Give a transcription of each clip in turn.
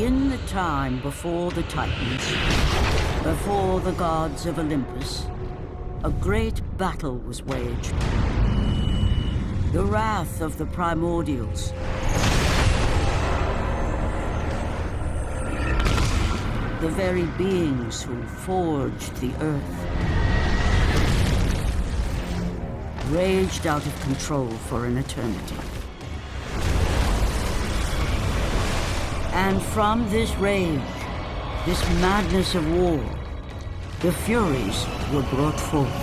In the time before the Titans, before the gods of Olympus, a great battle was waged. The wrath of the primordials. The very beings who forged the earth. Raged out of control for an eternity. And from this rage, this madness of war, the Furies were brought forth.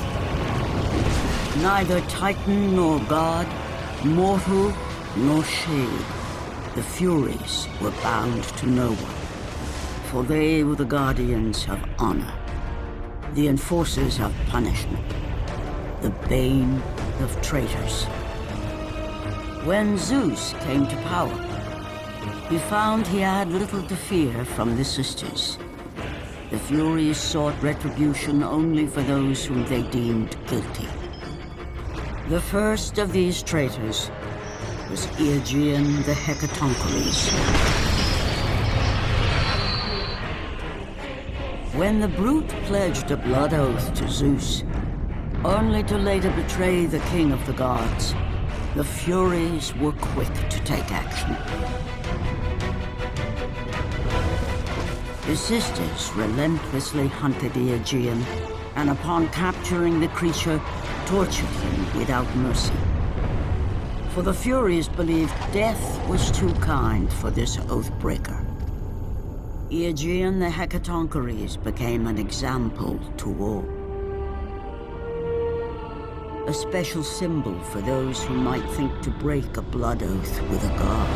Neither Titan nor God, mortal nor shade, the Furies were bound to no one. For they were the guardians of honor, the enforcers of punishment, the bane of traitors. When Zeus came to power, he found he had little to fear from the sisters. The Furies sought retribution only for those whom they deemed guilty. The first of these traitors was Aegean the Hecatoncheires. When the brute pledged a blood oath to Zeus, only to later betray the king of the gods, the Furies were quick to take action. The sisters relentlessly hunted Aegean, and upon capturing the creature, tortured him without mercy. For the Furies believed death was too kind for this oath-breaker. Aegean the Hecatoncheires became an example to all. A special symbol for those who might think to break a blood oath with a god.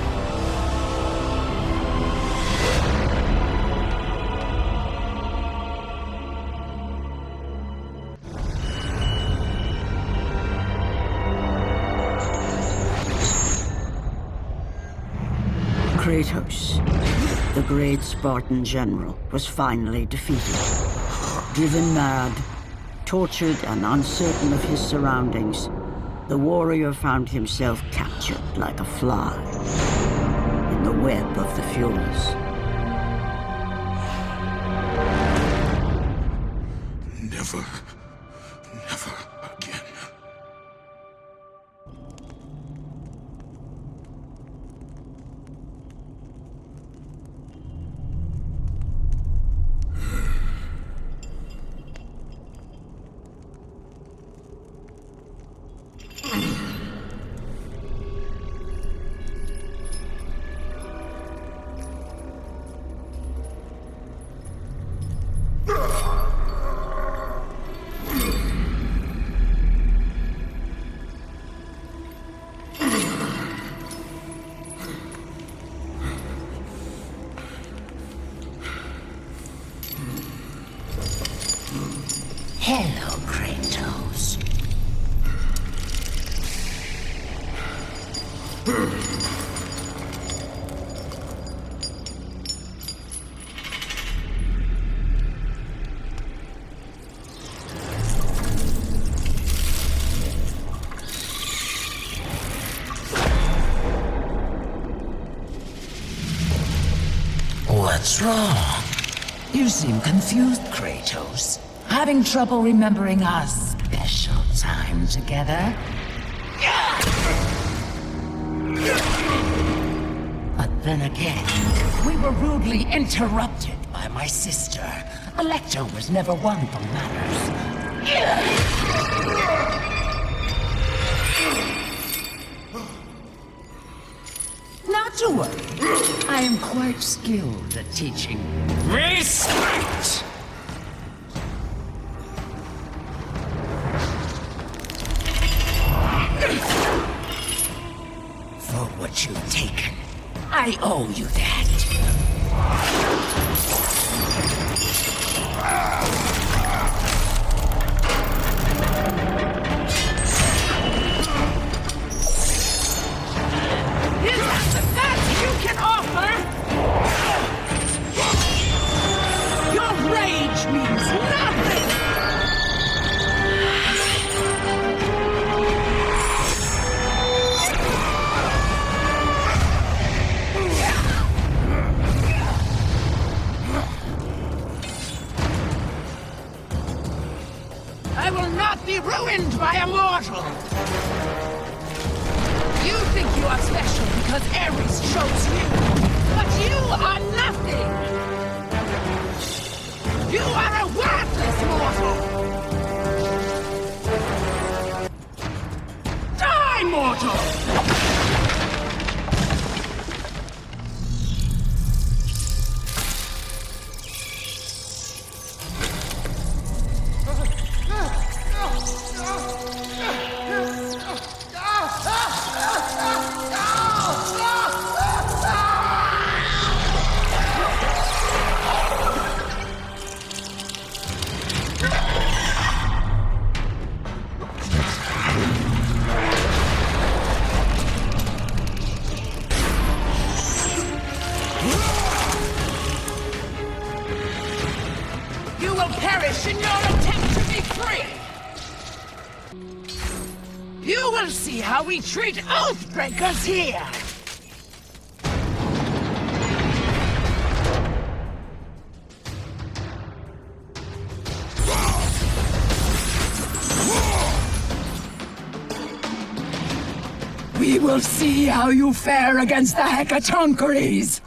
Kratos, the great Spartan general, was finally defeated. Driven mad, tortured and uncertain of his surroundings, the warrior found himself captured like a fly in the web of the Furies. Never again. Hello, Kratos. What's wrong? You seem confused, Kratos. Having trouble remembering our special time together? But then again, we were rudely interrupted by my sister. Electra was never one for manners. Not to worry. I am quite skilled at teaching respect. For what you've taken, I owe you that. Is that the best you can offer? Your rage means nothing! be ruined by a mortal! You think you are special because Ares chose you, but you are nothing! You are a worthless mortal! Die, mortal! You will perish in your attempt to be free! You will see how we treat Oathbreakers here! We will see how you fare against the Hecatoncheires!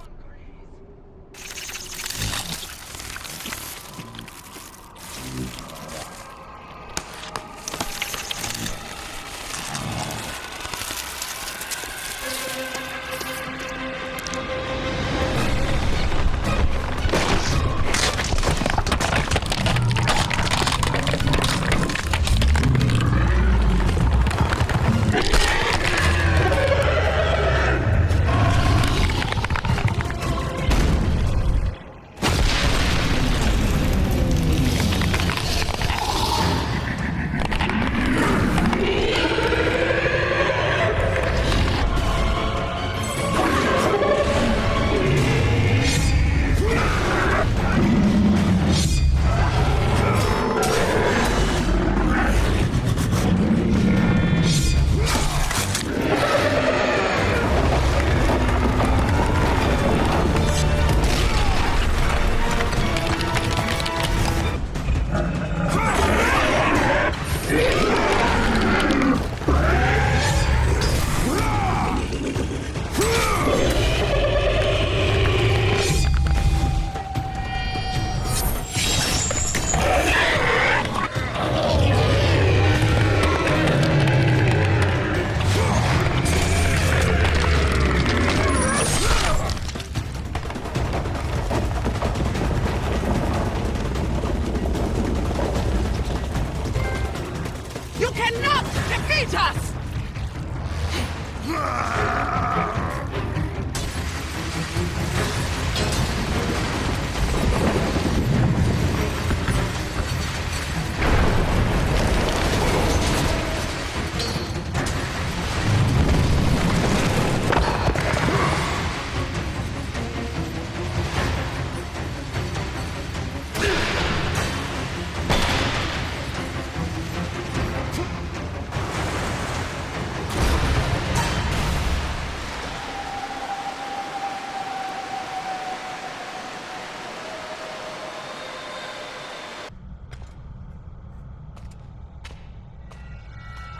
You cannot defeat us!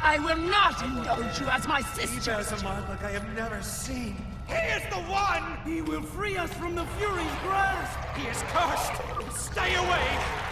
I will not indulge you as my He sister. bears a mark like I have never seen. He is the one! He will free us from the Fury's grasp! He is cursed! Stay away!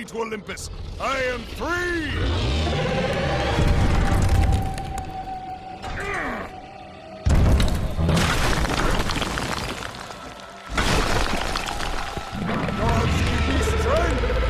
me to Olympus. I am free! Gods give me strength!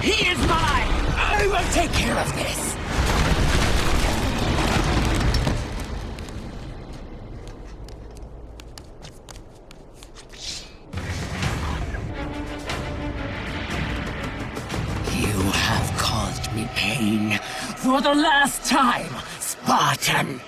He is mine! I will take care of this! You have caused me pain for the last time, Spartan!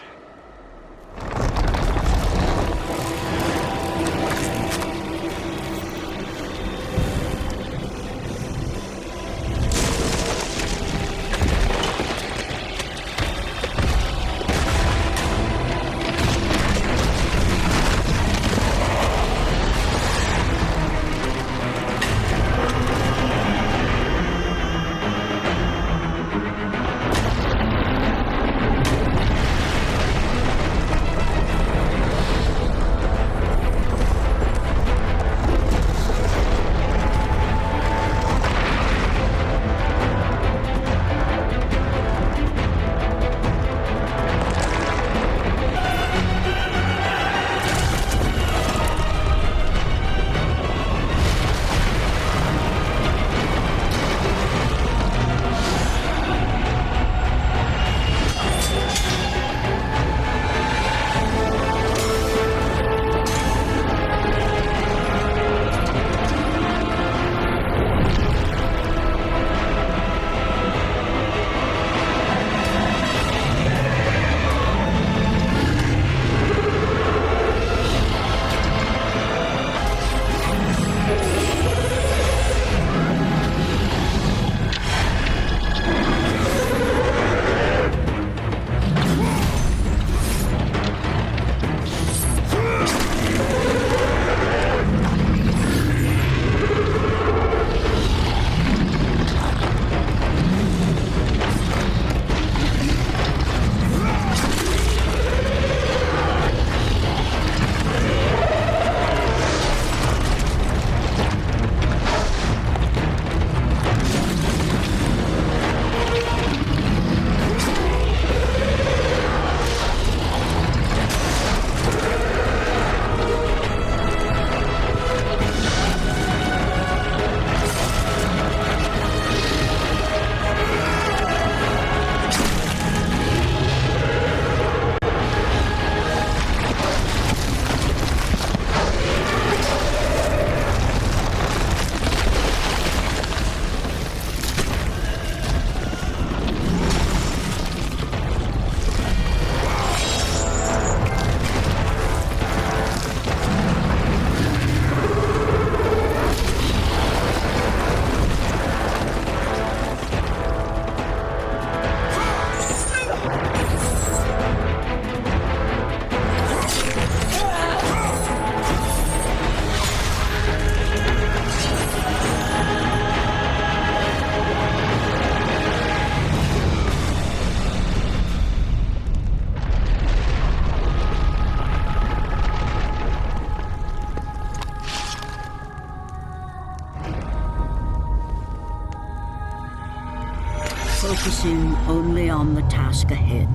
Focusing only on the task ahead,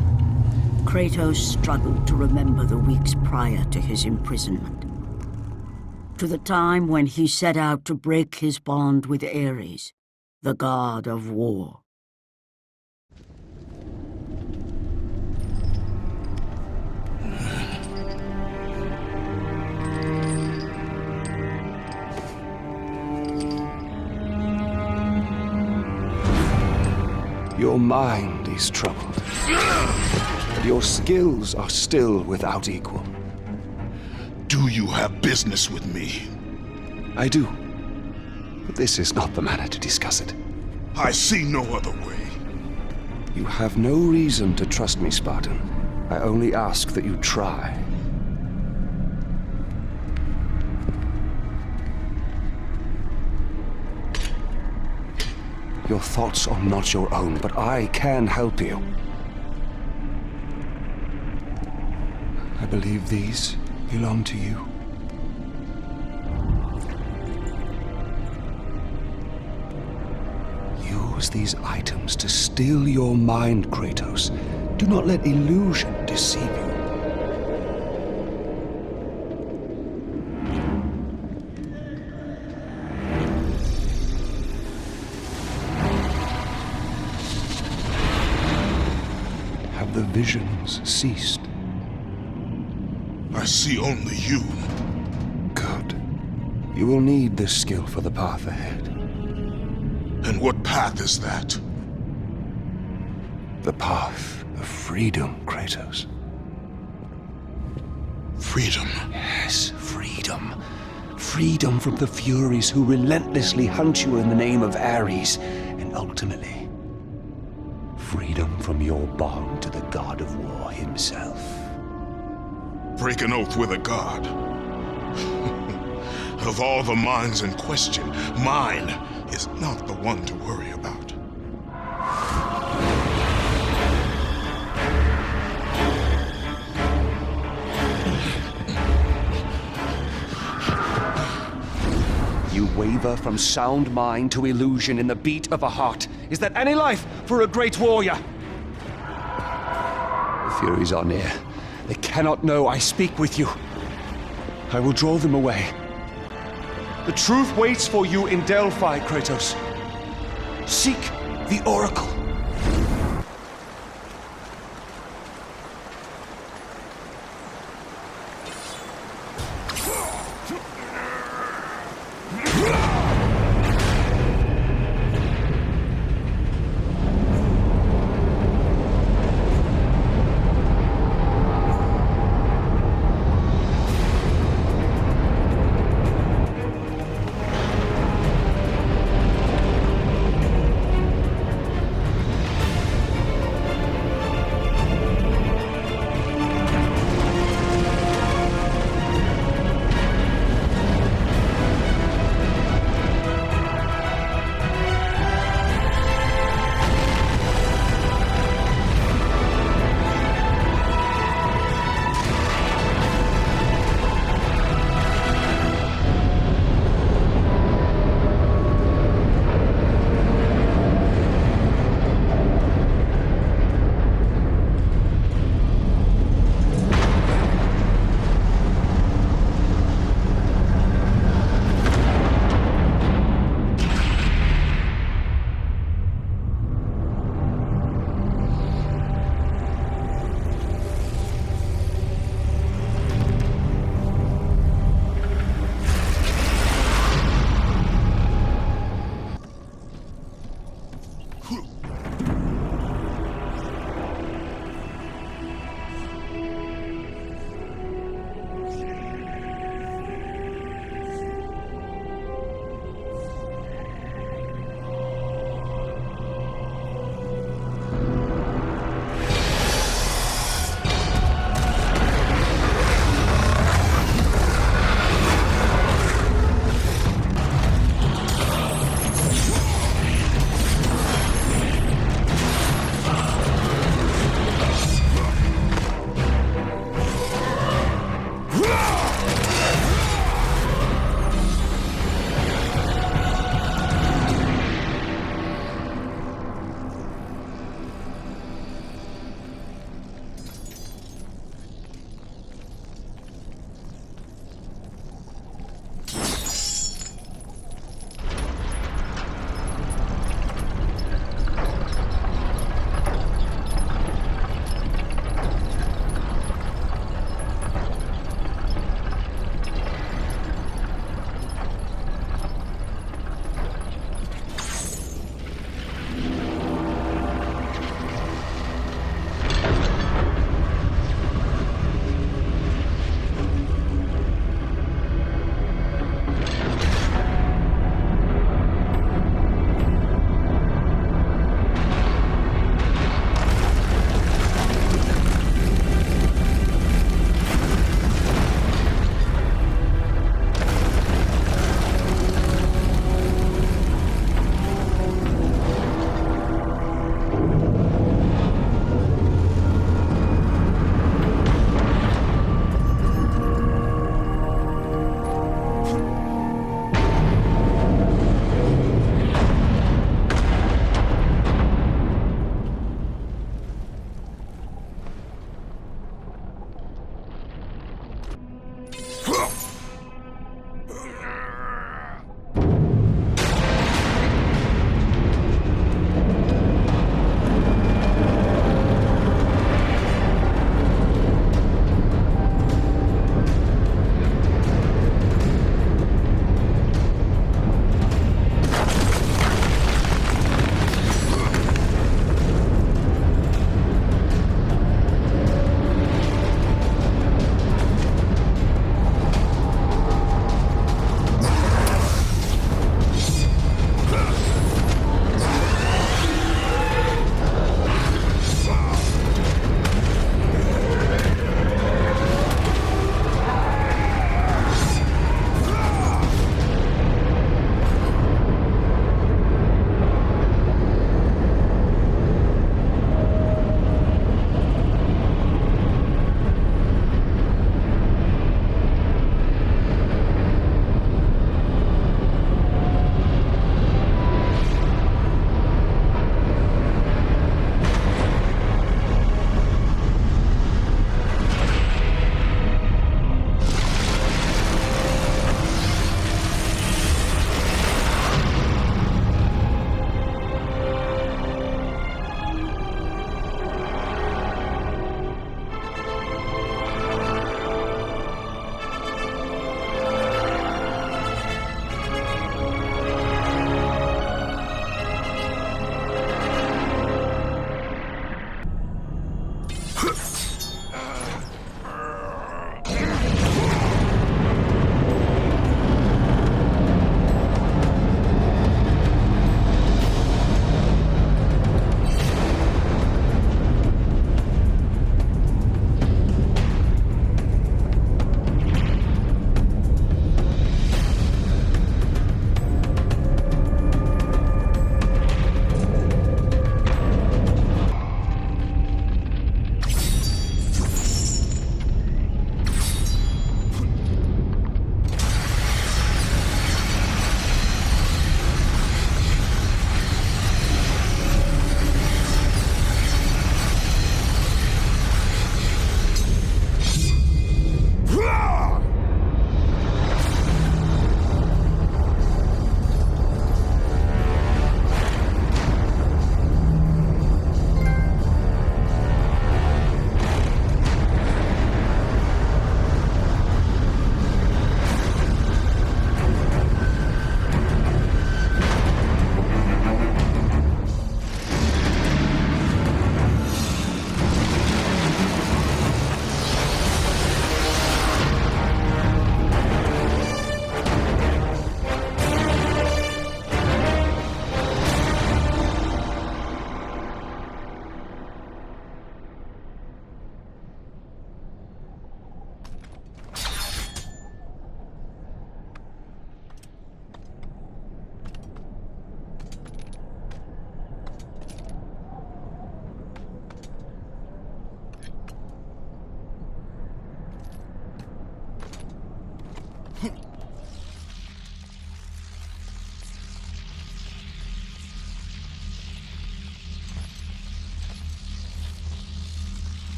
Kratos struggled to remember the weeks prior to his imprisonment. To the time when he set out to break his bond with Ares, the god of war. Your mind is troubled, and your skills are still without equal. Do you have business with me? I do, but this is not the manner to discuss it. I see no other way. You have no reason to trust me, Spartan. I only ask that you try. Your thoughts are not your own, but I can help you. I believe these belong to you. Use these items to still your mind, Kratos. Do not let illusion deceive you. Have the visions ceased? I see only you. Good. You will need this skill for the path ahead. And what path is that? The path of freedom, Kratos. Freedom. Yes, freedom. Freedom from the Furies who relentlessly hunt you in the name of Ares, and ultimately, freedom from your bond to the god of war himself. Break an oath with a god. Of all the minds in question, mine is not the one to worry about. You waver from sound mind to illusion in the beat of a heart. Is that any life for a great warrior? The Furies are near. They cannot know I speak with you. I will draw them away. The truth waits for you in Delphi, Kratos. Seek the Oracle.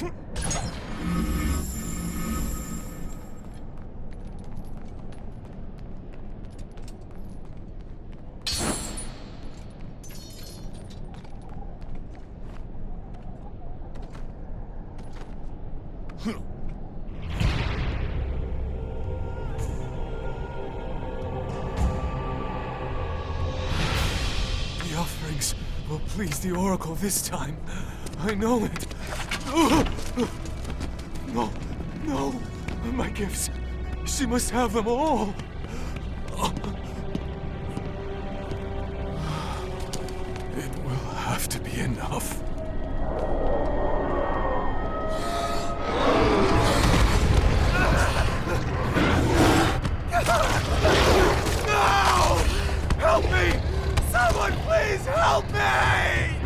The offerings will please the Oracle this time. I know it. No, no. My gifts. She must have them all. It will have to be enough. No! Help me! Someone please help me!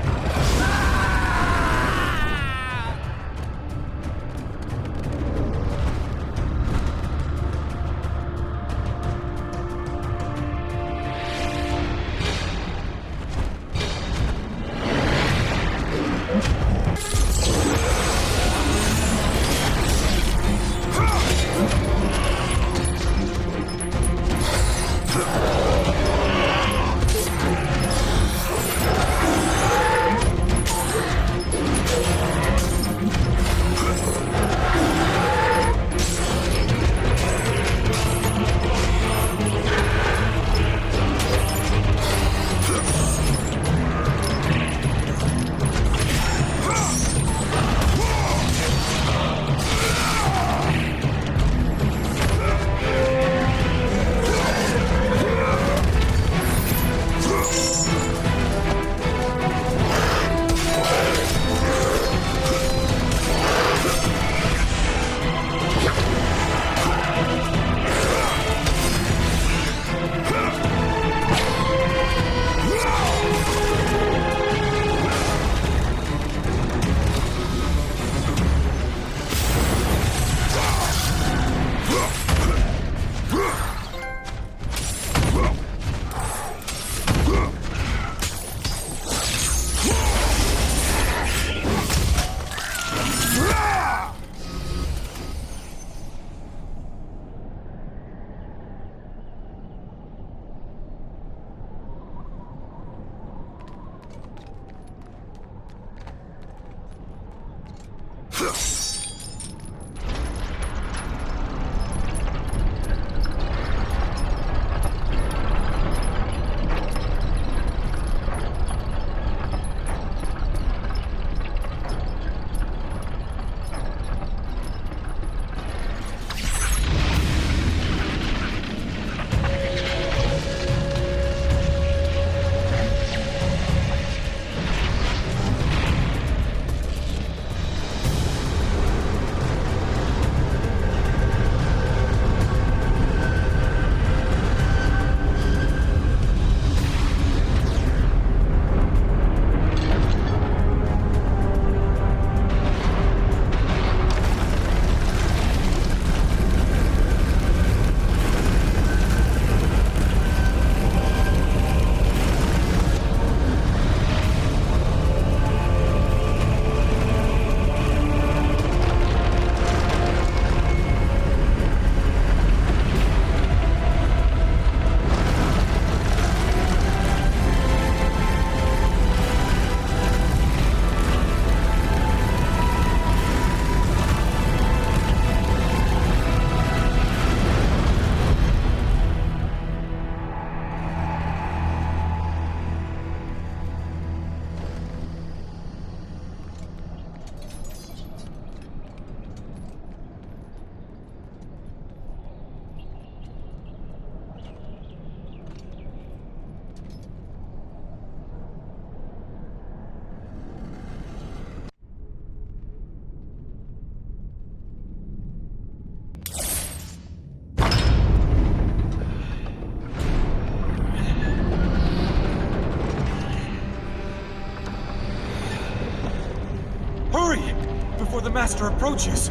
before the Master approaches.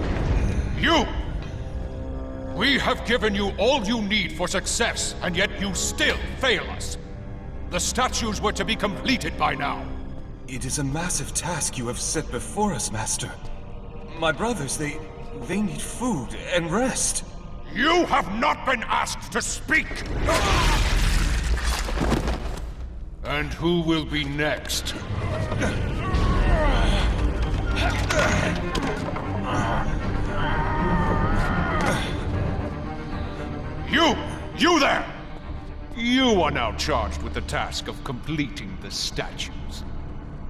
You! We have given you all you need for success, and yet you still fail us. The statues were to be completed by now. It is a massive task you have set before us, Master. My brothers, they need food and rest. You have not been asked to speak! And who will be next? You there! You are now charged with the task of completing the statues.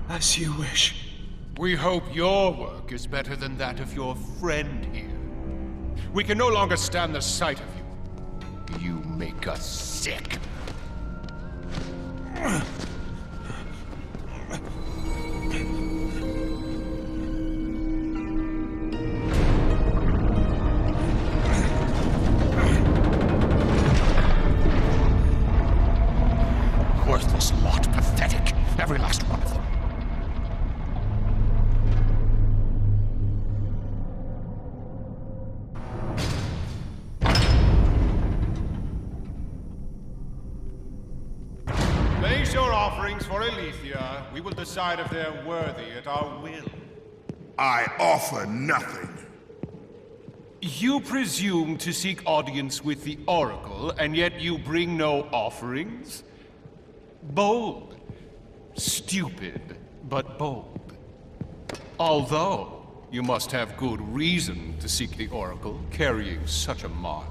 As you wish. We hope your work is better than that of your friend here. We can no longer stand the sight of you. You make us sick. Worthless lot, pathetic. Every last one of them. Place your offerings for Aletheia. We will decide if they're worthy at our will. I offer nothing. You presume to seek audience with the Oracle, and yet you bring no offerings? Bold. Stupid, but bold. Although, you must have good reason to seek the Oracle, carrying such a mark.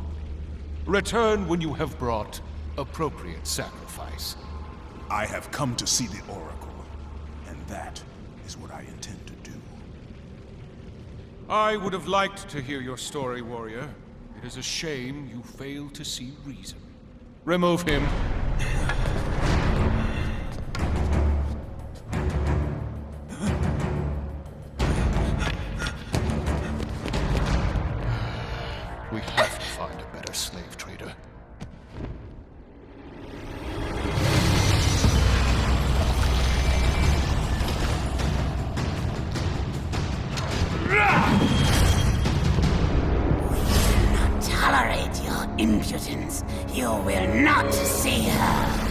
Return when you have brought appropriate sacrifice. I have come to see the Oracle, and that is what I intend to do. I would have liked to hear your story, warrior. It is a shame you fail to see reason. Remove him. We have to find a better slave trader. Tolerate your impudence. You will not see her.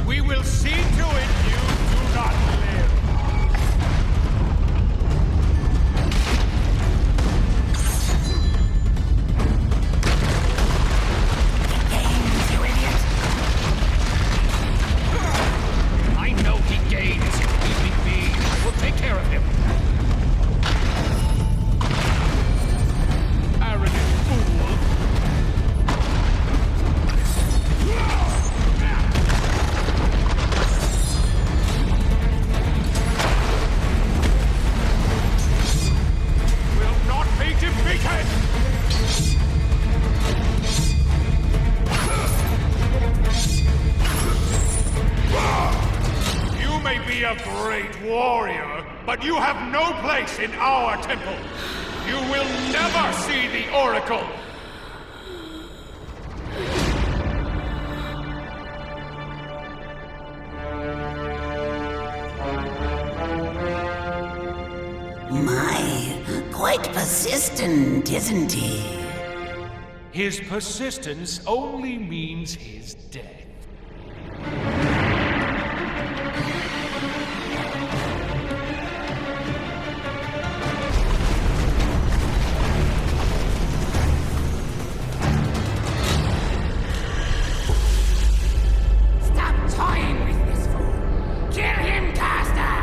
We will see to it you do not live. Games, you idiot. I know he gains. Leave me be. I will take care of him. Arrogant fool. Will not be defeated! You may be a great warrior, but you have no place in our temple. You will never see the Oracle. My, quite persistent, isn't he? His persistence only means his death. Stop toying with this fool. Kill him, Caster!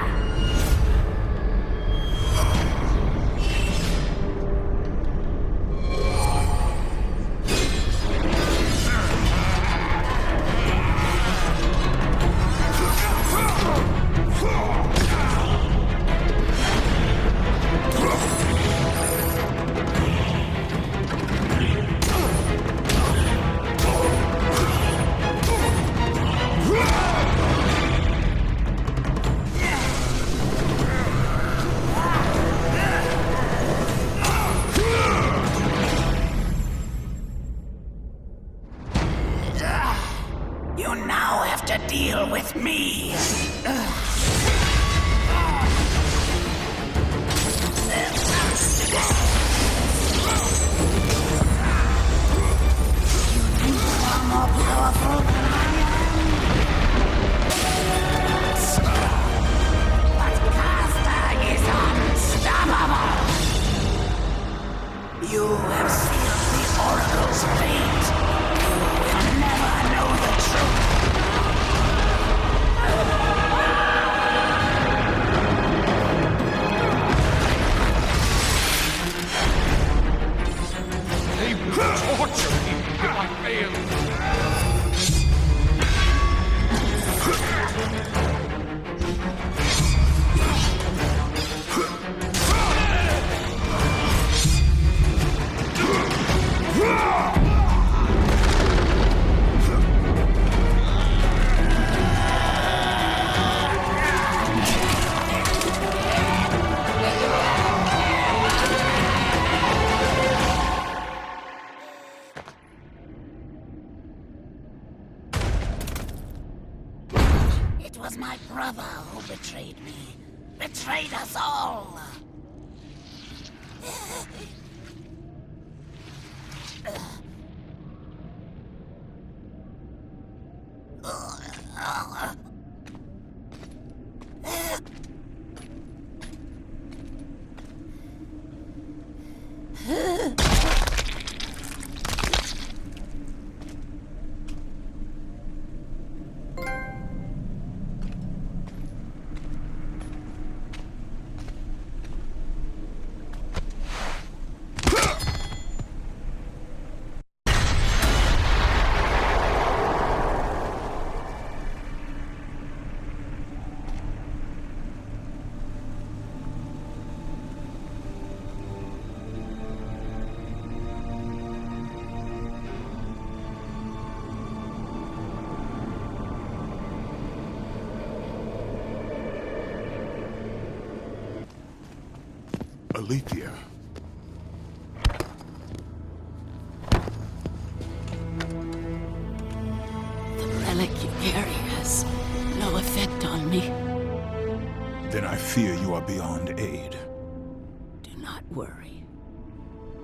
betrayed us all. Alethea. The relic you carry has no effect on me. Then I fear you are beyond aid. Do not worry.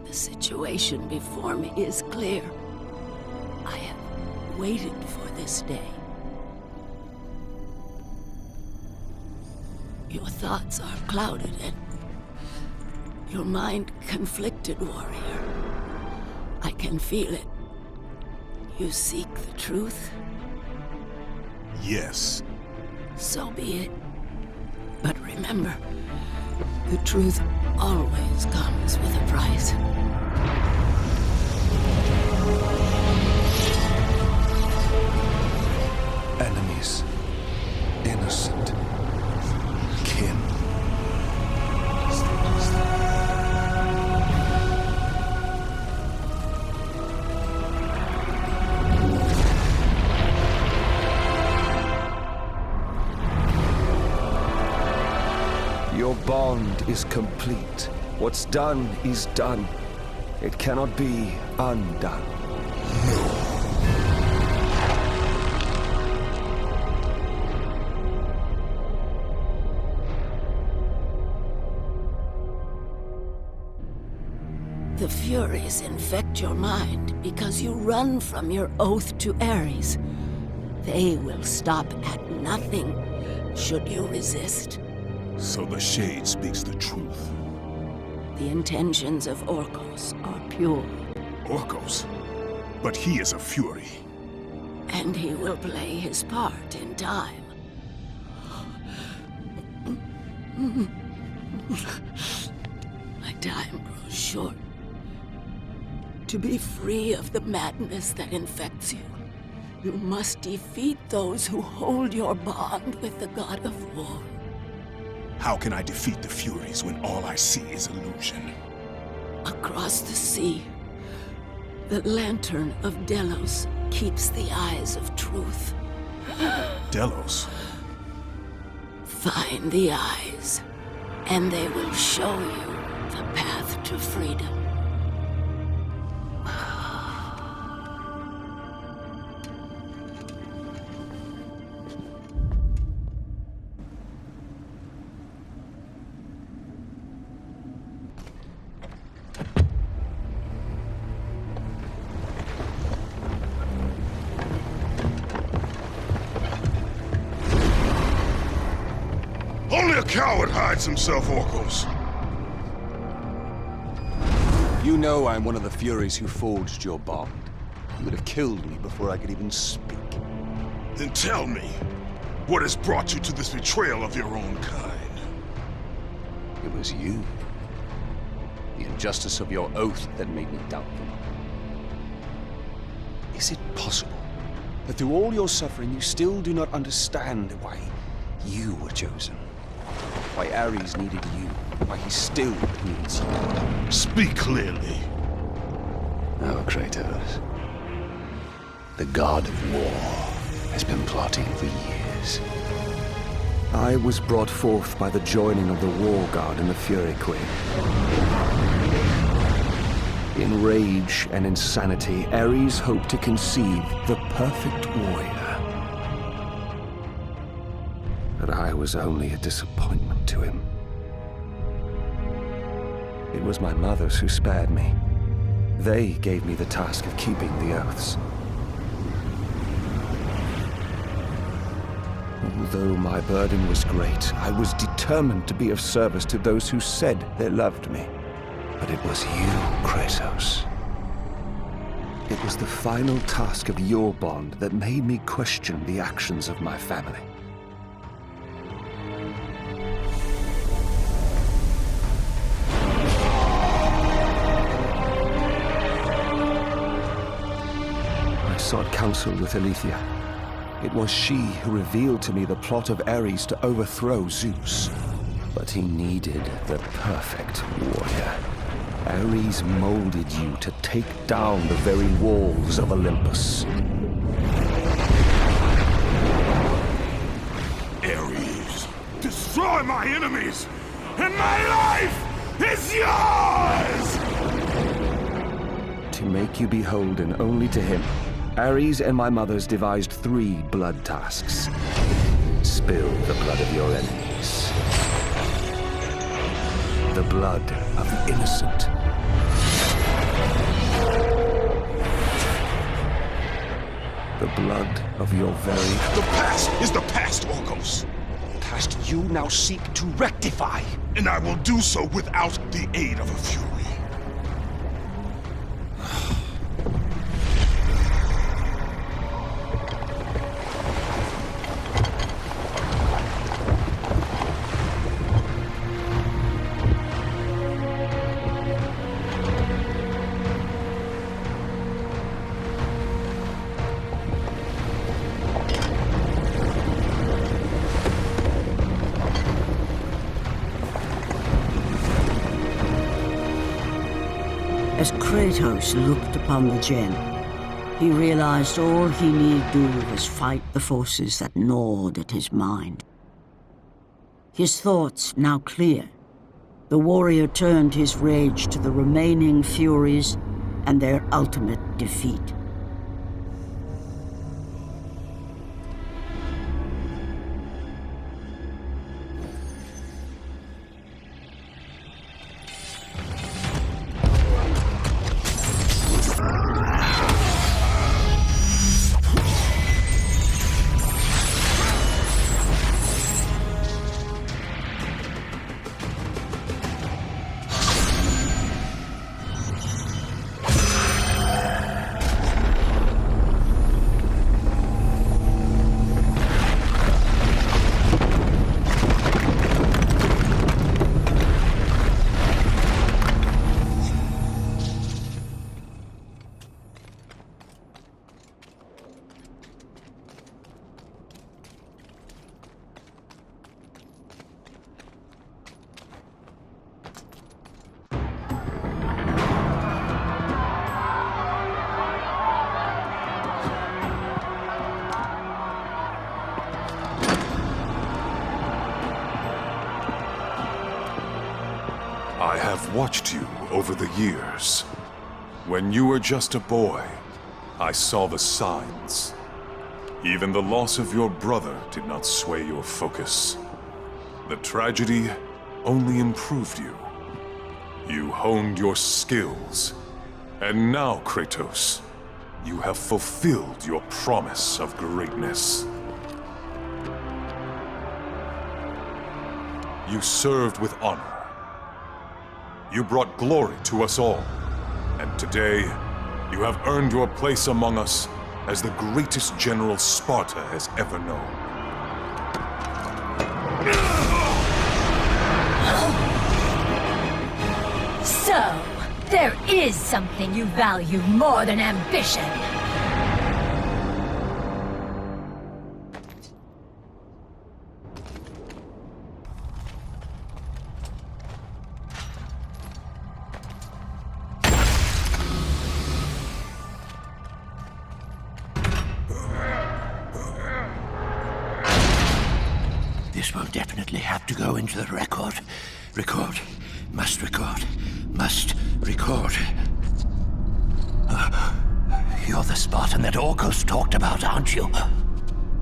The situation before me is clear. I have waited for this day. Your thoughts are clouded and your mind conflicted, warrior. I can feel it. You seek the truth? Yes. So be it. But remember, the truth always comes with a price. Enemies. Innocent. Kin. Your bond is complete. What's done is done. It cannot be undone. The Furies infect your mind because you run from your oath to Ares. They will stop at nothing should you resist. So the Shade speaks the truth. The intentions of Orcos are pure. Orcos? But he is a Fury. And he will play his part in time. My time grows short. To be free of the madness that infects you, you must defeat those who hold your bond with the god of war. How can I defeat the Furies when all I see is illusion? Across the sea, the lantern of Delos keeps the eyes of truth. Delos? Find the eyes, and they will show you the path to freedom. Only a coward hides himself, Orcos. You know I'm one of the Furies who forged your bond. You would have killed me before I could even speak. Then tell me, what has brought you to this betrayal of your own kind? It was you. The injustice of your oath that made me doubtful. Is it possible that through all your suffering you still do not understand why you were chosen? Why Ares needed you? Why he still needs you? Speak clearly. Oh, Kratos. The god of war has been plotting for years. I was brought forth by the joining of the War God and the Fury Queen. In rage and insanity, Ares hoped to conceive the perfect warrior. But I was only a disappointment to him. It was my mothers who spared me. They gave me the task of keeping the oaths. Although my burden was great, I was determined to be of service to those who said they loved me. But it was you, Kratos. It was the final task of your bond that made me question the actions of my family. I sought counsel with Aletheia. It was she who revealed to me the plot of Ares to overthrow Zeus. But he needed the perfect warrior. Ares molded you to take down the very walls of Olympus. Ares, destroy my enemies, and my life is yours! To make you beholden only to him, Ares and my mothers devised 3 blood tasks. Spill the blood of your enemies. The blood of the innocent. The blood of your very... The past is the past, Orcos. Past you now seek to rectify. And I will do so without the aid of a Fury. As Kratos looked upon the gem, he realized all he need do was fight the forces that gnawed at his mind. His thoughts now clear, the warrior turned his rage to the remaining Furies and their ultimate defeat. I have watched you over the years. When you were just a boy, I saw the signs. Even the loss of your brother did not sway your focus. The tragedy only improved you. You honed your skills. And now, Kratos, you have fulfilled your promise of greatness. You served with honor. You brought glory to us all. And today, you have earned your place among us as the greatest general Sparta has ever known. So, there is something you value more than ambition. This will definitely have to go into the record. Record. Must record. Must record. You're the Spartan that Orcos talked about, aren't you?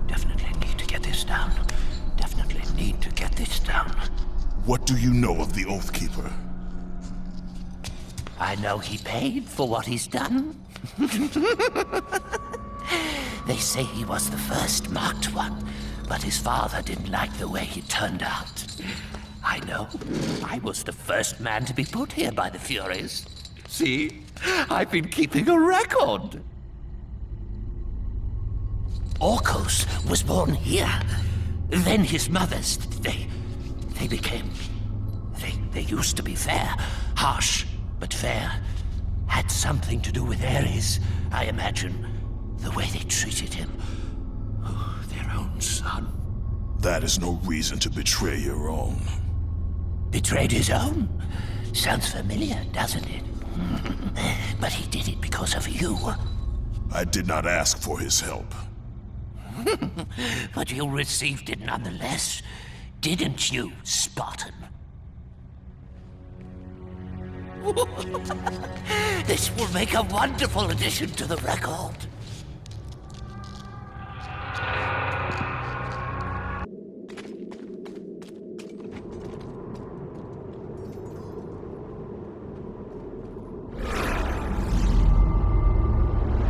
Definitely need to get this down. Definitely need to get this down. What do you know of the Oathkeeper? I know he paid for what he's done. They say he was the first marked one, but his father didn't like the way he turned out. I know. I was the first man to be put here by the Furies. See? I've been keeping a record. Orcos was born here. Then his mothers, they became... They used to be fair. Harsh, but fair. Had something to do with Ares, I imagine. The way they treated him. Oh, their own son. That is no reason to betray your own. Betrayed his own? Sounds familiar, doesn't it? But he did it because of you. I did not ask for his help. But you received it nonetheless, didn't you, Spartan? This will make a wonderful addition to the record.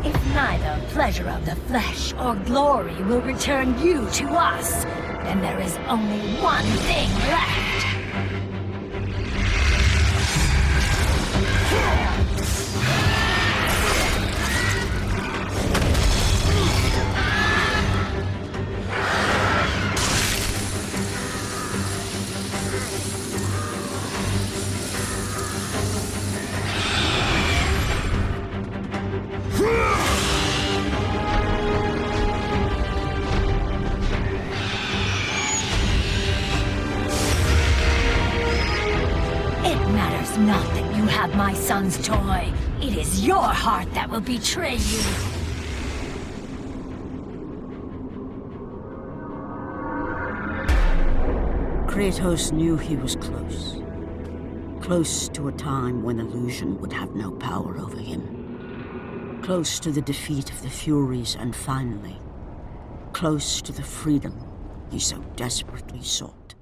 If neither pleasure of the flesh or glory will return you to us, then there is only one thing left. Not that you have my son's toy. It is your heart that will betray you. Kratos knew he was close. Close to a time when illusion would have no power over him. Close to the defeat of the Furies, and finally, close to the freedom he so desperately sought.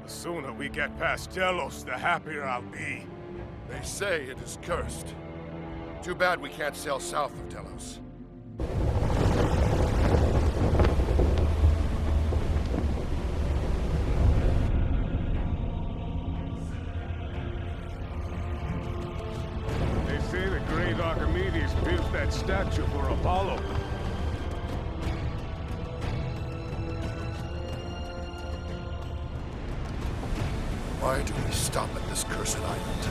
The sooner we get past Delos, the happier I'll be. They say it is cursed. Too bad we can't sail south of Delos. They say the great Archimedes built that statue for Apollo. Why do we stop at this cursed island?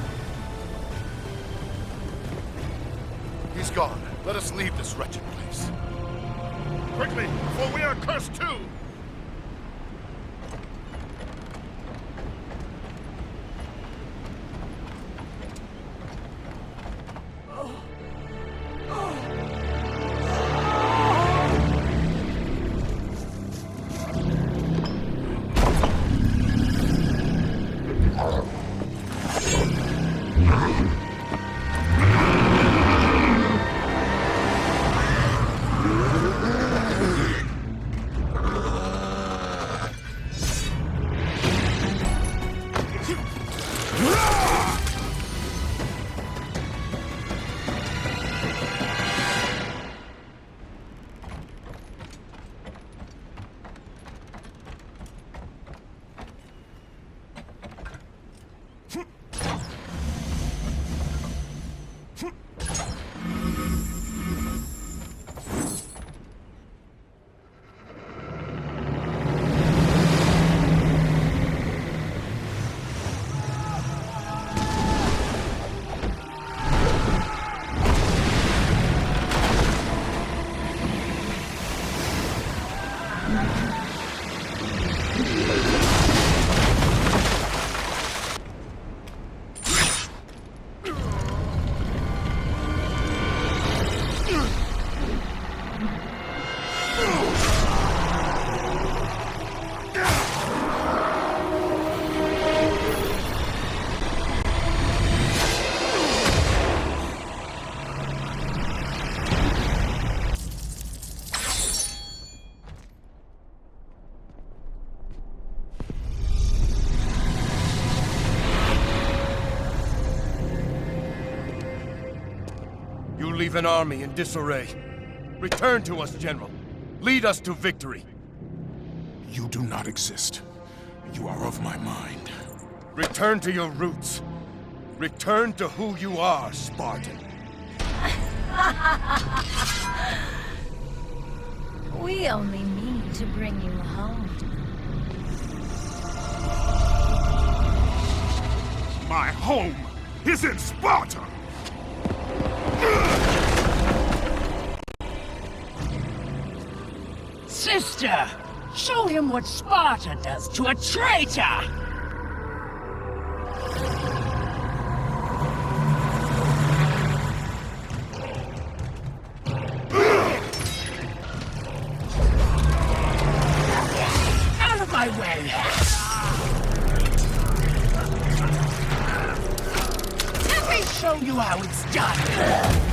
He's gone. Let us leave this wretched place. Quickly, for we are cursed too! leave an army in disarray. Return to us, General. Lead us to victory. You do not exist. You are of my mind. Return to your roots. Return to who you are, Spartan. We only mean to bring you home. My home is in Sparta! Sister, show him what Sparta does to a traitor! Out of my way! Let me show you how it's done!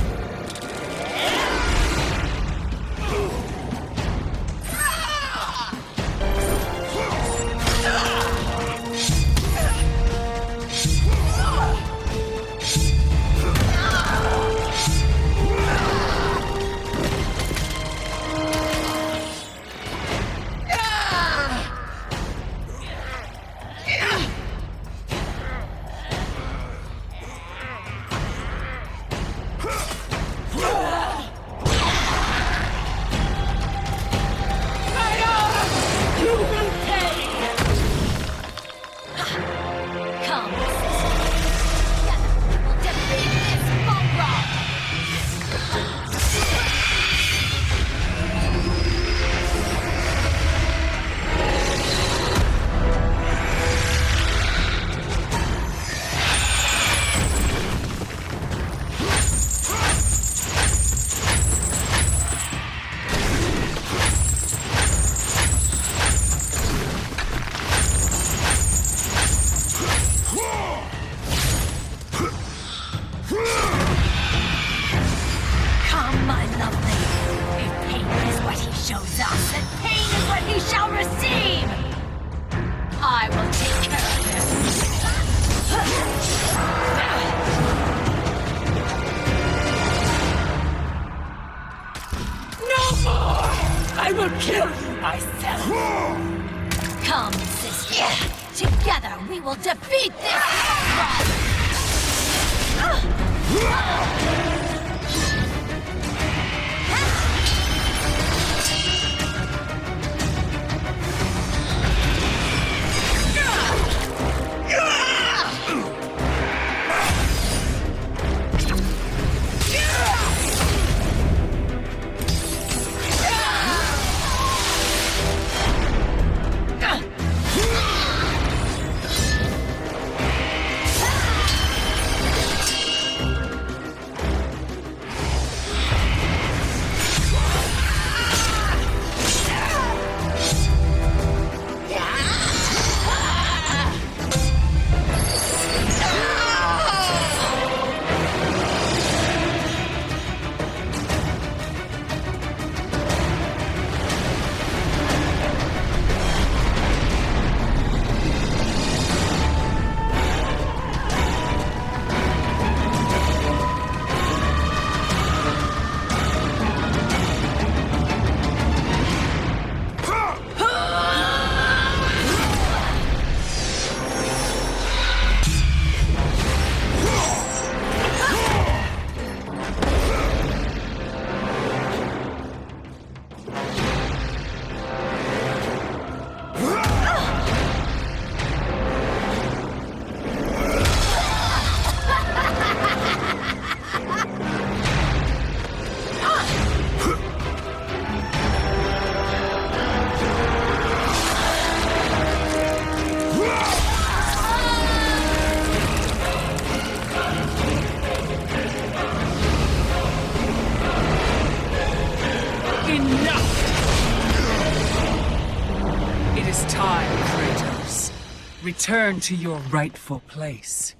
Return to your rightful place.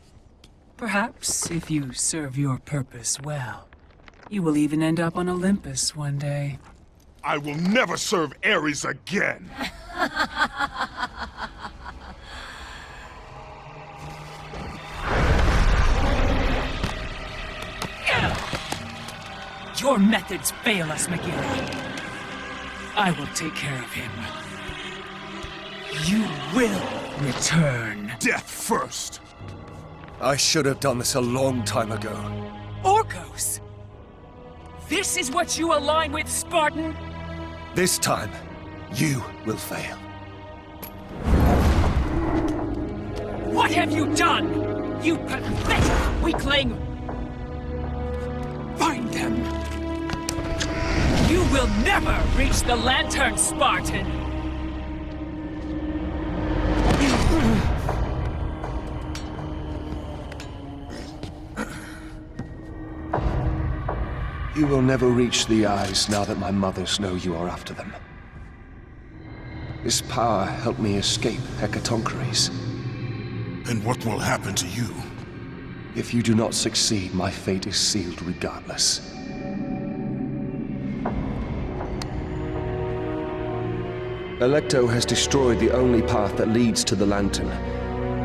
Perhaps, if you serve your purpose well, you will even end up on Olympus one day. I will never serve Ares again! Your methods fail us, Megara. I will take care of him. You will return. Death first! I should have done this a long time ago. Orcos! This is what you align with, Spartan? This time, you will fail. What have you done? You pathetic weakling! Find them! You will never reach the Lantern, Spartan! You will never reach the eyes now that my mothers know you are after them. This power helped me escape Hecatoncheires. And what will happen to you? If you do not succeed, my fate is sealed regardless. Alecto has destroyed the only path that leads to the Lantern.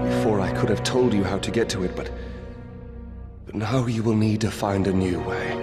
Before I could have told you how to get to it, but now you will need to find a new way.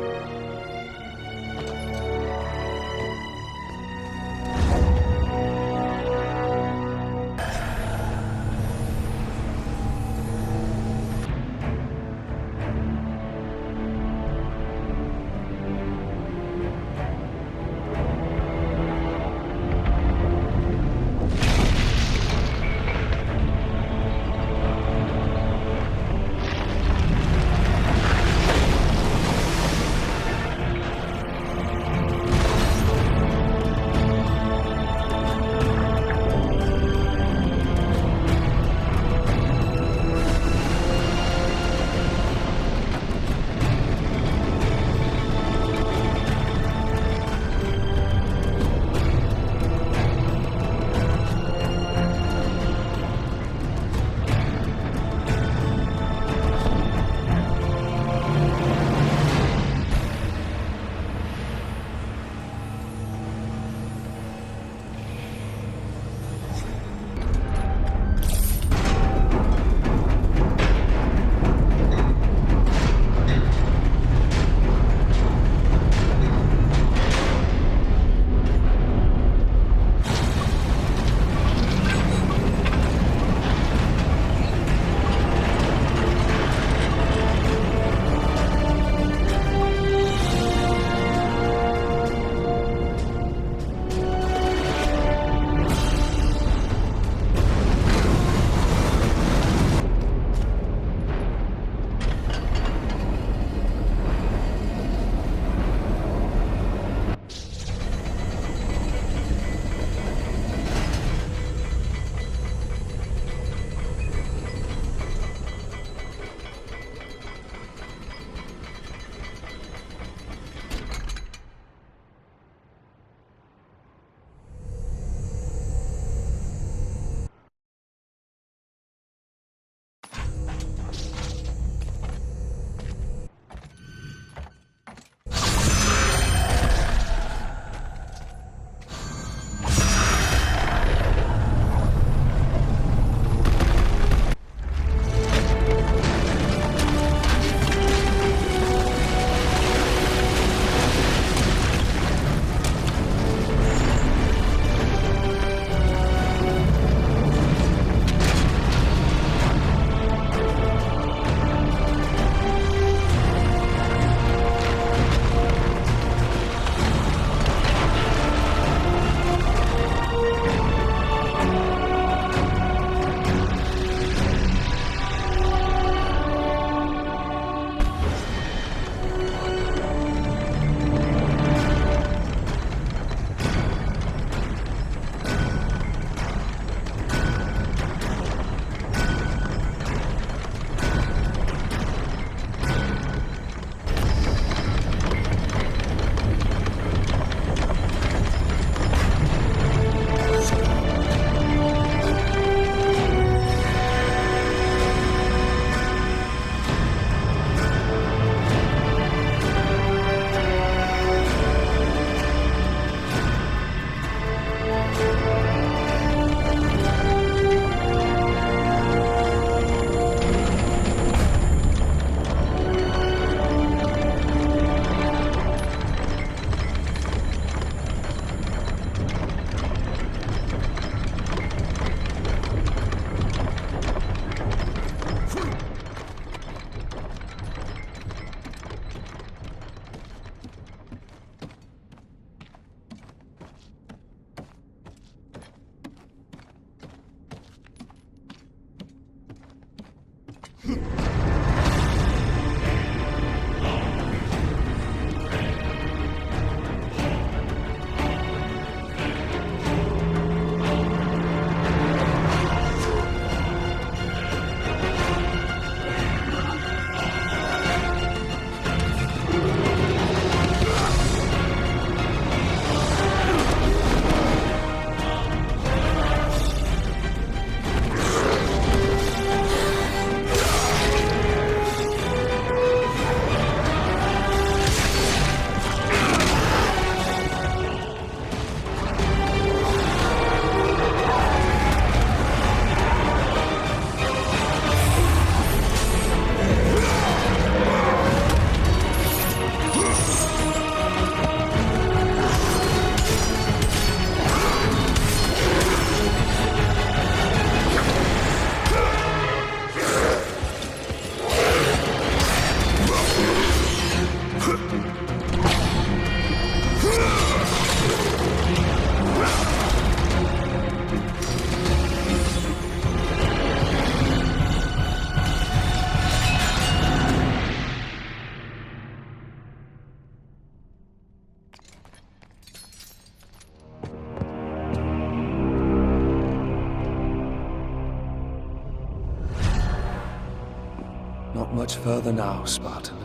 Not much further now, Spartan.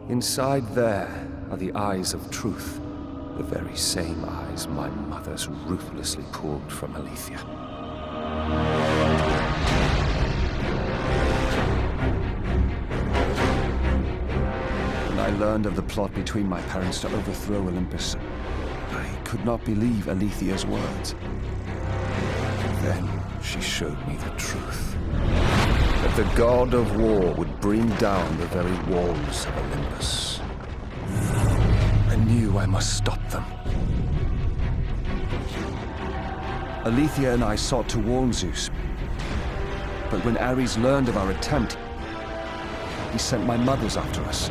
Inside there are the eyes of truth, the very same eyes my mother's ruthlessly pulled from Alethea. When I learned of the plot between my parents to overthrow Olympus, I could not believe Alethea's words. Then she showed me the truth. That the god of war would bring down the very walls of Olympus. I knew I must stop them. Alethea and I sought to warn Zeus. But when Ares learned of our attempt, he sent my mothers after us.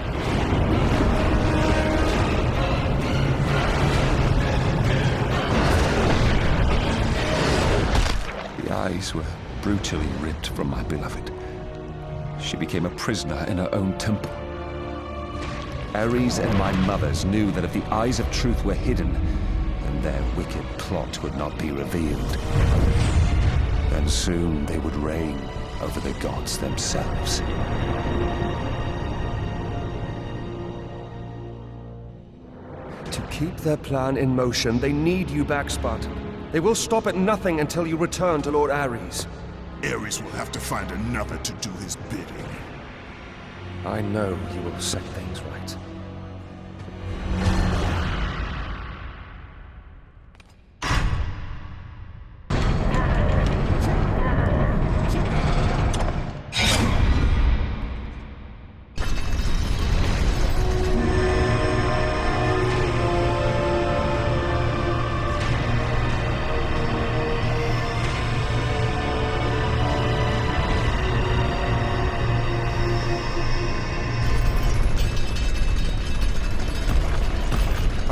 The eyes were brutally ripped from my beloved. She became a prisoner in her own temple. Ares and my mothers knew that if the eyes of truth were hidden, then their wicked plot would not be revealed. Then soon they would reign over the gods themselves. To keep their plan in motion, they need you back, Spartan. They will stop at nothing until you return to Lord Ares. Ares will have to find another to do his bidding. I know you will set things right.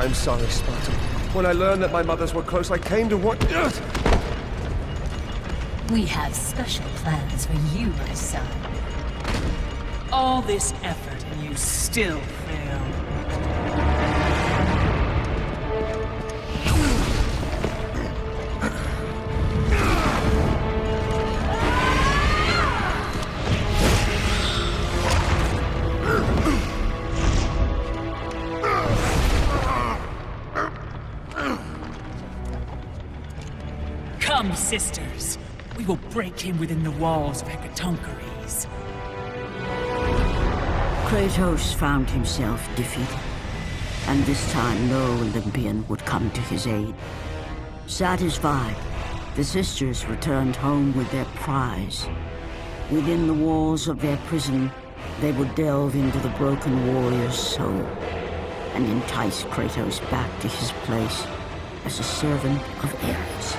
I'm sorry, Spartan. When I learned that my mothers were close, I came to what... We have special plans for you, my son. All this effort and you still fail. Come, sisters. We will break him within the walls of Hecatoncheires. Kratos found himself defeated, and this time no Olympian would come to his aid. Satisfied, the sisters returned home with their prize. Within the walls of their prison, they would delve into the broken warrior's soul and entice Kratos back to his place as a servant of Ares.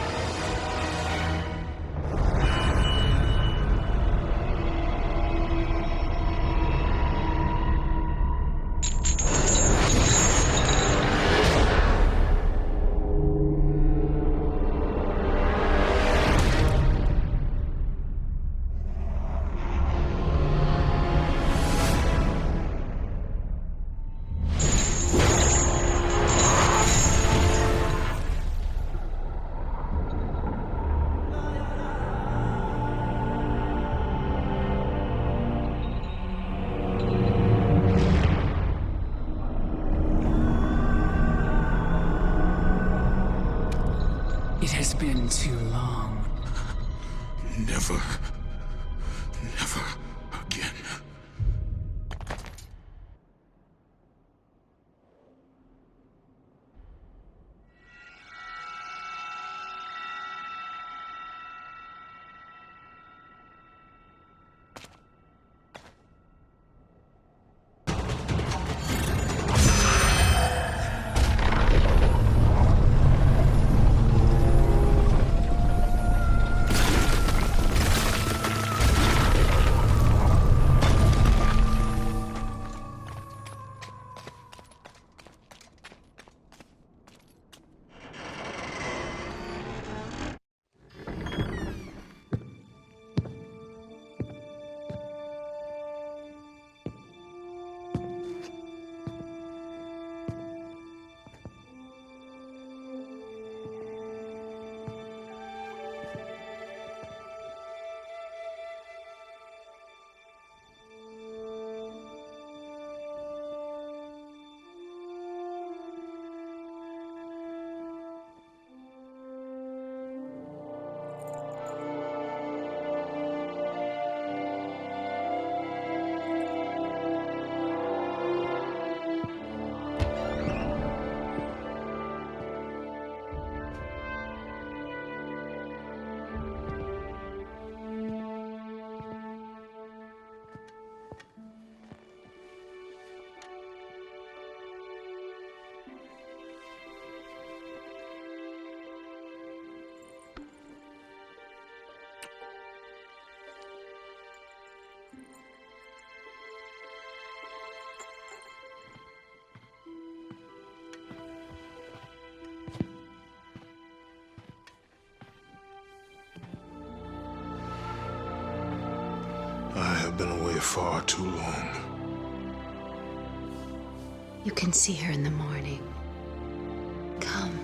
been too long. Never again. I have been away far too long. You can see her in the morning. Come.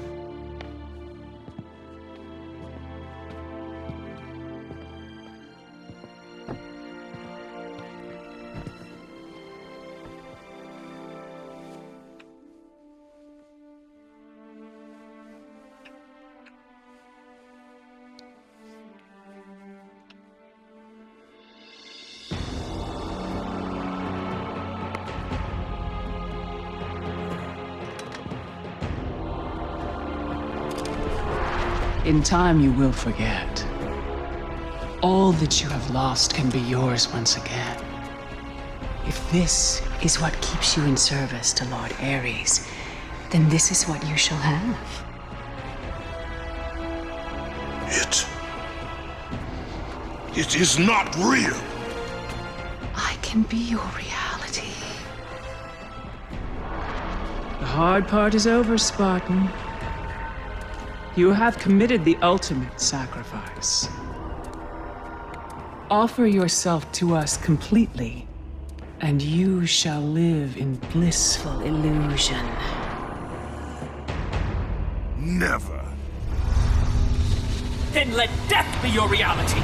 In time, you will forget. All that you have lost can be yours once again. If this is what keeps you in service to Lord Ares, then this is what you shall have. It is not real. I can be your reality. The hard part is over, Spartan. You have committed the ultimate sacrifice. Offer yourself to us completely, and you shall live in blissful illusion. Never. Then let death be your reality!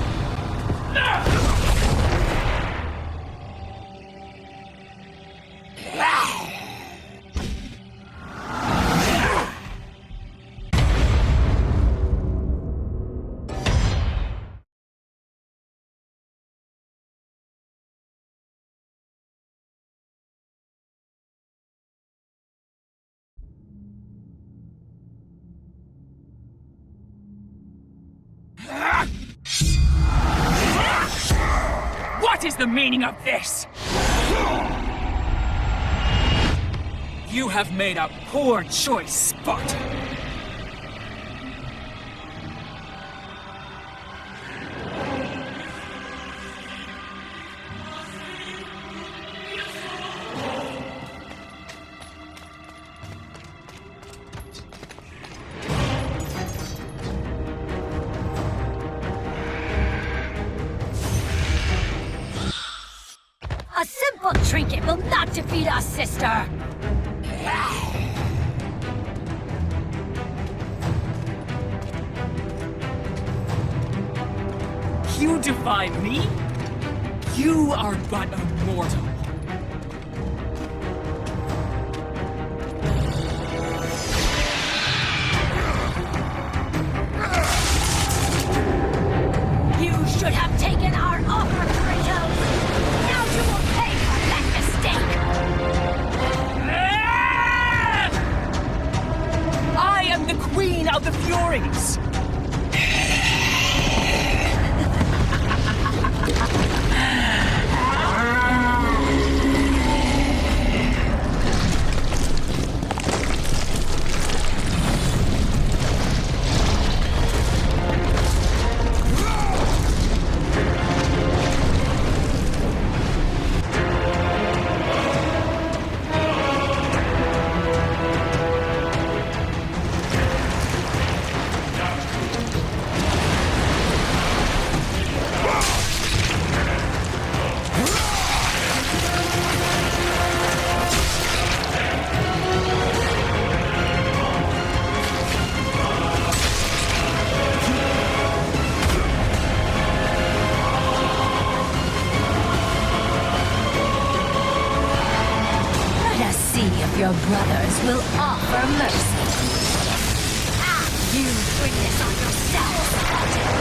What is the meaning of this? You have made a poor choice, Spartan. A simple trinket will not defeat us, sister! You defy me? You are but a mortal. your brothers will offer mercy. You bring this on yourself, Spartan!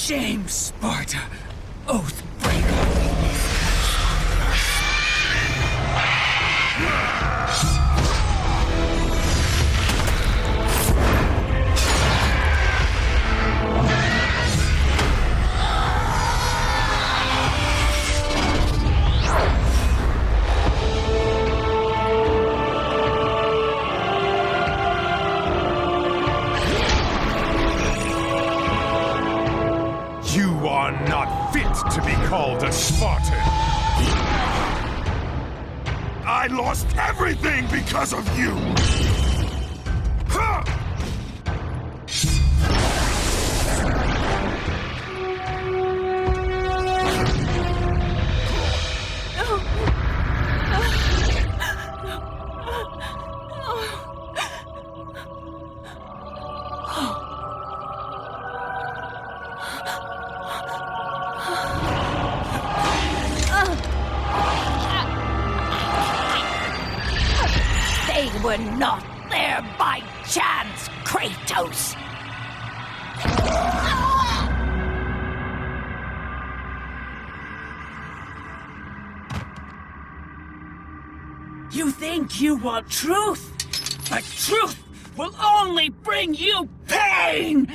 Shame, Sparta! Oathbreaker! You are not fit to be called a Spartan. I lost everything because of you! Ha! They were not there by chance, Kratos! You think you want truth? But truth will only bring you pain!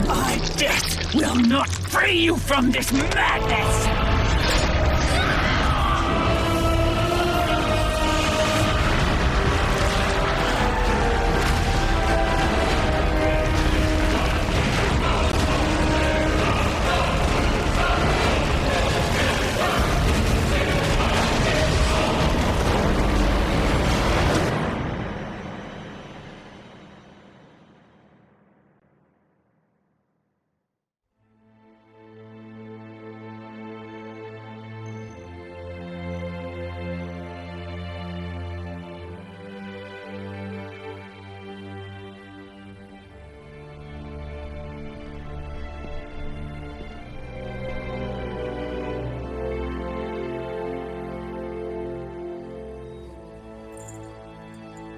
My death will not free you from this madness!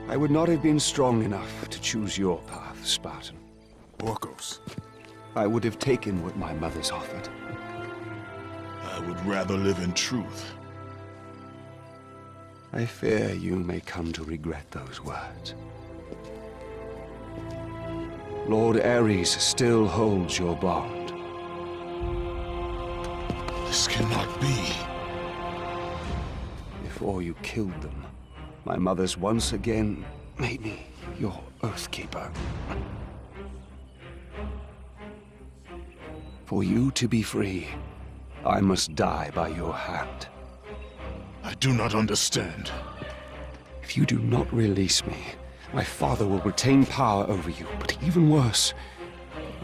I would not have been strong enough to choose your path, Spartan. Orcos. I would have taken what my mother's offered. I would rather live in truth. I fear you may come to regret those words. Lord Ares still holds your bond. This cannot be. Before you killed them, my mother's once again made me your Oathkeeper. For you to be free, I must die by your hand. I do not understand. If you do not release me, my father will retain power over you, but even worse,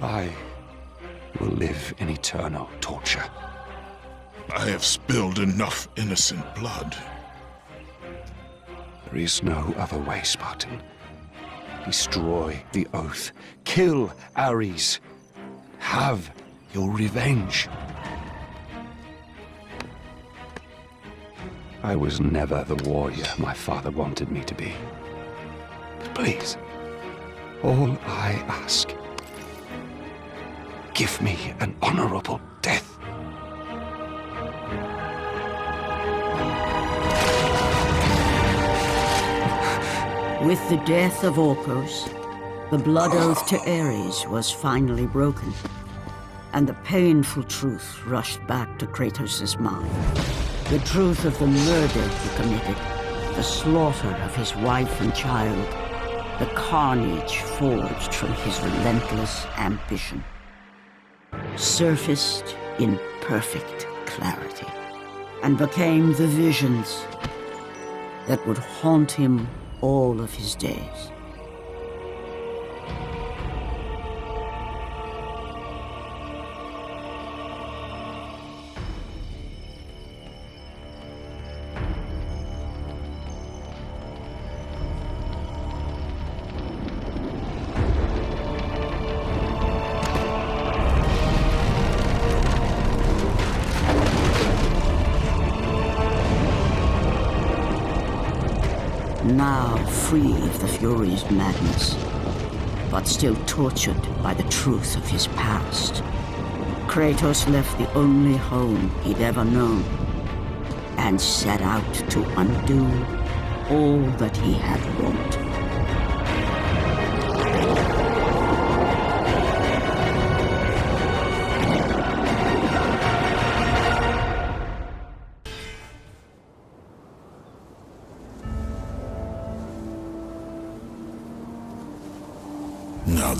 I will live in eternal torture. I have spilled enough innocent blood. There is no other way, Spartan. Destroy the Oath. Kill Ares. Have your revenge. I was never the warrior my father wanted me to be. But please, all I ask, give me an honorable death. With the death of Orcos, the blood oath to Ares was finally broken, and the painful truth rushed back to Kratos' mind. The truth of the murder he committed, the slaughter of his wife and child, the carnage forged from his relentless ambition, surfaced in perfect clarity, and became the visions that would haunt him all of his days. Now free of the Fury's madness, but still tortured by the truth of his past, Kratos left the only home he'd ever known and set out to undo all that he had wrought.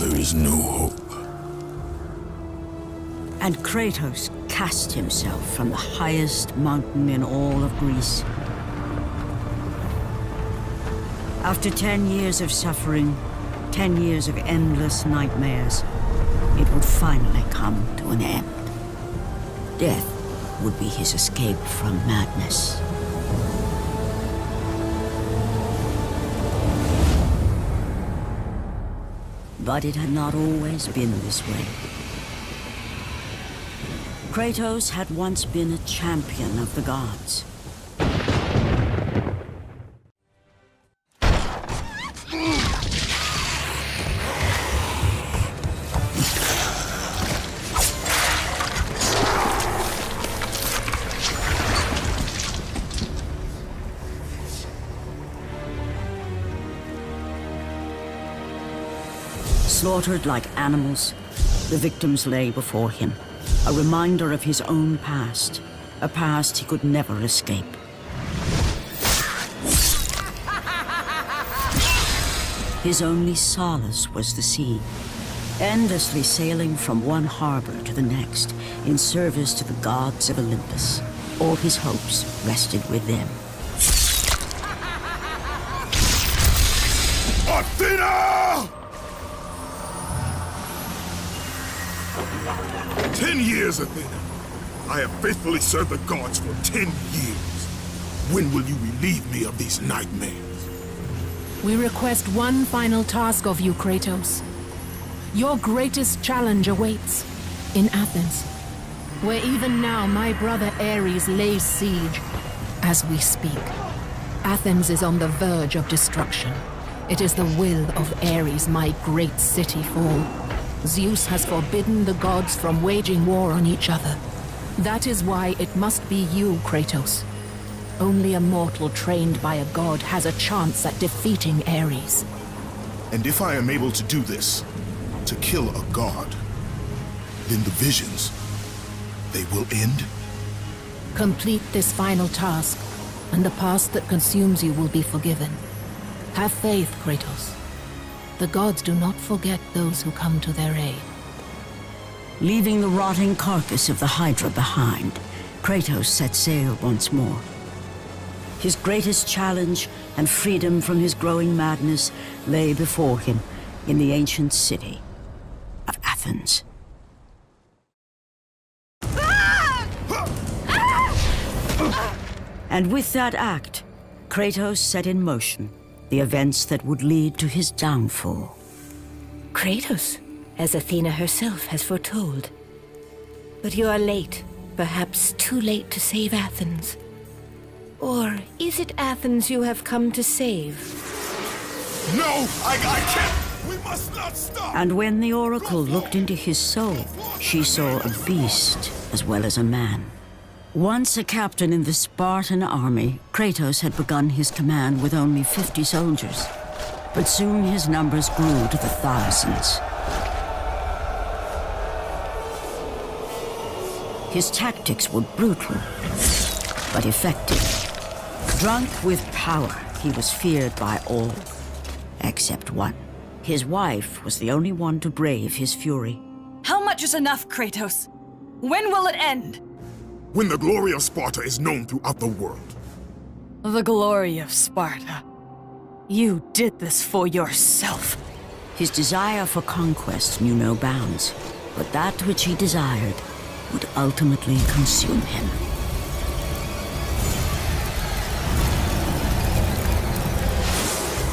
there is no hope. And Kratos cast himself from the highest mountain in all of Greece. After 10 years of suffering, 10 years of endless nightmares, it would finally come to an end. Death would be his escape from madness. But it had not always been this way. Kratos had once been a champion of the gods. Slaughtered like animals, the victims lay before him, a reminder of his own past, a past he could never escape. His only solace was the sea, endlessly sailing from one harbor to the next in service to the gods of Olympus. All his hopes rested with them. Athena! 10 years, Athena. I have faithfully served the gods for 10 years. When will you relieve me of these nightmares? We request one final task of you, Kratos. Your greatest challenge awaits in Athens, where even now my brother Ares lays siege as we speak. Athens is on the verge of destruction. It is the will of Ares my great city fall. Zeus has forbidden the gods from waging war on each other. That is why it must be you, Kratos. Only a mortal trained by a god has a chance at defeating Ares. And if I am able to do this, to kill a god, then the visions, they will end? Complete this final task, and the past that consumes you will be forgiven. Have faith, Kratos. The gods do not forget those who come to their aid. Leaving the rotting carcass of the Hydra behind, Kratos set sail once more. His greatest challenge and freedom from his growing madness lay before him in the ancient city of Athens. And with that act, Kratos set in motion the events that would lead to his downfall. Kratos, as Athena herself has foretold. But you are late, perhaps too late to save Athens. Or is it Athens you have come to save? No, I can't! We must not stop! And when the Oracle looked into his soul, she saw a beast as well as a man. Once a captain in the Spartan army, Kratos had begun his command with only 50 soldiers. But soon his numbers grew to the thousands. His tactics were brutal, but effective. Drunk with power, he was feared by all, except one. His wife was the only one to brave his fury. How much is enough, Kratos? When will it end? When the glory of Sparta is known throughout the world. The glory of Sparta. You did this for yourself. His desire for conquest knew no bounds, but that which he desired would ultimately consume him.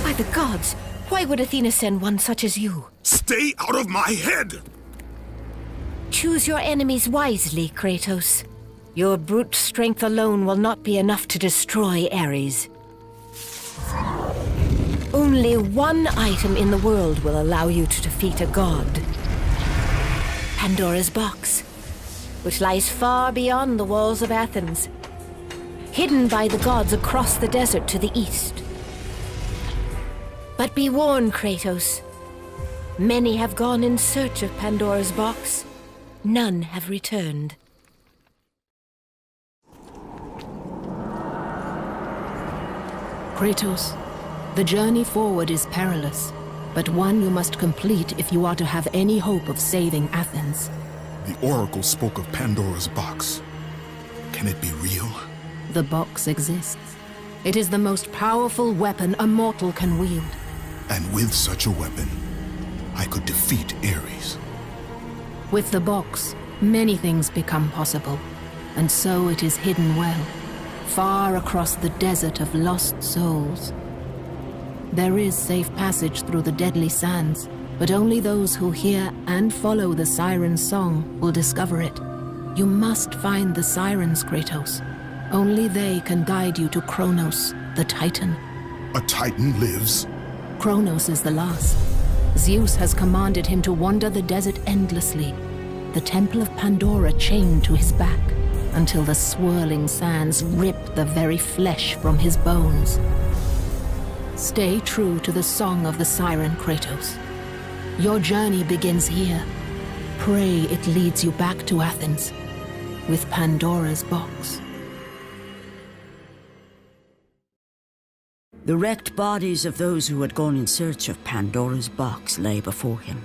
By the gods, why would Athena send one such as you? Stay out of my head! Choose your enemies wisely, Kratos. Your brute strength alone will not be enough to destroy Ares. Only one item in the world will allow you to defeat a god. Pandora's box, which lies far beyond the walls of Athens, hidden by the gods across the desert to the east. But be warned, Kratos. Many have gone in search of Pandora's box. None have returned. Kratos, the journey forward is perilous. but one you must complete if you are to have any hope of saving Athens. The Oracle spoke of Pandora's box. Can it be real? The box exists. It is the most powerful weapon a mortal can wield. And with such a weapon, I could defeat Ares. With the box, many things become possible, and so it is hidden well, far across the desert of lost souls. There is safe passage through the deadly sands, but only those who hear and follow the siren's song will discover it. You must find the sirens, Kratos. Only they can guide you to Kronos, the Titan. A Titan lives? Kronos is the last. Zeus has commanded him to wander the desert endlessly, the Temple of Pandora chained to his back, until the swirling sands rip the very flesh from his bones. Stay true to the song of the siren, Kratos. Your journey begins here. Pray it leads you back to Athens, with Pandora's box. The wrecked bodies of those who had gone in search of Pandora's box lay before him,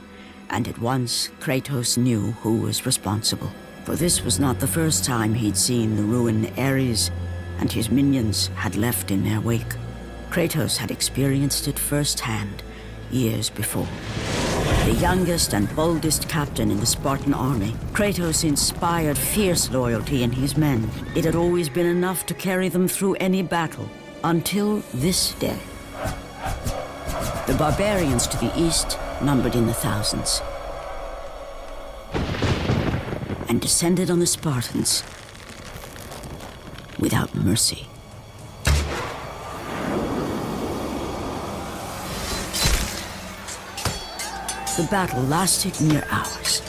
and at once Kratos knew who was responsible. For this was not the first time he'd seen the ruin Ares and his minions had left in their wake. Kratos had experienced it firsthand, years before. The youngest and boldest captain in the Spartan army, Kratos inspired fierce loyalty in his men. It had always been enough to carry them through any battle, until this day. The barbarians to the east numbered in the thousands, and descended on the Spartans without mercy. The battle lasted near hours.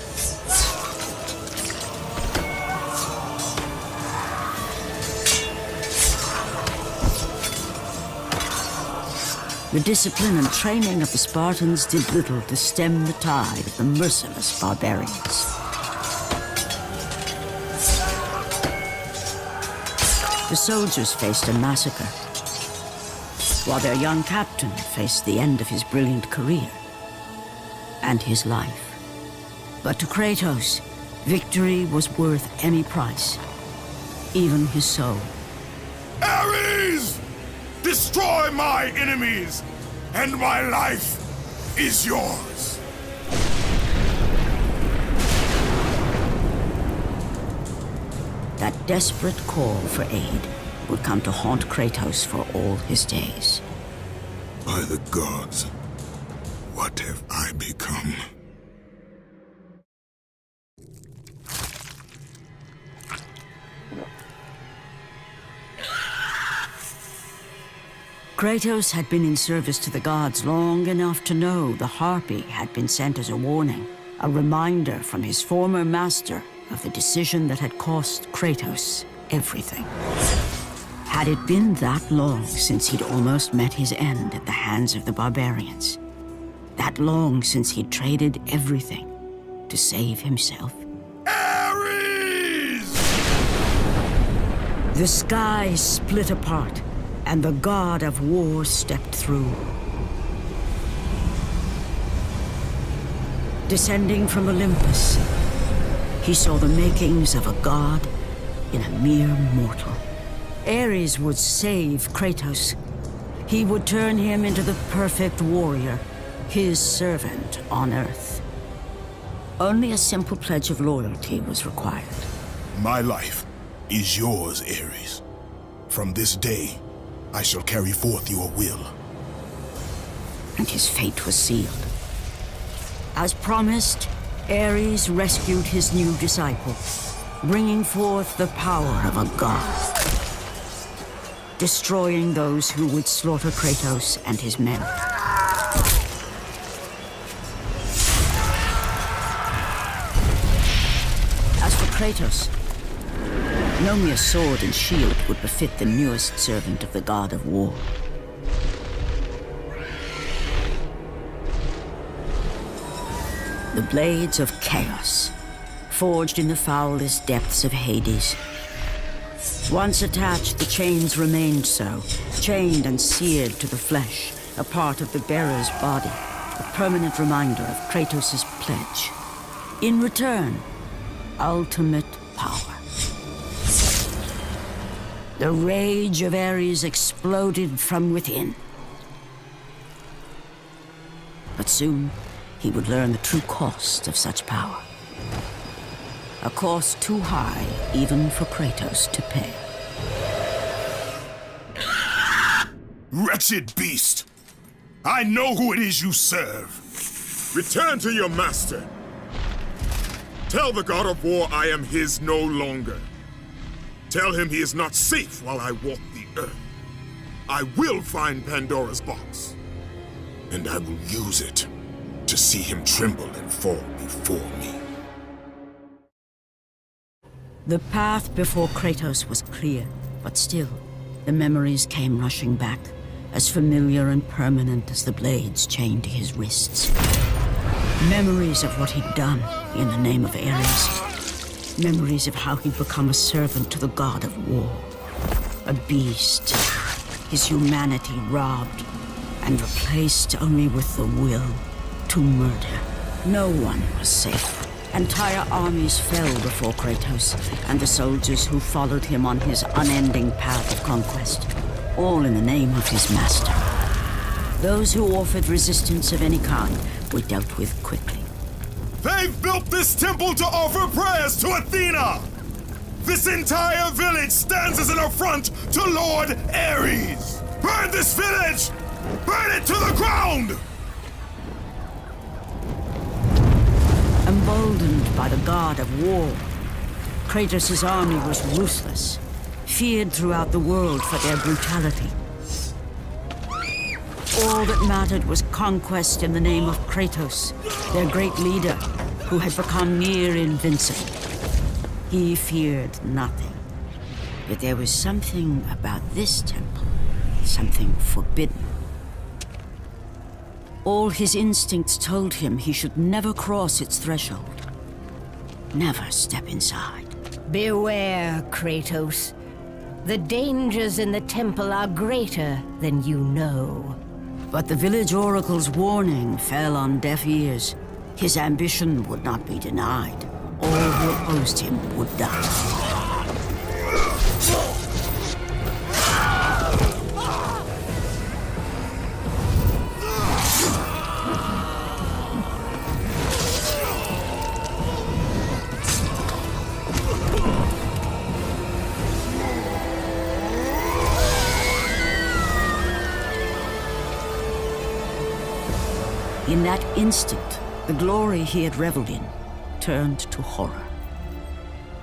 The discipline and training of the Spartans did little to stem the tide of the merciless barbarians. The soldiers faced a massacre, while their young captain faced the end of his brilliant career and his life. But to Kratos, victory was worth any price, even his soul. Ares! Destroy my enemies, and my life is yours. That desperate call for aid would come to haunt Kratos for all his days. By the gods, what have I become? Kratos had been in service to the gods long enough to know the Harpy had been sent as a warning, a reminder from his former master of the decision that had cost Kratos everything. Had it been that long since he'd almost met his end at the hands of the barbarians? That long since he'd traded everything to save himself? Ares! The sky split apart, and the god of war stepped through. Descending from Olympus, he saw the makings of a god in a mere mortal. Ares would save Kratos. He would turn him into the perfect warrior, his servant on Earth. Only a simple pledge of loyalty was required. My life is yours, Ares. From this day, I shall carry forth your will. And his fate was sealed. As promised, Ares rescued his new disciple, bringing forth the power of a god, destroying those who would slaughter Kratos and his men. As for Kratos, no mere sword and shield would befit the newest servant of the god of war. The blades of chaos, forged in the foulest depths of Hades. Once attached, the chains remained so, chained and seared to the flesh, a part of the bearer's body. a permanent reminder of Kratos' pledge. In return, ultimate power. The rage of Ares exploded from within. But soon, he would learn the true cost of such power. A cost too high even for Kratos to pay. Wretched beast! I know who it is you serve! Return to your master! Tell the god of war I am his no longer. Tell him he is not safe while I walk the earth. I will find Pandora's box. And I will use it to see him tremble and fall before me. The path before Kratos was clear, but still, the memories came rushing back, as familiar and permanent as the blades chained to his wrists. Memories of what he'd done in the name of Ares. Memories of how he'd become a servant to the god of war. A beast, his humanity robbed and replaced only with the will to murder. No one was safe. Entire armies fell before Kratos and the soldiers who followed him on his unending path of conquest, all in the name of his master. Those who offered resistance of any kind were dealt with quickly. They've built this temple to offer prayers to Athena! This entire village stands as an affront to Lord Ares! Burn this village! Burn it to the ground! Emboldened by the god of war, Kratos' army was ruthless, feared throughout the world for their brutality. All that mattered was conquest in the name of Kratos, their great leader, who had become near invincible. He feared nothing. Yet there was something about this temple, something forbidden. All his instincts told him he should never cross its threshold. Never step inside. Beware, Kratos. The dangers in the temple are greater than you know. But the village oracle's warning fell on deaf ears. His ambition would not be denied. All who opposed him would die. In that instant, the glory he had reveled in turned to horror.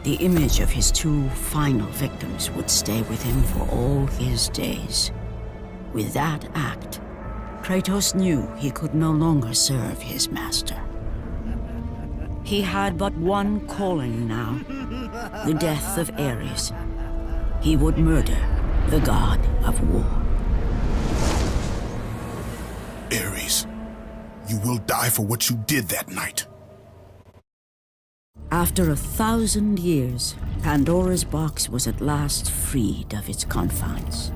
The image of his two final victims would stay with him for all his days. With that act, Kratos knew he could no longer serve his master. He had but one calling now, the death of Ares. He would murder the god of war. Ares, you will die for what you did that night. After 1,000 years, Pandora's box was at last freed of its confines.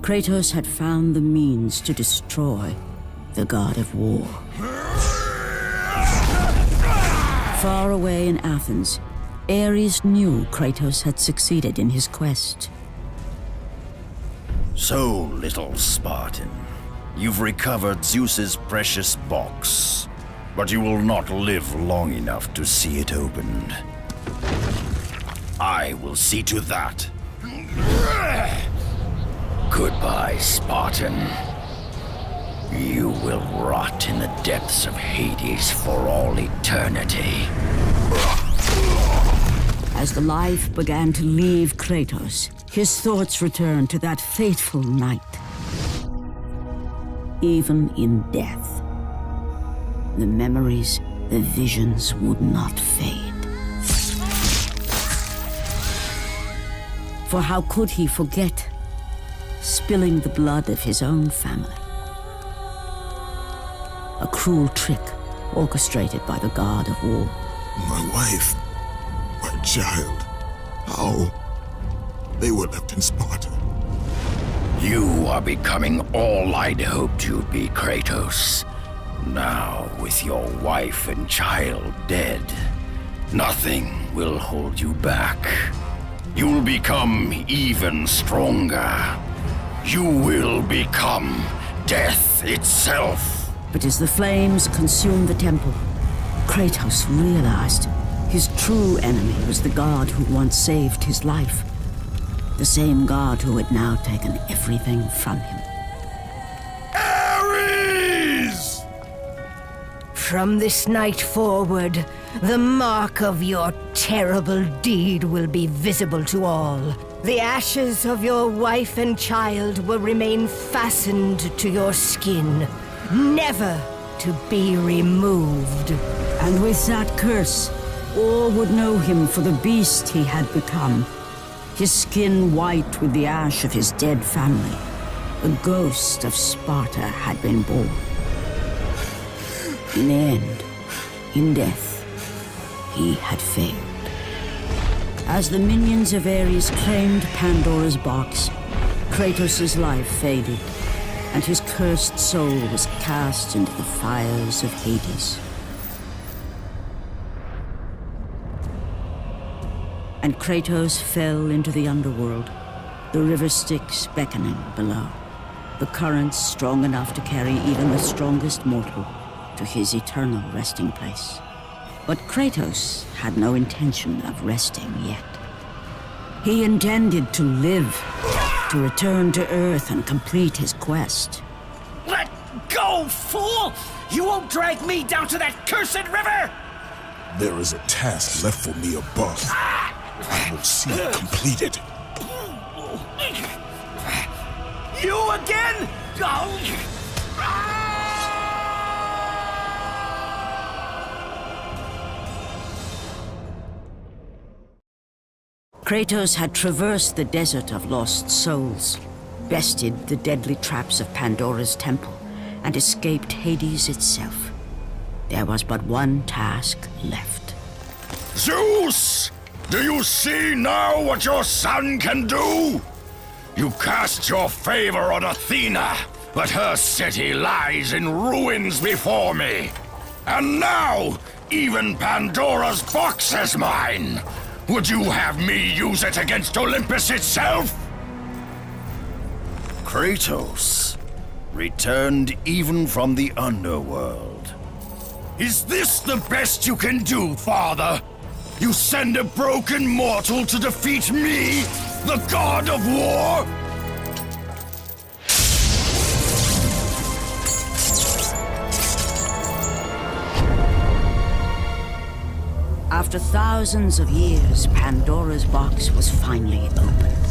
Kratos had found the means to destroy the god of war. Far away in Athens, Ares knew Kratos had succeeded in his quest. So, little Spartan, you've recovered Zeus's precious box, but you will not live long enough to see it opened. I will see to that. Goodbye, Spartan. You will rot in the depths of Hades for all eternity. As the life began to leave Kratos, his thoughts returned to that fateful night. Even in death, the memories, the visions would not fade. For how could he forget spilling the blood of his own family? A cruel trick orchestrated by the god of war. My wife, my child, how? They were left in Sparta. You are becoming all I'd hoped you'd be, Kratos. Now, with your wife and child dead, nothing will hold you back. You'll become even stronger. You will become death itself. But as the flames consumed the temple, Kratos realized his true enemy was the god who once saved his life. The same god who had now taken everything from him. Ares! From this night forward, the mark of your terrible deed will be visible to all. The ashes of your wife and child will remain fastened to your skin, never to be removed. And with that curse, all would know him for the beast he had become. His skin white with the ash of his dead family. The ghost of Sparta had been born. In the end, in death, he had failed. As the minions of Ares claimed Pandora's box, Kratos' life faded, and his cursed soul was cast into the fires of Hades. And Kratos fell into the underworld, the river Styx beckoning below, the currents strong enough to carry even the strongest mortal to his eternal resting place. But Kratos had no intention of resting yet. He intended to live, to return to Earth and complete his quest. Let go, fool! You won't drag me down to that cursed river! There is a task left for me above. I will see it completed. You again? Kratos had traversed the desert of lost souls, bested the deadly traps of Pandora's temple, and escaped Hades itself. There was but one task left. Zeus! Do you see now what your son can do? You cast your favor on Athena, but her city lies in ruins before me. And now, even Pandora's box is mine. Would you have me use it against Olympus itself? Kratos, returned even from the underworld. Is this the best you can do, father? You send a broken mortal to defeat me, the god of war? After thousands of years, Pandora's box was finally opened.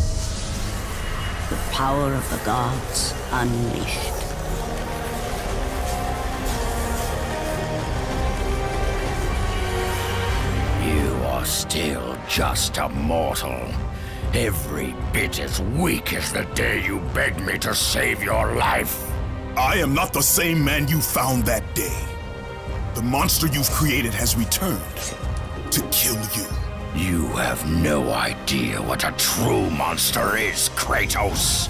The power of the gods unleashed. You are still just a mortal. Every bit as weak as the day you begged me to save your life. I am not the same man you found that day. The monster you've created has returned to kill you. You have no idea what a true monster is, Kratos.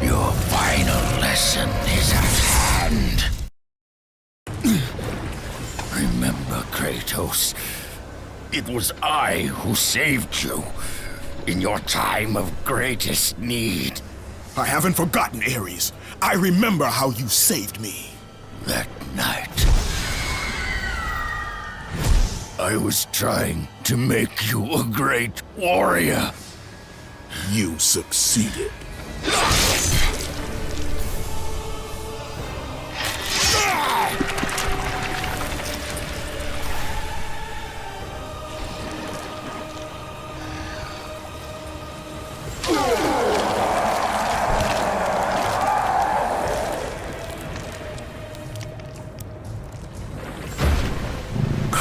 Your final lesson is at hand. Remember, Kratos, it was I who saved you in your time of greatest need. I haven't forgotten, Ares. I remember how you saved me. That night, I was trying to make you a great warrior. You succeeded.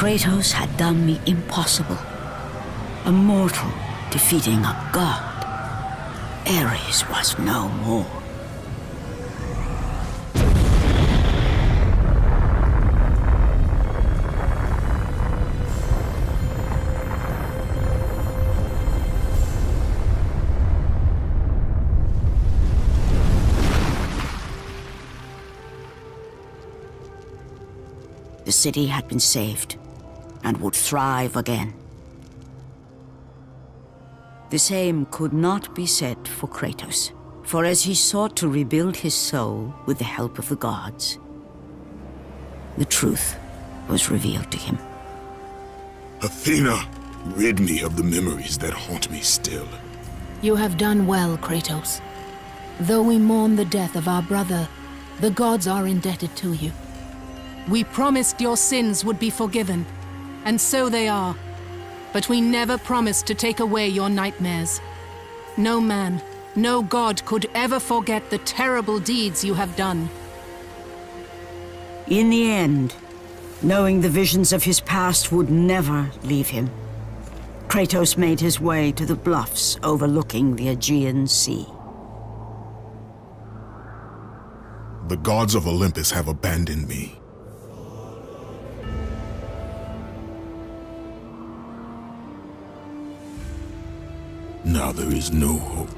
Kratos had done the impossible. A mortal defeating a god. Ares was no more. city had been saved and would thrive again. The same could not be said for Kratos, for as he sought to rebuild his soul with the help of the gods, the truth was revealed to him. Athena, rid me of the memories that haunt me still. You have done well, Kratos. Though we mourn the death of our brother, the gods are indebted to you. We promised your sins would be forgiven, and so they are. But we never promised to take away your nightmares. No man, no god could ever forget the terrible deeds you have done. In the end, knowing the visions of his past would never leave him, Kratos made his way to the bluffs overlooking the Aegean Sea. The gods of Olympus have abandoned me. Now there is no hope.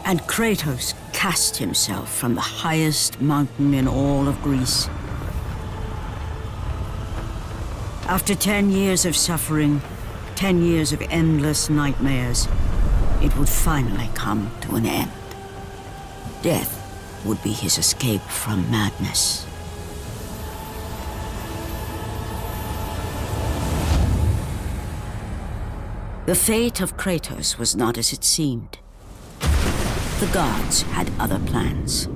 And Kratos cast himself from the highest mountain in all of Greece. After 10 years of suffering, 10 years of endless nightmares, it would finally come to an end. Death would be his escape from madness. The fate of Kratos was not as it seemed. The gods had other plans.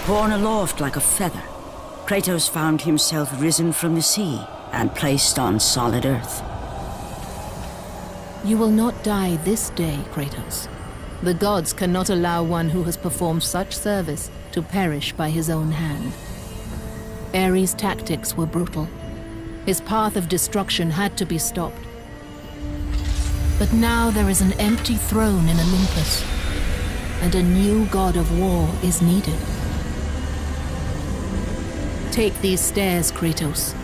Borne aloft like a feather, Kratos found himself risen from the sea and placed on solid earth. You will not die this day, Kratos. The gods cannot allow one who has performed such service to perish by his own hand. Ares' tactics were brutal. His path of destruction had to be stopped. But now there is an empty throne in Olympus, and a new god of war is needed. Take these stairs, Kratos.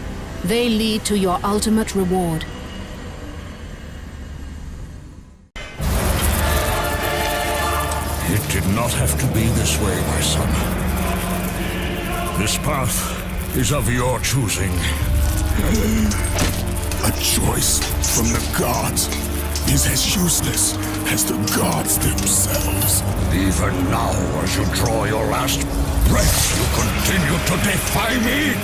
They lead to your ultimate reward. It did not have to be this way, my son. This path is of your choosing. A choice from the gods is as useless as the gods themselves. Even now, as you draw your last breath, you continue to defy me?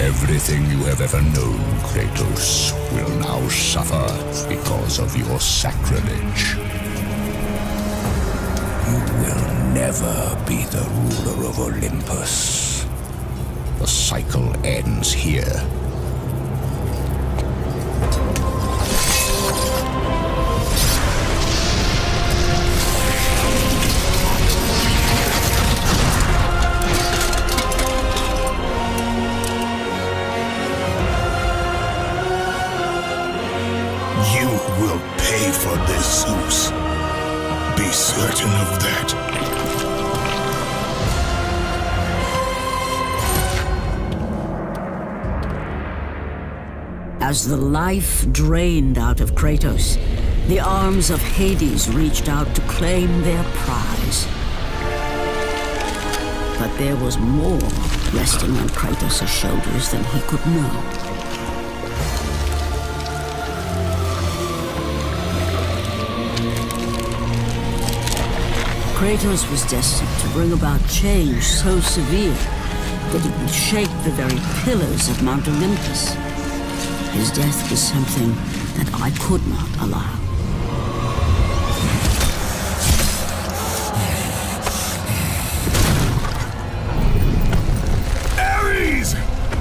Everything you have ever known, Kratos, will now suffer because of your sacrilege. You will never be the ruler of Olympus. The cycle ends here. You will pay for this, Zeus. Be certain of that. As the life drained out of Kratos, the arms of Hades reached out to claim their prize. But there was more resting on Kratos' shoulders than he could know. Kratos was destined to bring about change so severe that it would shake the very pillars of Mount Olympus. His death was something that I could not allow. Ares!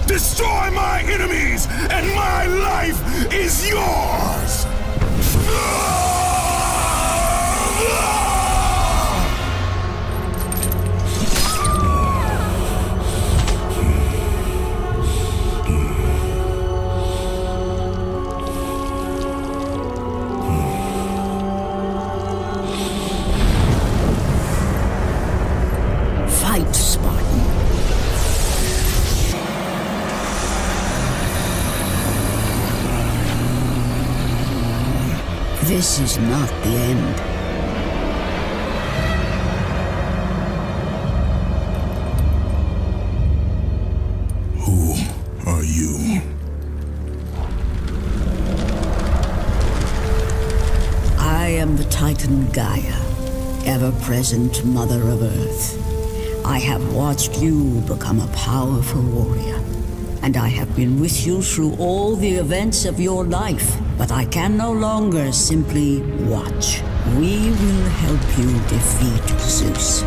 Destroy my enemies, and my life is yours! Fight, Spartan. This is not the end. Titan Gaia, ever-present Mother of Earth, I have watched you become a powerful warrior, and I have been with you through all the events of your life, but I can no longer simply watch. We will help you defeat Zeus.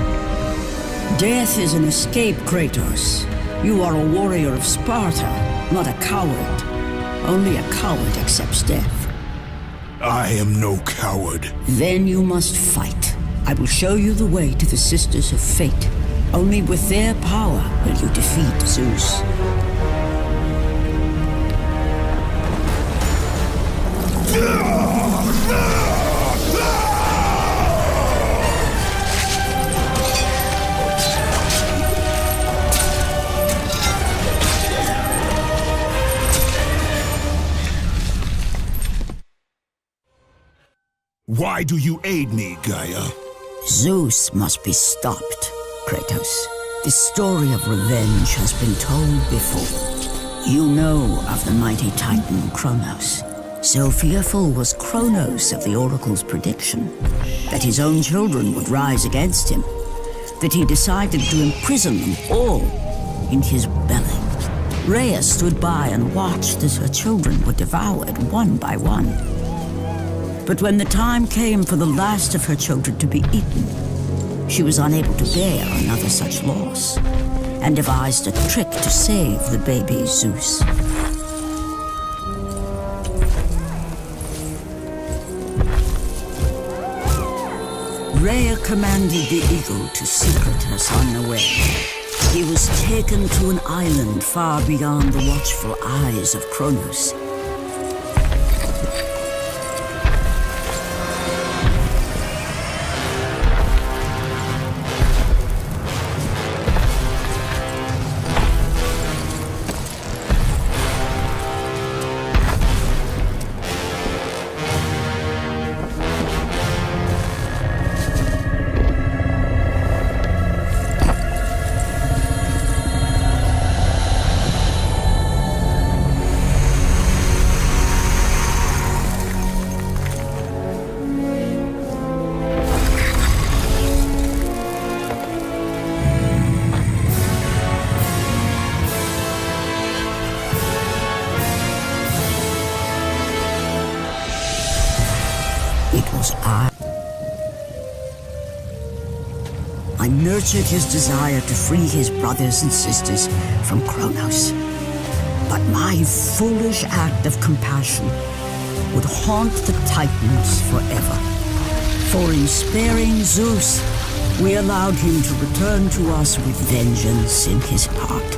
Death is an escape, Kratos. You are a warrior of Sparta, not a coward. Only a coward accepts death. I am no coward. Then you must fight. I will show you the way to the Sisters of Fate. Only with their power will you defeat Zeus. Why do you aid me, Gaia? Zeus must be stopped, Kratos. The story of revenge has been told before. You know of the mighty Titan Kronos. So fearful was Kronos of the Oracle's prediction that his own children would rise against him, that he decided to imprison them all in his belly. Rhea stood by and watched as her children were devoured one by one. But when the time came for the last of her children to be eaten, she was unable to bear another such loss, and devised a trick to save the baby Zeus. Rhea commanded the eagle to secret her son away. He was taken to an island far beyond the watchful eyes of Kronos. I nurtured his desire to free his brothers and sisters from Kronos. But my foolish act of compassion would haunt the Titans forever. For in sparing Zeus, we allowed him to return to us with vengeance in his heart.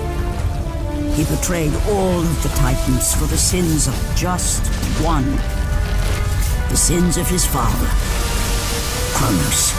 He betrayed all of the Titans for the sins of just one. The sins of his father, Kronos.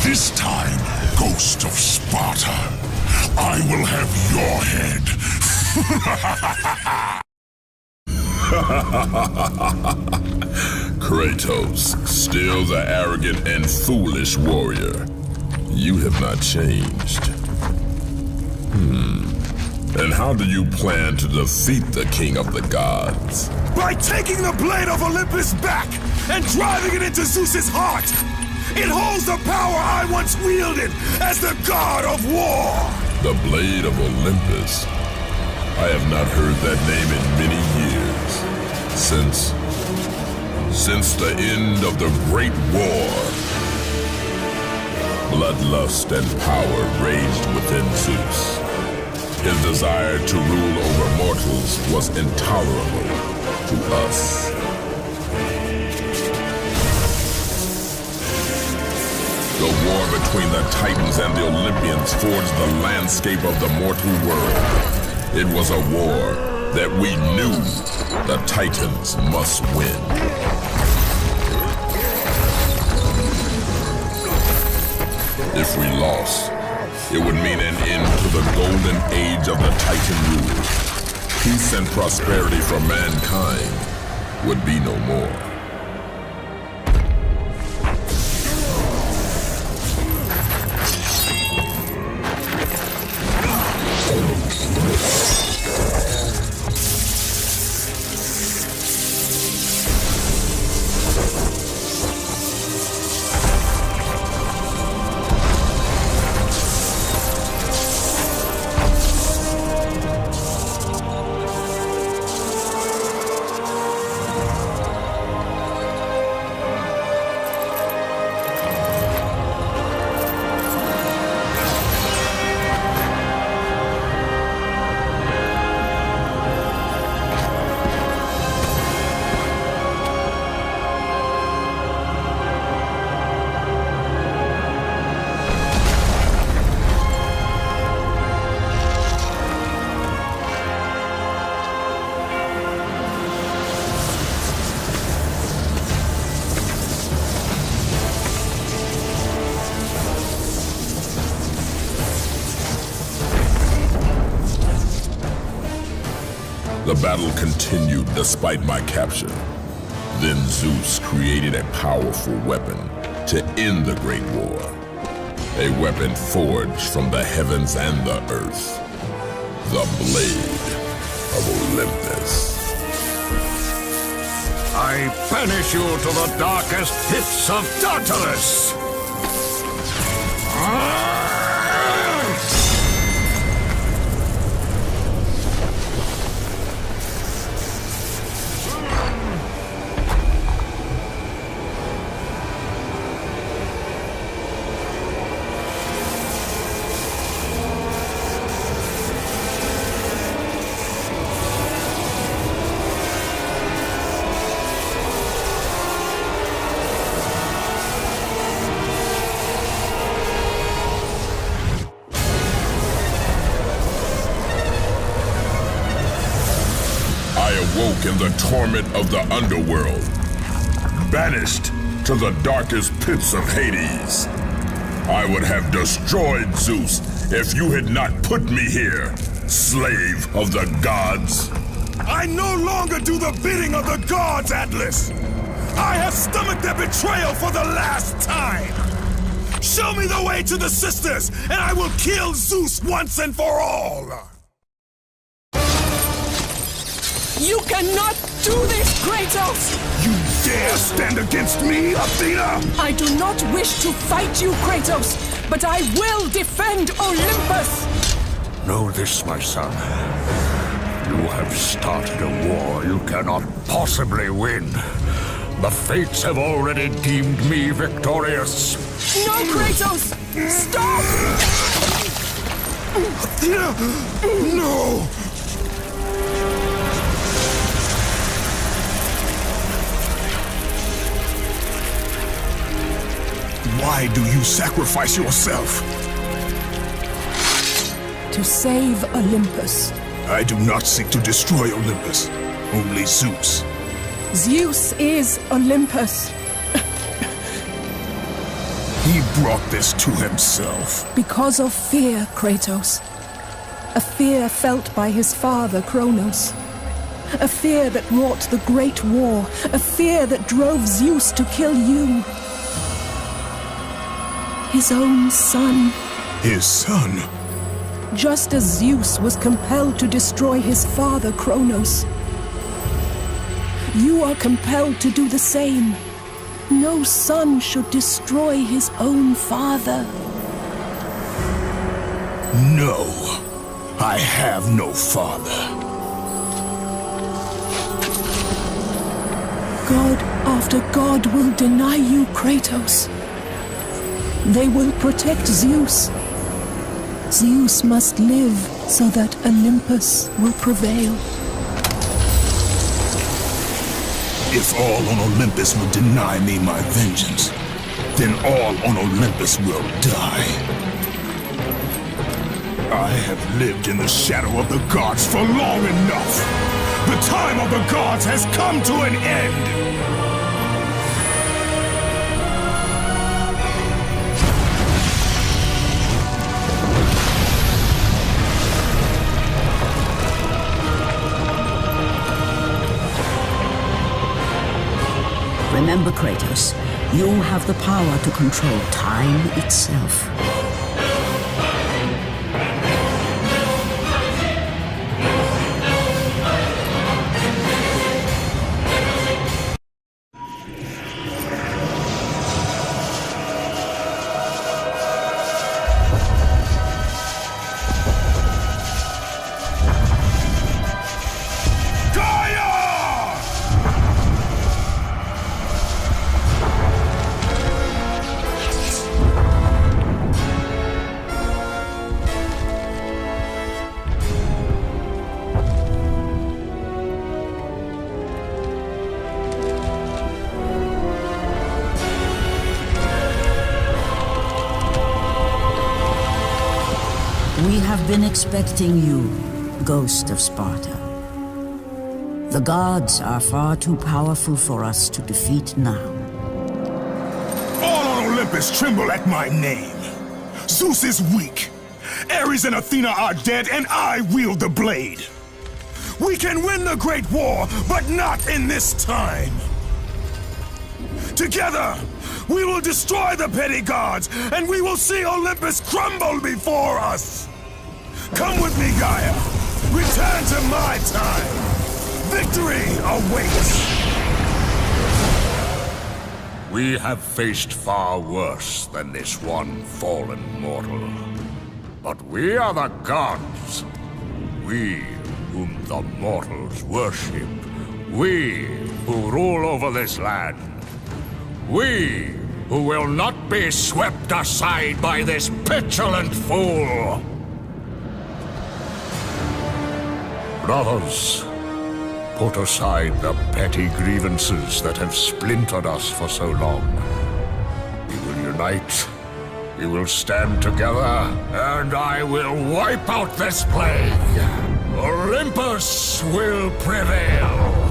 This time, Ghost of Sparta, I will have your head. Kratos, still the arrogant and foolish warrior. You have not changed. And how do you plan to defeat the King of the Gods? By taking the blade of Olympus back and driving it into Zeus's heart! It holds the power I once wielded as the god of war! The Blade of Olympus? I have not heard that name in many years. Since the end of the Great War, bloodlust and power raged within Zeus. His desire to rule over mortals was intolerable to us. The war between the Titans and the Olympians forged the landscape of the mortal world. It was a war that we knew the Titans must win. If we lost, it would mean an end to the golden age of the Titan rule. Peace and prosperity for mankind would be no more. The battle continued despite my capture. Then Zeus created a powerful weapon to end the Great War. A weapon forged from the heavens and the earth. The Blade of Olympus. I banish you to the darkest pits of Tartarus! Awoke in the torment of the underworld, banished to the darkest pits of Hades. I would have destroyed Zeus if you had not put me here, slave of the gods. I no longer do the bidding of the gods, Atlas! I have stomached their betrayal for the last time! Show me the way to the sisters, and I will kill Zeus once and for all! You cannot do this, Kratos! You dare stand against me, Athena? I do not wish to fight you, Kratos, but I will defend Olympus! Know this, my son. You have started a war you cannot possibly win. The fates have already deemed me victorious. No, Kratos! Stop! Athena! No! Why do you sacrifice yourself? To save Olympus. I do not seek to destroy Olympus, only Zeus. Zeus is Olympus. He brought this to himself. Because of fear, Kratos. A fear felt by his father, Kronos. A fear that wrought the Great War. A fear that drove Zeus to kill you. His own son. His son? Just as Zeus was compelled to destroy his father, Kronos. You are compelled to do the same. No son should destroy his own father. No, I have no father. God after God will deny you, Kratos. They will protect Zeus. Zeus must live so that Olympus will prevail. If all on Olympus will deny me my vengeance, then all on Olympus will die. I have lived in the shadow of the gods for long enough. The time of the gods has come to an end! Remember, Kratos, you have the power to control time itself. We have been expecting you, Ghost of Sparta. The gods are far too powerful for us to defeat now. All on Olympus tremble at my name. Zeus is weak. Ares and Athena are dead, and I wield the blade. We can win the Great War, but not in this time. Together, we will destroy the petty gods, and we will see Olympus crumble before us. Come with me, Gaia. Return to my time. Victory awaits. We have faced far worse than this one fallen mortal. But we are the gods. We whom the mortals worship. We who rule over this land. We who will not be swept aside by this petulant fool. Brothers, put aside the petty grievances that have splintered us for so long. We will unite, we will stand together, and I will wipe out this plague. Olympus will prevail.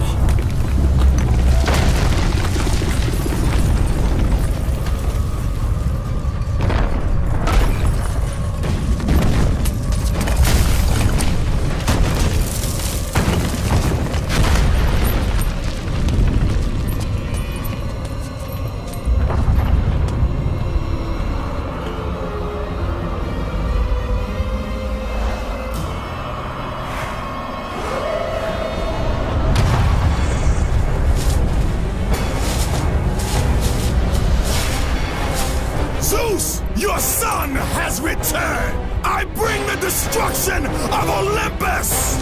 Zeus, your son has returned! I bring the destruction of Olympus!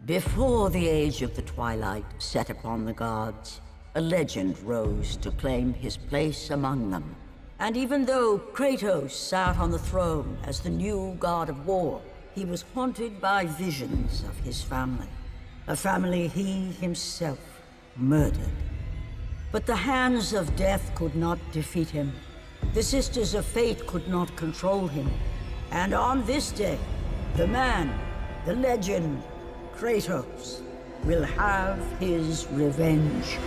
Before the age of the twilight set upon the gods, a legend rose to claim his place among them. And even though Kratos sat on the throne as the new god of war, he was haunted by visions of his family. A family he himself murdered. But the hands of death could not defeat him. The sisters of fate could not control him. And on this day, the man, the legend, Kratos, will have his revenge.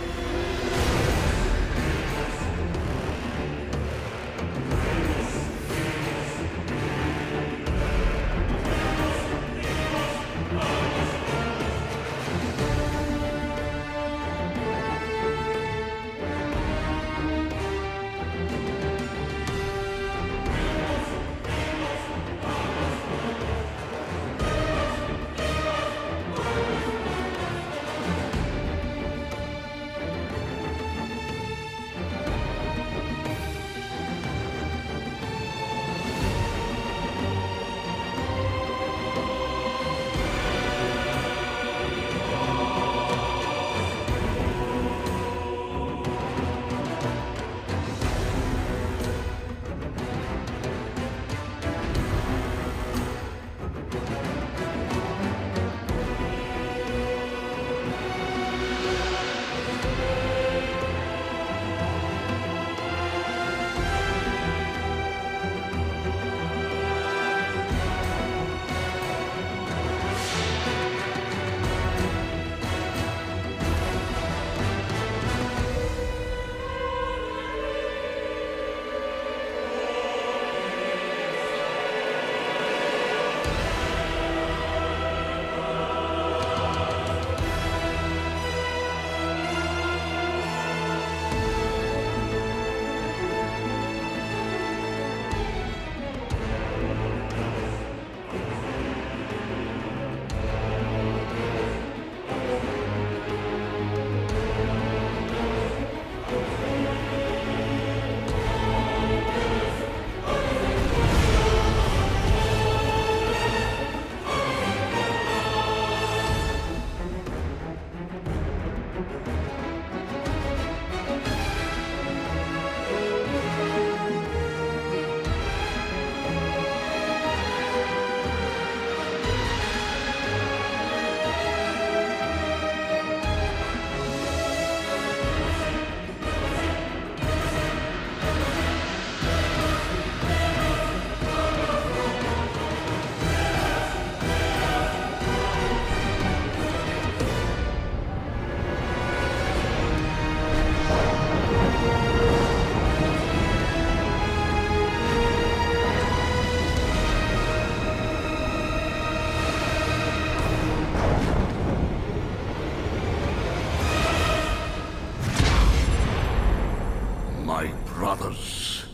My brothers,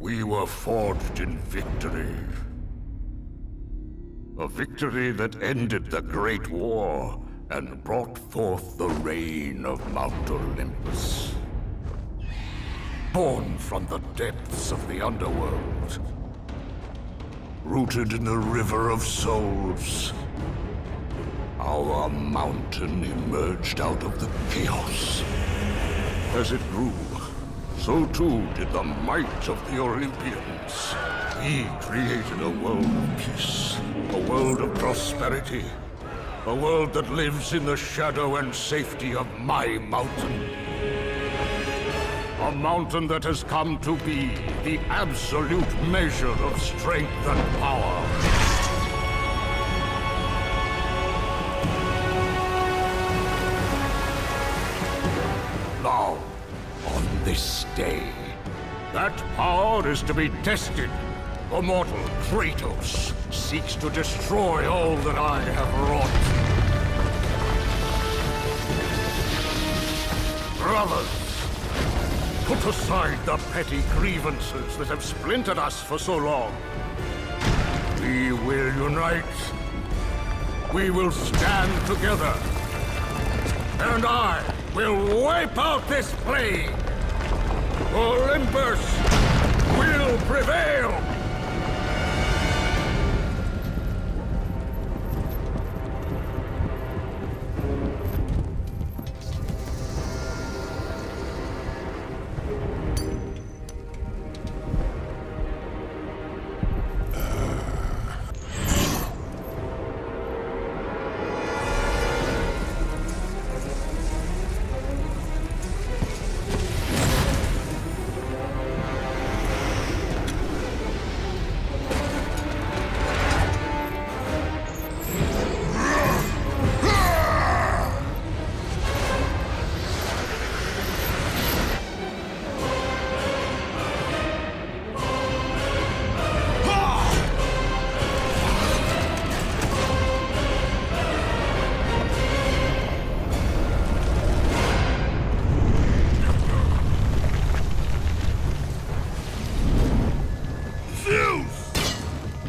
we were forged in victory. A victory that ended the Great War and brought forth the reign of Mount Olympus. Born from the depths of the underworld, rooted in the River of Souls, our mountain emerged out of the chaos. As it grew, so too did the might of the Olympians. We created a world of peace, a world of prosperity, a world that lives in the shadow and safety of my mountain. A mountain that has come to be the absolute measure of strength and power. Now, on this day, that power is to be tested. The mortal Kratos seeks to destroy all that I have wrought. Brothers, put aside the petty grievances that have splintered us for so long. We will unite. We will stand together. And I will wipe out this plague. Olympus will prevail.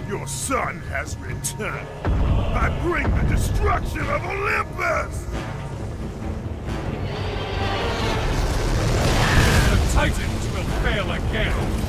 Your son has returned. I bring the destruction of Olympus! The Titans will fail again!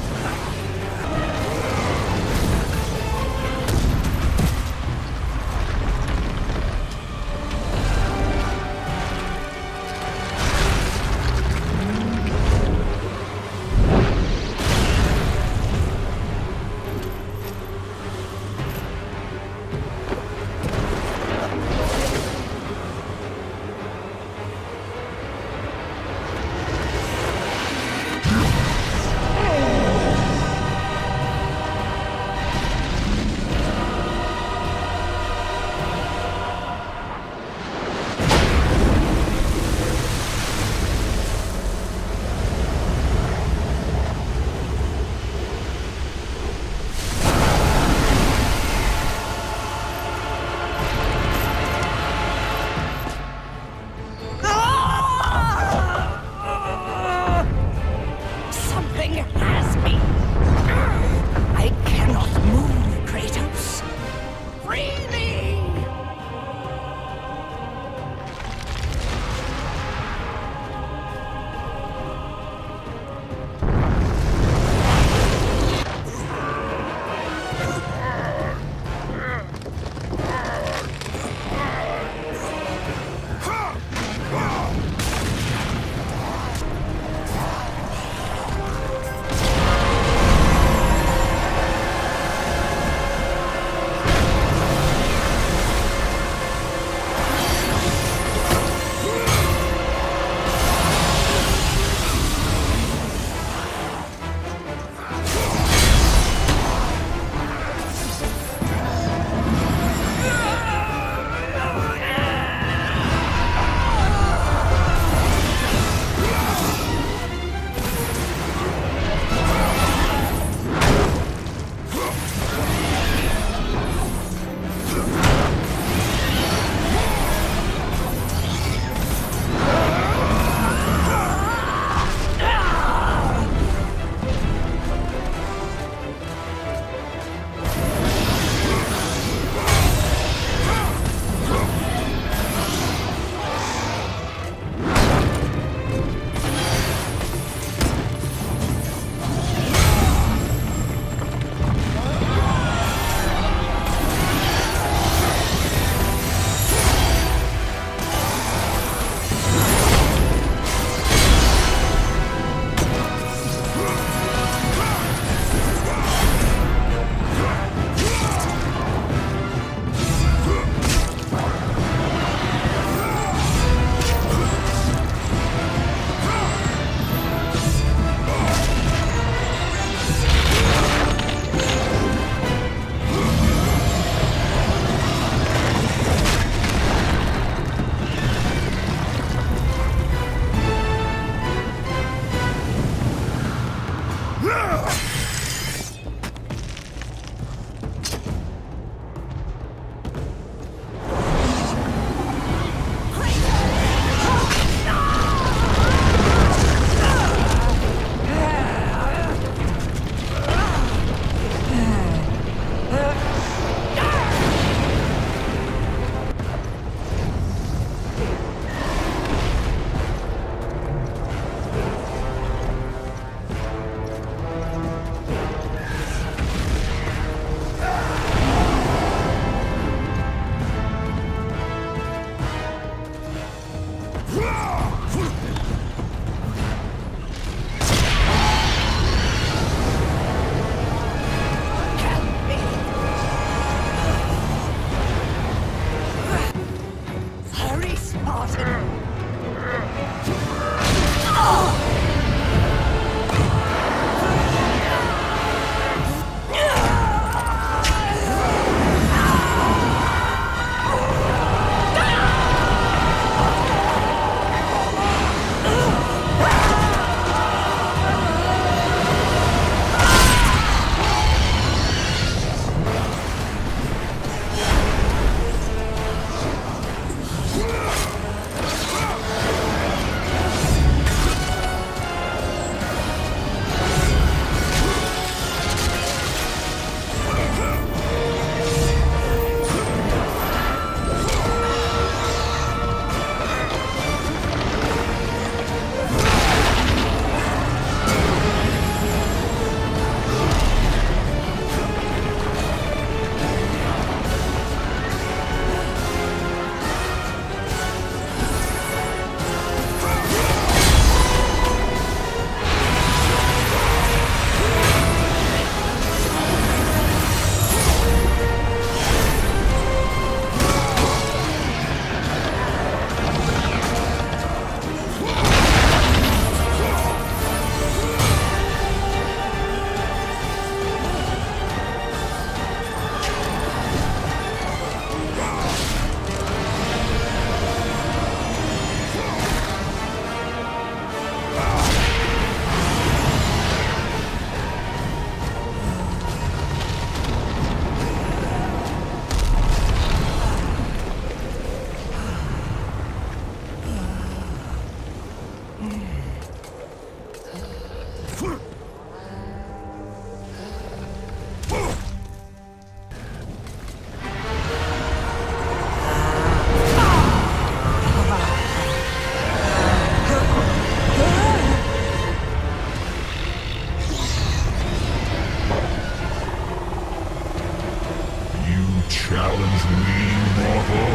challenge me, mortal?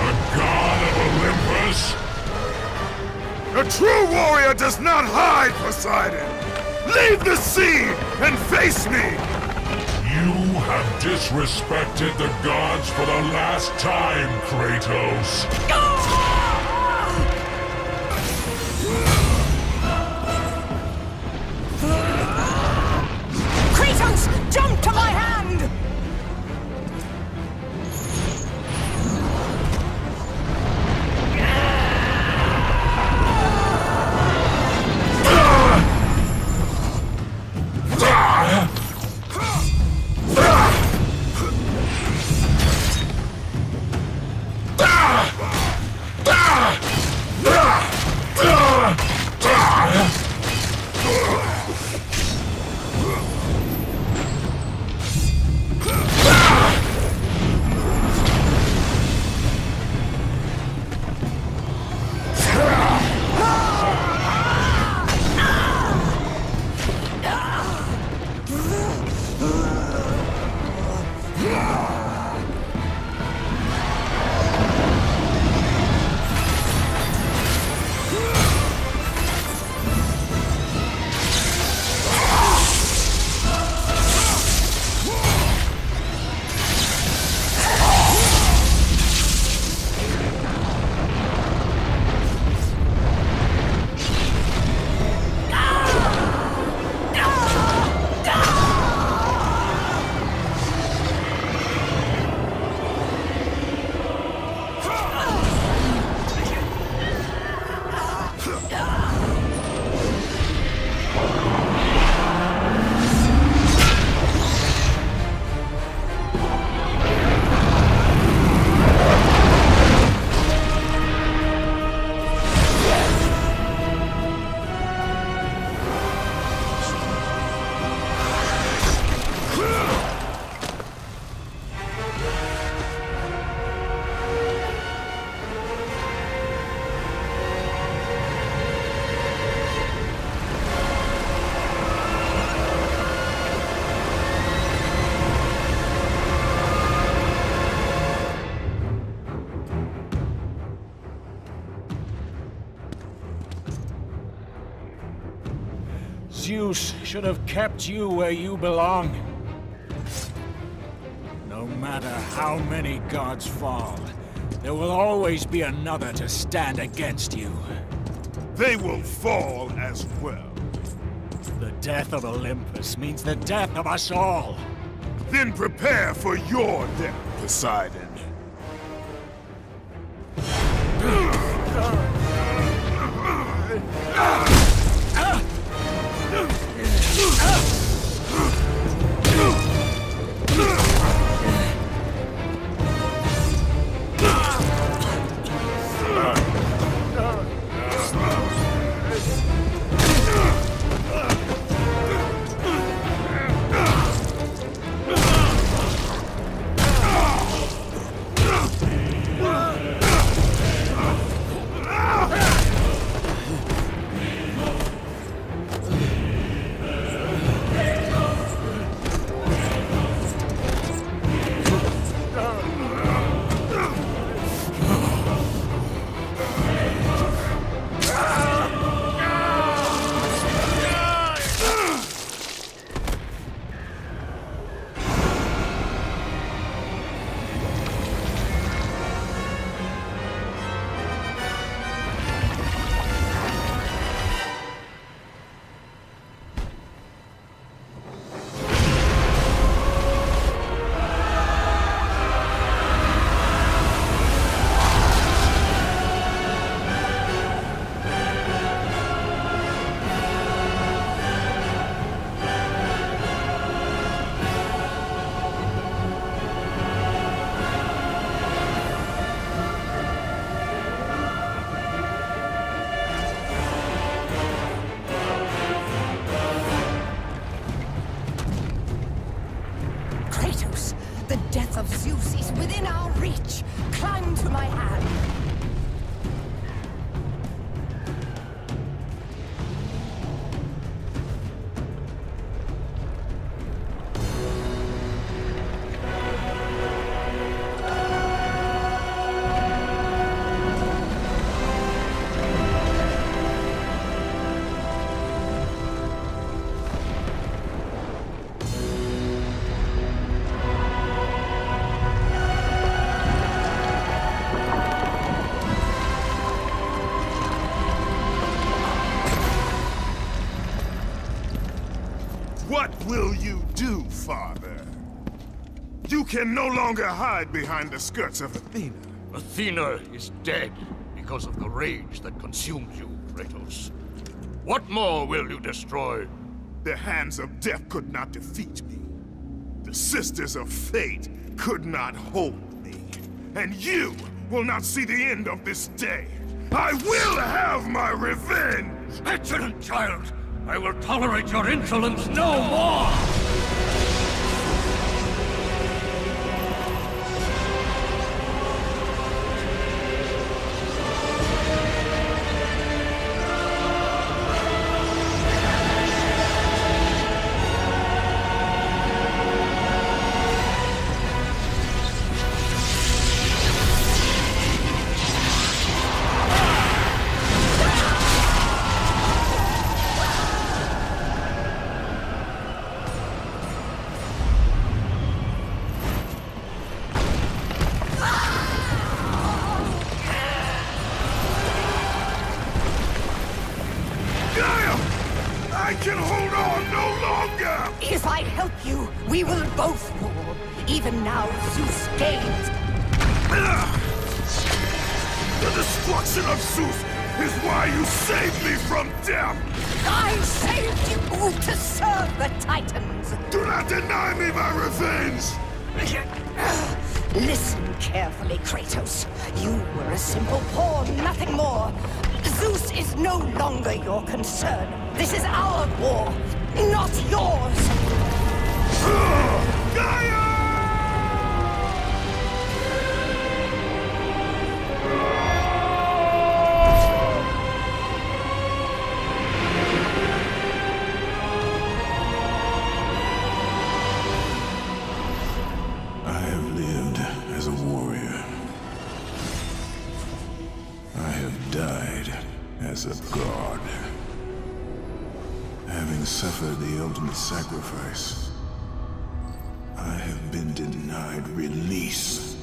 A god of Olympus? A true warrior does not hide, Poseidon! Leave the sea and face me! You have disrespected the gods for the last time, Kratos. Kratos, jump to my hand! Zeus should have kept you where you belong. No matter how many gods fall, there will always be another to stand against you. They will fall as well. The death of Olympus means the death of us all. Then prepare for your death, Poseidon. Kratos, the death of Zeus is within our reach. Climb to my hand. What will you do, Father? You can no longer hide behind the skirts of Athena. Athena is dead because of the rage that consumed you, Kratos. What more will you destroy? The hands of death could not defeat me. The sisters of fate could not hold me. And you will not see the end of this day. I will have my revenge! Excellent child! I will tolerate your insolence no more! I can hold on no longer! If I help you, we will both fall. Even now, Zeus gains. The destruction of Zeus is why you saved me from death! I saved you to serve the Titans! Do not deny me my revenge! Listen carefully, Kratos. You were a simple pawn, nothing more. Zeus is no longer your concern. This is our war, not yours! Gaia! I have lived as a warrior. I have died as a god. Having suffered the ultimate sacrifice. I have been denied release.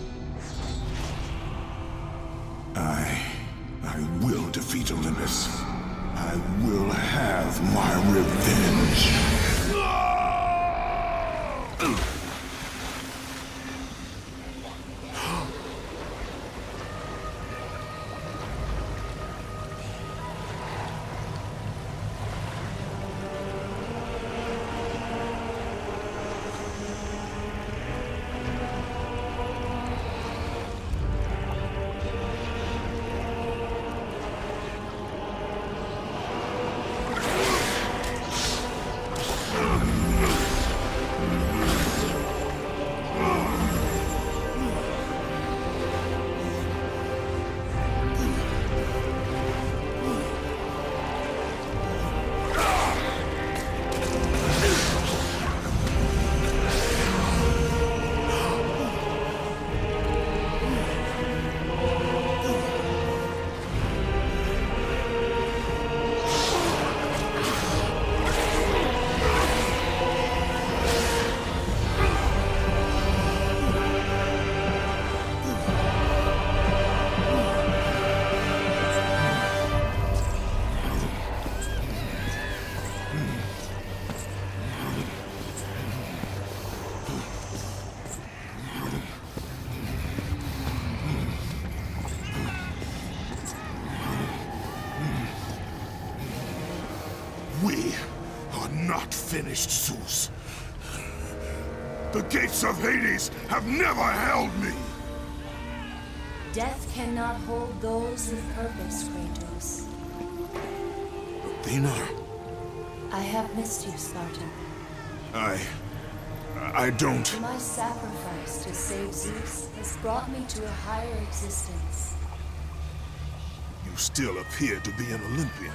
I will defeat Olympus. I will have my revenge. We are not finished, Zeus. The gates of Hades have never held me! Death cannot hold those with purpose, Kratos. Athena? I have missed you, Spartan. I don't... My sacrifice to save Zeus has brought me to a higher existence. You still appear to be an Olympian.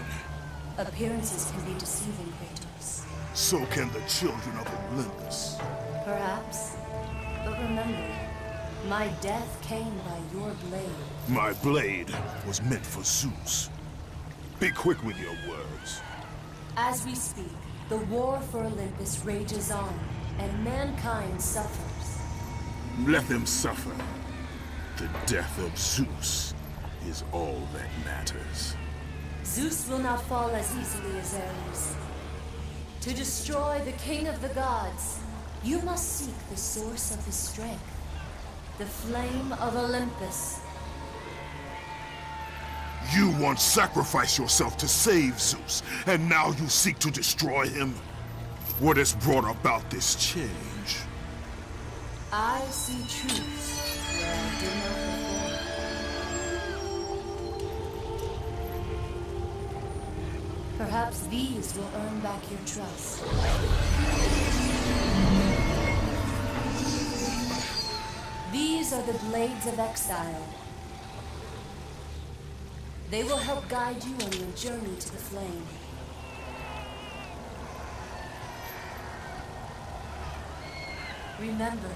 Appearances can be deceiving, Kratos. So can the children of Olympus. Perhaps. But remember, my death came by your blade. My blade was meant for Zeus. Be quick with your words. As we speak, the war for Olympus rages on, and mankind suffers. Let them suffer. The death of Zeus is all that matters. Zeus will not fall as easily as Ares. To destroy the king of the gods, you must seek the source of his strength, the flame of Olympus. You once sacrificed yourself to save Zeus, and now you seek to destroy him? What has brought about this change? I see truths where I did not before. Perhaps these will earn back your trust. These are the blades of exile. They will help guide you on your journey to the flame. Remember,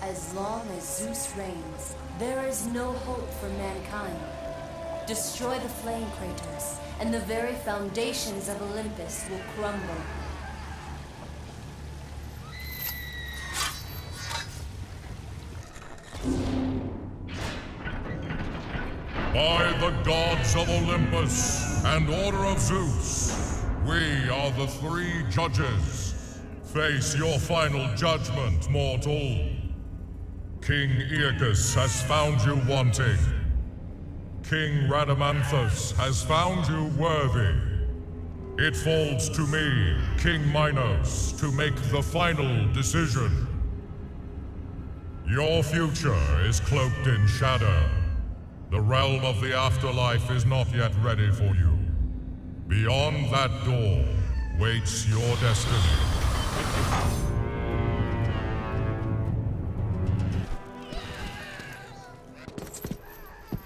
as long as Zeus reigns, there is no hope for mankind. Destroy the flame, Kratos, and the very foundations of Olympus will crumble. By the gods of Olympus and order of Zeus, we are the three judges. Face your final judgment, mortal. King Aeacus has found you wanting. King Rhadamanthus has found you worthy. It falls to me, King Minos, to make the final decision. Your future is cloaked in shadow. The realm of the afterlife is not yet ready for you. Beyond that door waits your destiny.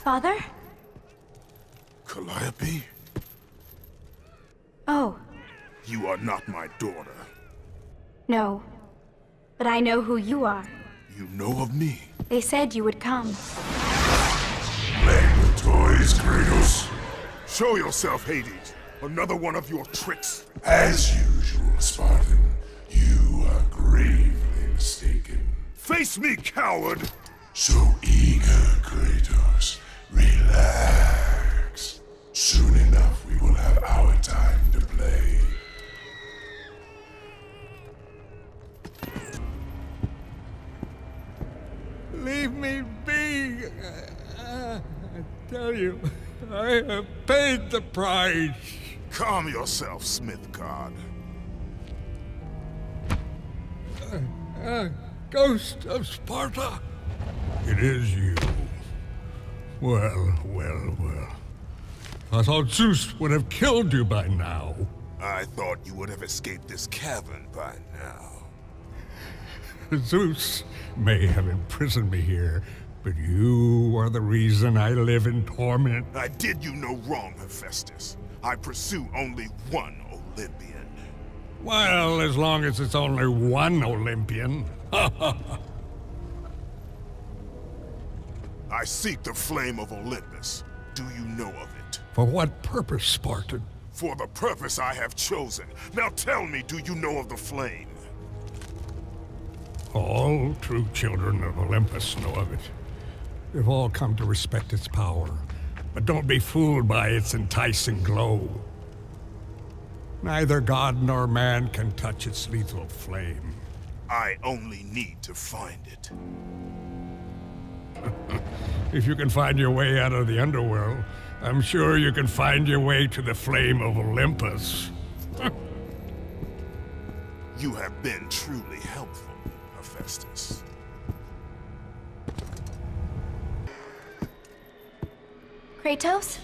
Father? Calliope? Oh, You are not my daughter. no. But I know who you are. You know of me. They said you would come. Play with toys, Kratos. Show yourself, Hades, Another one of your tricks? As usual, Spartan, you are gravely mistaken. Face me, coward! So eager, Kratos. Relax. Soon enough, we will have our time to play. Leave me be! I tell you, I have paid the price. Calm yourself, Smith God. Ghost of Sparta? It is you. Well. I thought Zeus would have killed you by now. I thought you would have escaped this cavern by now. Zeus may have imprisoned me here, but you are the reason I live in torment. I did you no wrong, Hephaestus. I pursue only one Olympian. Well, as long as it's only one Olympian. I seek the flame of Olympus. Do you know of it? For what purpose, Spartan? For the purpose I have chosen. Now tell me, do you know of the flame? All true children of Olympus know of it. They've all come to respect its power, but don't be fooled by its enticing glow. Neither god nor man can touch its lethal flame. I only need to find it. If you can find your way out of the underworld, I'm sure you can find your way to the flame of Olympus. You have been truly helpful, Hephaestus. Kratos?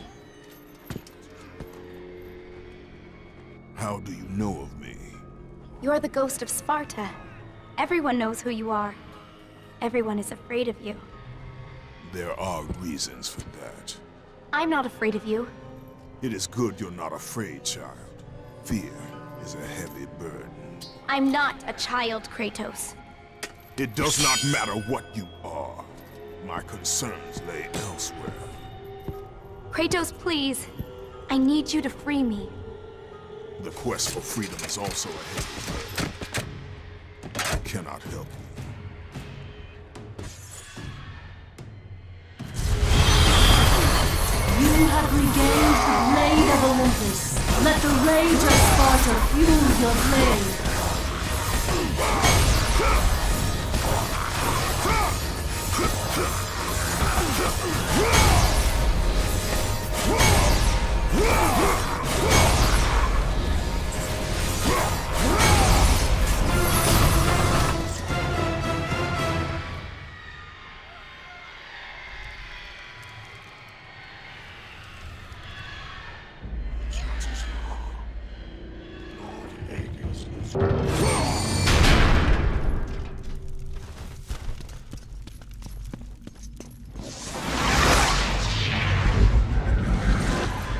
How do you know of me? You're the ghost of Sparta. Everyone knows who you are. Everyone is afraid of you. There are reasons for that. I'm not afraid of you. It is good you're not afraid, child. Fear is a heavy burden. I'm not a child, Kratos. It does not matter what you are. My concerns lay elsewhere. Kratos, please. I need you to free me. The quest for freedom is also a heavy burden. I cannot help you. You have regained the blade of Olympus. Let the rage of Sparta fuel your blade.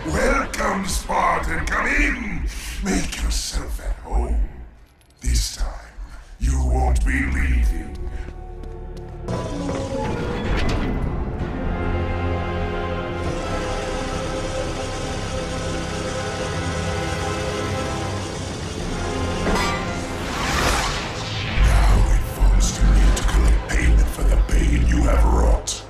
Welcome, Spartan. Come in. Make yourself at home. This time, you won't be leaving. Now it falls to me to collect payment for the pain you have wrought.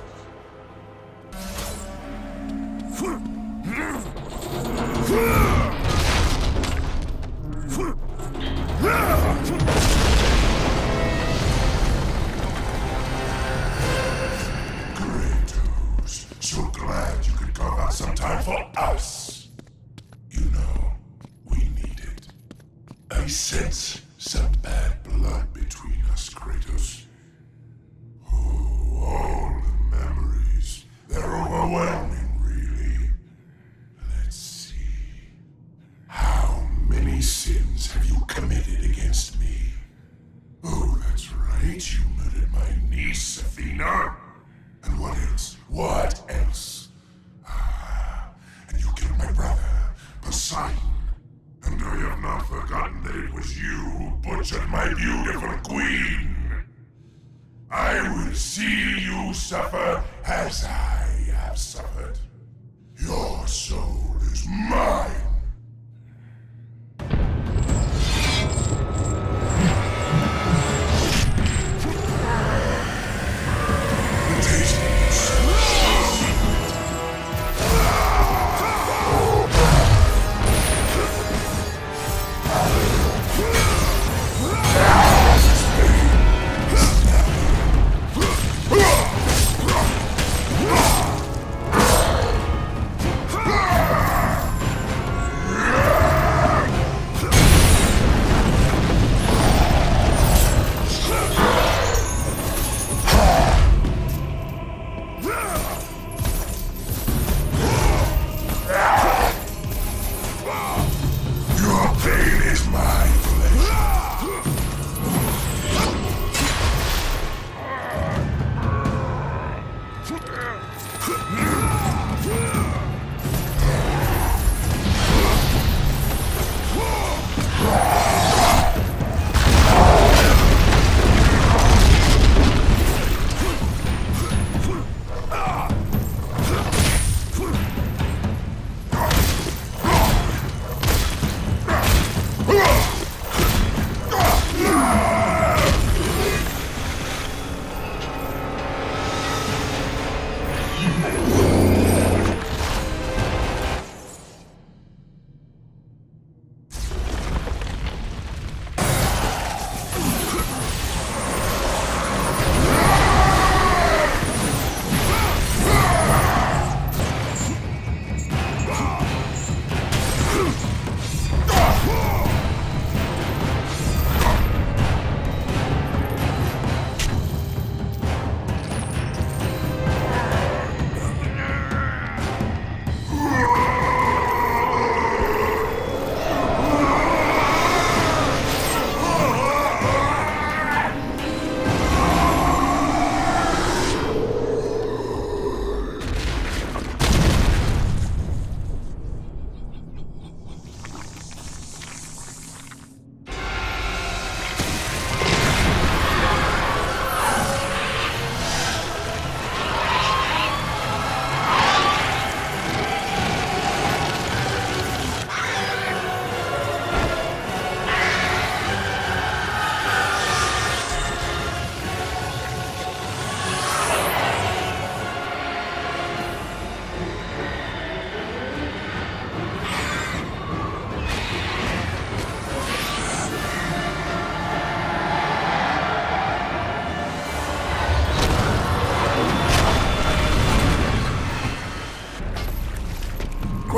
Kratos, so glad you could carve out some time for us. You know, we need it. I sense some bad blood between us, Kratos. Oh, all the memories. They're overwhelming, really. Let's see. How many sins have you committed against me? Oh, that's right. You murdered my niece, Athena. And what else? What else? And you killed my brother, Poseidon. And I have not forgotten that it was you who butchered my beautiful queen. I will see you suffer as I have suffered. Your soul is mine.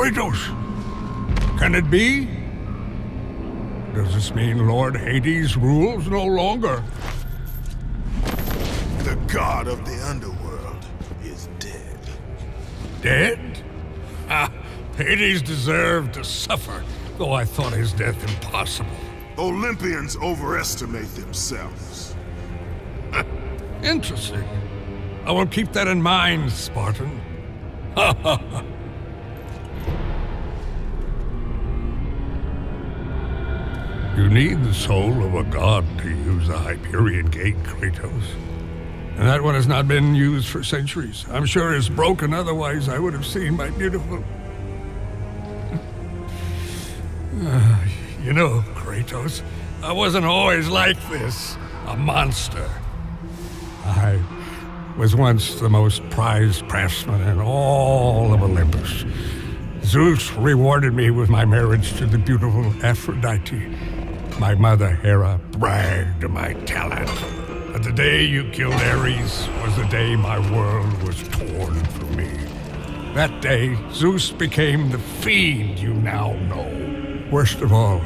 Kratos! Can it be? Does this mean Lord Hades rules no longer? The god of the underworld is dead. Dead? Ah, Hades deserved to suffer, though I thought his death impossible. Olympians overestimate themselves. Interesting. I will keep that in mind, Spartan. Ha ha ha. You need the soul of a god to use the Hyperion Gate, Kratos. And that one has not been used for centuries. I'm sure it's broken, otherwise I would have seen my beautiful... You know, Kratos, I wasn't always like this, a monster. I was once the most prized craftsman in all of Olympus. Zeus rewarded me with my marriage to the beautiful Aphrodite. My mother, Hera, bragged of my talent. But the day you killed Ares was the day my world was torn from me. That day, Zeus became the fiend you now know. Worst of all,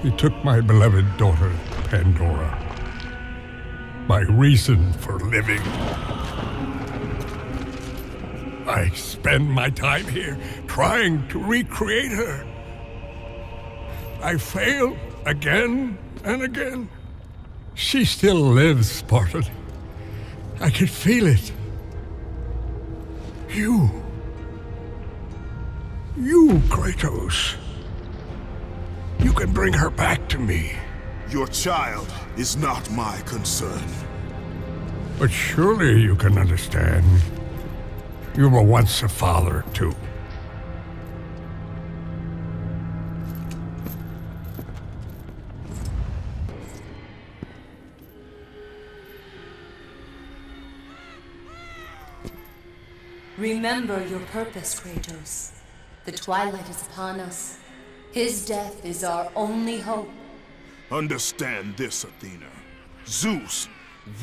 he took my beloved daughter, Pandora. My reason for living. I spend my time here trying to recreate her. I fail again and again. She still lives, Spartan. I can feel it. You, Kratos. You can bring her back to me. Your child is not my concern. But surely you can understand. You were once a father, too. Remember your purpose, Kratos. The twilight is upon us. His death is our only hope. Understand this, Athena. Zeus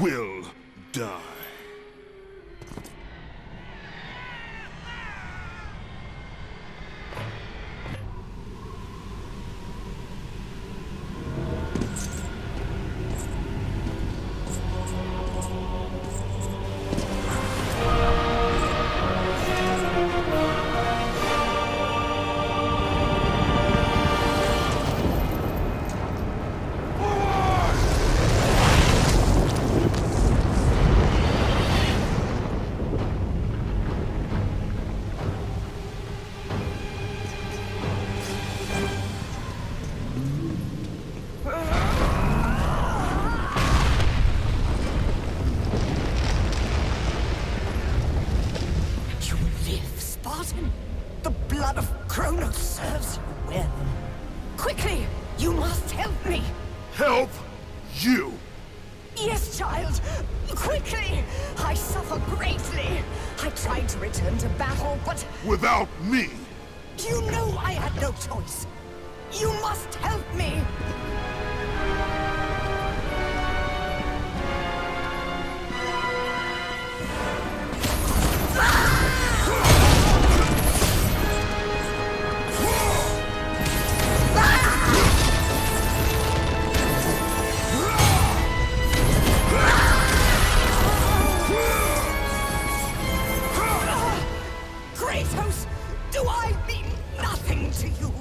will die. The blood of Kronos serves you well. Quickly, you must help me. Help you? Yes, child. Quickly! I suffer greatly. I tried to return to battle, but... Without me? You know I had no choice. You must help me. Kratos, do I mean nothing to you?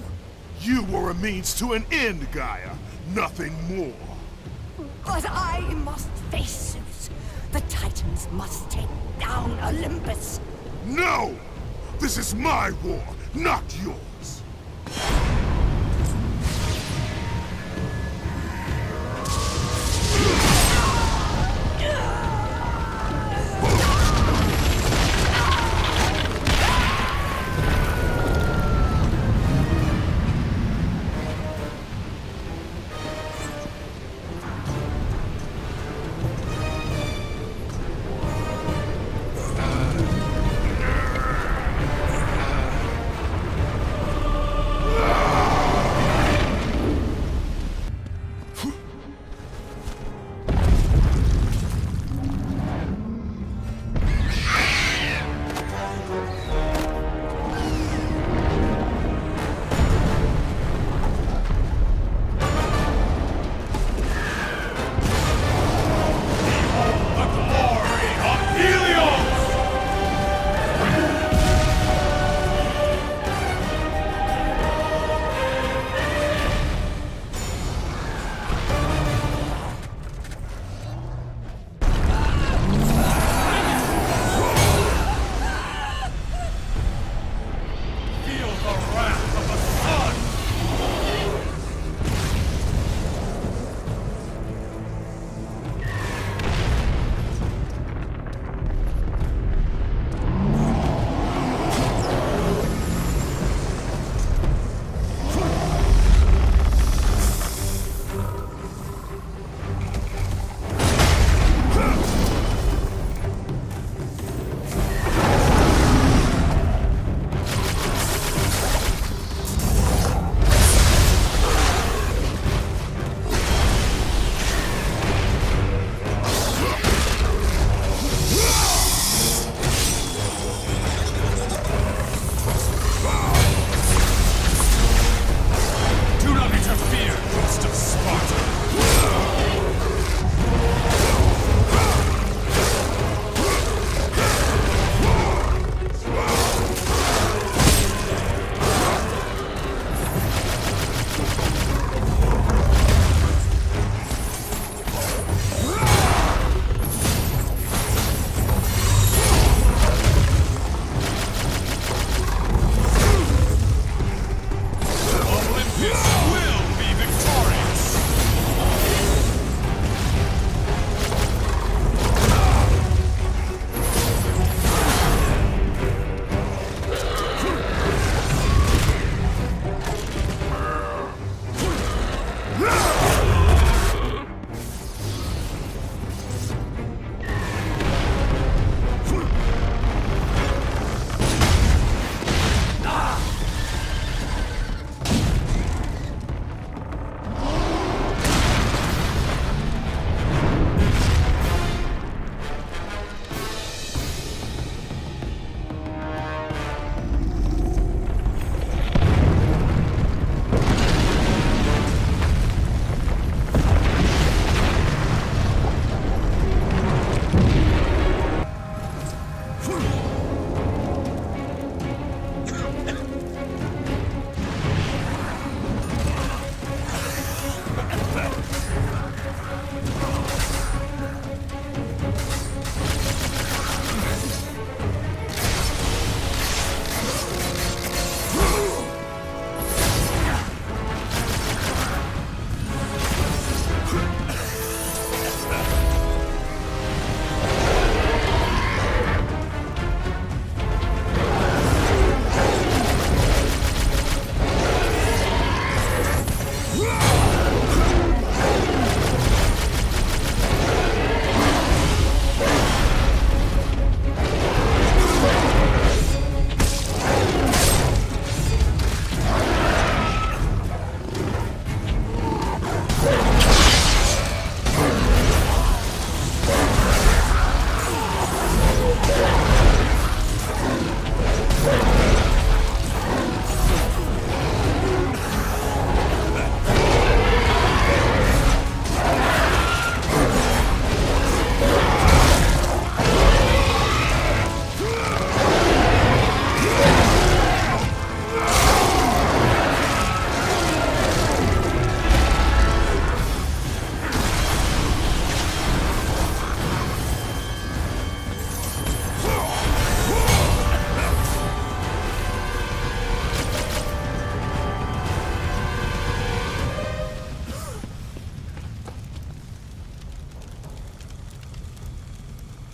You were a means to an end, Gaia. Nothing more. But I must face Zeus. The Titans must take down Olympus. No! This is my war, not yours.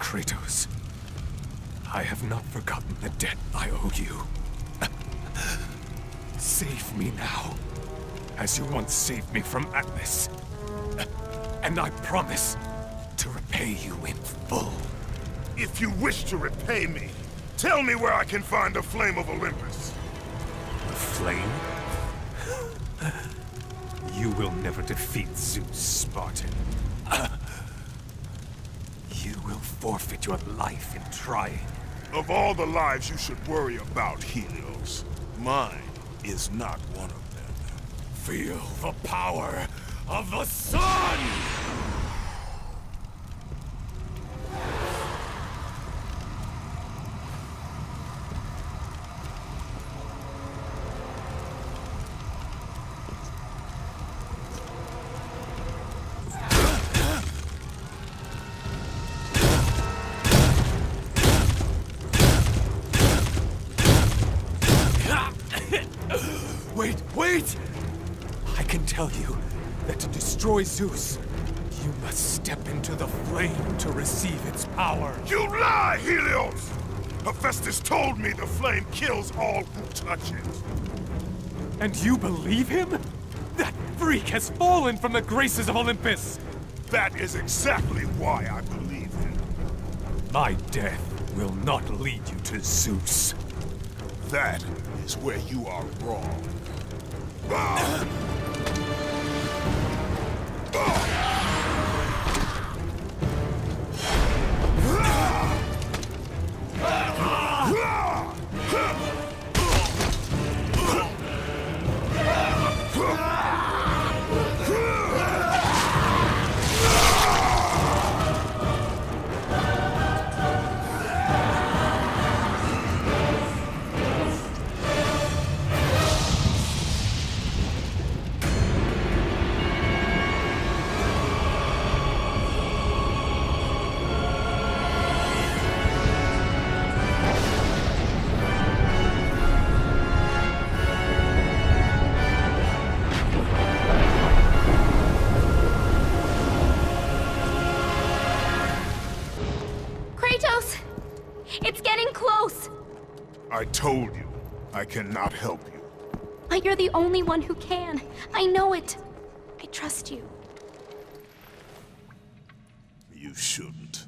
Kratos, I have not forgotten the debt I owe you. Save me now, as you once saved me from Atlas. And I promise to repay you in full. If you wish to repay me, tell me where I can find the Flame of Olympus. The flame? You will never defeat Zeus, Spartan. You will forfeit your life in trying. Of all the lives you should worry about, Helios, mine is not one of them. Feel the power of the sun! Wait! I can tell you that to destroy Zeus, you must step into the flame to receive its power. You lie, Helios! Hephaestus told me the flame kills all who touch it. And you believe him? That freak has fallen from the graces of Olympus! That is exactly why I believe him. My death will not lead you to Zeus. That is where you are wrong. Kratos! It's getting close! I told you, I cannot help you. But you're the only one who can. I know it. I trust you. You shouldn't.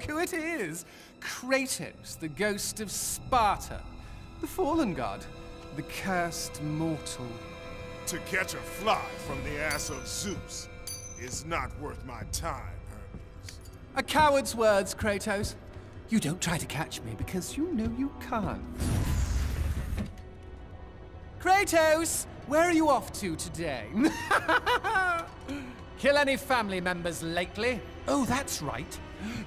look who it is! Kratos, the ghost of Sparta. The fallen god. The cursed mortal. To catch a fly from the ass of Zeus is not worth my time, Hermes. A coward's words, Kratos. You don't try to catch me because you know you can't. Kratos, where are you off to today? Kill any family members lately? Oh, that's right.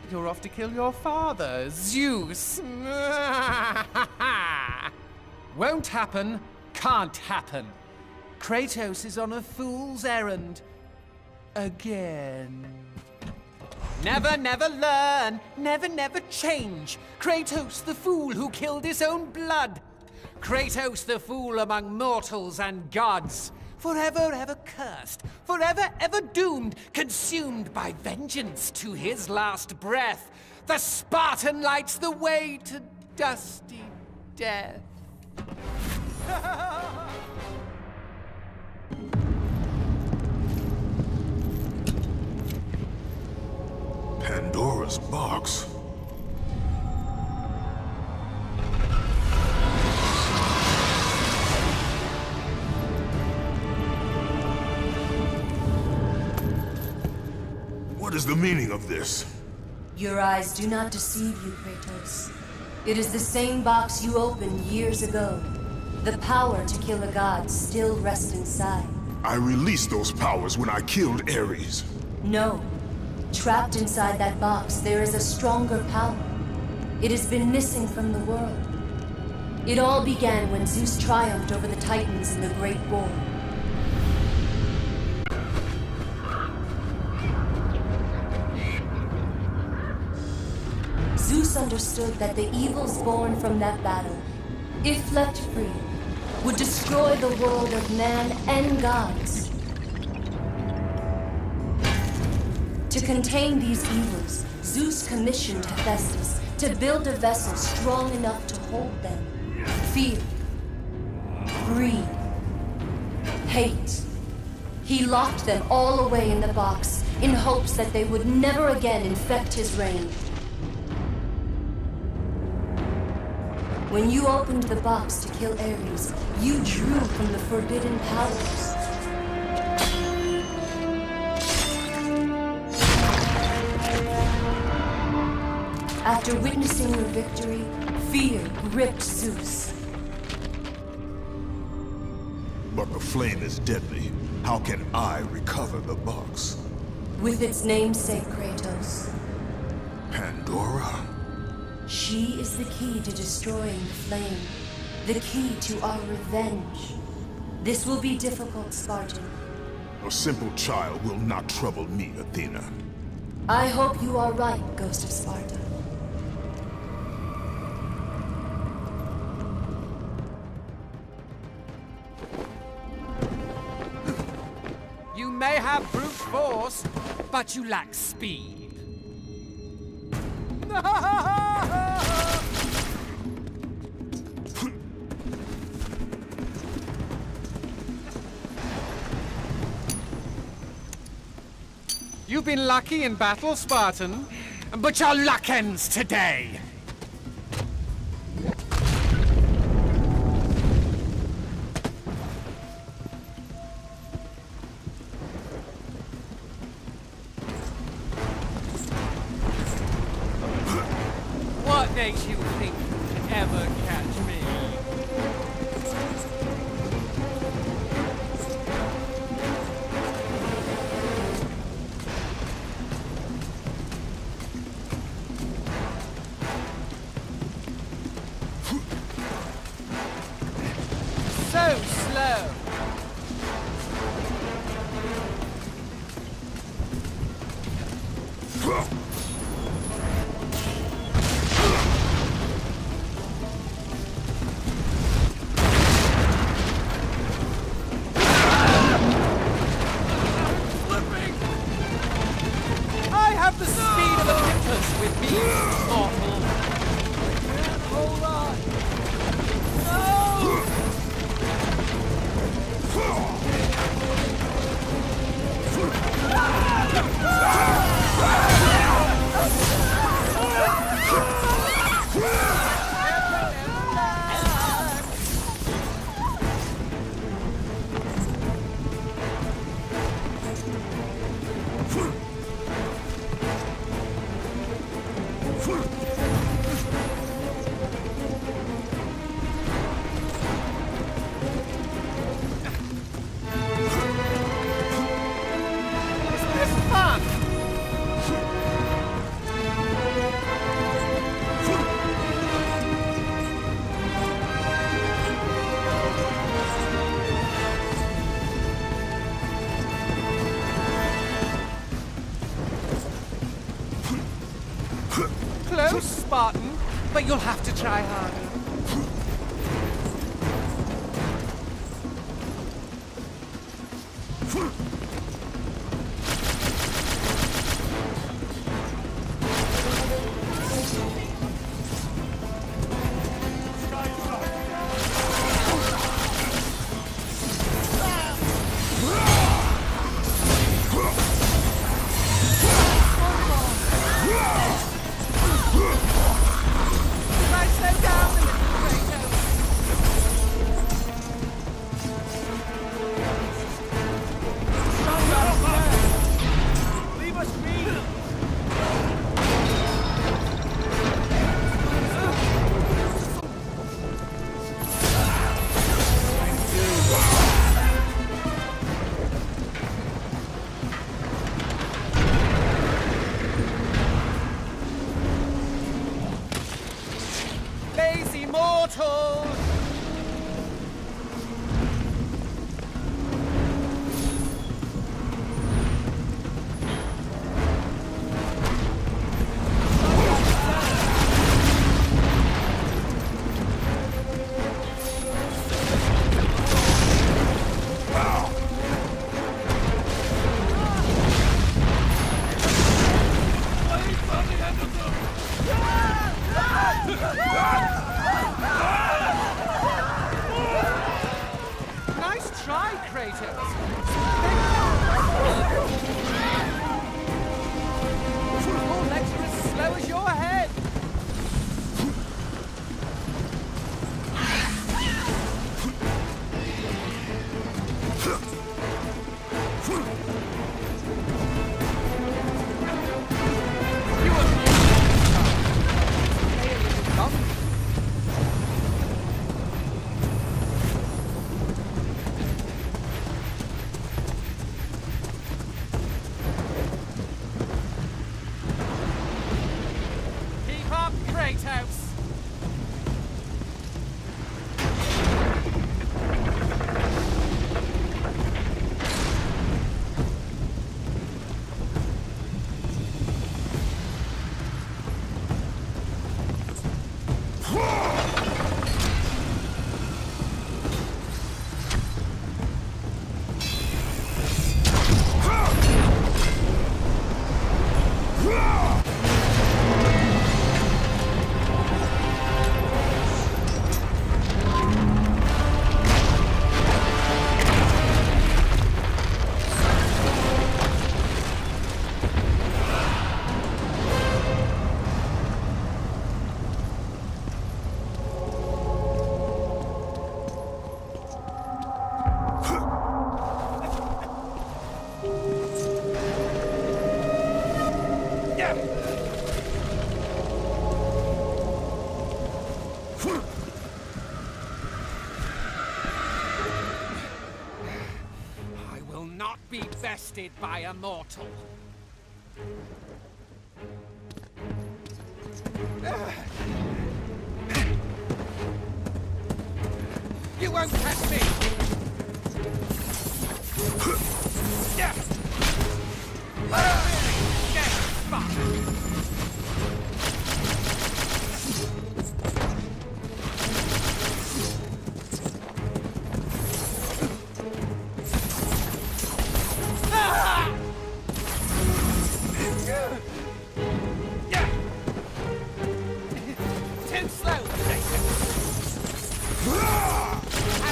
You're off to kill your father, Zeus. Won't happen, can't happen. Kratos is on a fool's errand. Again. Never, never learn. Never, never change. Kratos, the fool who killed his own blood. Kratos, the fool among mortals and gods. Forever, ever cursed. Forever, ever doomed. Consumed by vengeance to his last breath. The Spartan lights the way to dusty death. Pandora's box? What is the meaning of this? Your eyes do not deceive you, Kratos. It is the same box you opened years ago. The power to kill a god still rests inside. I released those powers when I killed Ares. No. Trapped inside that box, there is a stronger power. It has been missing from the world. It all began when Zeus triumphed over the Titans in the Great War. Zeus understood that the evils born from that battle, if left free, would destroy the world of man and gods. To contain these evils, Zeus commissioned Hephaestus to build a vessel strong enough to hold them. Fear, greed, hate. He locked them all away in the box in hopes that they would never again infect his reign. When you opened the box to kill Ares, you drew from the forbidden powers. After witnessing your victory, fear gripped Zeus. But the flame is deadly. How can I recover the box? With its namesake, Kratos. Pandora? She is the key to destroying the flame. The key to our revenge. This will be difficult, Spartan. A simple child will not trouble me, Athena. I hope you are right, Ghost of Sparta. You may have brute force, but you lack speed. You've been lucky in battle, Spartan, but your luck ends today. What makes you think you can ever catch me? So slow. Close, Spartan, but you'll have to try harder. Lazy mortal! Nice try, Kratos. Your legs are as slow as your head. Keep up, Kratos! I will not be bested by a mortal. You won't catch me! Too slow, I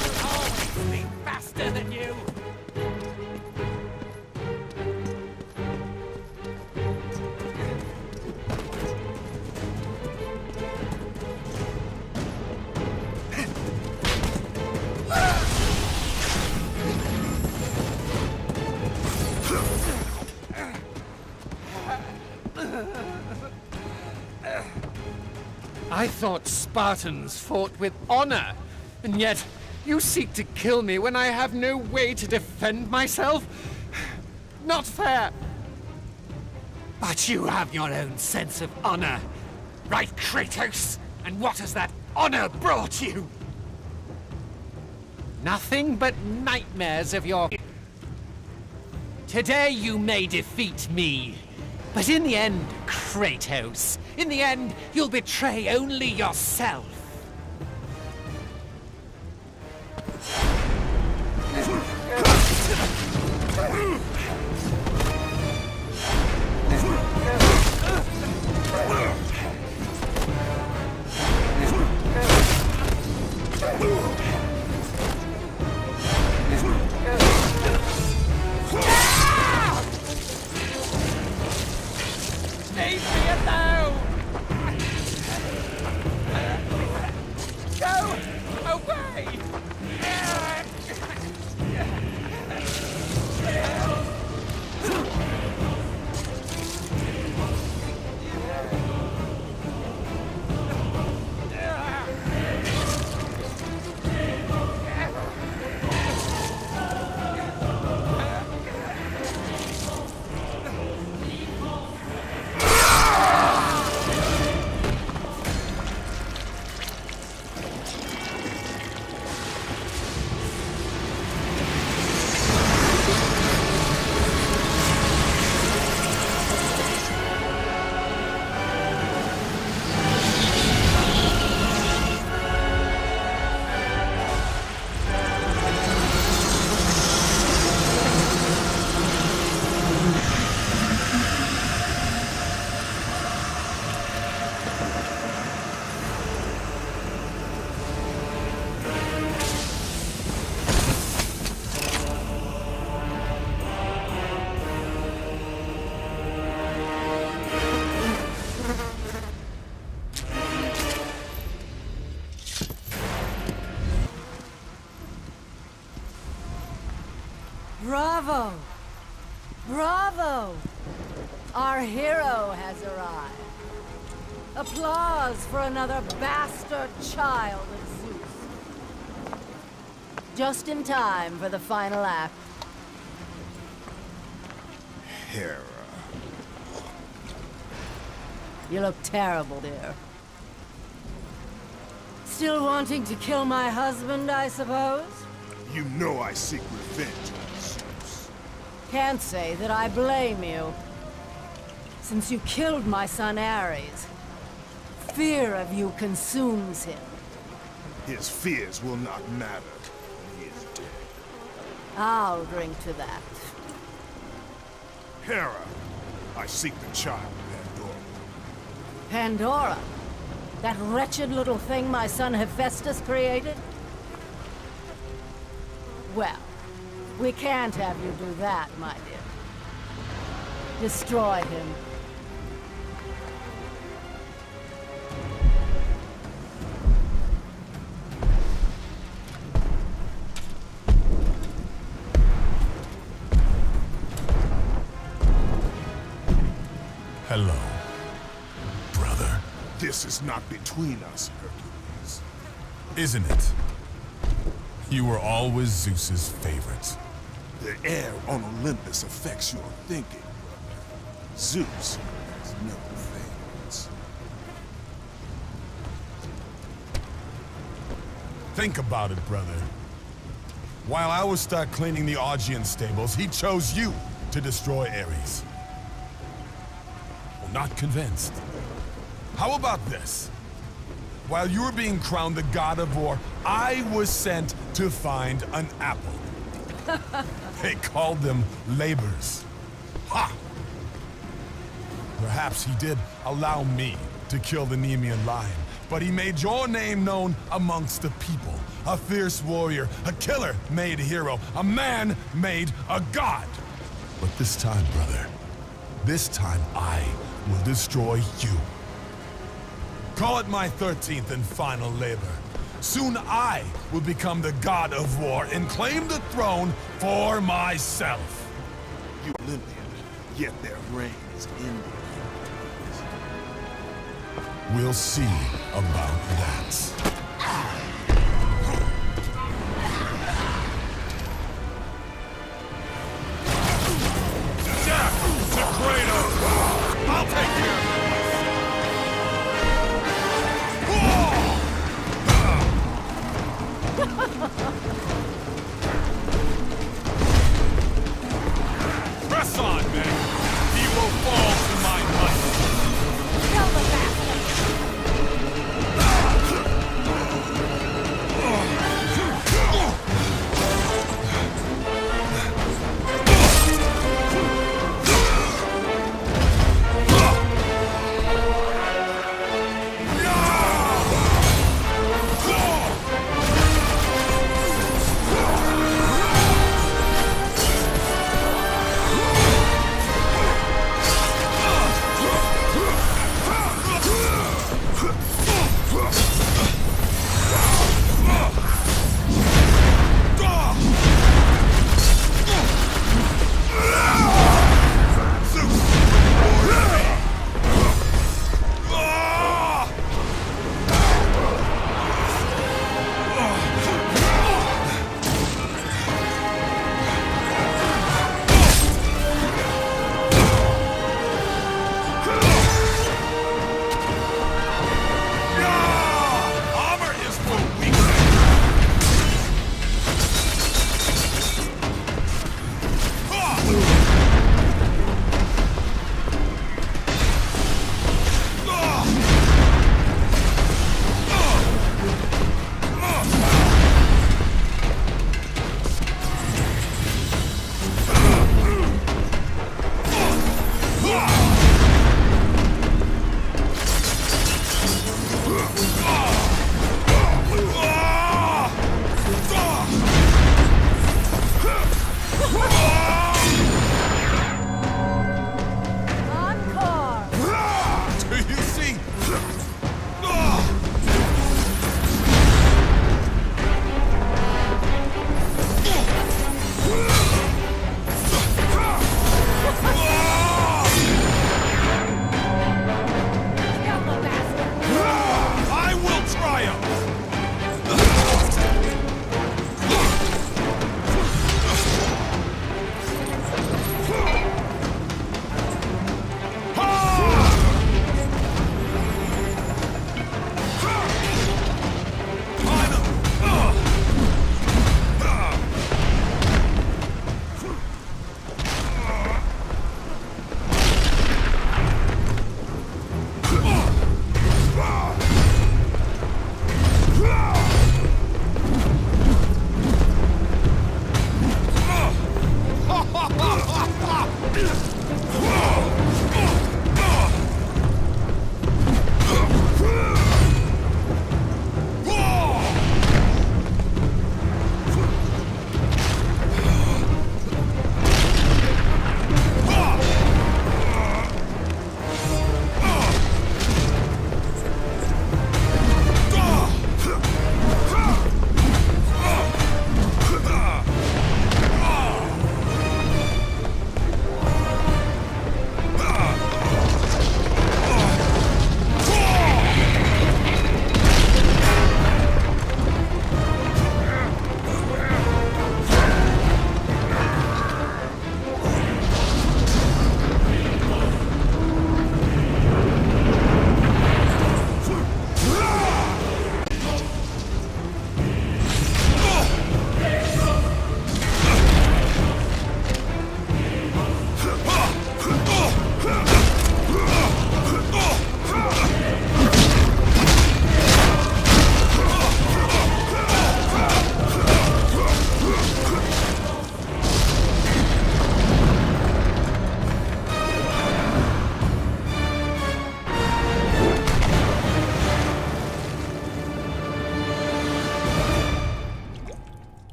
will always be faster than you! I thought Spartans fought with honor, and yet you seek to kill me when I have no way to defend myself? Not fair! But you have your own sense of honor, right, Kratos? And what has that honor brought you? Nothing but nightmares of your... Today you may defeat me, But in the end, Kratos, in the end, you'll betray only yourself. Leave me alone! Go away! Bravo! Bravo! Our hero has arrived. Applause for another bastard child of Zeus. Just in time for the final act. Hera. You look terrible, dear. Still wanting to kill my husband, I suppose? You know I seek revenge on Zeus. Can't say that I blame you. Since you killed my son Ares, fear of you consumes him. His fears will not matter when he is dead. I'll drink to that. Hera, I seek the child, Pandora. Pandora? That wretched little thing my son Hephaestus created? Well, we can't have you do that, my dear. Destroy him. Hello, brother. This is not between us, Hercules. Isn't it? You were always Zeus's favorite. The air on Olympus affects your thinking. Zeus has no favorites. Think about it, brother. While I was stuck cleaning the Augean stables, he chose you to destroy Ares. Well, not convinced. How about this? While you were being crowned the god of war, I was sent to find an apple. They called them labors. Ha! Perhaps he did allow me to kill the Nemean lion, but he made your name known amongst the people. A fierce warrior, a killer made hero, a man made a god. But this time, brother, this time I will destroy you. Call it my 13th and final labor. Soon I will become the god of war and claim the throne for myself. You Olympian, yet there reigns Indian. We'll see about that. Death to Kratos! I'll take care of it! Press on, men! He will fall to my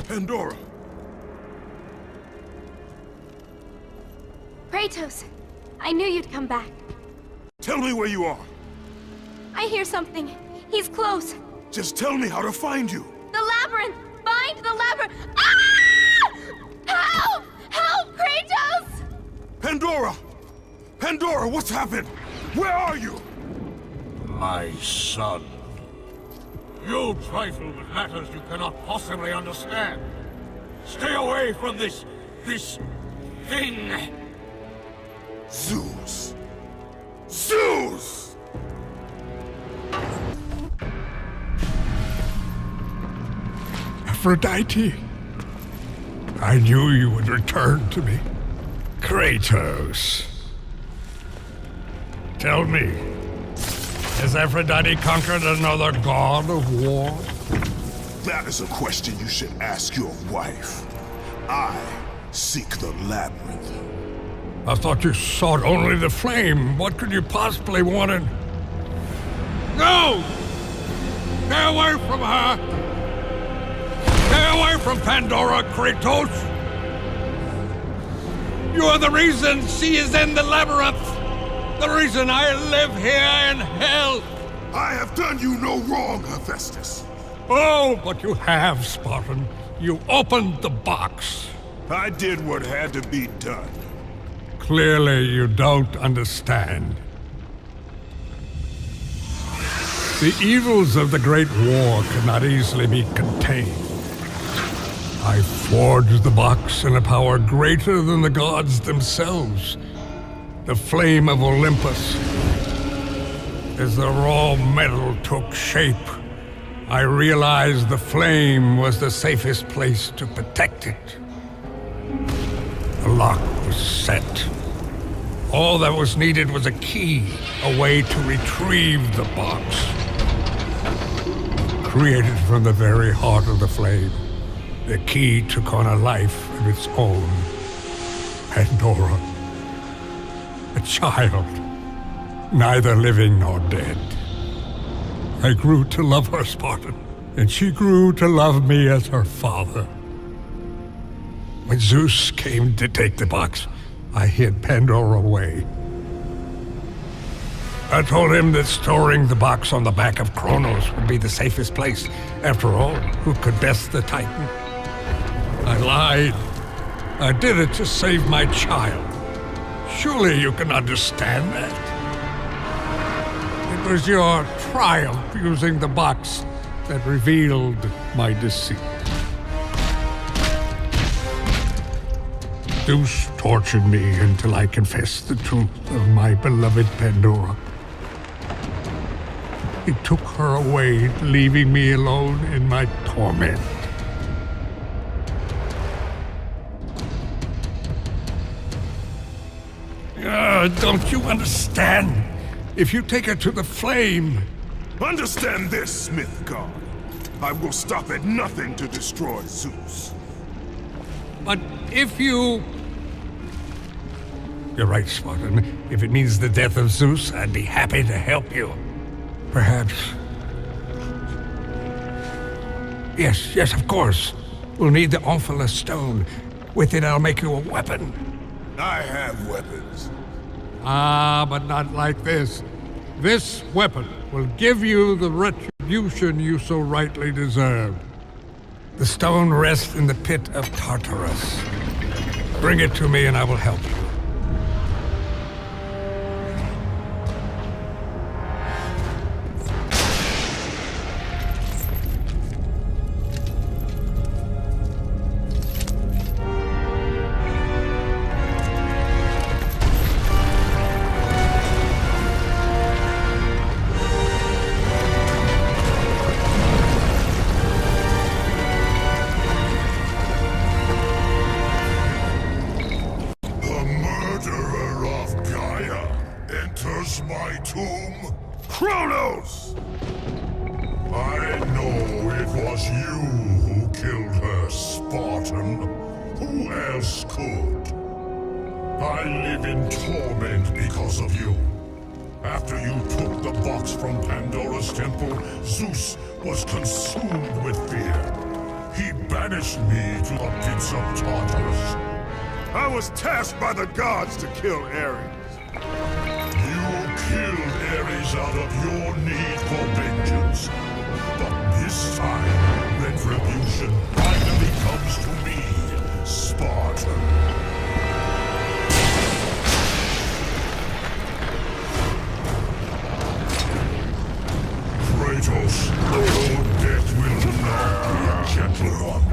Pandora! Kratos, I knew you'd come back. Tell me where you are. I hear something. He's close. Just tell me how to find you. The labyrinth! Find the labyrinth! Ah! Help! Help, Kratos! Pandora! Pandora, what's happened? Where are you? My son. You trifle with matters you cannot possibly understand. Stay away from this thing. Zeus! Zeus! Aphrodite, I knew you would return to me. Kratos. Tell me, has Aphrodite conquered another god of war? That is a question you should ask your wife. I seek the labyrinth. I thought you sought only the flame. What could you possibly want in... No! Stay away from her! Stay away from Pandora, Kratos! You are the reason she is in the labyrinth! The reason I live here in hell! I have done you no wrong, Hephaestus. Oh, but you have, Spartan. You opened the box. I did what had to be done. Clearly, you don't understand. The evils of the Great War cannot easily be contained. I forged the box in a power greater than the gods themselves. The flame of Olympus. As the raw metal took shape, I realized the flame was the safest place to protect it. The lock was set. All that was needed was a key, a way to retrieve the box. Created from the very heart of the flame, the key took on a life of its own. Pandora. A child, neither living nor dead. I grew to love her, Spartan, and she grew to love me as her father. When Zeus came to take the box, I hid Pandora away. I told him that storing the box on the back of Kronos would be the safest place. After all, who could best the Titan? I lied. I did it to save my child. Surely you can understand that. It was your triumph using the box that revealed my deceit. Zeus tortured me until I confessed the truth of my beloved Pandora. He took her away, leaving me alone in my torment. Don't you understand? If you take her to the flame... Understand this, Smith God. I will stop at nothing to destroy Zeus. But if you... You're right, Spartan. If it means the death of Zeus, I'd be happy to help you. Perhaps... Yes, of course. We'll need the Omphalos stone. With it, I'll make you a weapon. I have weapons. Ah, but not like this. This weapon will give you the retribution you so rightly deserve. The stone rests in the pit of Tartarus. Bring it to me and I will help you. My tomb? Kratos! I know it was you who killed her, Spartan. Who else could? I live in torment because of you. After you took the box from Pandora's temple, Zeus was consumed with fear. He banished me to the pits of Tartarus. I was tasked by the gods to kill Ares. You killed Ares out of your need for vengeance. But this time, retribution finally comes to me, Spartan. Kratos, your death will not be a gentle one.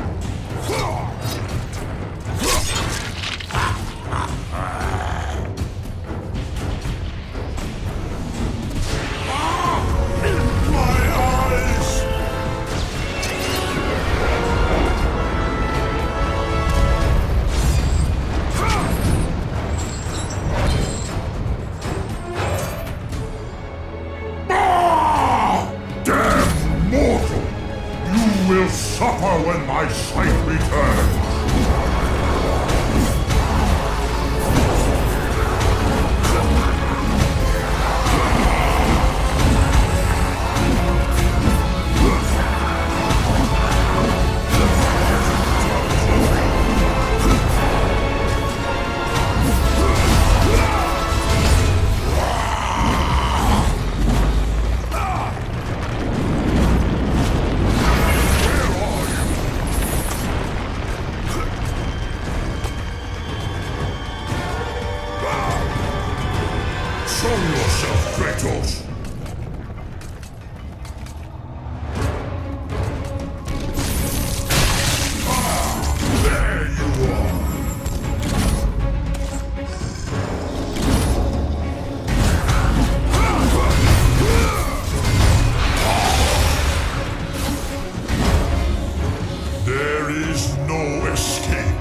Will suffer when my sight returns. Show yourself, Kratos! There you are! There is no escape.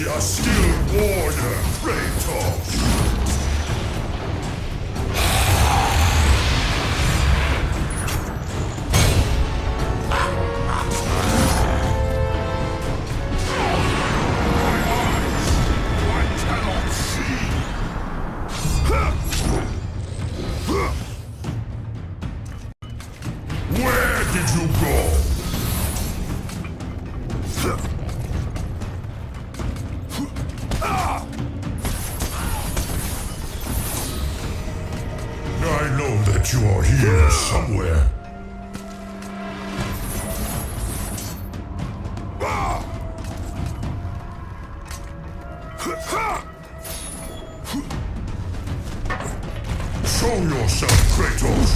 A skilled warrior, Kratos! I cannot see! Where did you go? I know that you are here somewhere. Show yourself, Kratos!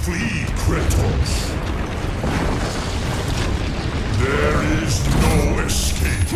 Flee, Kratos. There is no escape.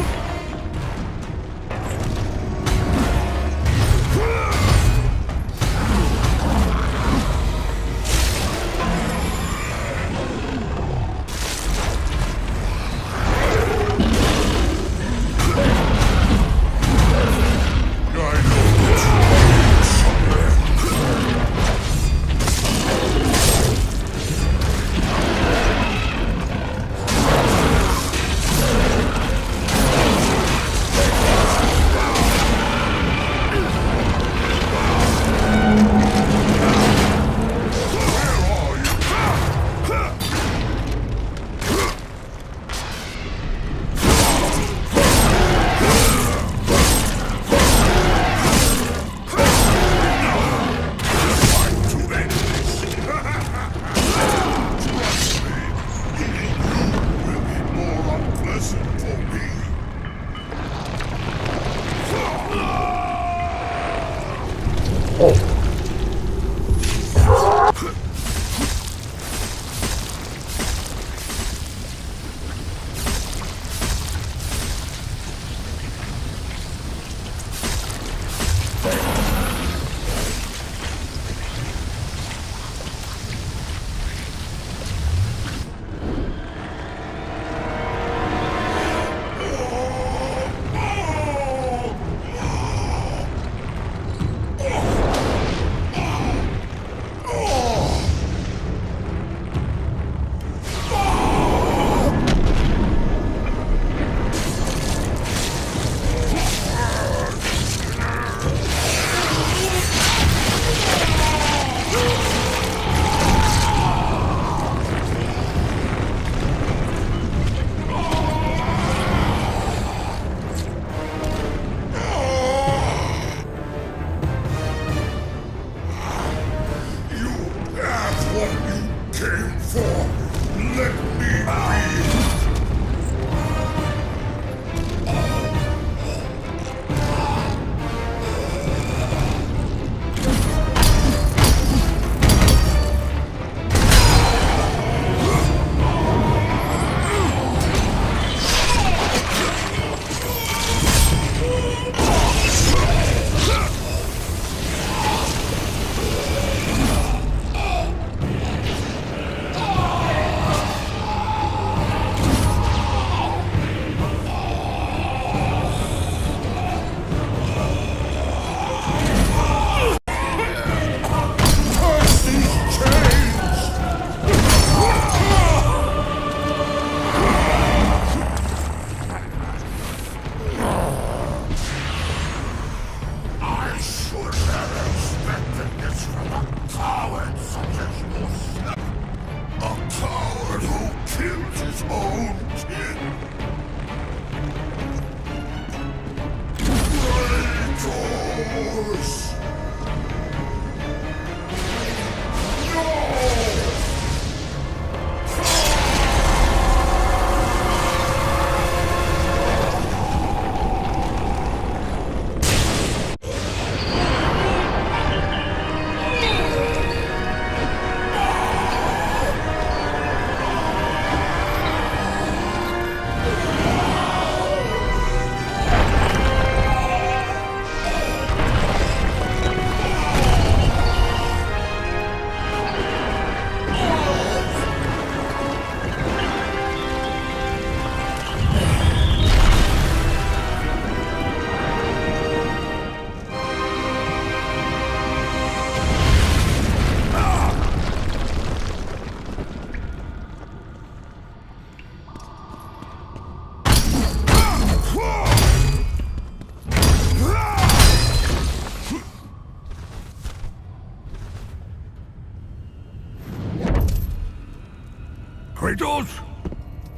Kratos?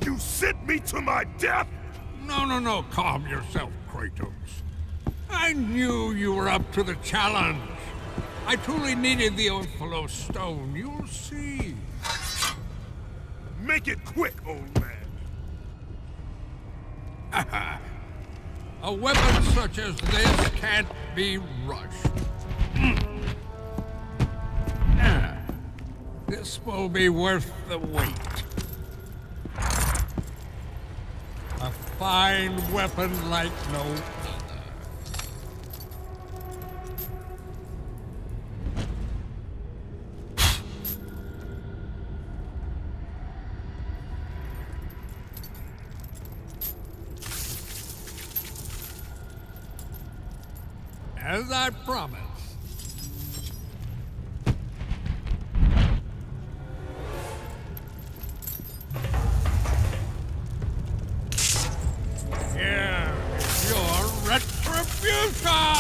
You sent me to my death? No, calm yourself, Kratos. I knew you were up to the challenge. I truly needed the Ophalo stone, you'll see. Make it quick, old man. A weapon such as this can't be rushed. This will be worth the wait. A fine weapon like no other. As I promised. Here is your retribution!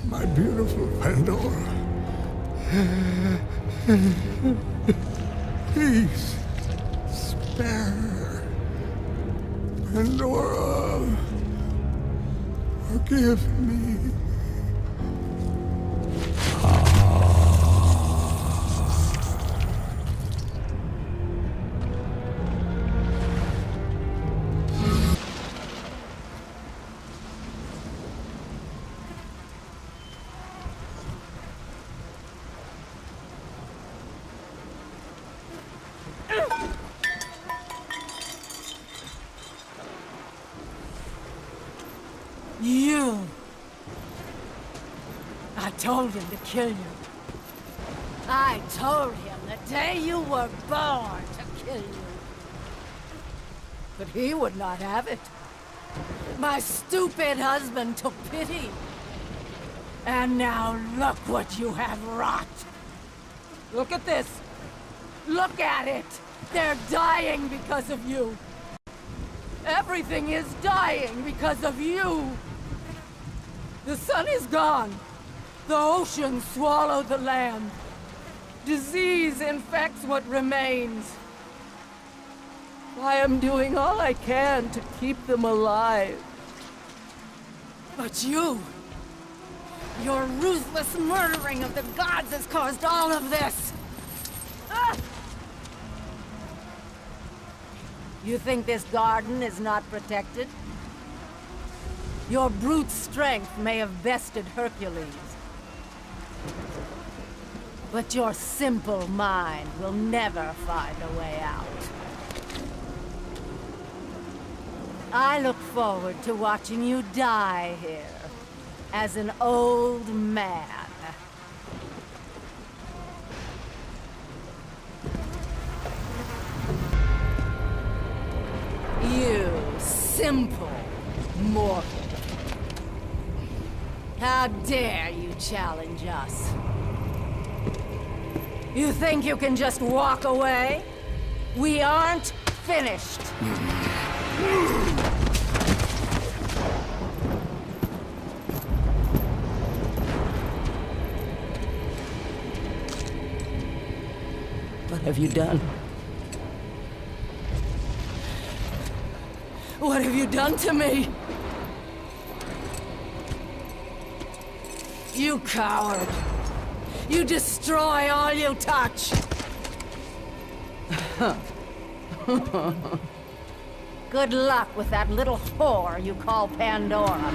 My beautiful Pandora. Please, spare her. Pandora, forgive me. You! I told him to kill you. I told him the day you were born to kill you. But he would not have it. My stupid husband took pity. And now look what you have wrought. Look at this. Look at it. They're dying because of you. Everything is dying because of you. The sun is gone. The ocean swallowed the land. Disease infects what remains. I am doing all I can to keep them alive. But you, your ruthless murdering of the gods has caused all of this. Ah! You think this garden is not protected? Your brute strength may have bested Hercules. But your simple mind will never find a way out. I look forward to watching you die here, as an old man. You simple mortal. How dare you challenge us? You think you can just walk away? We aren't finished. What have you done? What have you done to me? You coward! You destroy all you touch! Good luck with that little whore you call Pandora.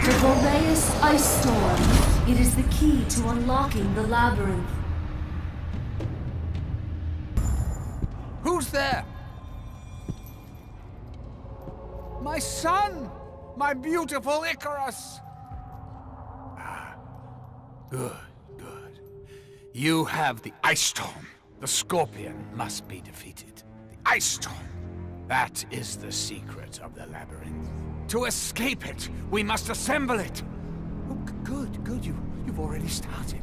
The Boreas Ice Storm. It is the key to unlocking the labyrinth. Who's there? My son! My beautiful Icarus! Ah, good, good. You have the Ice Storm. The Scorpion must be defeated. The Ice Storm. That is the secret of the labyrinth. To escape it, we must assemble it. Oh, good, good. You've already started.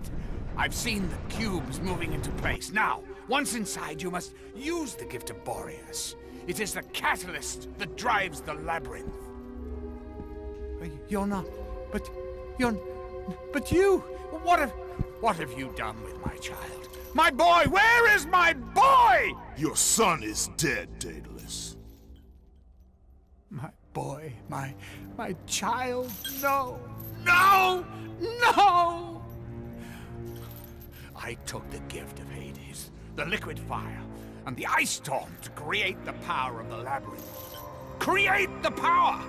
I've seen the cubes moving into place. Now, once inside, you must use the gift of Boreas. It is the catalyst that drives the labyrinth. You're not... But you... What have you done with my child? My boy! Where is my boy? Your son is dead, Daedalus. My boy, my child, no, no, no! I took the gift of Hades, the liquid fire, and the ice storm to create the power of the labyrinth. Create the power!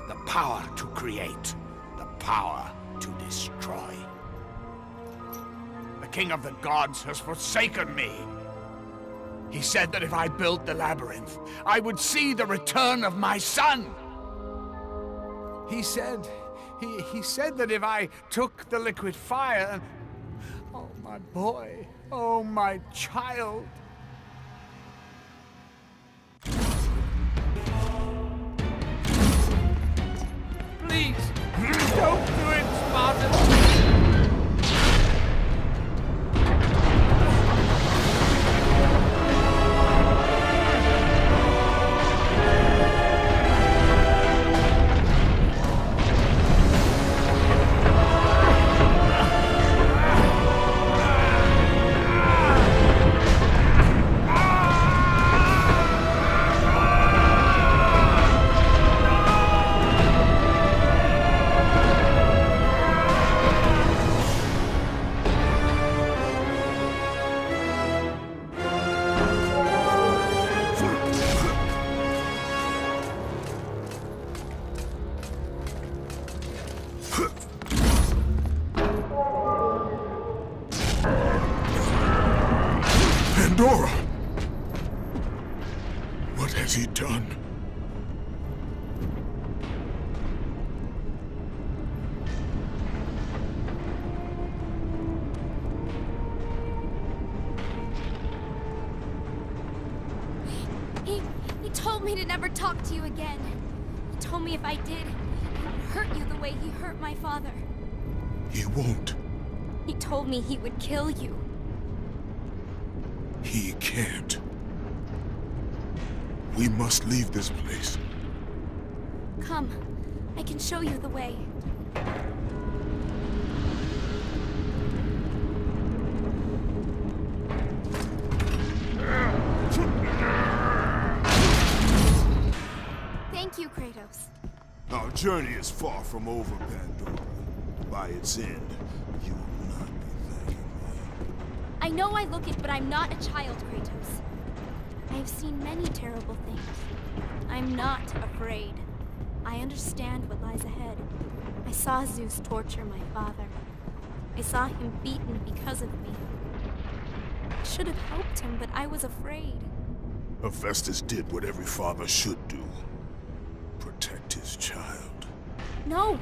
The power to create, the power to destroy. The king of the gods has forsaken me. He said that if I built the labyrinth, I would see the return of my son. He said that if I took the liquid fire, oh my boy, oh my child. Please, don't do it, Spartan. Pandora! What has he done? He told me to never talk to you again. He told me if I did, he would hurt you the way he hurt my father. He won't. He told me he would kill you. He can't. We must leave this place. Come, I can show you the way. Thank you, Kratos. Our journey is far from over, Pandora. By its end, you will not be thanking me. I know I look it, but I'm not a child, Kratos. I have seen many terrible things. I'm not afraid. I understand what lies ahead. I saw Zeus torture my father. I saw him beaten because of me. I should have helped him, but I was afraid. Hephaestus did what every father should do. Protect his child. No!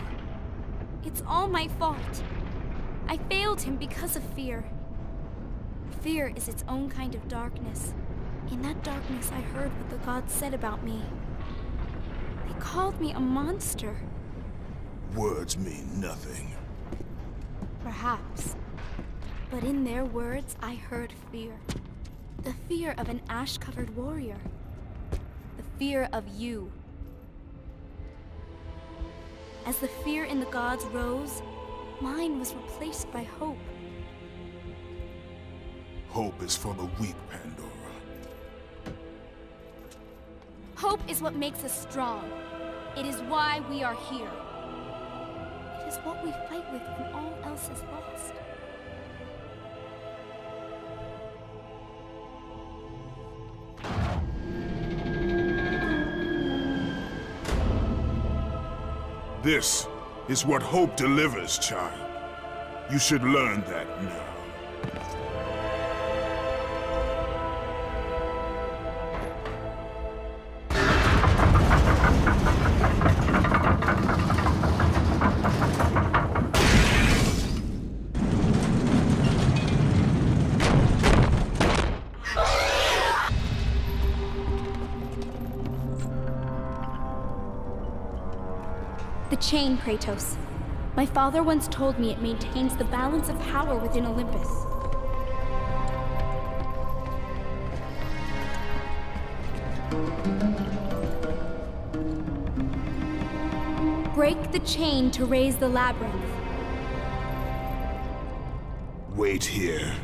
It's all my fault. I failed him because of fear. Fear is its own kind of darkness. In that darkness, I heard what the gods said about me. They called me a monster. Words mean nothing. Perhaps. But in their words, I heard fear. The fear of an ash-covered warrior. The fear of you. As the fear in the gods rose, mine was replaced by hope. Hope is for the weak, Pandora. Hope is what makes us strong. It is why we are here. It is what we fight with when all else is lost. This is what hope delivers, child. You should learn that now. The chain, Kratos. My father once told me it maintains the balance of power within Olympus. Break the chain to raise the labyrinth. Wait here.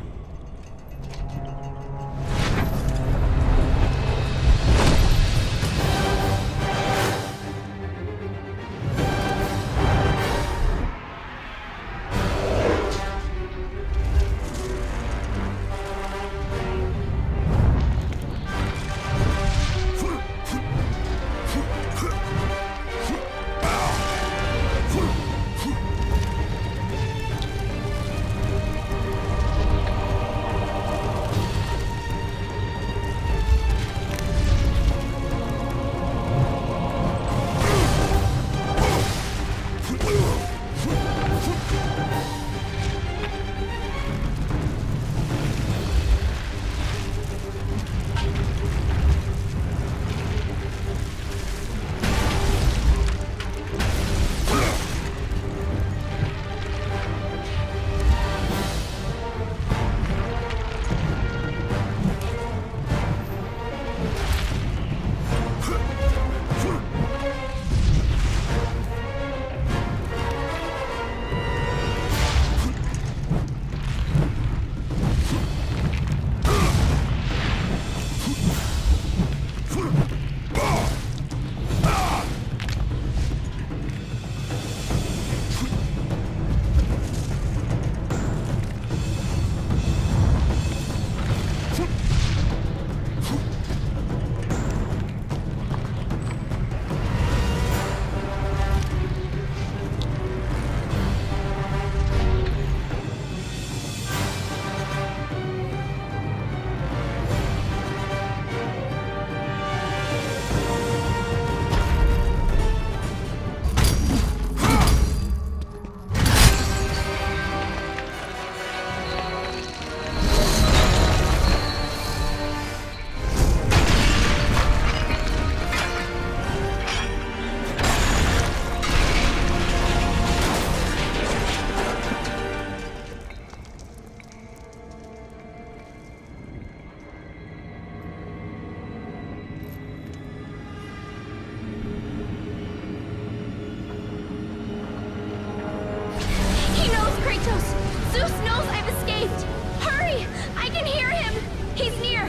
Zeus knows I've escaped! Hurry! I can hear him! He's near!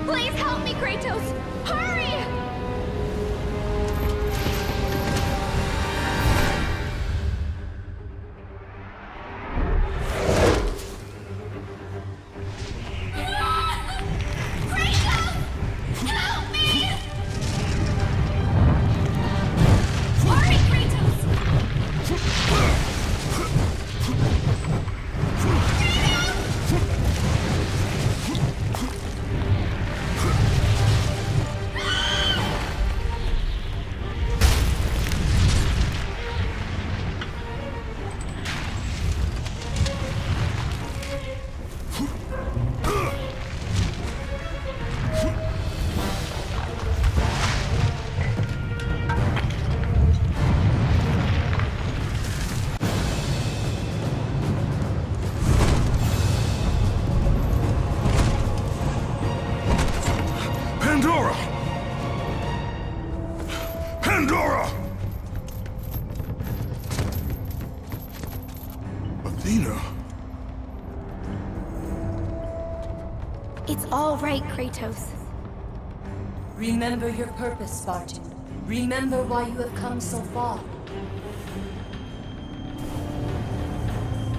Please help me, Kratos! Hurry! It's all right, Kratos. Remember your purpose, Spartan. Remember why you have come so far.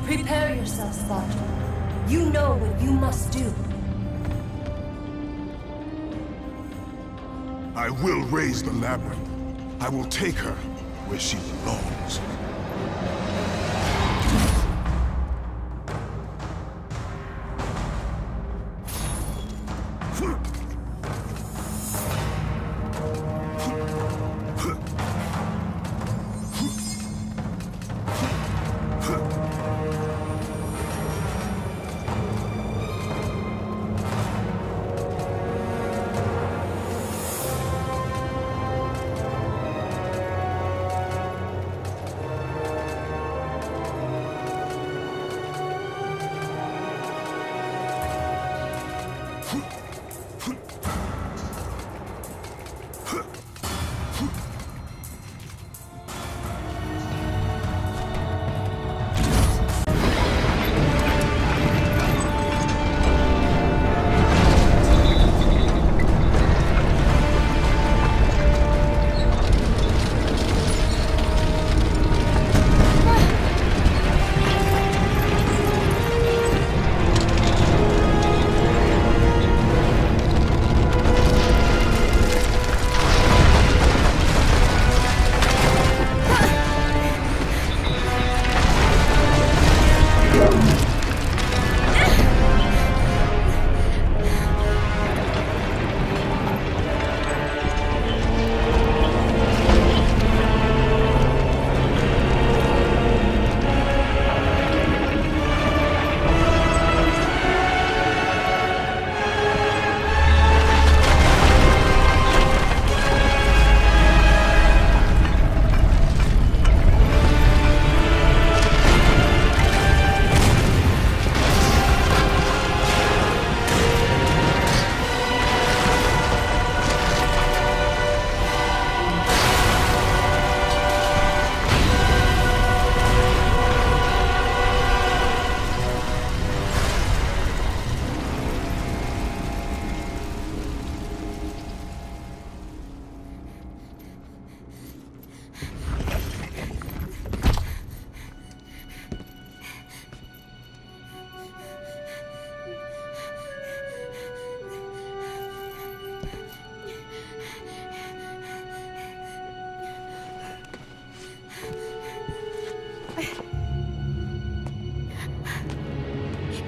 Prepare yourself, Spartan. You know what you must do. I will raise the labyrinth. I will take her. where she belongs.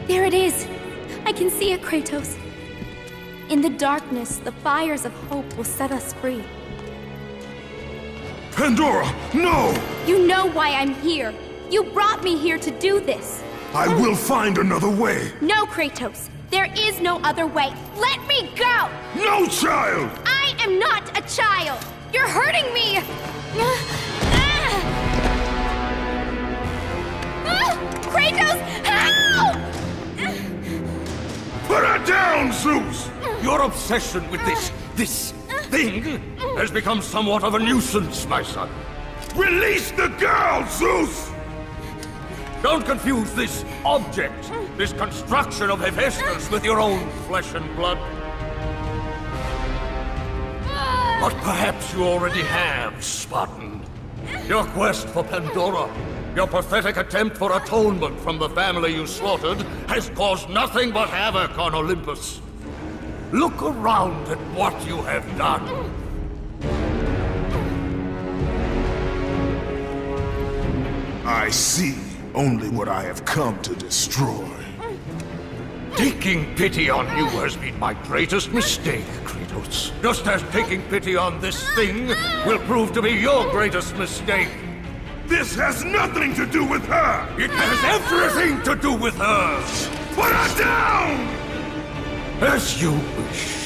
There it is! I can see it, Kratos. In the darkness, the fires of hope will set us free. Pandora, no! You know why I'm here. You brought me here to do this. I will find another way. No, Kratos. There is no other way. Let me go! No, child! I am not a child! You're hurting me! Kratos, help! Put her down, Zeus! Your obsession with this thing has become somewhat of a nuisance, my son. Release the girl, Zeus! Don't confuse this object, this construction of Hephaestus with your own flesh and blood. But perhaps you already have, Spartan. Your quest for Pandora, your pathetic attempt for atonement from the family you slaughtered, has caused nothing but havoc on Olympus. Look around at what you have done. I see only what I have come to destroy. Taking pity on you has been my greatest mistake, Kratos. Just as taking pity on this thing will prove to be your greatest mistake. This has nothing to do with her! It has everything to do with her! Put her down! As you wish.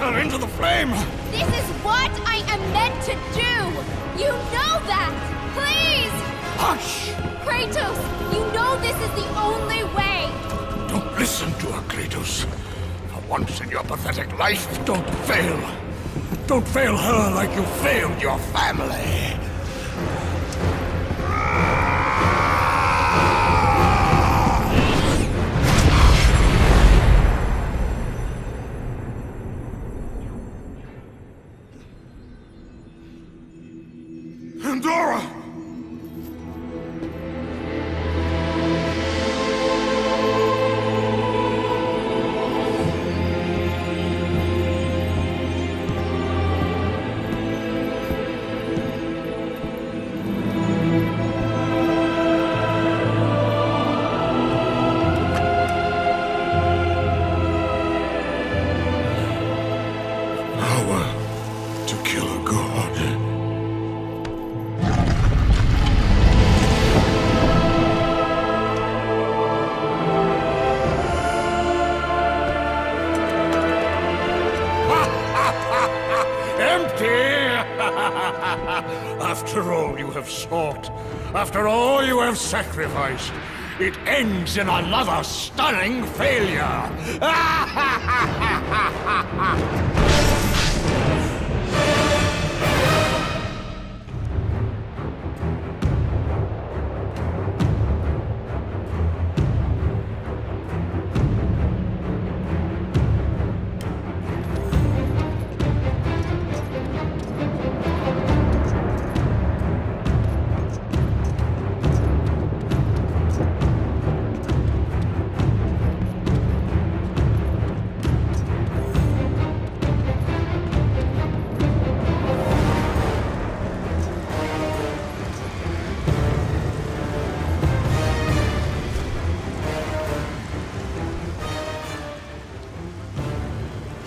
her into the flame! This is what I am meant to do! You know that! Please! Hush! Kratos, you know this is the only way! Don't listen to her, Kratos. For once in your pathetic life, don't fail. Don't fail her like you failed your family. Pandora! Power to kill a god. After all you have sought, after all you have sacrificed, it ends in another stunning failure!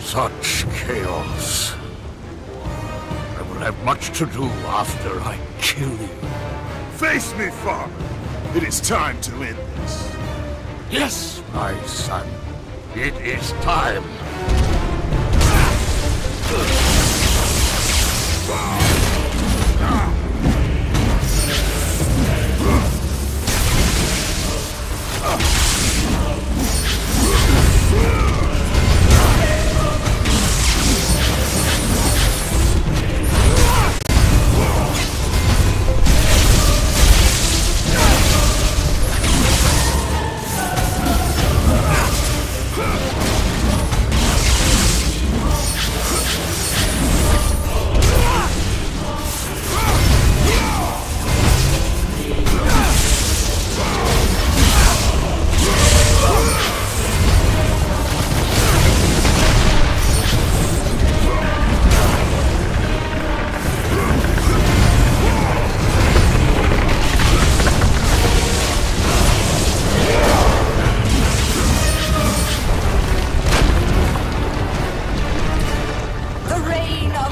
Such chaos. I will have much to do after I kill you. Face me, father. It is time to end this. Yes, my son. It is time.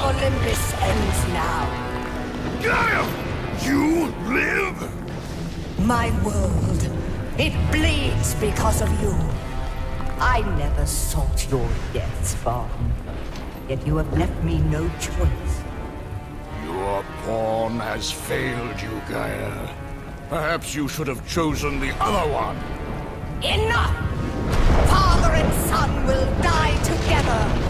Olympus ends now. Gaia! You live? My world, it bleeds because of you. I never sought your deaths, Father. Yet you have left me no choice. Your pawn has failed you, Gaia. Perhaps you should have chosen the other one. Enough! Father and son will die together.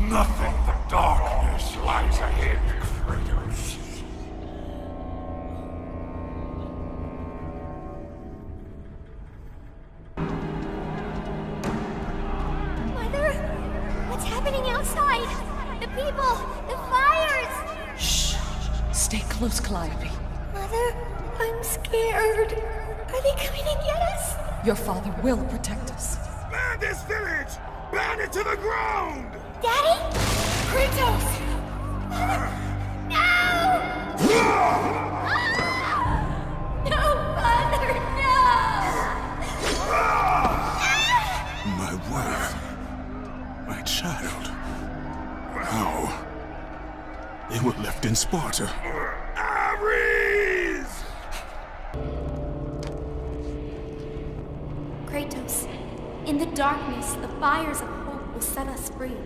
Nothing but darkness lies ahead, Kratos. Mother, what's happening outside? The people, the fires! Shh. Stay close, Calliope. Mother, I'm scared. Are they coming to get us? Your father will protect us. Burn this village! Burn it to the ground! Daddy? Kratos! No! No, Father, no! My wife. My child. How? They were left in Sparta. Ares! Kratos, in the darkness, the fires of hope will set us free.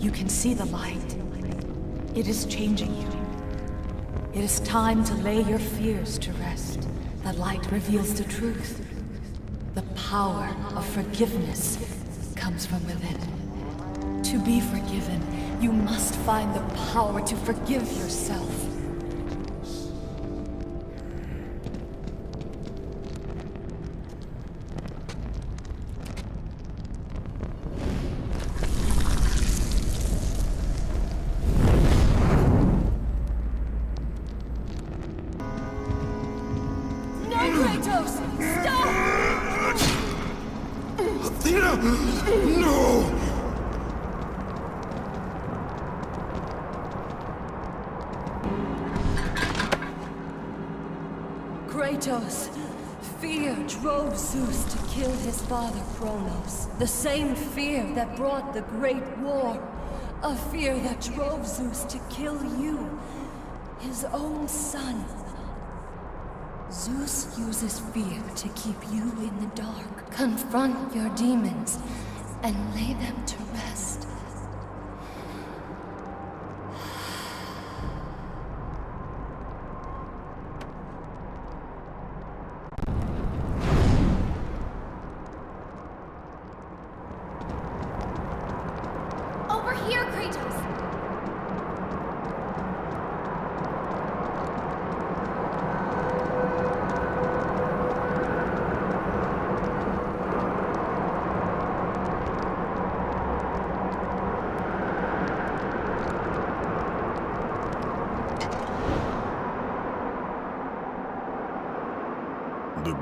You can see the light. It is changing you. It is time to lay your fears to rest. The light reveals the truth. The power of forgiveness comes from within. To be forgiven, you must find the power to forgive yourself. Kratos! Stop! Athena! No! Kratos, fear drove Zeus to kill his father Kronos. The same fear that brought the Great War. A fear that drove Zeus to kill you, his own son. Zeus uses fear to keep you in the dark. Confront your demons and lay them to rest. Over here, Kratos!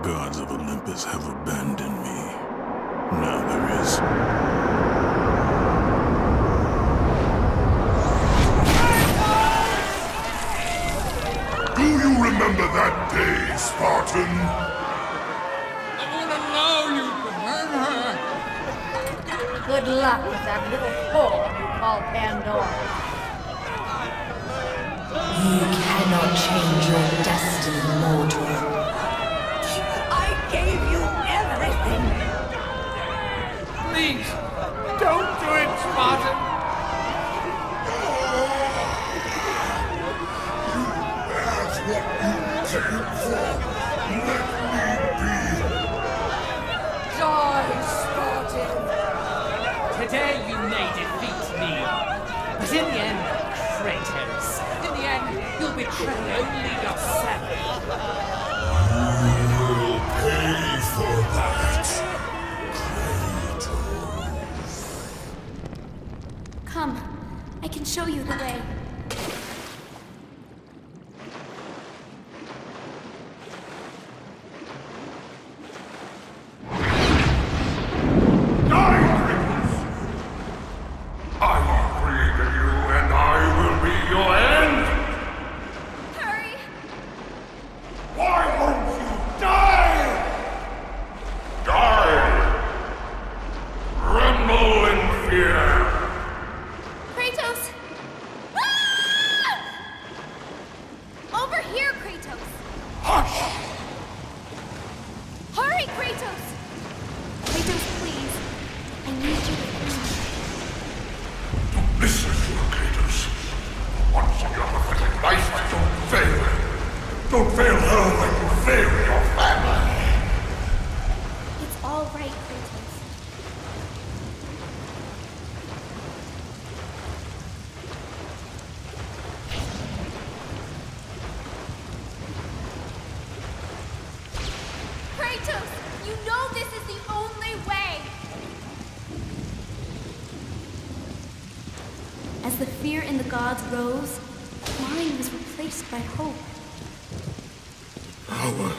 gods of Olympus have abandoned me. Now there is. Do you remember that day, Spartan? I won't allow you to hurt her. Good luck with that little whore you call Pandora. You cannot change your destiny, mortal. I gave you everything. Please, don't do it, Spartan. That's what you take for. Let me be. Die, Spartan. Today you may defeat me, but in the end, Kratos, in the end, you'll betray only yourself. You will pay for that. Come, I can show you the way. Kratos! Ah! Over here, Kratos! Hush! Hurry, Kratos! Kratos, please. I need you to please. Listen to her, Kratos. Once in your pathetic life, don't fail. Don't fail her like you failed your family. It's all right, Kratos. Kratos! You know this is the only way! As the fear in the gods rose, mine was replaced by hope. Power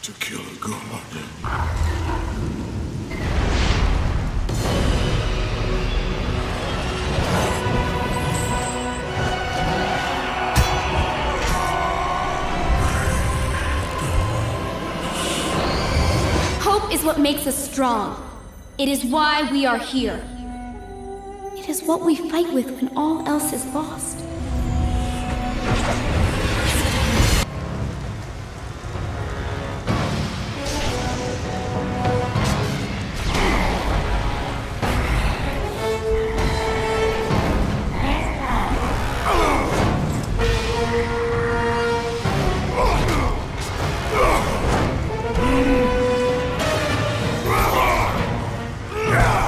to kill a god. Hope is what makes us strong. It is why we are here. It is what we fight with when all else is lost. Yeah!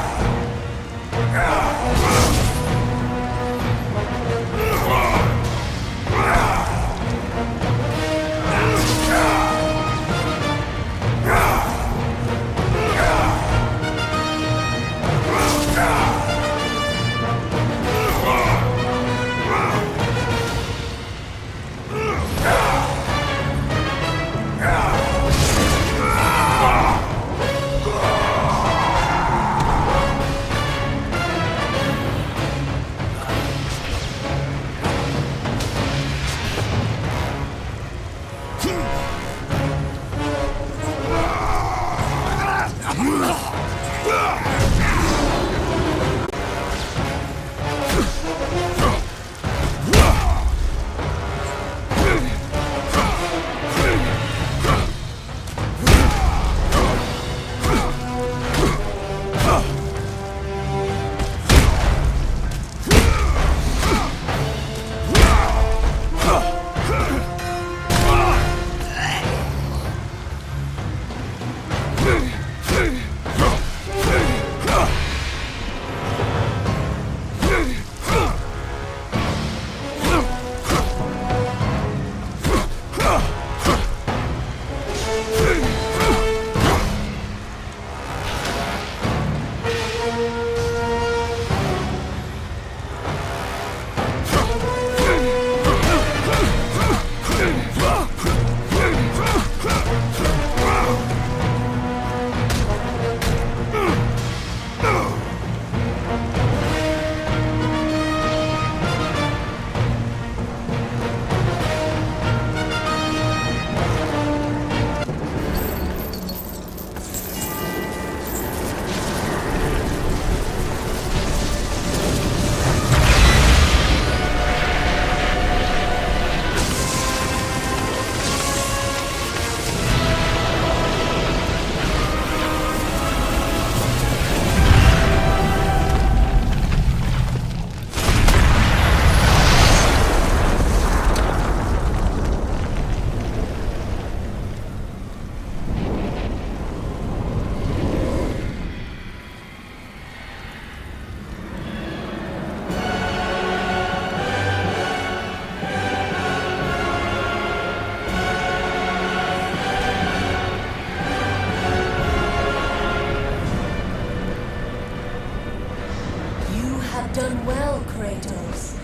have done well, Kratos.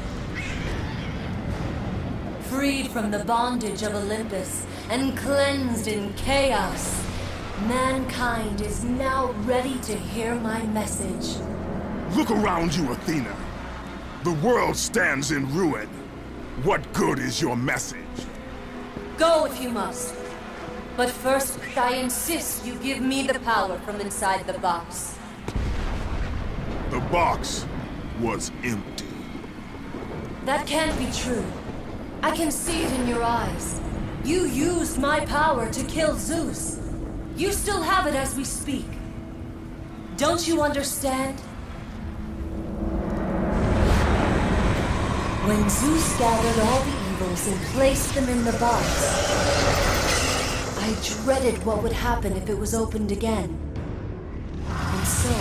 Freed from the bondage of Olympus and cleansed in chaos, mankind is now ready to hear my message. Look around you, Athena. The world stands in ruin. What good is your message? Go if you must. But first, I insist you give me the power from inside the box. The box was empty. That can't be true. I can see it in your eyes. You used my power to kill Zeus. You still have it as we speak. Don't you understand? When Zeus gathered all the evils and placed them in the box, I dreaded what would happen if it was opened again. And so,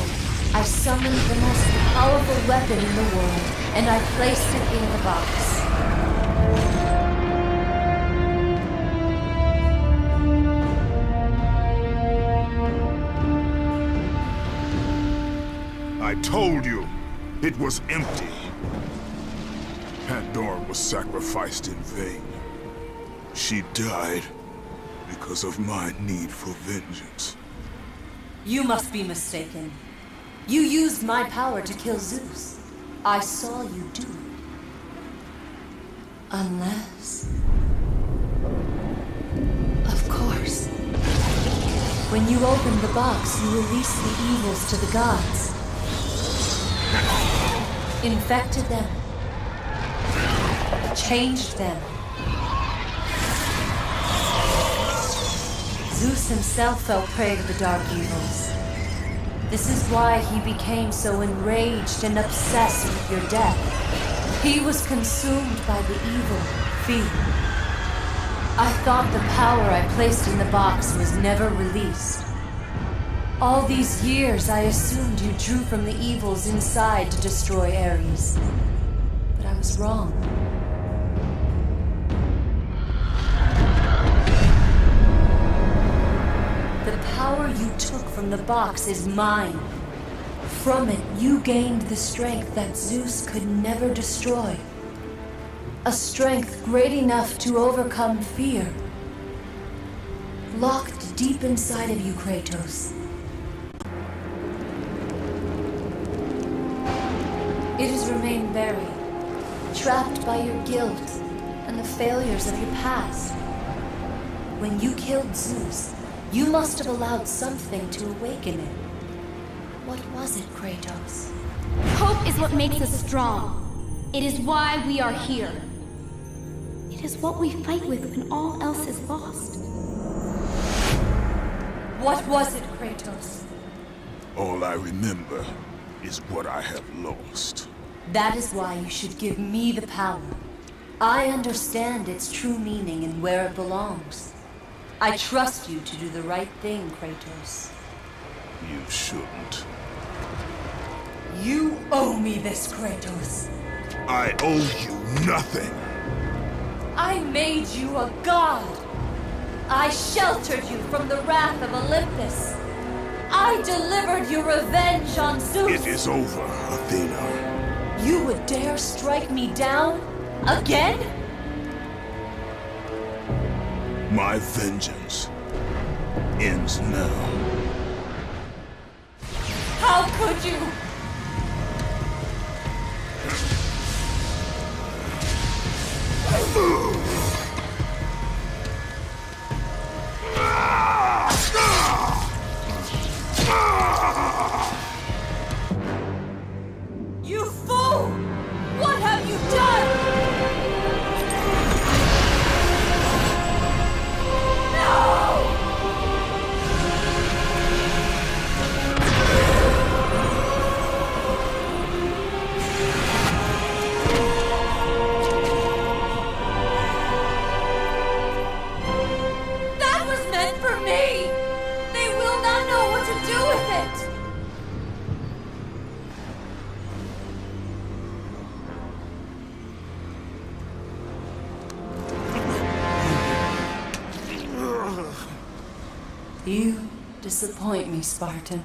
I summoned the most powerful weapon in the world, and I placed it in the box. I told you, it was empty. Pandora was sacrificed in vain. She died because of my need for vengeance. You must be mistaken. You used my power to kill Zeus. I saw you do it. Unless... Of course. When you opened the box, you released the evils to the gods. Infected them. Changed them. Zeus himself fell prey to the dark evils. This is why he became so enraged and obsessed with your death. He was consumed by the evil, fear. I thought the power I placed in the box was never released. All these years I assumed you drew from the evils inside to destroy Ares. But I was wrong. The power you took from the box is mine. From it, you gained the strength that Zeus could never destroy. A strength great enough to overcome fear. Locked deep inside of you, Kratos. It has remained buried, trapped by your guilt and the failures of your past. When you killed Zeus, you must have allowed something to awaken it. What was it, Kratos? Hope is what makes us strong. It is why we are here. It is what we fight with when all else is lost. What was it, Kratos? All I remember is what I have lost. That is why you should give me the power. I understand its true meaning and where it belongs. I trust you to do the right thing, Kratos. You shouldn't. You owe me this, Kratos. I owe you nothing. I made you a god. I sheltered you from the wrath of Olympus. I delivered your revenge on Zeus. It is over, Athena. You would dare strike me down? Again? My vengeance ends now. How could you? You fool! What have you done? That was meant for me! They will not know what to do with it! You disappoint me, Spartan.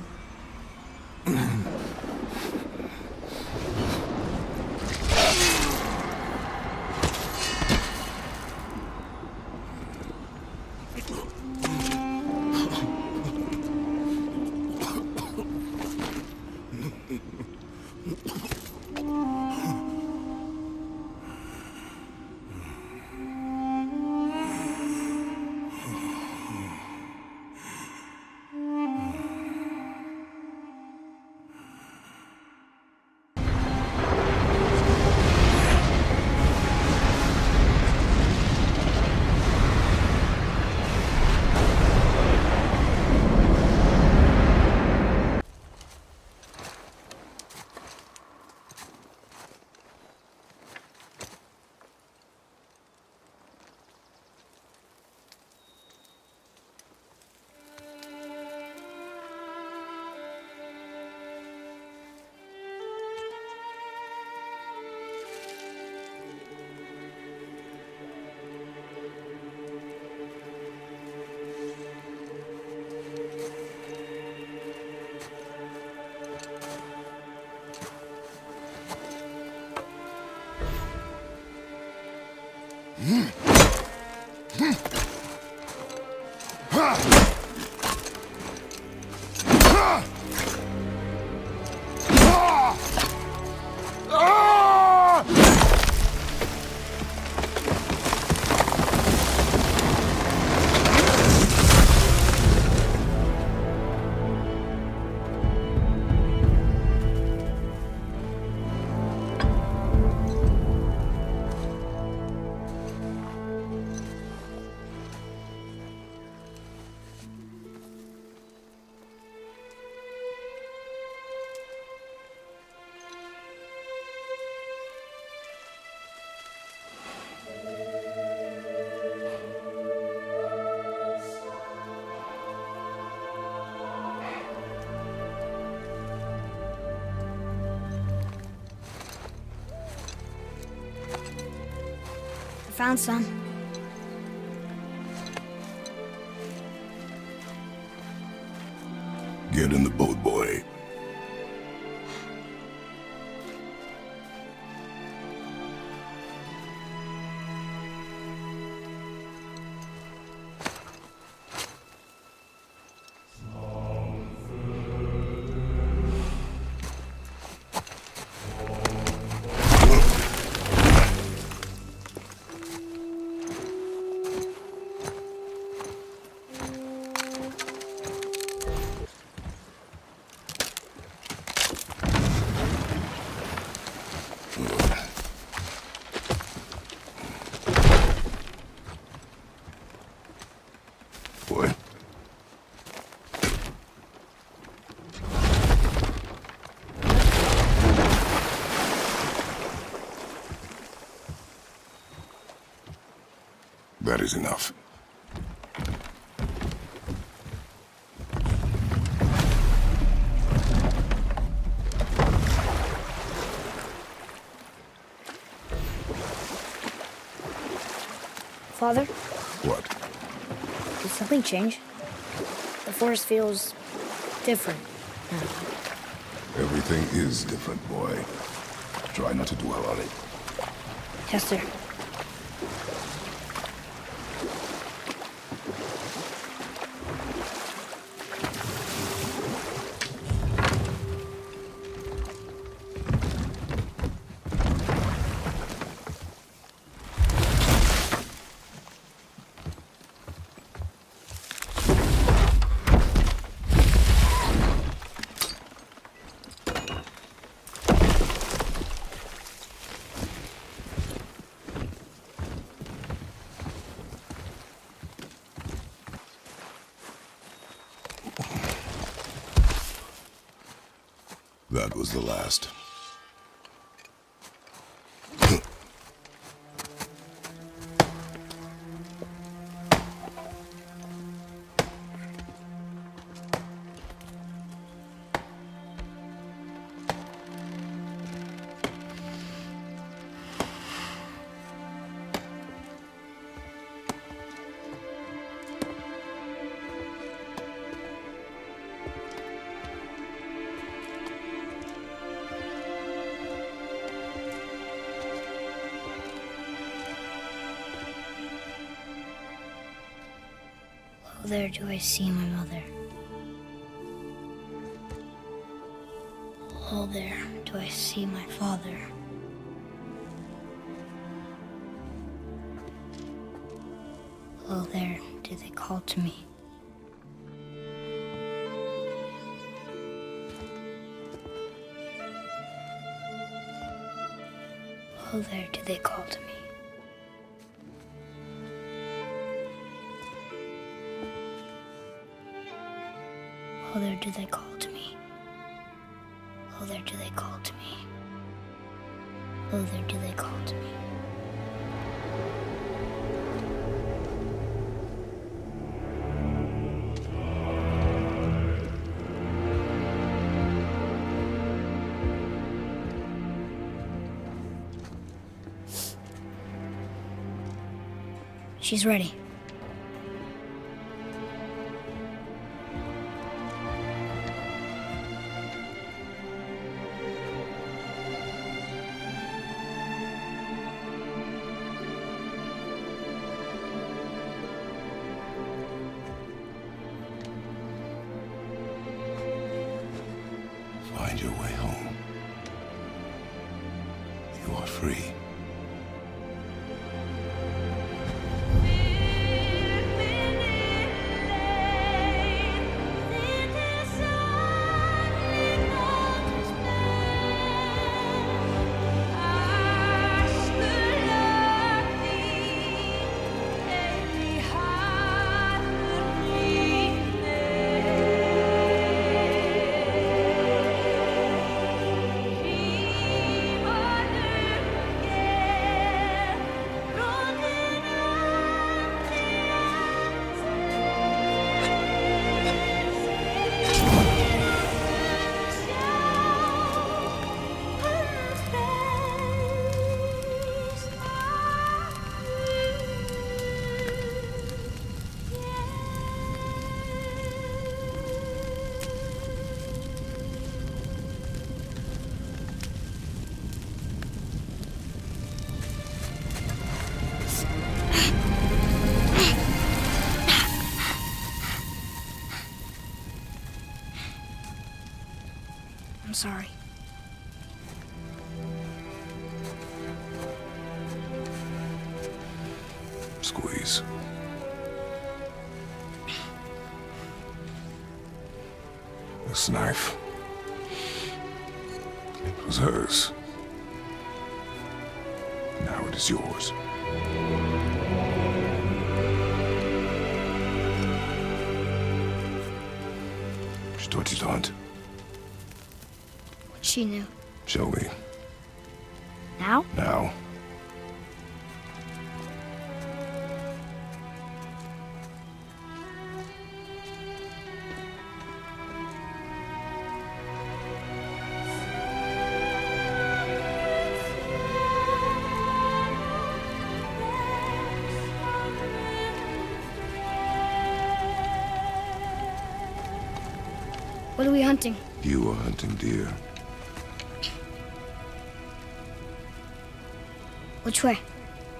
Found some. Get in the boat, boy. That is enough. Father? What? Did something change? The forest feels different now. Everything is different, boy. Try not to dwell on it. Yes, sir. That was the last. Oh, there do I see my mother. Oh, there do I see my father. Oh, there do they call to me. Oh, there do they call to me. Oh, there do they call to me. Oh, there do they call to me. Oh, there do they call to me. She's ready. You are free. I'm sorry. Squeeze. This knife. It was hers. Now it is yours. Что делать? She knew. Show me. Now? Now. What are we hunting? You are hunting deer. Which way?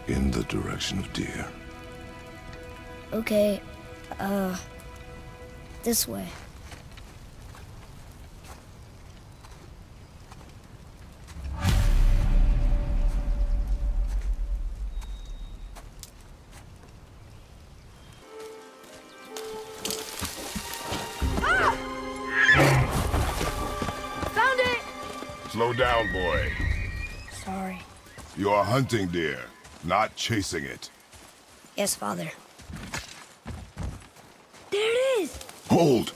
In the direction of deer. Okay, this way. Found it! Slow down, boy. Sorry. You are hunting deer, not chasing it. Yes, Father. There it is! Hold!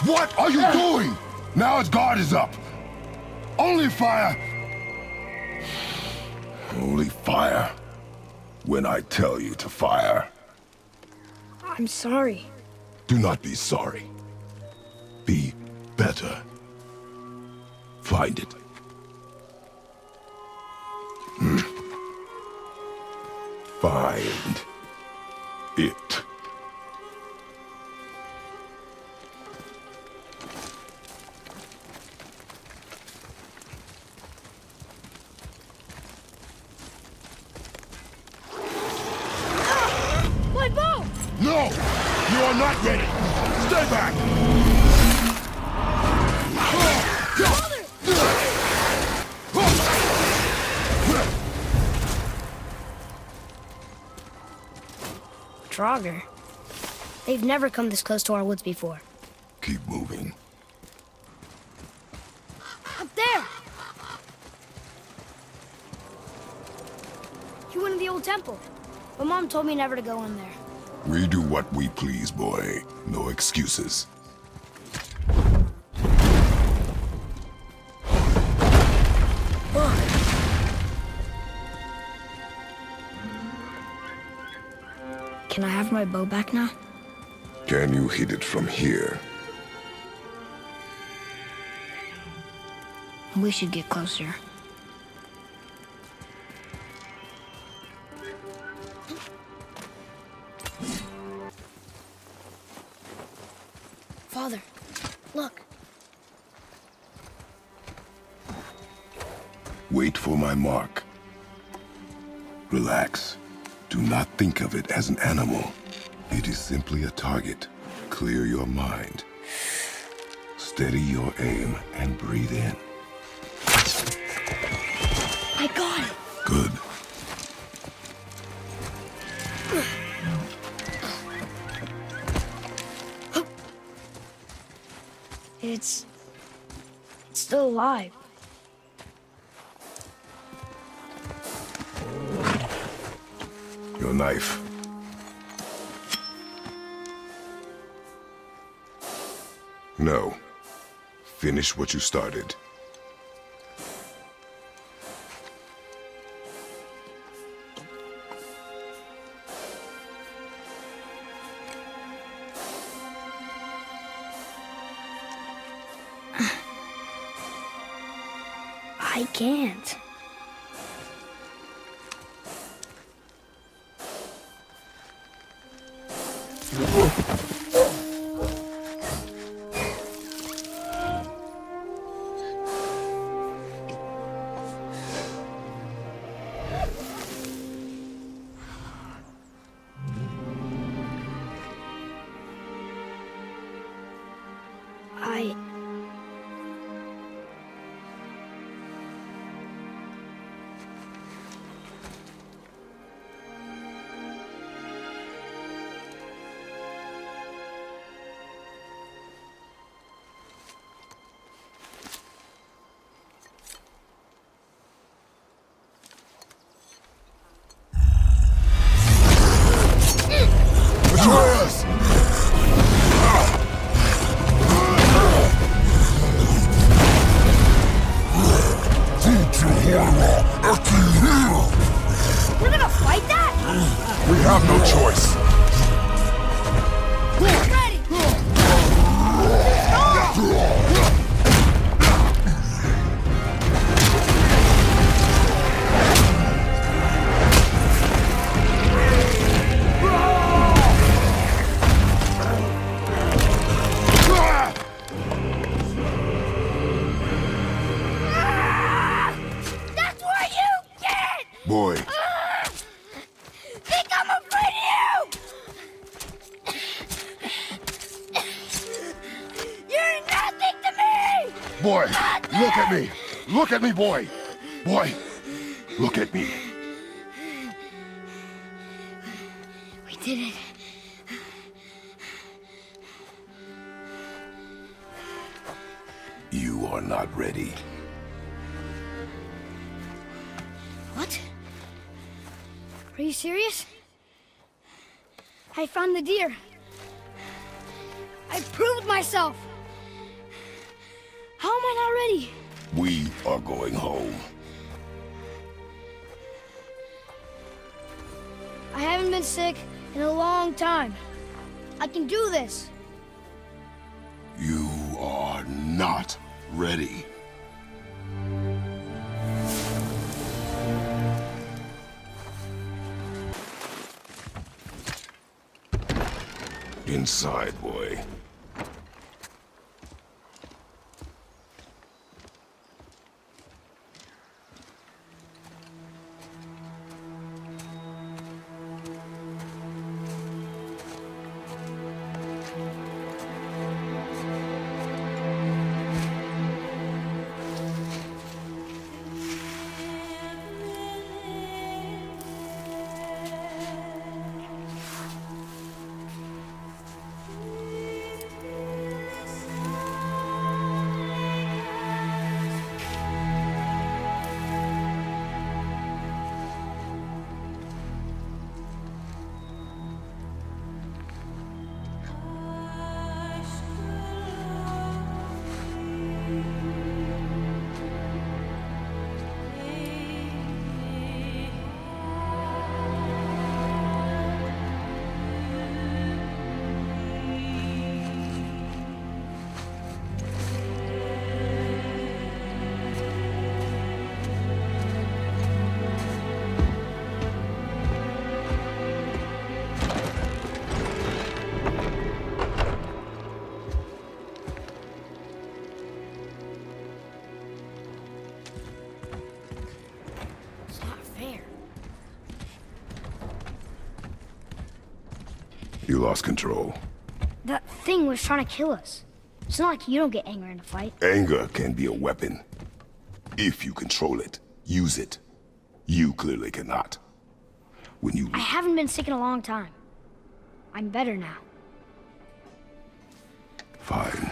What are you doing? Now its guard is up. Only fire. Only fire. When I tell you to fire. I'm sorry. Do not be sorry. Be better. Find it. Find it. My bow! No! You are not ready! Stay back! Draugr. They've never come this close to our woods before. Keep moving. Up there! You went to the old temple. But Mom told me never to go in there. We do what we please, boy. No excuses. Can I have my bow back now? Can you hit it from here? We should get closer. Father, look. Wait for my mark. Relax. Do not think of it as an animal. It is simply a target. Clear your mind. Steady your aim and breathe in. I got it. Good. It's still alive. Your knife. No. Finish what you started. I can't. We're gonna fight that? We have no choice. We're ready! That's what you get! Boy, Think I'm afraid of you! You're nothing to me! boy, look at me. Look at me, boy. Boy, look at me. We did it. You are not ready. What? Are you serious? I found the deer. I proved myself. How am I not ready? We are going home. I haven't been sick in a long time. I can do this. You are not ready. Inside, boy. You lost control. That thing was trying to kill us. It's not like you don't get angry in a fight. Anger can be a weapon. If you control it, use it. You clearly cannot. When you... I haven't been sick in a long time. I'm better now. Fine.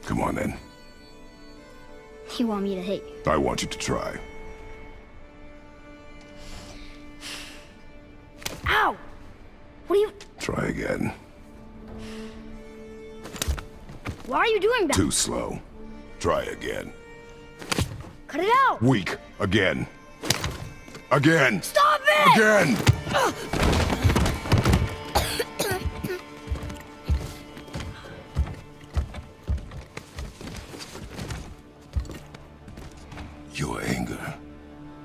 Come on then. You want me to hit you? I want you to try. Ow! What are you... Try again. Why are you doing that? Too slow. Try again. Cut it out! Weak. Again. Again! Stop it! Again! Your anger.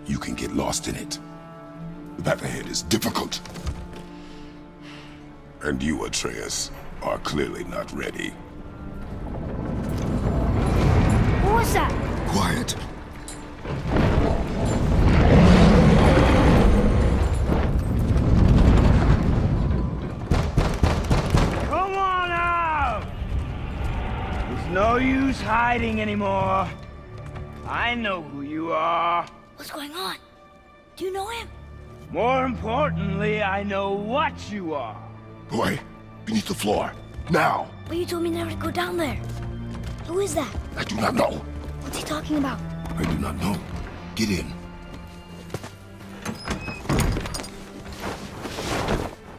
You can get lost in it. The path ahead is difficult. And you, Atreus, are clearly not ready. What was that? Quiet. Come on out! There's no use hiding anymore. I know who you are. What's going on? Do you know him? More importantly, I know what you are. Boy, beneath the floor. Now! But you told me never to go down there. Who is that? I do not know. What's he talking about? I do not know. Get in.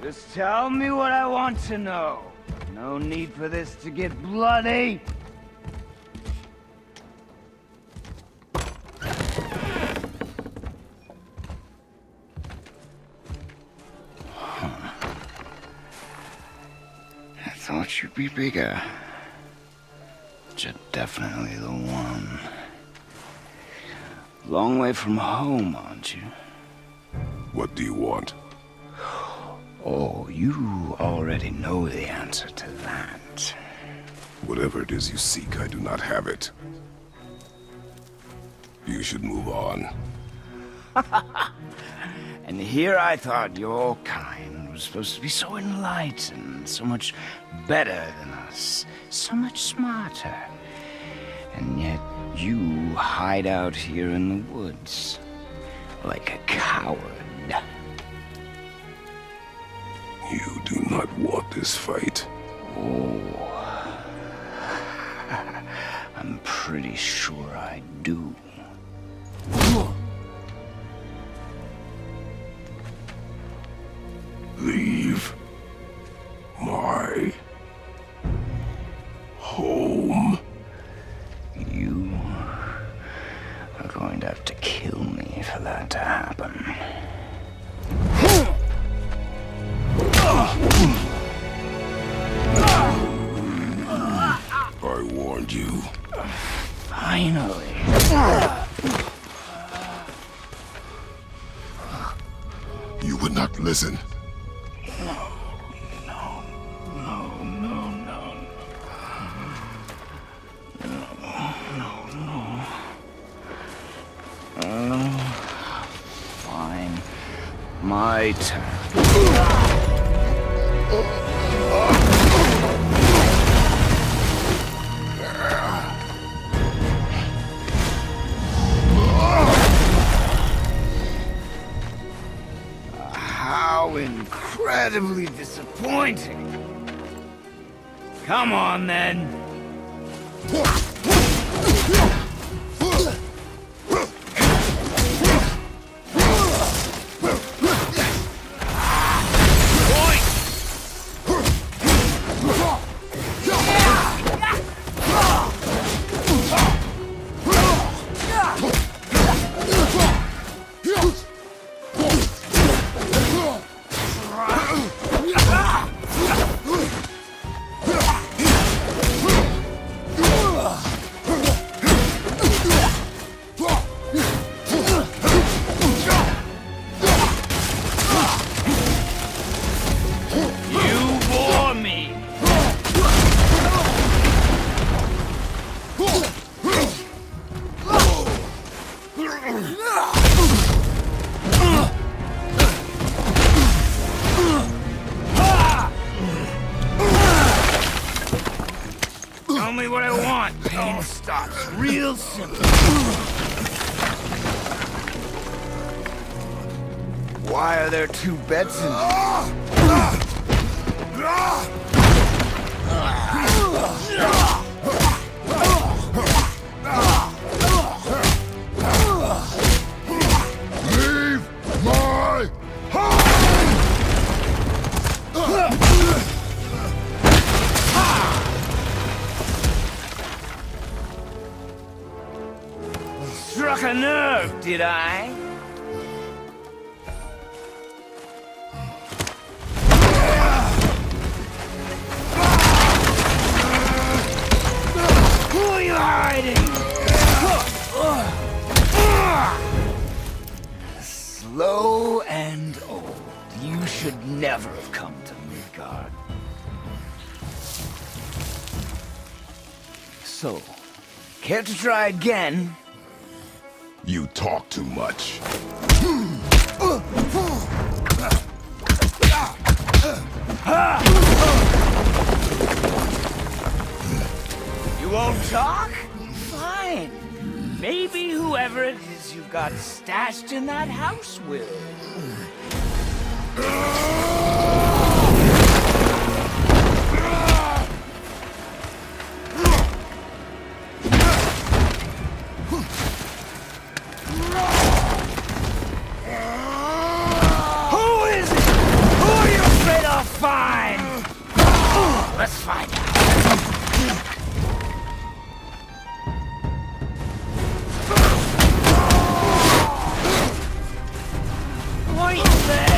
Just tell me what I want to know. No need for this to get bloody. I thought you'd be bigger. But you're definitely the one. Long way from home, aren't you? What do you want? Oh, you already know the answer to that. Whatever it is you seek, I do not have it. You should move on. And here I thought your kind was supposed to be so enlightened, so much better than us, so much smarter. And yet you hide out here in the woods, like a coward. You do not want this fight. Oh, I'm pretty sure I do. Leave my home. You are going to have to kill me for that to happen. I warned you. Finally. You would not listen. Fine. My turn. How incredibly disappointing. Come on, then. me what I want. Pain stops real simple. Why are there two beds in here? Leave my house! Struck a nerve, did I? Who are you hiding? Slow and old. You should never have come to Midgard. So, care to try again? You talk too much. You won't talk? Fine. Maybe whoever it is you've got stashed in that house will. Who is it? Who are you afraid I'll find? Let's find out. Wait there!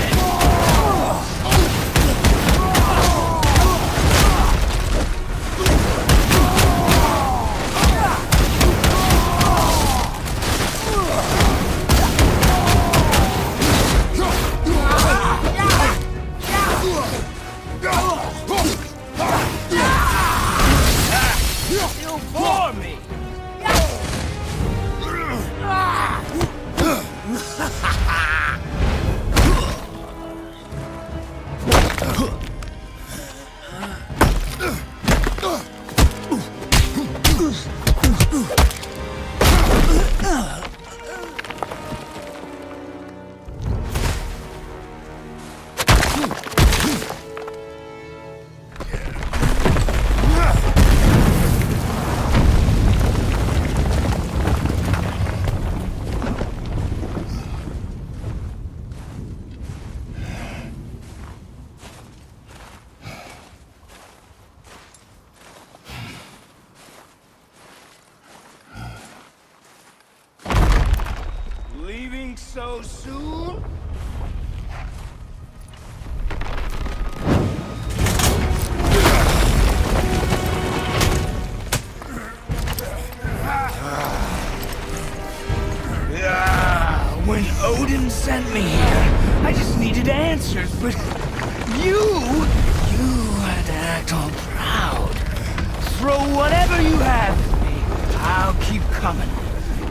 Still bore me! Leaving so soon? When Odin sent me here, I just needed answers, but you had to act all proud. Throw whatever you have at me. I'll keep coming.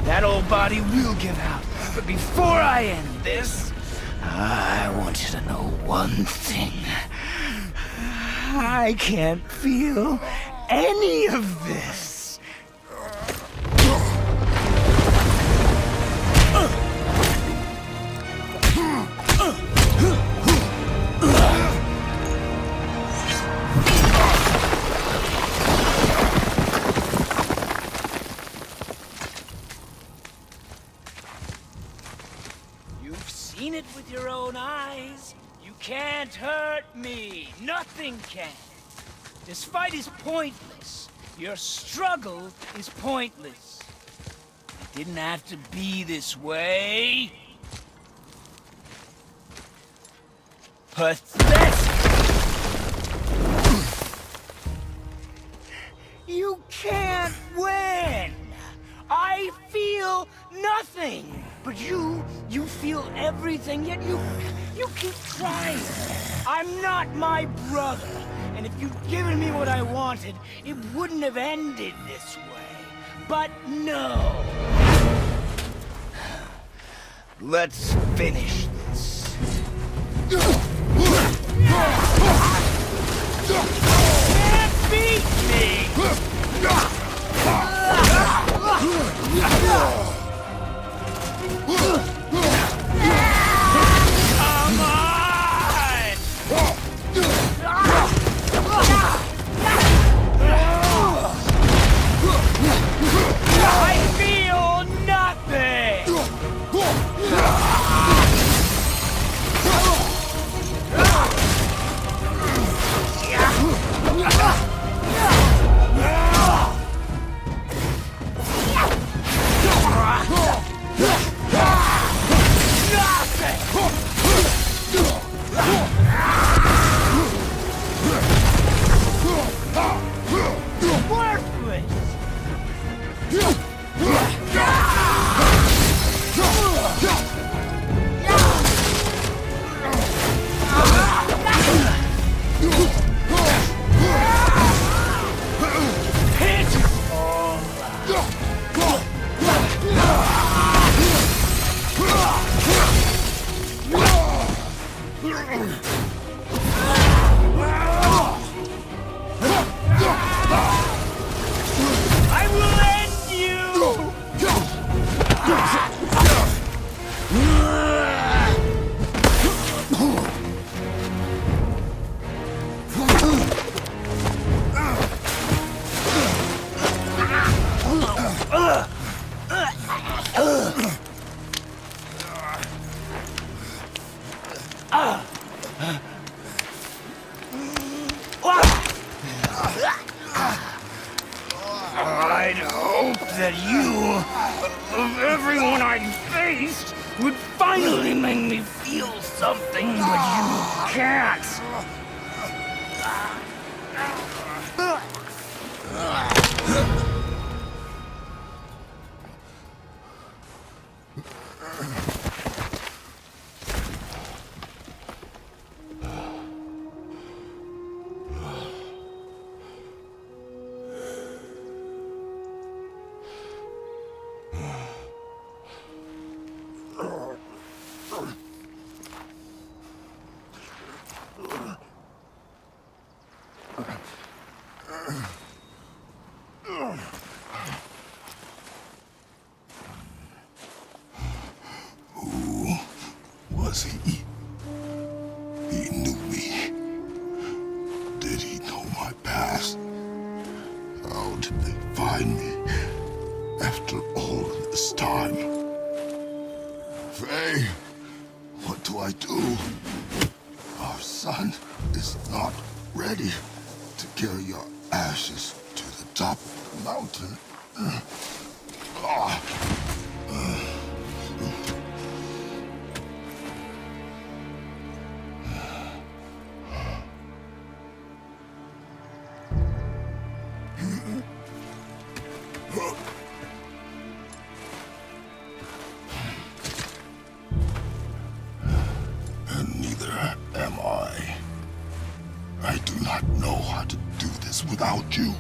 That old body will give out. But before I end this, I want you to know one thing. I can't feel any of this. You've seen it with your own eyes. You can't hurt me. Nothing can. This fight is pointless. Your struggle is pointless. It didn't have to be this way. Pathetic! You can't win! I feel nothing! But you feel everything, yet you keep trying. I'm not my brother, and if you'd given me what I wanted, it wouldn't have ended this way. But no! Let's finish this. Can't beat me! that you, of everyone I faced, would finally make me feel something, but you can't. Who was he? He knew me. Did he know my past? How did they find me after all this time? Faye, what do I do? Our son is not ready to carry your ashes to the top of the mountain. And neither am I. I do not know how to do this without you.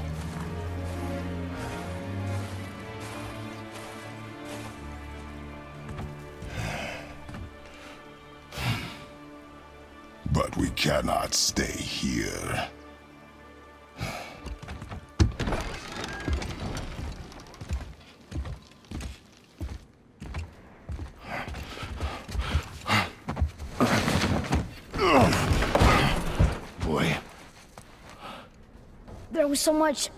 But we cannot stay here. Boy. There was so much.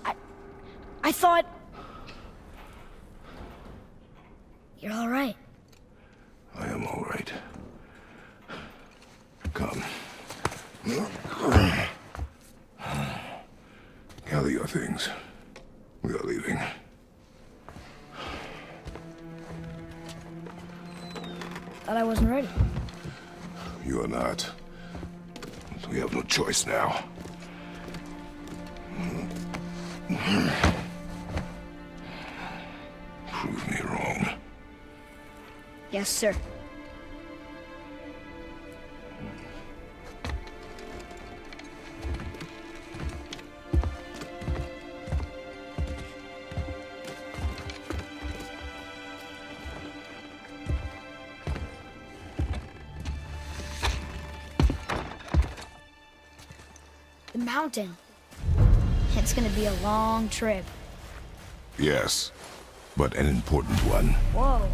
I thought. You're all right. I am all right. Come. Gather your things. We are leaving. Thought I wasn't ready. You are not. We have no choice now. Prove me wrong. Yes, sir. The mountain. It's gonna be a long trip. Yes, but an important one. Whoa.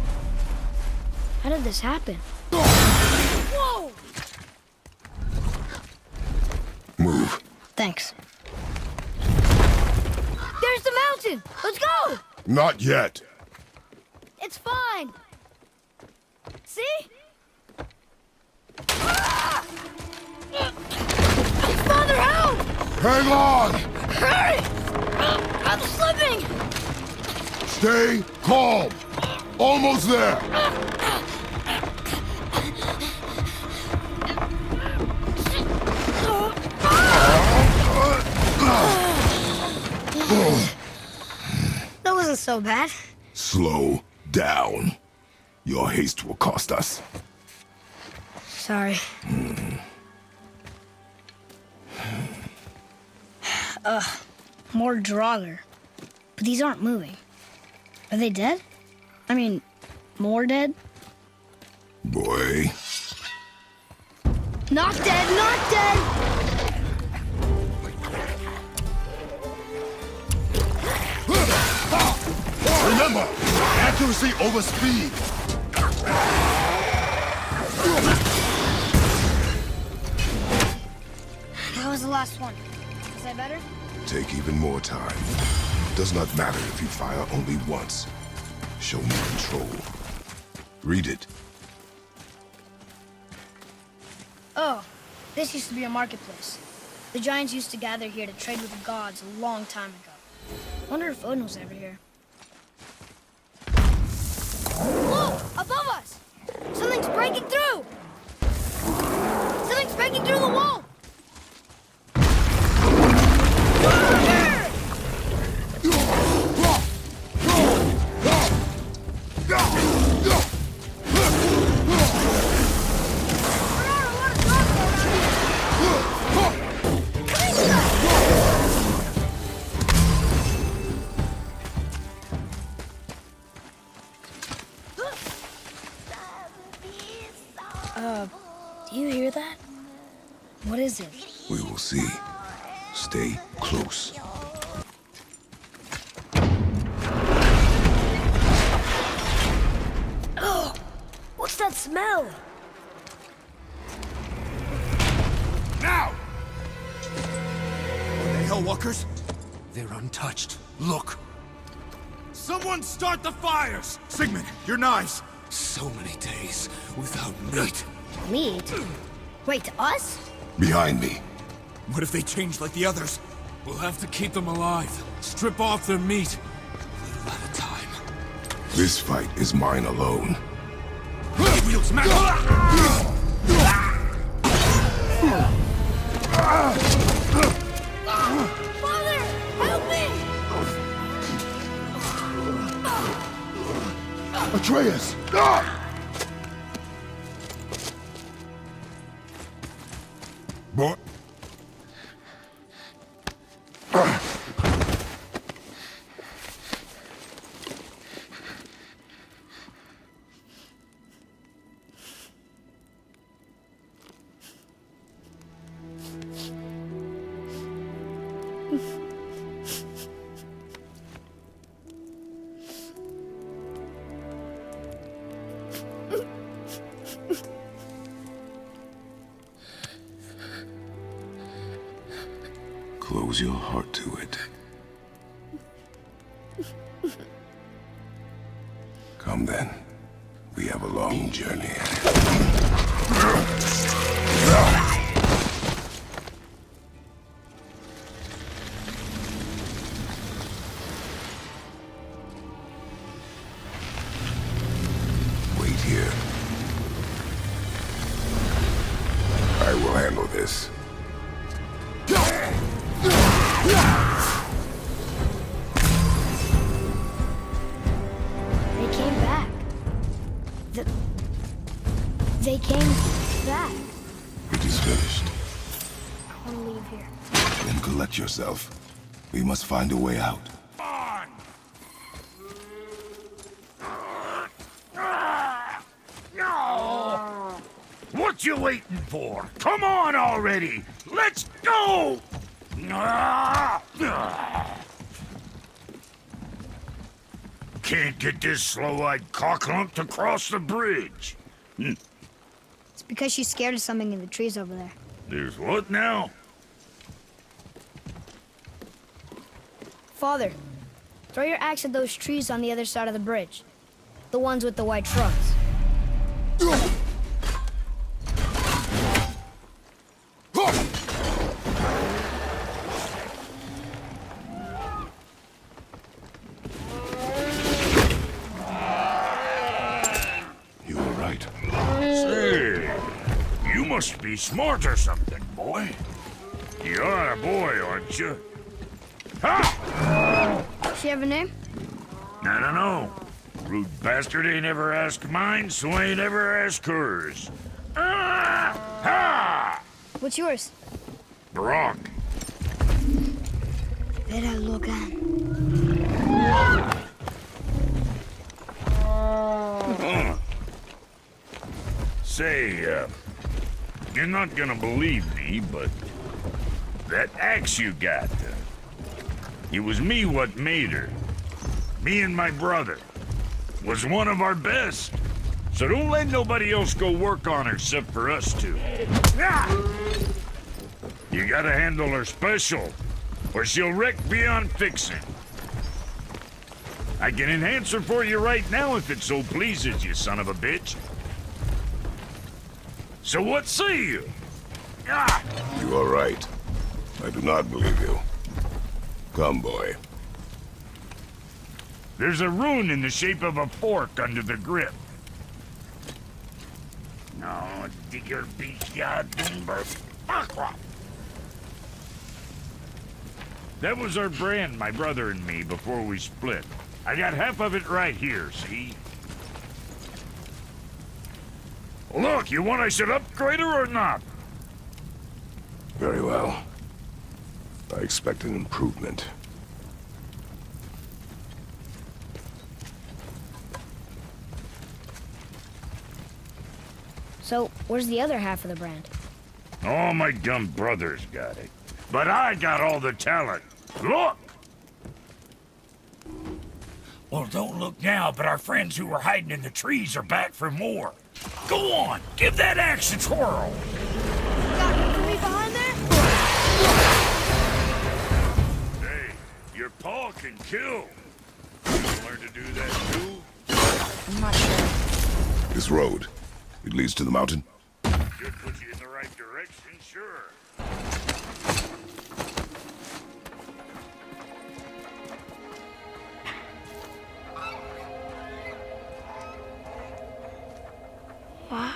How did this happen? Whoa! Move. Thanks. There's the mountain! Let's go! Not yet. It's fine! See? Ah! Father, help! Hang on! Hurry! I'm slipping! Stay calm. Almost there. That wasn't so bad. Slow down. Your haste will cost us. Sorry. More Draugr. But these aren't moving. Are they dead? I mean, more dead? Boy. Not dead, not dead! Remember, accuracy over speed. That was the last one. Is that better? Take even more time. Does not matter if you fire only once. Show me control. Read it. Oh, this used to be a marketplace. The giants used to gather here to trade with the gods a long time ago. Wonder if Odin was ever here. Whoa! Above us! Something's breaking through! Something's breaking through the wall! Do you hear that? What is it? We will see. Stay close. Oh! What's that smell? Now! Are they Hellwalkers? They're untouched. Look! Someone start the fires! Sigmund, your knives! So many days without meat. Meat? Wait, us? Behind me. What if they change like the others? We'll have to keep them alive. Strip off their meat. Little at a time. This fight is mine alone. We'll smash! Father! Help me! Atreus! Boy. Close your heart to it. Come then. We have a long journey ahead. Wait here. I will handle this. They came back. They came back. It is finished. I want to leave here. Then collect yourself. We must find a way out. What you waiting for? Come on already! Let's go! Can't get this slow-eyed cocklump to cross the bridge. It's because she's scared of something in the trees over there. There's what now? Father, throw your axe at those trees on the other side of the bridge. The ones with the white trunks. You were right. Say, you must be smart or something, boy. You are a boy, aren't you? Ha! Does she have a name? I don't know. Rude bastard ain't ever asked mine, so ain't ever asked hers. Ha! What's yours? Brock. Vera Logan. Say, you're not gonna believe me, but that axe you got, it was me what made her. Me and my brother. Was one of our best. So don't let nobody else go work on her except for us two. You gotta handle her special, or she'll wreck beyond fixing. I can enhance her for you right now if it so pleases you, son of a bitch. So what say you? You are right. I do not believe you. Come, boy. There's a rune in the shape of a fork under the grip. No, digger beach yard timber. That was our brand, my brother and me, before we split. I got half of it right here, see? Look, you want I should upgrade her or not? Very well. I expect an improvement. So, where's the other half of the brand? All my dumb brothers got it. But I got all the talent. Look! Well, don't look now, but our friends who were hiding in the trees are back for more. Go on, give that axe a twirl. Got me behind there? Hey, your paw can kill. You learn to do that too? I'm not sure. This road, it leads to the mountain? Should put you in the right direction, sure. Wow.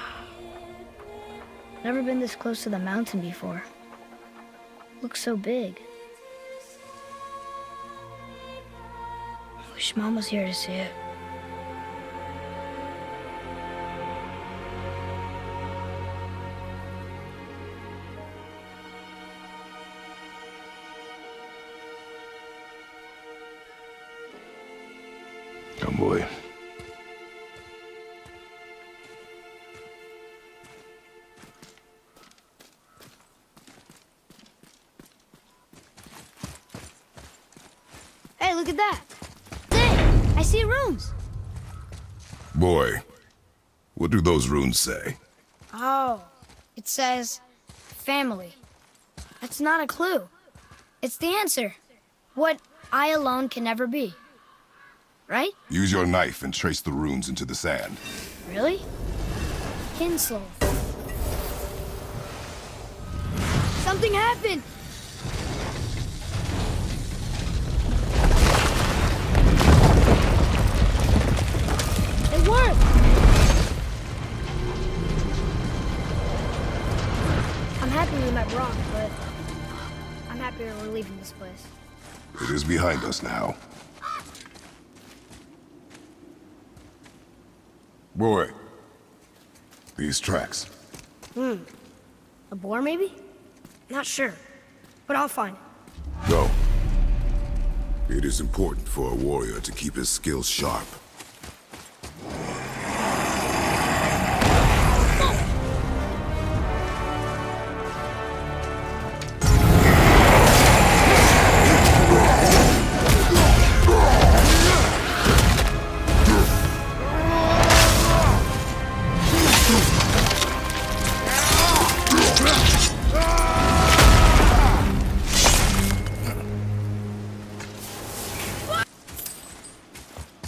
Never been this close to the mountain before. Looks so big. I wish Mom was here to see it. Come, boy. Hey, look at that! Dang! I see runes! Boy, what do those runes say? Oh, it says family. That's not a clue. It's the answer. What I alone can never be. Right? Use your knife and trace the runes into the sand. Really? Kinslow. Something happened! It worked! I'm happy we met Brock, but I'm happier we're leaving this place. It is behind us now. Boy, these tracks. A boar, maybe? Not sure, but I'll find it. Go. It is important for a warrior to keep his skills sharp.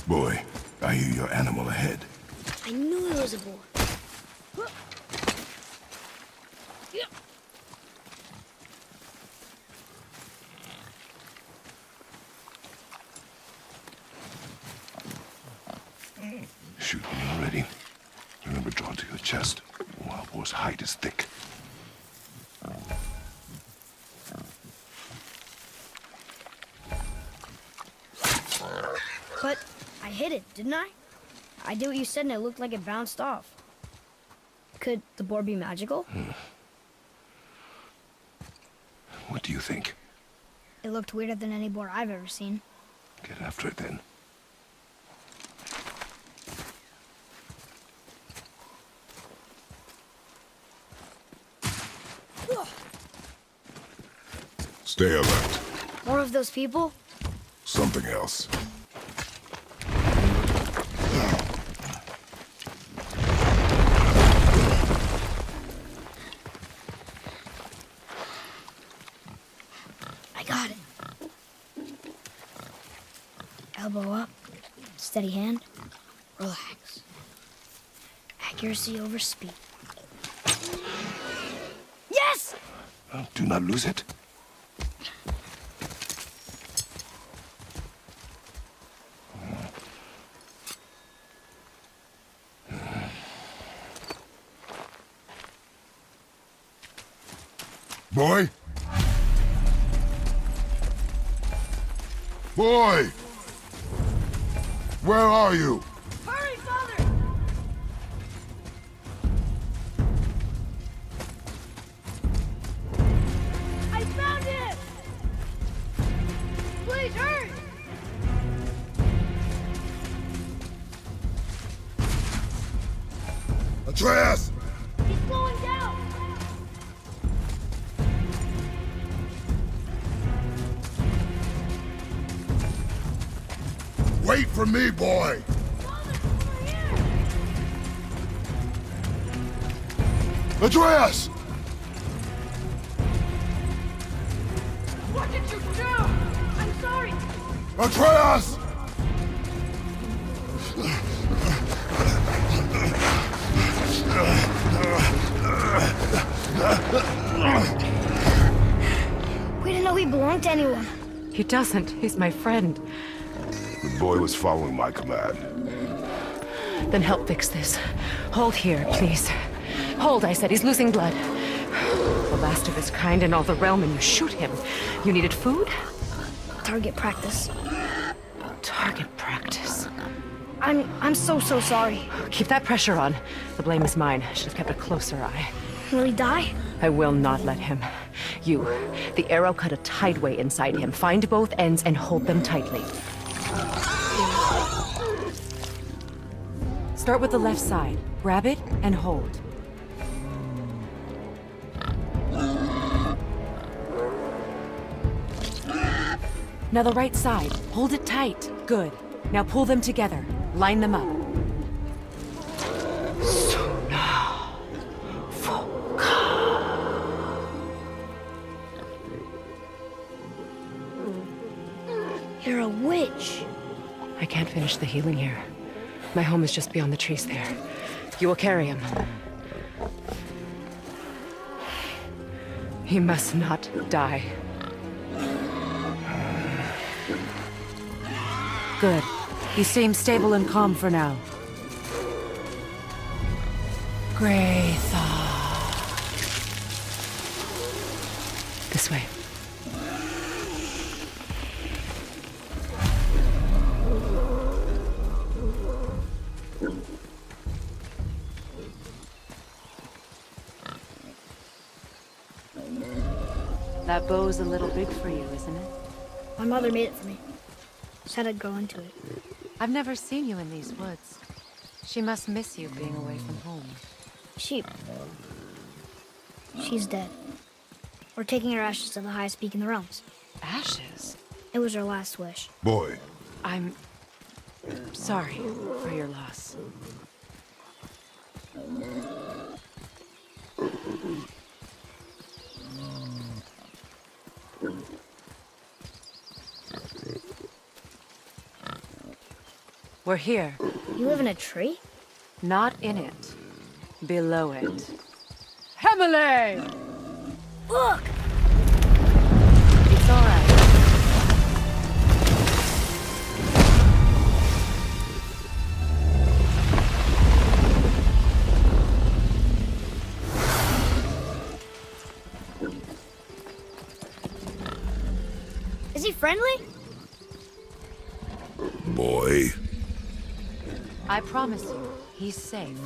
Boy, I hear your animal ahead. I knew it was a boar. Shoot me already. Remember, draw to your chest. Wild boar's hide is thick. But I hit it, didn't I? I did what you said and it looked like it bounced off. Could the boar be magical? What do you think? It looked weirder than any boar I've ever seen. Get after it then. Stay alert. More of those people? Something else. I got it. Elbow up, steady hand, relax. Accuracy over speed. Yes! Do not lose it. Boy? Boy! Where are you? Hurry, Father! I found it! Please, hurry! Atreus! He's slowing down! Wait for me, boy! Atreus! What did you do? I'm sorry! Atreus! We didn't know he belonged to anyone. He doesn't. He's my friend. The boy was following my command. Then help fix this. Hold here, please. Hold, I said. He's losing blood. The last of his kind in all the realm, and you shoot him. You needed food? Target practice. Target practice. I'm so sorry. Keep that pressure on. The blame is mine. I should have kept a closer eye. Will he die? I will not let him. You, the arrow cut a tideway inside him. Find both ends and hold them tightly. Start with the left side. Grab it and hold. Now the right side. Hold it tight. Good. Now pull them together. Line them up. You're a witch. I can't finish the healing here. My home is just beyond the trees there. You will carry him. He must not die. Good. He seems stable and calm for now. Kratos. This way. That bow's a little big for you, isn't it? My mother made it for me. Said I'd grow into it. I've never seen you in these woods. She must miss you being away from home. She's dead. We're taking her ashes to the highest peak in the realms. Ashes? It was her last wish. Boy. I'm sorry for your loss. We're here. You live in a tree? Not in it. Below it. Emily! Look! It's all right. Is he friendly? Boy. I promise you, he's safe.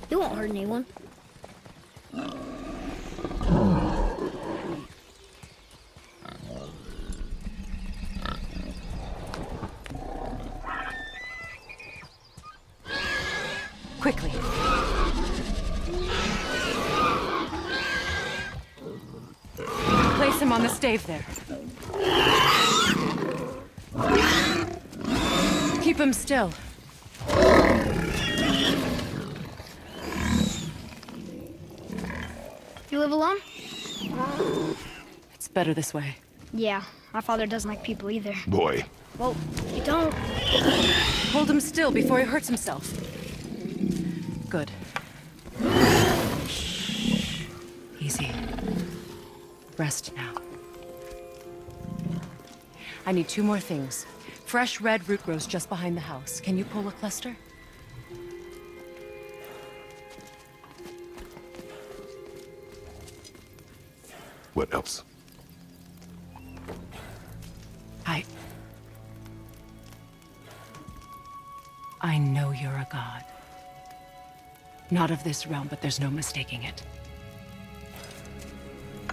He won't hurt anyone. Quickly. Place him on the stave there. Keep him still. You live alone? It's better this way. Yeah, my father doesn't like people either. Boy. Well, you don't. Hold him still before he hurts himself. Good. Easy. Rest now. I need two more things. Fresh red root grows just behind the house. Can you pull a cluster? What else? I know you're a god. Not of this realm, but there's no mistaking it.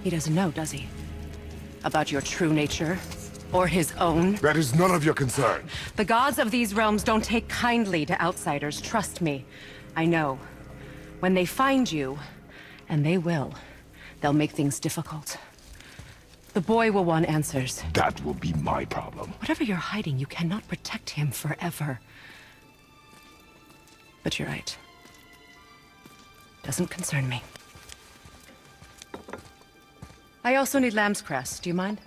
He doesn't know, does he? About your true nature? Or his own? That is none of your concern. The gods of these realms don't take kindly to outsiders, trust me. I know. When they find you, and they will, they'll make things difficult. The boy will want answers. That will be my problem. Whatever you're hiding, you cannot protect him forever. But you're right. Doesn't concern me. I also need lamb's cress. Do you mind?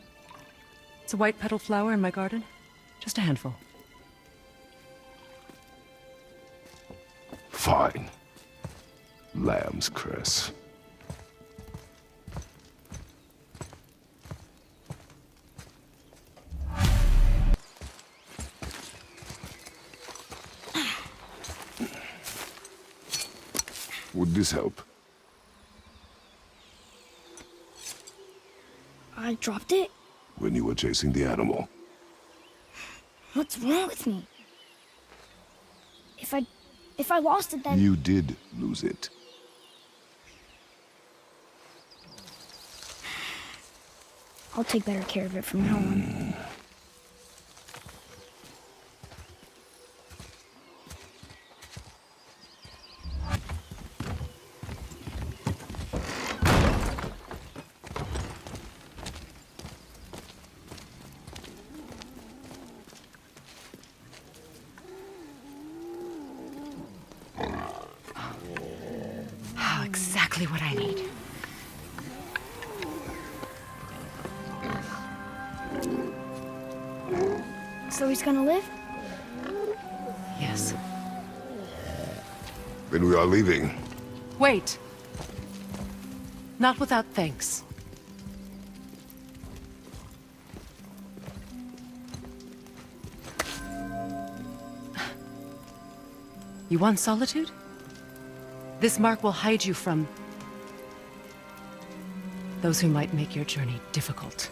It's a white petal flower in my garden. Just a handful. Fine. Lamb's cress. Would this help? I dropped it? When you were chasing the animal. What's wrong with me? If I lost it, then... You did lose it. I'll take better care of it from now on. Exactly what I need. So he's gonna live? Yes. Then we are leaving. Wait. Not without thanks. You want solitude? This mark will hide you from those who might make your journey difficult.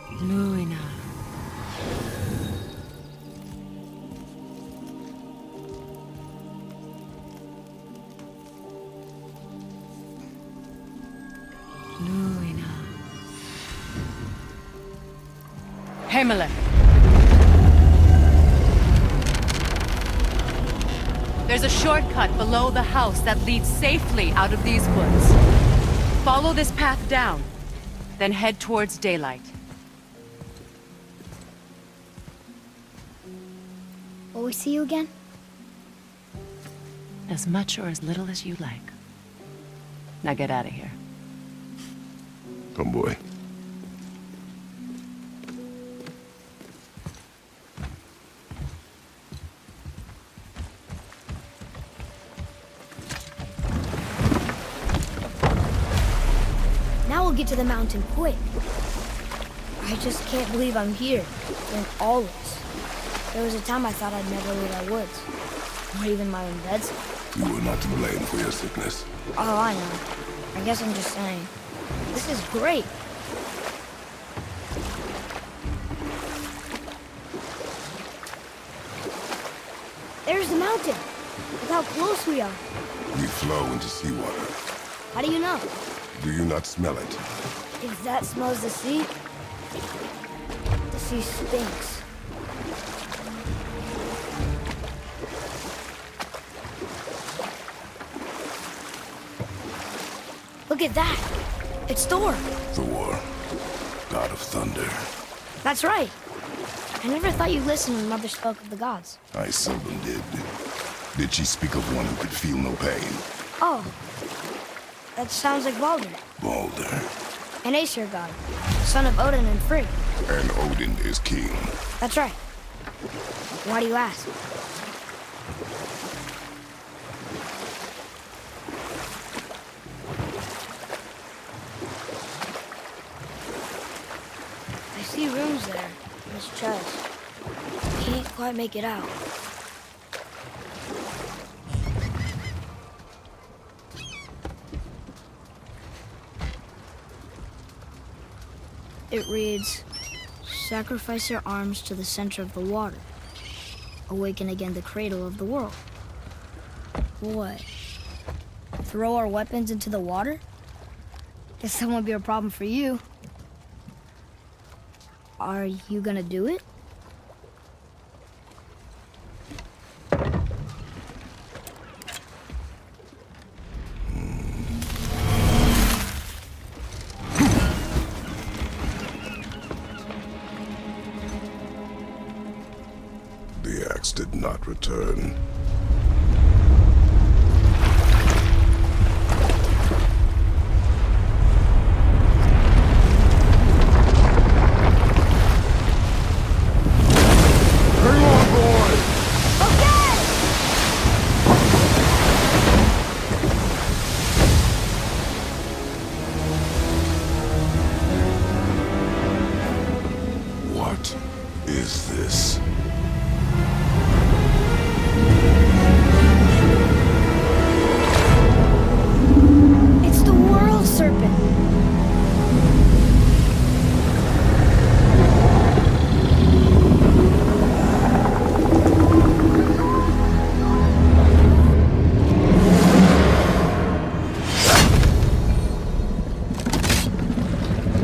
Luina. Luina. Himalaya. There's a shortcut below the house that leads safely out of these woods. Follow this path down, then head towards daylight. Will we see you again? As much or as little as you like. Now get out of here. Come, boy. Now we'll get to the mountain quick. I just can't believe I'm here, in all this. There was a time I thought I'd never leave our woods, or even my own beds. You were not to blame for your sickness. Oh, I know. I guess I'm just saying. This is great. There's the mountain. Look how close we are. We flow into seawater. How do you know? Do you not smell it? If that smells the sea stinks. Look at that. It's Thor. Thor, god of thunder. That's right. I never thought you listened when Mother spoke of the gods. I seldom did. Did she speak of one who could feel no pain? Oh. That sounds like Baldur. Baldur. An Aesir god, son of Odin and Frigg. And Odin is king. That's right. Why do you ask? quite make it out. It reads, sacrifice your arms to the center of the water. Awaken again the cradle of the world. What? Throw our weapons into the water? Guess that won't be a problem for you. Are you gonna do it? The axe did not return. What is this? It's the world serpent.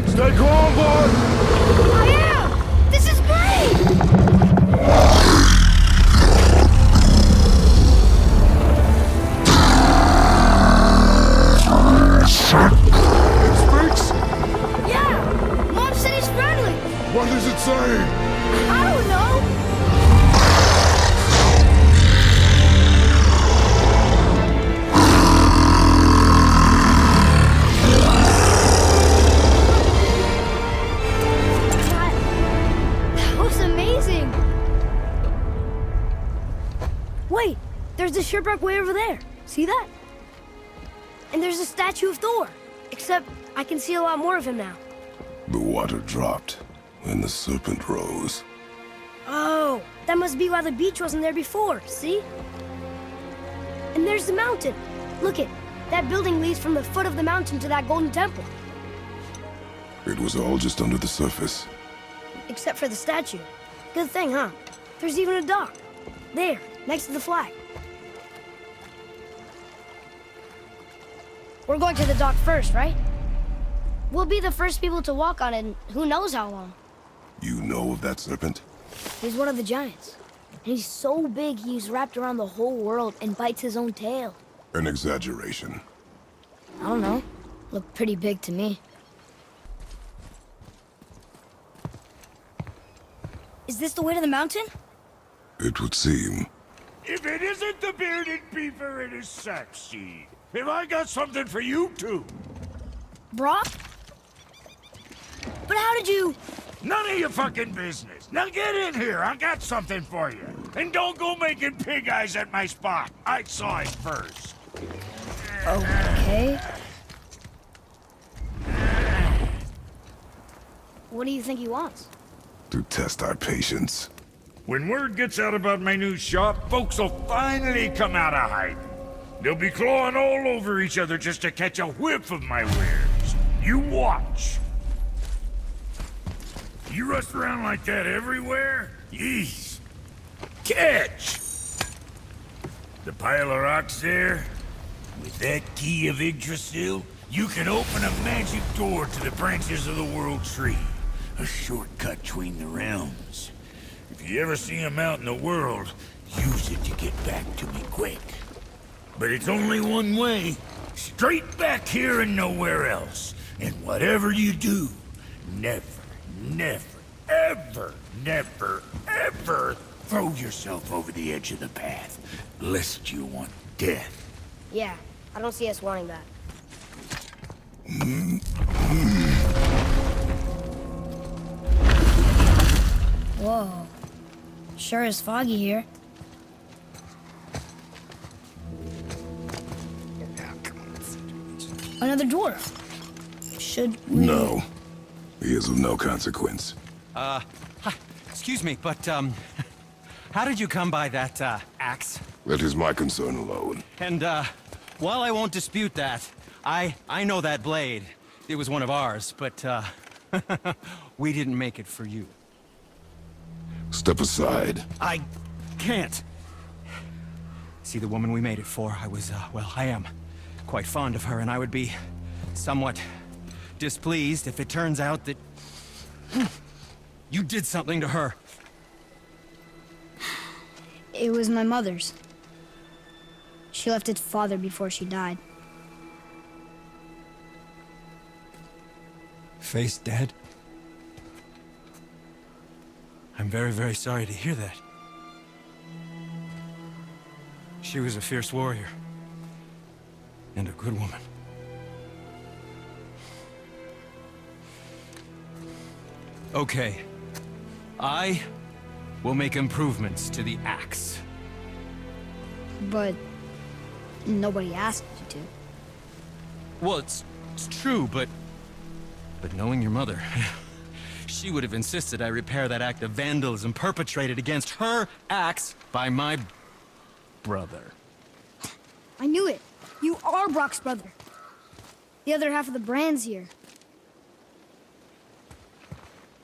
Stay calm, boy! I am! This is great! It speaks? Yeah! Mom said he's friendly! What does it say? I don't know! That was amazing! Wait! There's a shipwreck way over there. See that? And there's a statue of Thor. Except I can see a lot more of him now. The water dropped, and the serpent rose. Oh, that must be why the beach wasn't there before, see? And there's the mountain. Look it, that building leads from the foot of the mountain to that golden temple. It was all just under the surface. Except for the statue. Good thing, huh? There's even a dock. There, next to the flag. We're going to the dock first, right? We'll be the first people to walk on it in who knows how long. You know of that serpent? He's one of the giants. And he's so big he's wrapped around the whole world and bites his own tail. An exaggeration. I don't know. Looked pretty big to me. Is this the way to the mountain? It would seem. If it isn't the bearded beaver, it is Saxseed. Have I got something for you too? Brock? But how did you... None of your fucking business. Now get in here. I got something for you. And don't go making pig eyes at my spot. I saw it first. Okay. What do you think he wants? To test our patience. When word gets out about my new shop, folks will finally come out of hiding. They'll be clawing all over each other just to catch a whiff of my wares. You watch. You rush around like that everywhere? Yeesh. Catch! The pile of rocks there? With that key of Yggdrasil, you can open a magic door to the branches of the World Tree. A shortcut between the realms. If you ever see him out in the world, use it to get back to me quick. But it's only one way. Straight back here and nowhere else. And whatever you do, never, ever throw yourself over the edge of the path, lest you want death. Yeah, I don't see us wanting that. Whoa. Sure is foggy here. Another dwarf. Should we... No. He is of no consequence. Hi. Excuse me, but, how did you come by that, axe? That is my concern alone. And, while I won't dispute that, I know that blade. It was one of ours, but, we didn't make it for you. Step aside. I can't. See, the woman we made it for, I am quite fond of her, and I would be somewhat displeased if it turns out that you did something to her. It was my mother's. She left its father before she died. Face dead? I'm very, very sorry to hear that. She was a fierce warrior. And a good woman. Okay. I will make improvements to the axe. But nobody asked you to. Well, it's true, but knowing your mother, she would have insisted I repair that act of vandalism perpetrated against her axe by my brother. I knew it. You are Brock's brother. The other half of the brand's here.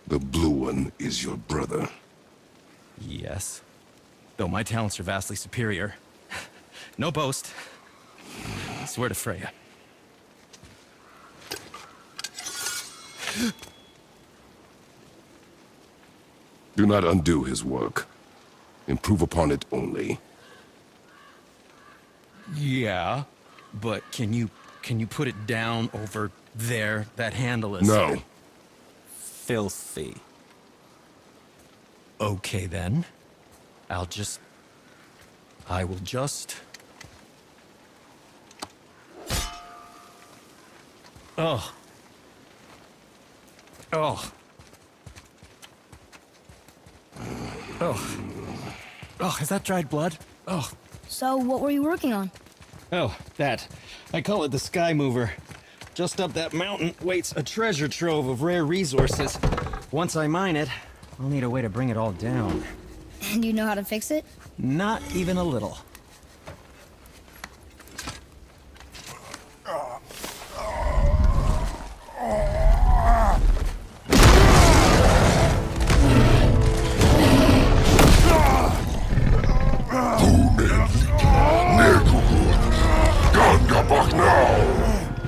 The blue one is your brother. Yes. Though my talents are vastly superior. No boast. I swear to Freya. Do not undo his work. Improve upon it only. Yeah, but can you put it down over there? That handle is... No. Filthy. Okay, then. I will just... Oh. Oh. Oh. Oh, is that dried blood? Oh. So, what were you working on? Oh, that. I call it the Sky Mover. Just up that mountain waits a treasure trove of rare resources. Once I mine it, I'll need a way to bring it all down. And you know how to fix it? Not even a little.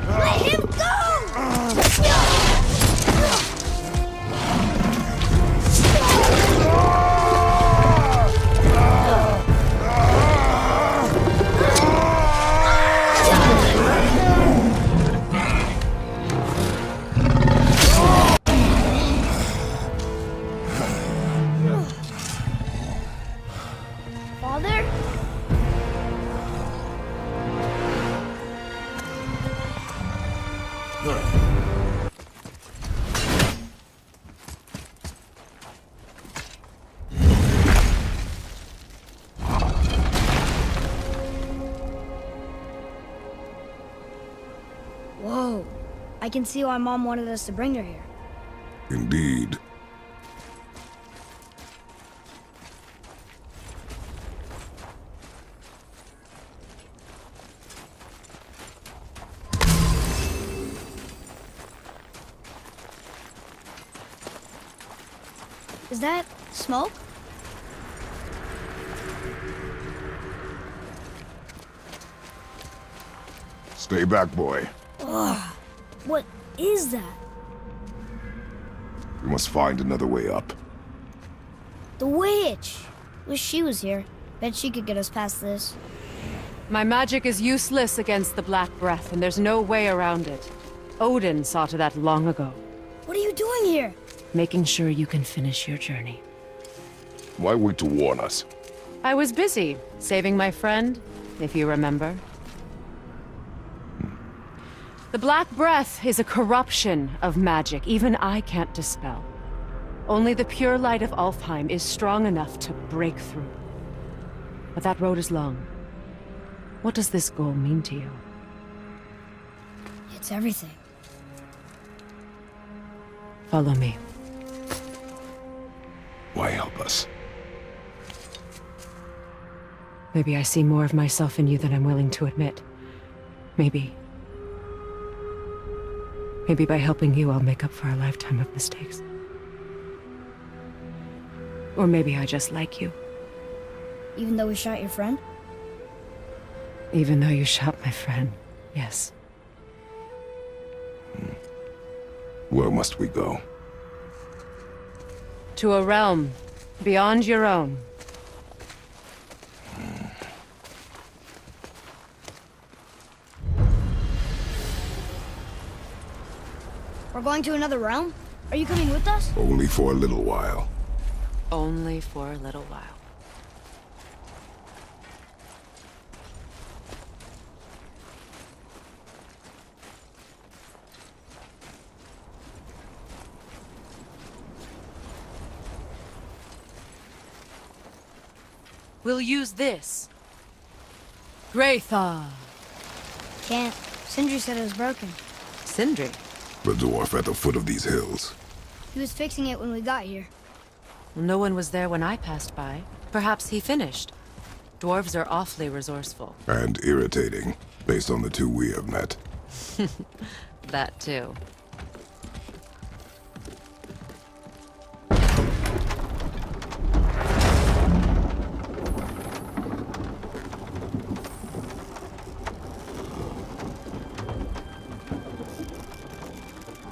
Let him go! Father? Whoa. I can see why Mom wanted us to bring her here. Indeed. Is that smoke? Stay back, boy. Ugh. What is that? We must find another way up. The witch! Wish she was here. Bet she could get us past this. My magic is useless against the Black Breath, and there's no way around it. Odin saw to that long ago. What are you doing here? Making sure you can finish your journey. Why wait to warn us? I was busy, saving my friend, if you remember. The Black Breath is a corruption of magic even I can't dispel. Only the pure light of Alfheim is strong enough to break through. But that road is long. What does this goal mean to you? It's everything. Follow me. Why help us? Maybe I see more of myself in you than I'm willing to admit. Maybe by helping you, I'll make up for a lifetime of mistakes. Or maybe I just like you. Even though we shot your friend? Even though you shot my friend, yes. Where must we go? To a realm beyond your own. We're going to another realm? Are you coming with us? Only for a little while. Only for a little while. We'll use this. Graythaw. Can't. Sindri said it was broken. Sindri? The dwarf at the foot of these hills. He was fixing it when we got here. No one was there when I passed by. Perhaps he finished. Dwarves are awfully resourceful. And irritating, based on the two we have met. That too.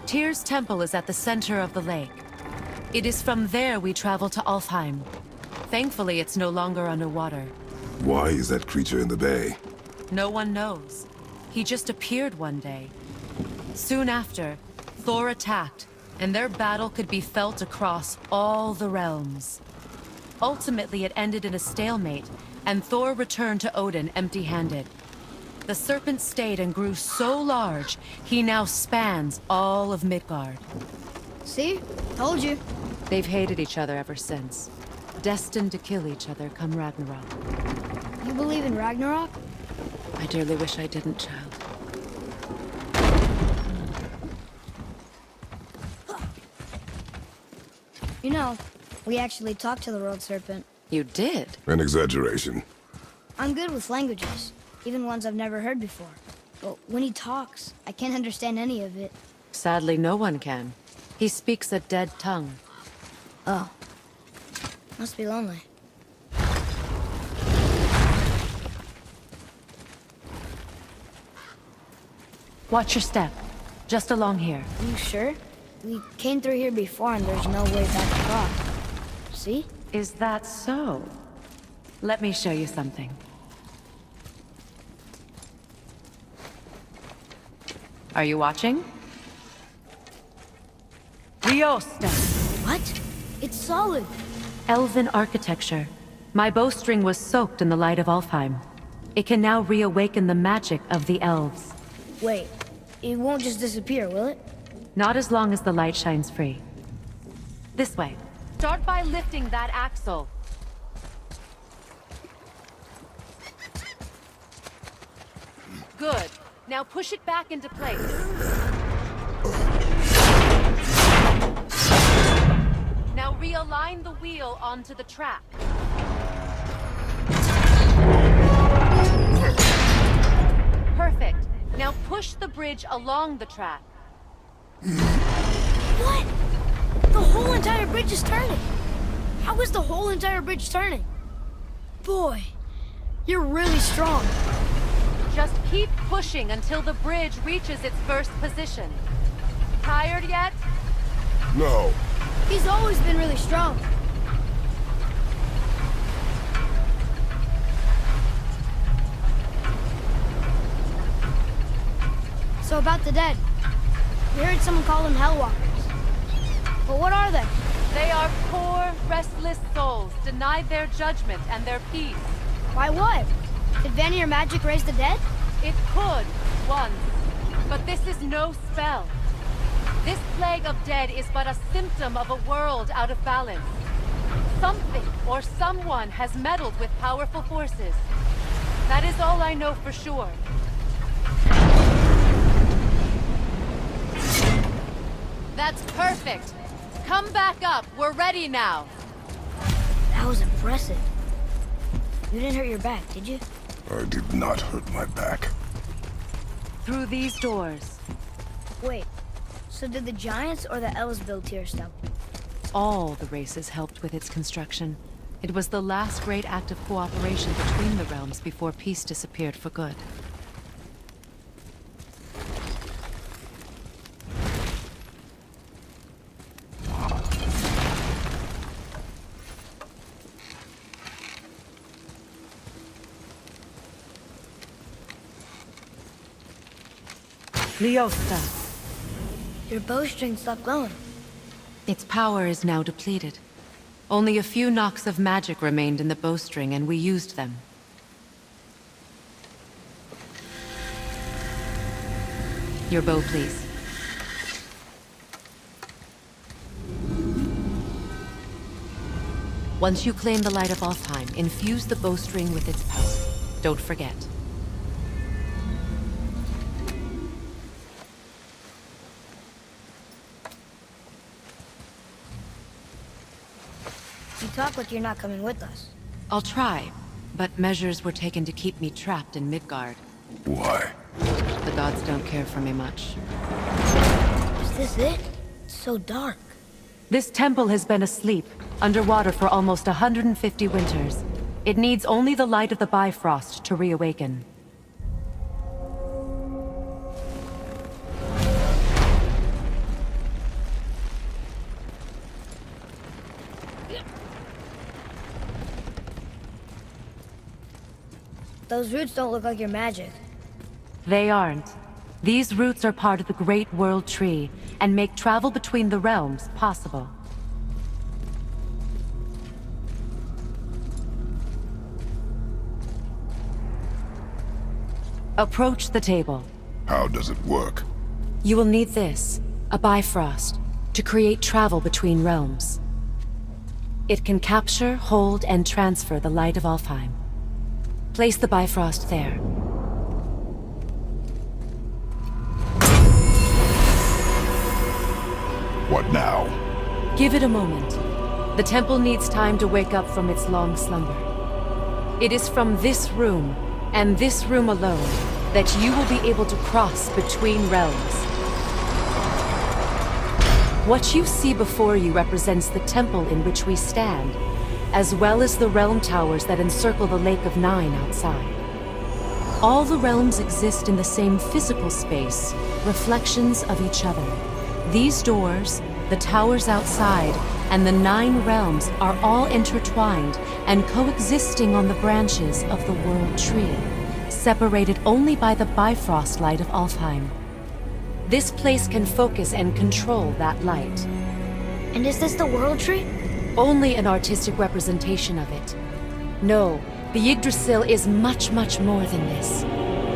Tyr's temple is at the center of the lake. It is from there we travel to Alfheim. Thankfully, it's no longer underwater. Why is that creature in the bay? No one knows. He just appeared one day. Soon after, Thor attacked, and their battle could be felt across all the realms. Ultimately, it ended in a stalemate, and Thor returned to Odin empty-handed. The serpent stayed and grew so large, he now spans all of Midgard. See? Told you. They've hated each other ever since. Destined to kill each other come Ragnarok. You believe in Ragnarok? I dearly wish I didn't, child. You know, we actually talked to the World Serpent. You did? An exaggeration. I'm good with languages, even ones I've never heard before. But when he talks, I can't understand any of it. Sadly, no one can. He speaks a dead tongue. Oh. Must be lonely. Watch your step. Just along here. Are you sure? We came through here before and there's no way back across. See? Is that so? Let me show you something. Are you watching? Riosta. What? It's solid. Elven architecture. My bowstring was soaked in the light of Alfheim. It can now reawaken the magic of the elves. Wait, it won't just disappear, will it? Not as long as the light shines free. This way. Start by lifting that axle. Good. Now push it back into place. Now realign the wheel onto the track. Perfect. Now push the bridge along the track. What? The whole entire bridge is turning. How is the whole entire bridge turning? Boy, you're really strong. Just keep pushing until the bridge reaches its first position. Tired yet? No. He's always been really strong. So about the dead. We heard someone call them Hellwalkers. But what are they? They are poor, restless souls, denied their judgment and their peace. Why what? Did Vanir magic raise the dead? It could, once. But this is no spell. This plague of dead is but a symptom of a world out of balance. Something or someone has meddled with powerful forces. That is all I know for sure. That's perfect. Come back up. We're ready now. That was impressive. You didn't hurt your back, did you? I did not hurt my back. Through these doors. Wait, so did the Giants or the Elves build Tyr's temple? All the races helped with its construction. It was the last great act of cooperation between the realms before peace disappeared for good. Lyosta. Your bowstring stopped glowing. Its power is now depleted. Only a few knocks of magic remained in the bowstring, and we used them. Your bow, please. Once you claim the Light of Alfheim, infuse the bowstring with its power. Don't forget. You talk like you're not coming with us. I'll try, but measures were taken to keep me trapped in Midgard. Why? The gods don't care for me much. Is this it? It's so dark. This temple has been asleep, underwater for almost 150 winters. It needs only the light of the Bifrost to reawaken. Those roots don't look like your magic. They aren't. These roots are part of the Great World Tree, and make travel between the realms possible. Approach the table. How does it work? You will need this, a Bifrost, to create travel between realms. It can capture, hold, and transfer the light of Alfheim. Place the Bifrost there. What now? Give it a moment. The temple needs time to wake up from its long slumber. It is from this room, and this room alone, that you will be able to cross between realms. What you see before you represents the temple in which we stand, as well as the realm towers that encircle the Lake of Nine outside. All the realms exist in the same physical space, reflections of each other. These doors, the towers outside, and the 9 realms are all intertwined and coexisting on the branches of the World Tree, separated only by the Bifrost light of Alfheim. This place can focus and control that light. And is this the World Tree? Only an artistic representation of it. No, the Yggdrasil is much, much more than this.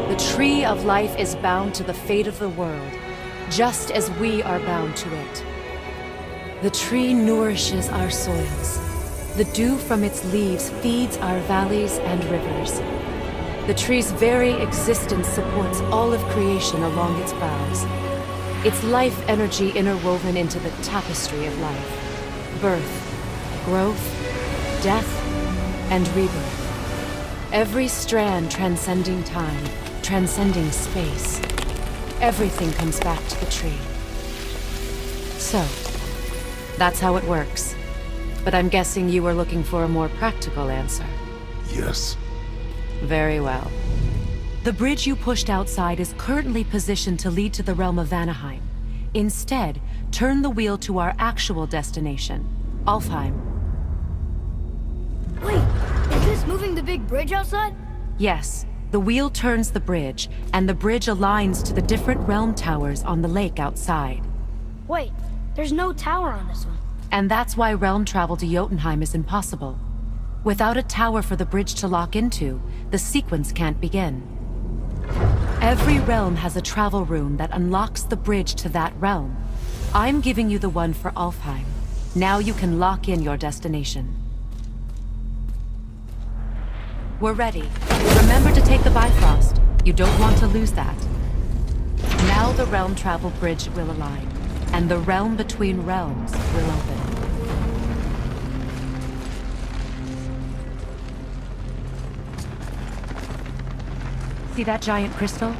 The Tree of Life is bound to the fate of the world, just as we are bound to it. The tree nourishes our soils. The dew from its leaves feeds our valleys and rivers. The tree's very existence supports all of creation along its boughs. Its life energy interwoven into the tapestry of life. Birth, growth, death, and rebirth. Every strand transcending time, transcending space. Everything comes back to the tree. So, that's how it works. But I'm guessing you were looking for a more practical answer. Yes. Very well. The bridge you pushed outside is currently positioned to lead to the realm of Vanaheim. Instead, turn the wheel to our actual destination, Alfheim. Wait, is this moving the big bridge outside? Yes, the wheel turns the bridge, and the bridge aligns to the different realm towers on the lake outside. Wait, there's no tower on this one. And that's why realm travel to Jotunheim is impossible. Without a tower for the bridge to lock into, the sequence can't begin. Every realm has a travel rune that unlocks the bridge to that realm. I'm giving you the one for Alfheim. Now you can lock in your destination. We're ready. Remember to take the Bifrost. You don't want to lose that. Now the realm travel bridge will align, and the realm between realms will open. See that giant crystal?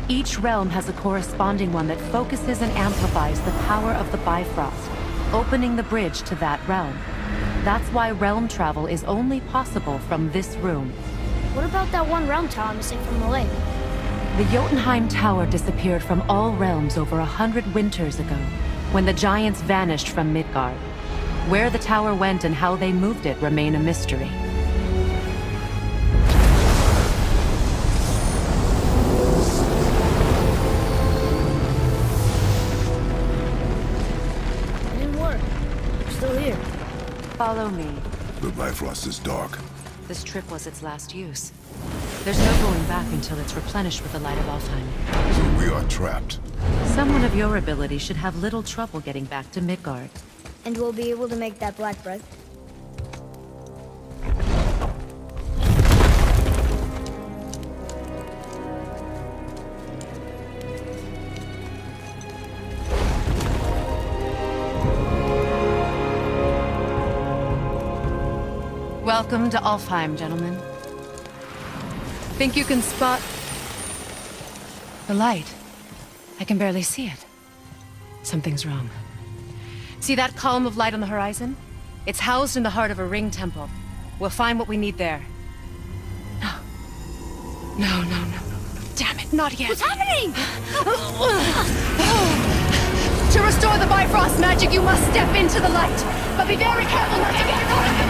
Each realm has a corresponding one that focuses and amplifies the power of the Bifrost, opening the bridge to that realm. That's why realm travel is only possible from this room. What about that one realm tower missing from the lake? The Jotunheim Tower disappeared from all realms over 100 winters ago, when the giants vanished from Midgard. Where the tower went and how they moved it remain a mystery. It didn't work. We're still here. Follow me. The Bifrost is dark. This trip was its last use. There's no going back until it's replenished with the light of Alfheim. So we are trapped. Someone of your ability should have little trouble getting back to Midgard. And we'll be able to make that black bread. Welcome to Alfheim, gentlemen. Think you can spot the light? I can barely see it. Something's wrong. See that column of light on the horizon? It's housed in the heart of a ring temple. We'll find what we need there. No. No. Damn it, not yet. What's happening? To restore the Bifrost magic, you must step into the light. But be very careful not to get caught.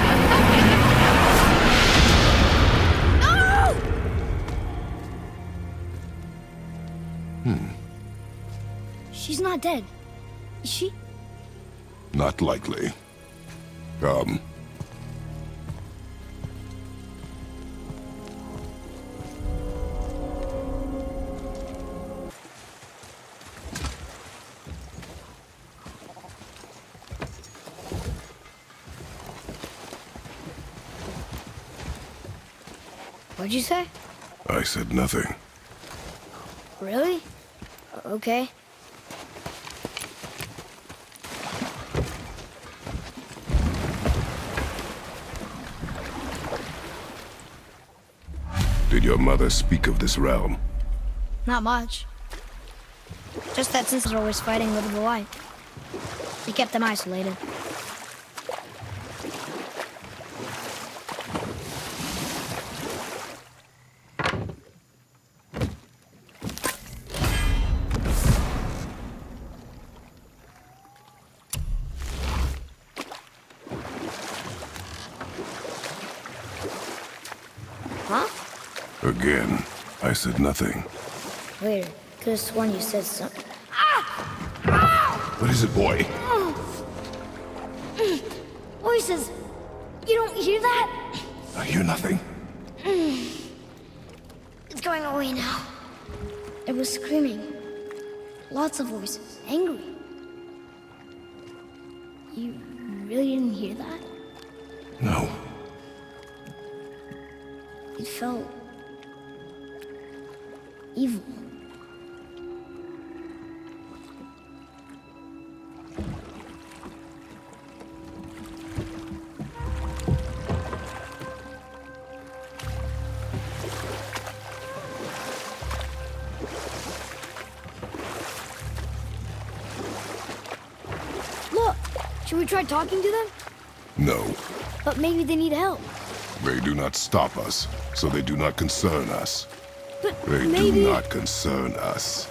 She's not dead. Is she? Not likely. Come. What'd you say? I said nothing. Really? Okay. Did your mother speak of this realm? Not much. Just that since they're always fighting with the light. They kept them isolated. Huh? Again, I said nothing. Weird. Could have sworn you said something. What is it, boy? Voices! You don't hear that? I hear nothing. It's going away now. It was screaming. Lots of voices. Angry. You really didn't hear that? No. It felt evil. Look, should we try talking to them? No. But maybe they need help. They do not stop us, so they do not concern us. But They maybe... do not concern us.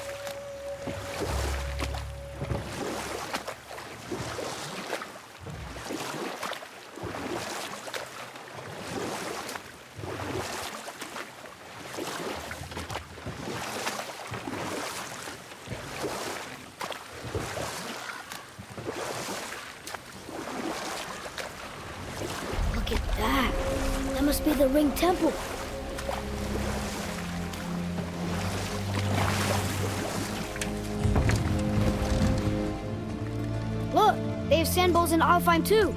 Look at that. That must be the Ring Temple. Look, they have sand bowls in Alfheim too.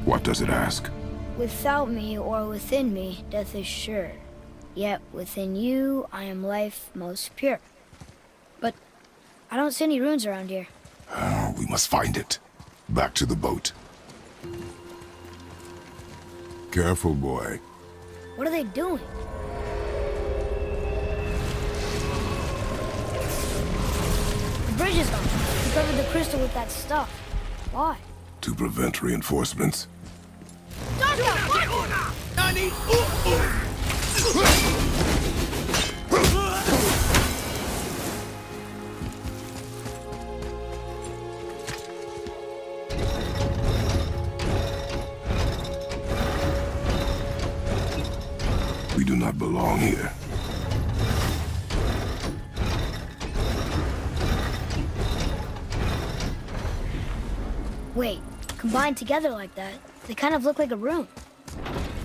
What does it ask? Without me or within me, death is sure. Yet within you, I am life most pure. But I don't see any runes around here. We must find it. Back to the boat. Careful, boy. What are they doing? The bridge is gone. We covered the crystal with that stuff. Why? To prevent reinforcements. We do not belong here. Wait, combined together like that, they kind of look like a room.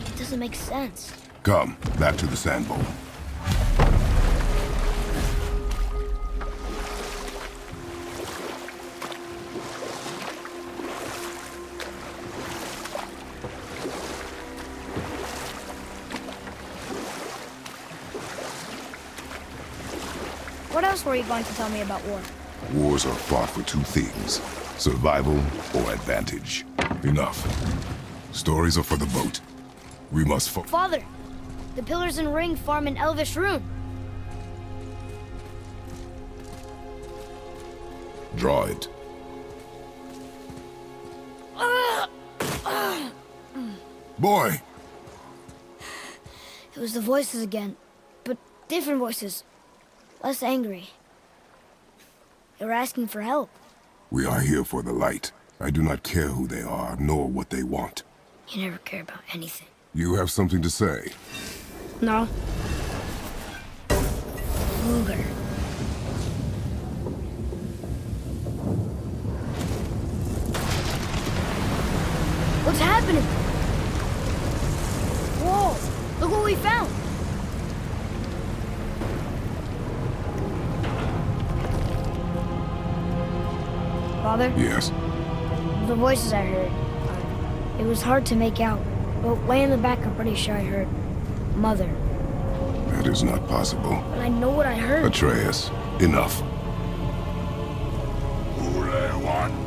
It doesn't make sense. Come, back to the sand bowl. What else were you going to tell me about war? Wars are fought for two things: survival or advantage. Enough. Stories are for the boat. We must Father, the pillars and ring form an elvish rune. draw it. Boy! It was the voices again, but different voices. Less angry. They were asking for help. We are here for the light. I do not care who they are, nor what they want. You never care about anything. You have something to say? No. Luger. What's happening? Whoa! Look what we found! Father? Yes? The voices I heard. It was hard to make out, but way in the back I'm pretty sure I heard Mother. That is not possible. But I know what I heard. Atreus, enough.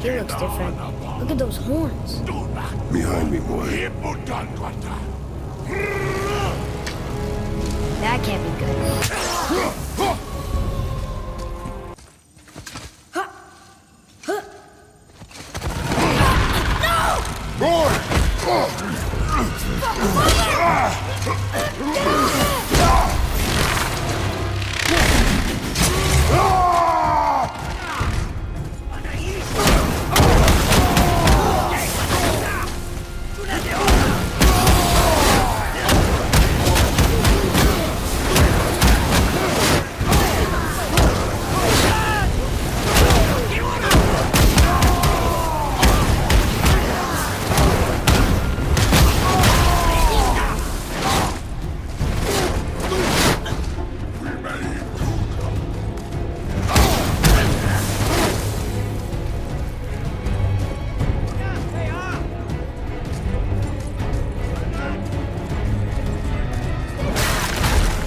He looks different. Look at those horns. Behind me, boy. That can't be good.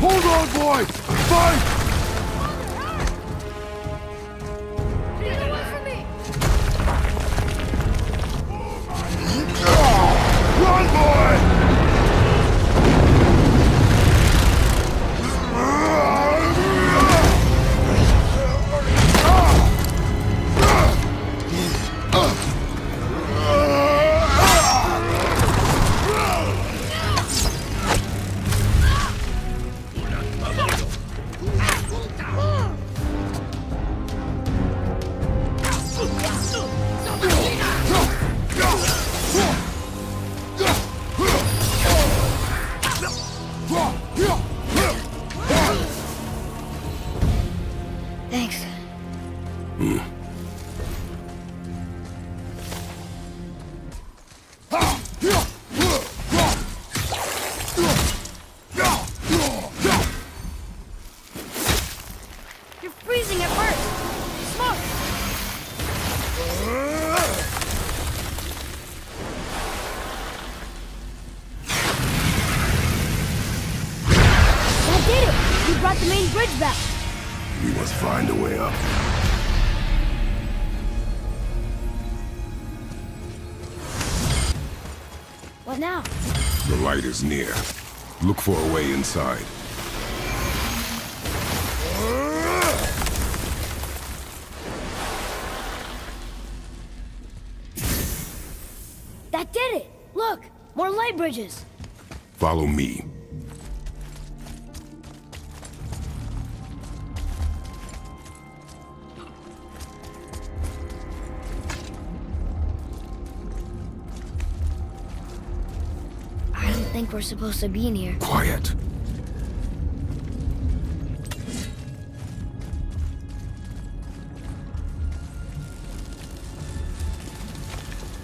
Hold on, boy! Fight! Run, boy! Thanks. You're freezing at first. Smoke! That did it! You brought the main bridge back. We must find a way up. What now? The light is near. Look for a way inside. That did it! Look! More light bridges! Follow me. I don't think we're supposed to be in here. Quiet.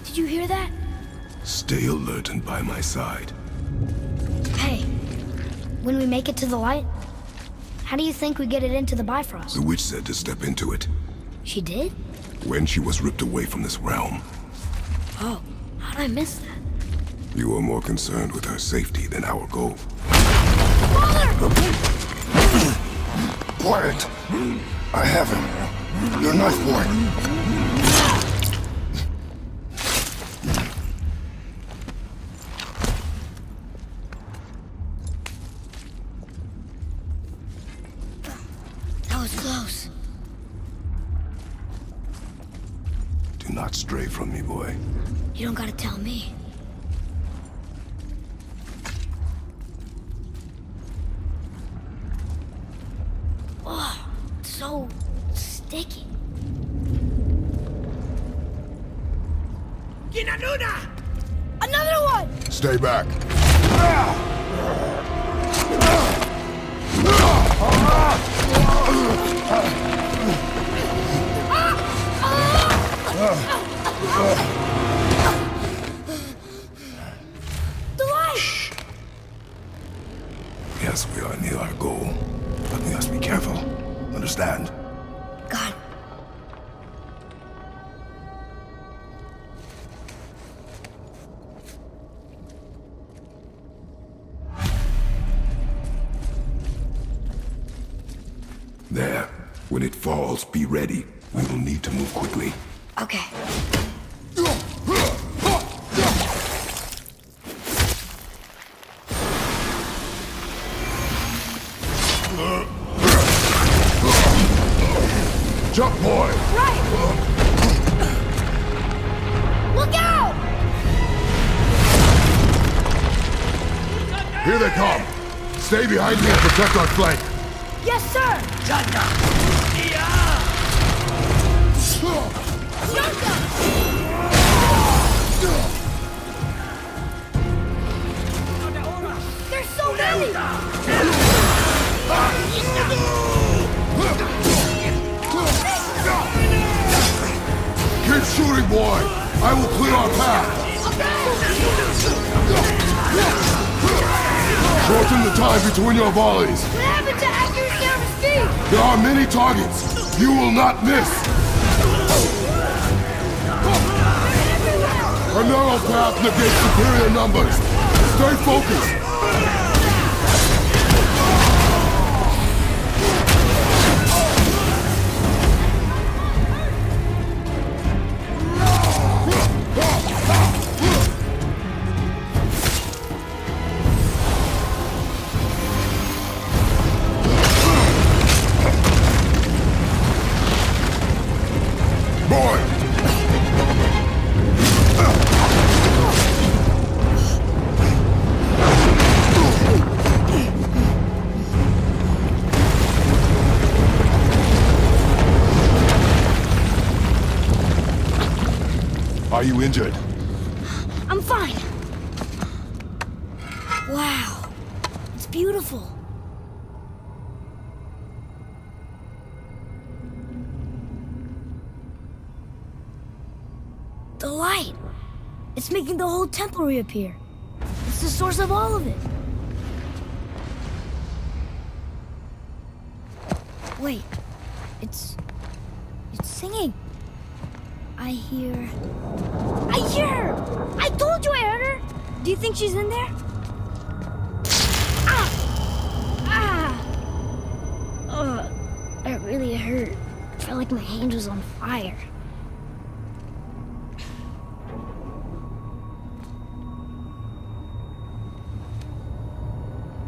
Did you hear that? Stay alert and by my side. Hey, when we make it to the light, how do you think we get it into the Bifrost? The witch said to step into it. She did? When she was ripped away from this realm. Oh, how'd I miss that? You were more concerned with her safety than our goal. Quiet. I have him. Your knife boy. That was close. Do not stray from me, boy. You don't gotta tell me. Oh, so sticky. Another one! Stay back. The light! Yes, we are near our goal, but we must be careful. Understand? God. There. When it falls, be ready. We will need to move quickly. Okay. Jump, boy! Right! Look out! Here they come! Stay behind me and protect our flank! Yes, sir! There's so many! Keep shooting, boy! I will clear our path! Shorten the time between your volleys! What happened to accuracy over speed? There are many targets! You will not miss! A narrow path negates superior numbers! Stay focused! Are you injured? I'm fine. Wow. It's beautiful. The light. It's making the whole temple reappear. It's the source of all of it. Wait. It's singing. I hear her! I told you I heard her! Do you think she's in there? That really hurt. I felt like my hand was on fire.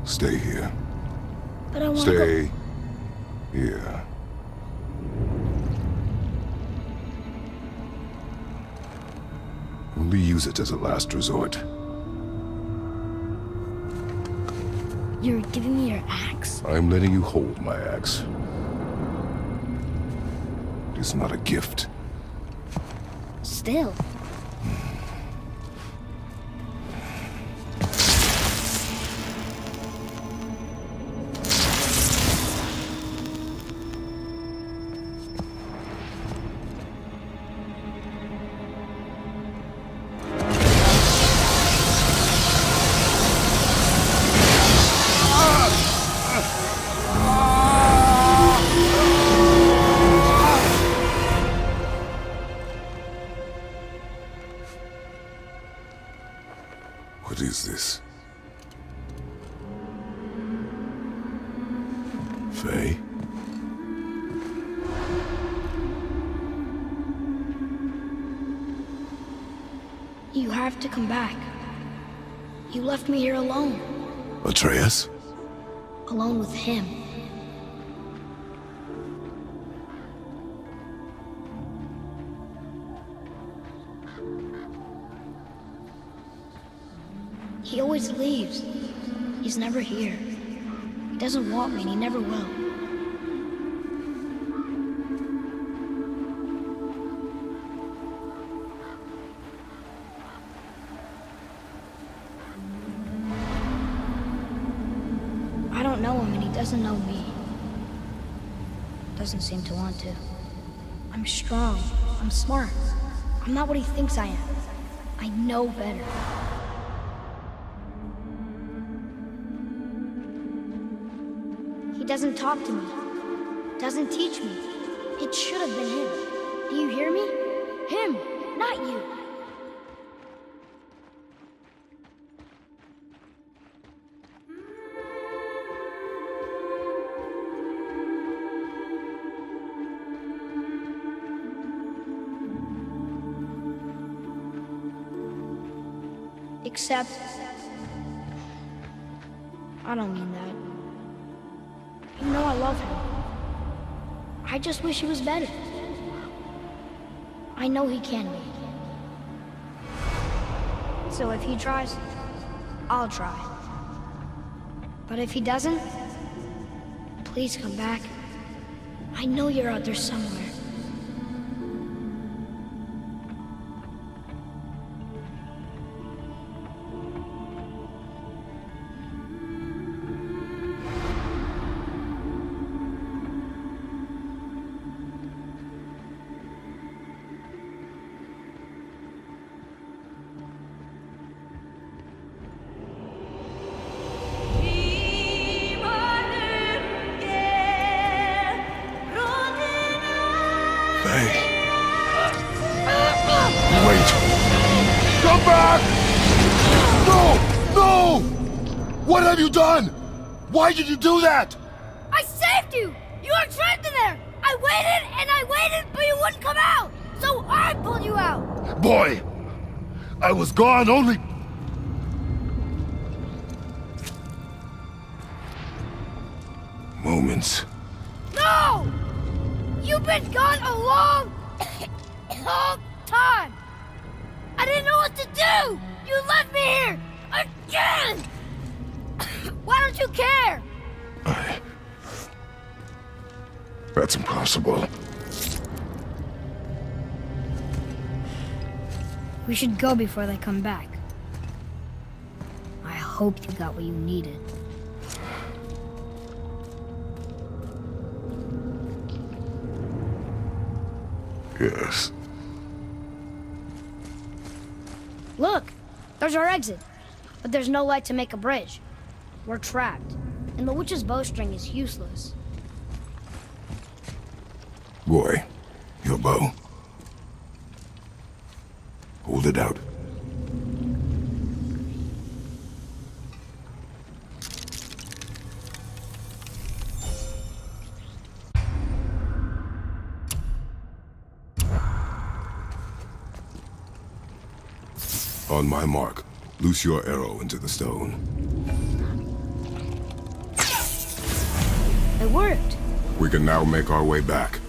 Stay here. But I want to Stay here. Only use it as a last resort. You're giving me your axe? I'm letting you hold my axe. It is not a gift. Still. What is this? Faye? You have to come back. You left me here alone. Atreus? Alone with him. He always leaves. He's never here. He doesn't want me and he never will. I don't know him and he doesn't know me. Doesn't seem to want to. I'm strong. I'm smart. I'm not what he thinks I am. I know better. He doesn't talk to me. Doesn't teach me. It should have been him. Do you hear me? Him, not you. Except, I don't mean that. You know I love him. I just wish he was better. I know he can be. So if he tries, I'll try. But if he doesn't, please come back. I know you're out there somewhere. Come back! No! No! What have you done? Why did you do that? I saved you! You were trapped in there! I waited, but you wouldn't come out! So I pulled you out! Boy, I was gone only... Moments. No! You've been gone a long, long time! I didn't know what to do! You left me here! Again! Why don't you care? That's impossible. We should go before they come back. I hope you got what you needed. Yes. Look! There's our exit. But there's no light to make a bridge. We're trapped. And the witch's bowstring is useless. Boy, your bow. Hold it out. On my mark, loose your arrow into the stone. It worked. We can now make our way back.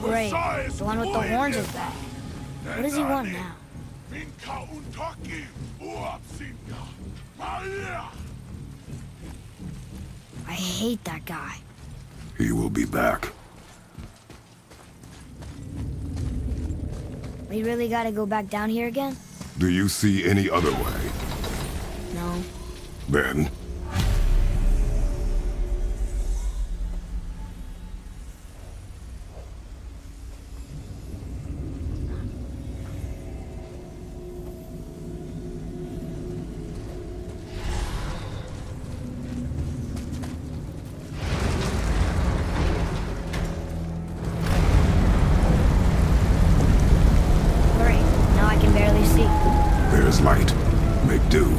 Great. The one with the horns is back. What does he want now? I hate that guy. He will be back. We really gotta go back down here again? Do you see any other way? No. Then... There's light. Make do.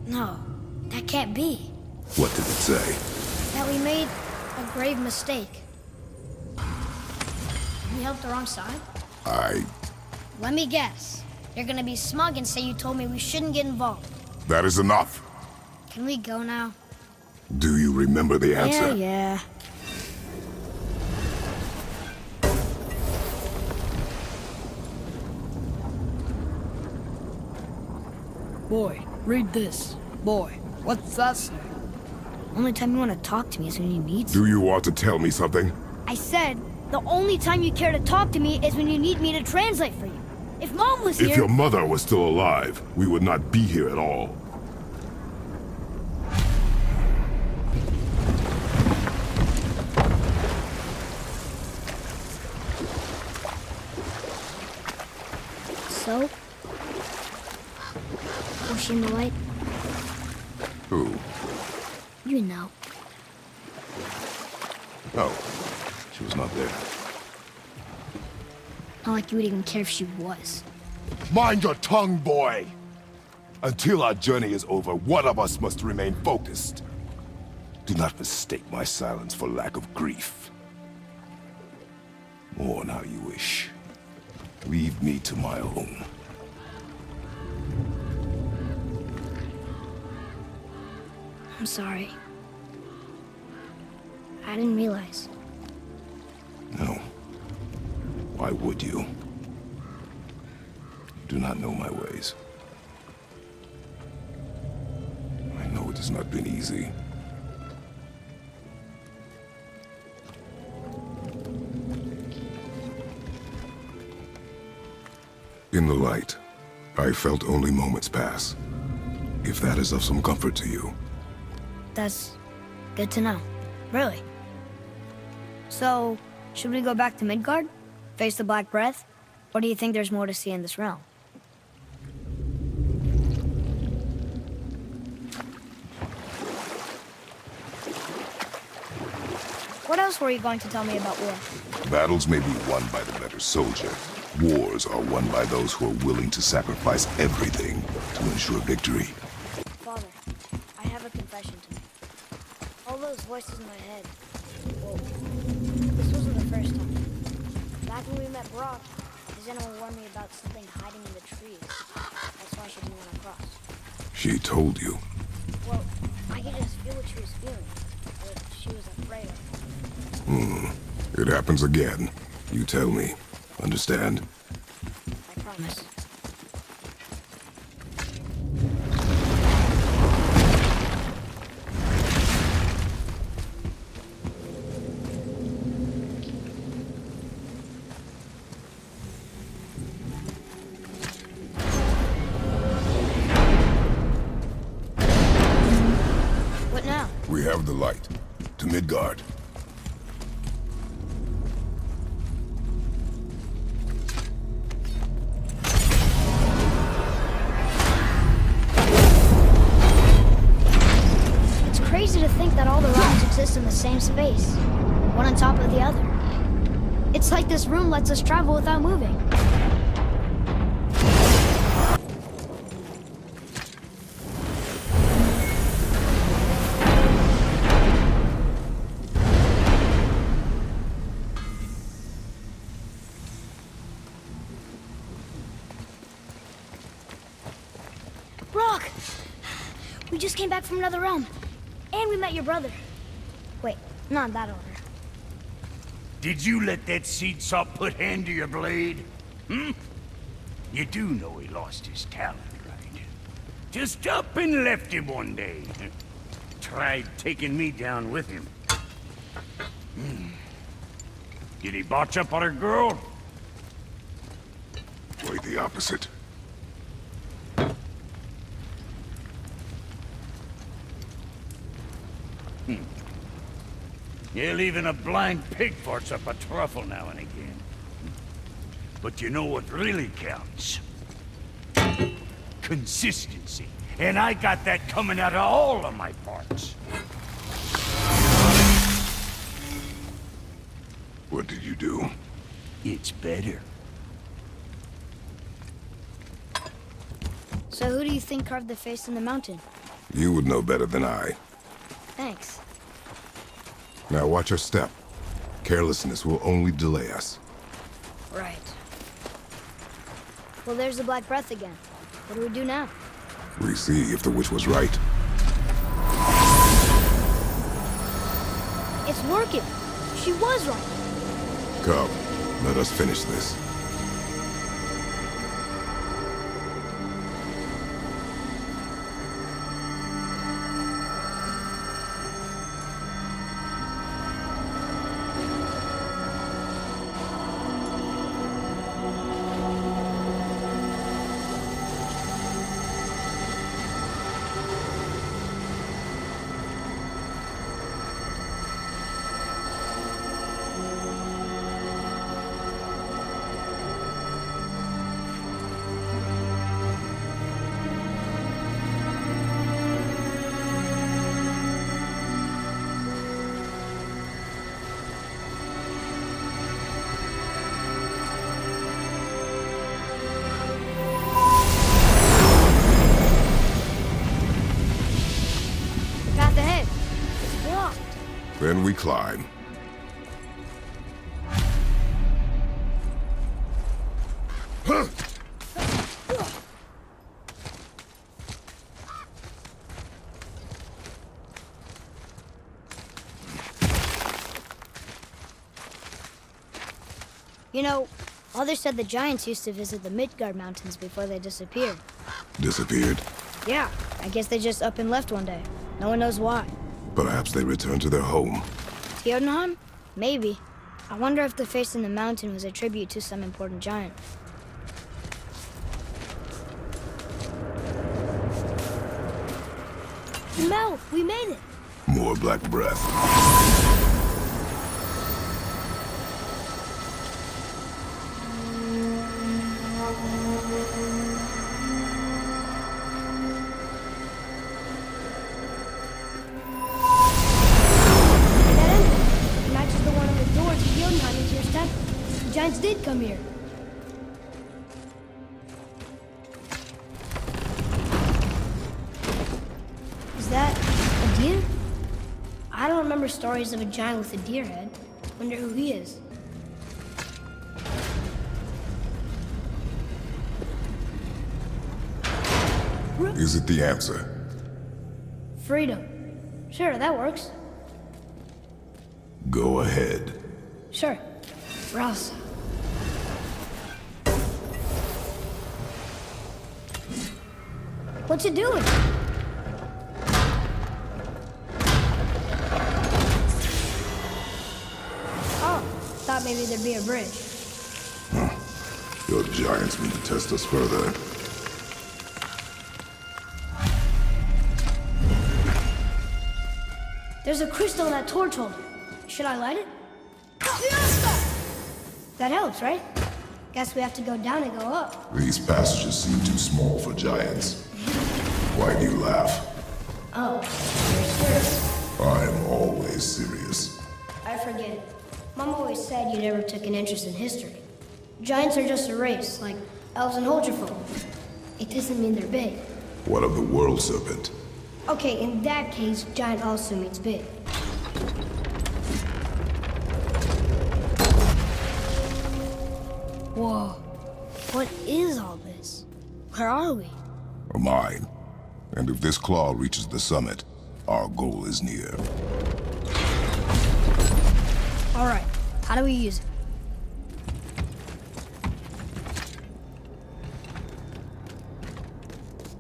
No, that can't be. What did it say? That we made a grave mistake. We helped the wrong side? Let me guess. You're gonna be smug and say you told me we shouldn't get involved. That is enough. Can we go now? Do you remember the answer? Yeah. Boy, read this. Boy, what's that say? Only time you want to talk to me is when you need Do you want to tell me something? I said, the only time you care to talk to me is when you need me to translate for you. If Mom was here... If your mother was still alive, we would not be here at all. So? Was she in the light? Who? You know. Oh, she was not there. Not like you would even care if she was. Mind your tongue, boy! Until our journey is over, one of us must remain focused. Do not mistake my silence for lack of grief. Mourn how you wish. Leave me to my own. I'm sorry. I didn't realize. No. Why would you? You do not know my ways. has not been easy. In the light, I felt only moments pass. If that is of some comfort to you. That's good to know. Really. So, should we go back to Midgard? Face the Black Breath? Or do you think there's more to see in this realm? What else were you going to tell me about war? Battles may be won by the better soldier. Wars are won by those who are willing to sacrifice everything to ensure victory. Father, I have a confession to make. All those voices in my head. Whoa. This wasn't the first time. Back when we met Brock, his animal warned me about something hiding in the trees. That's why she didn't want to cross. She told you. Well, I could just feel what she was feeling. What she was afraid of. It happens again. You tell me. Understand? I promise. What now? We have the light. To Midgard. Crazy to think that all the realms exist in the same space, one on top of the other. It's like this room lets us travel without moving. Brock! We just came back from another realm. And we met your brother. Wait, not in that order. Did you let that seed saw put hand to your blade? Hmm? You do know he lost his talent, right? Just up and left him one day. Tried taking me down with him. Did he botch up on a girl? Quite the opposite. Yeah, even a blind pig farts up a truffle now and again. But you know what really counts? Consistency. And I got that coming out of all of my parts. What did you do? It's better. So who do you think carved the face in the mountain? You would know better than I. Thanks. Now watch your step. Carelessness will only delay us. Right. Well, there's the Black Breath again. What do we do now? We see if the witch was right. It's working. She was right. Come, let us finish this. Then we climb. You know, Mother said the giants used to visit the Midgard Mountains before they disappeared. Disappeared? Yeah, I guess they just up and left one day. No one knows why. Perhaps they returned to their home. Jotunheim? Maybe. I wonder if the face in the mountain was a tribute to some important giant. Mel, we made it! More black breath. Matches the one on the door to Jotunheim and Tyr's temple. The giants did come here. Is that a deer? I don't remember stories of a giant with a deer head. Wonder who he is. Is it the answer? Freedom. Sure, that works. Go ahead. Sure. Rouse. What's it doing? Oh, thought maybe there'd be a bridge. Your giants mean to test us further. There's a crystal in that torch holder. Should I light it? That helps, right? Guess we have to go down and go up. These passages seem too small for giants. Why do you laugh? Oh, you're serious? I'm always serious. I forget it. Mom always said you never took an interest in history. Giants are just a race, like elves and Holgerfolk. It doesn't mean they're big. What of the world serpent? Okay, in that case, giant also means big. Whoa. What is all this? Where are we? A mine. And if this claw reaches the summit, our goal is near. All right. How do we use it?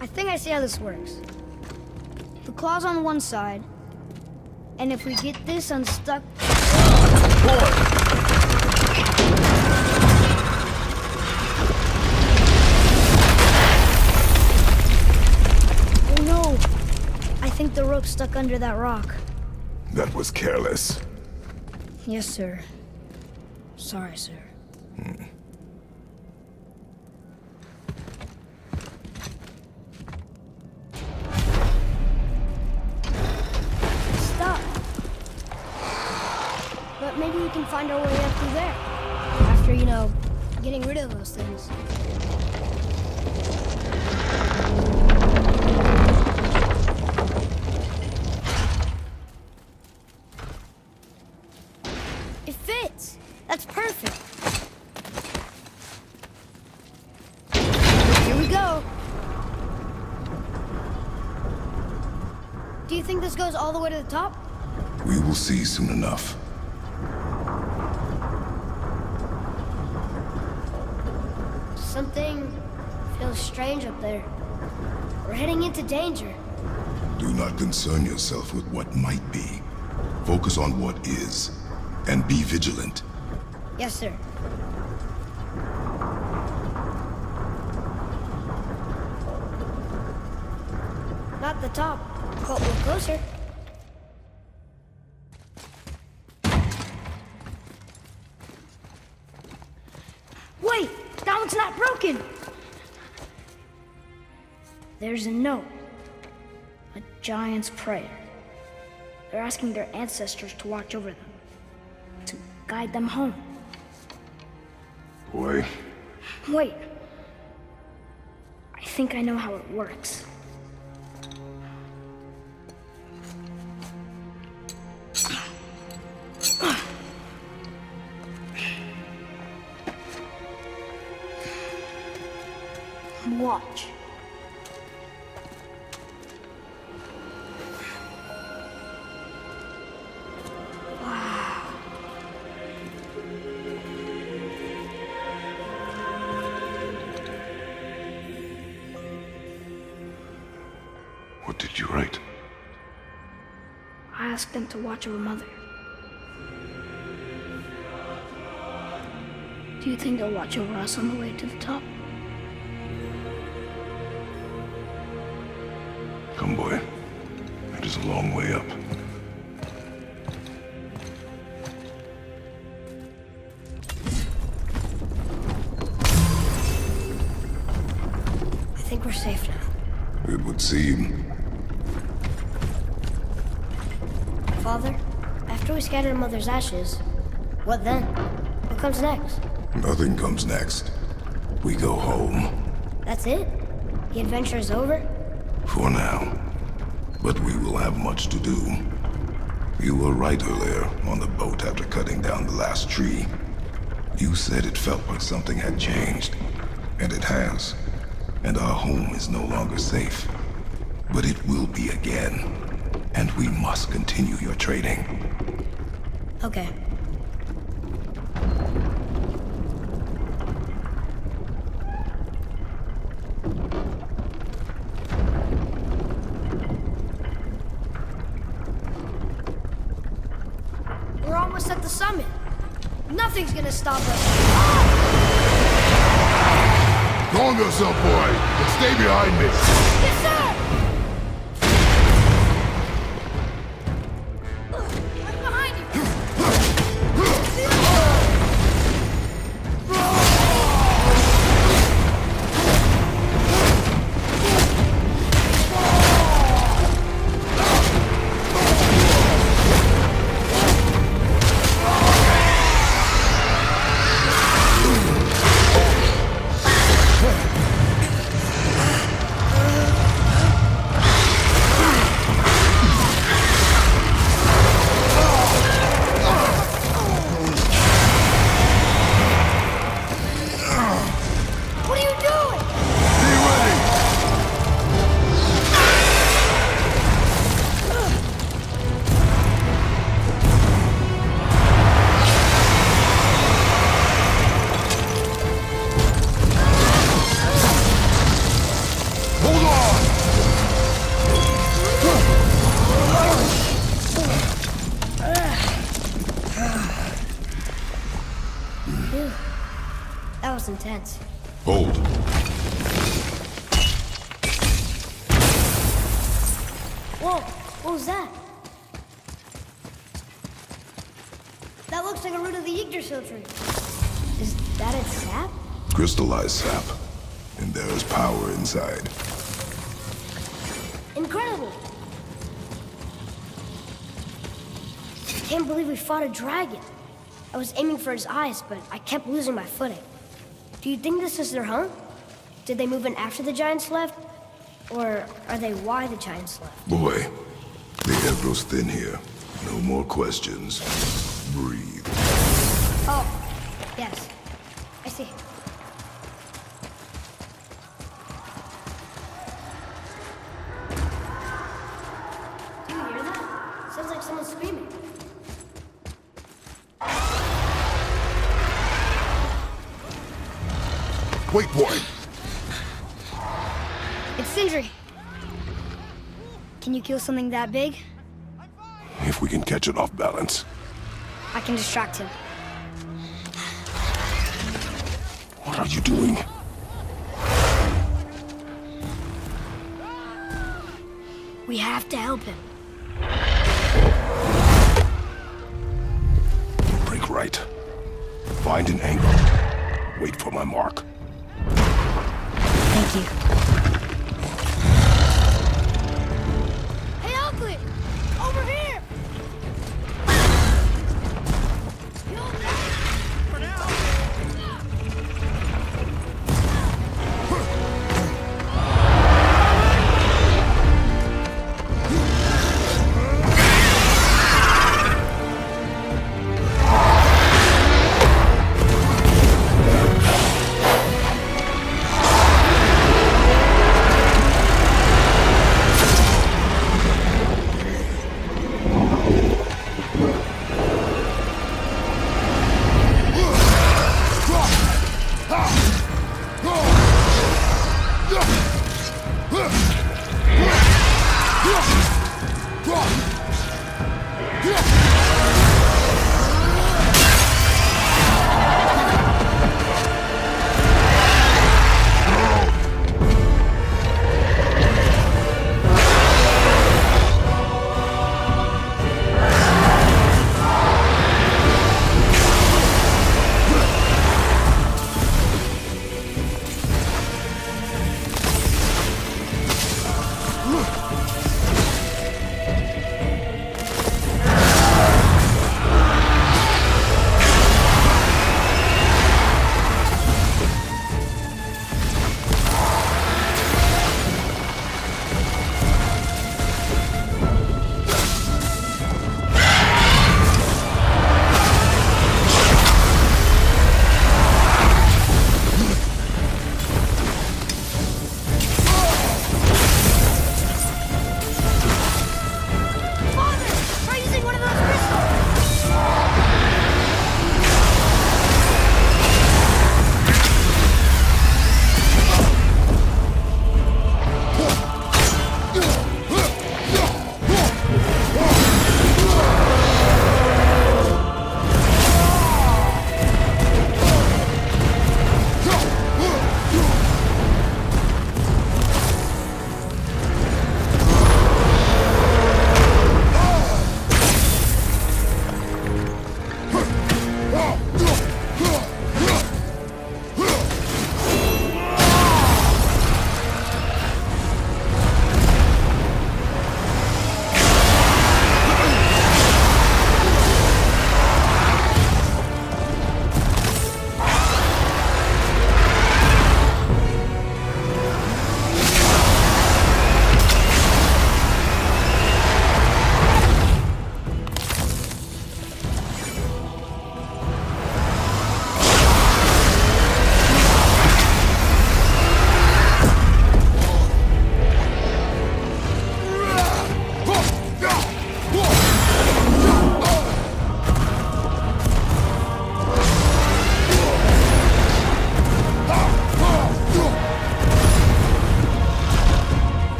I think I see how this works. The claw's on one side, and if we get this unstuck... Oh no! I think the rope's stuck under that rock. That was careless. Yes, sir. Sorry, sir. Stop. But maybe we can find our way up through there. After, you know, getting rid of those things. It fits. That's perfect. Here we go. Do you think this goes all the way to the top? We will see soon enough. Something feels strange up there. We're heading into danger. Do not concern yourself with what might be. Focus on what is, and be vigilant. Yes, sir. Not the top, but we're closer. Wait! That one's not broken! There's a note. A giant's prayer. They're asking their ancestors to watch over them. To guide them home. Boy. Wait. I think I know how it works. Watch. Wow. What did you write? ask them to watch over Mother. Do you think they'll watch over us on the way to the top? Come, boy. It is a long way up. I think we're safe now. It would seem. Father, after we scatter Mother's ashes, what then? What comes next? Nothing comes next. We go home. That's it? The adventure is over? For now. But we will have much to do. You were right earlier on the boat after cutting down the last tree. You said it felt like something had changed. And it has. And our home is no longer safe. But it will be again. And we must continue your training. Okay. We're almost at the summit. Nothing's gonna stop us. Calm yourself, boy, and stay behind me. Yes, sir! I'm behind you. What are you doing? Be ready! Hold on! Phew. That was intense. Hold. Whoa, what was that? That looks like a root of the Yggdrasil tree. Is that its sap? Crystallized sap. And there is power inside. Incredible! I can't believe we fought a dragon. I was aiming for his eyes, but I kept losing my footing. Do you think this is their home? Did they move in after the giants left? Or are they why the giants left? Boy, the air grows thin here. No more questions. Breathe. Oh, yes. I see. Do you hear that? Sounds like someone screaming. Wait, boy. It's Sindri. Can you kill something that big? If we can catch it off balance. I can distract him. What are you doing? We have to help him. Break right. Find an angle. Wait for my mark. Thank you. Hey, Oakley! Over here!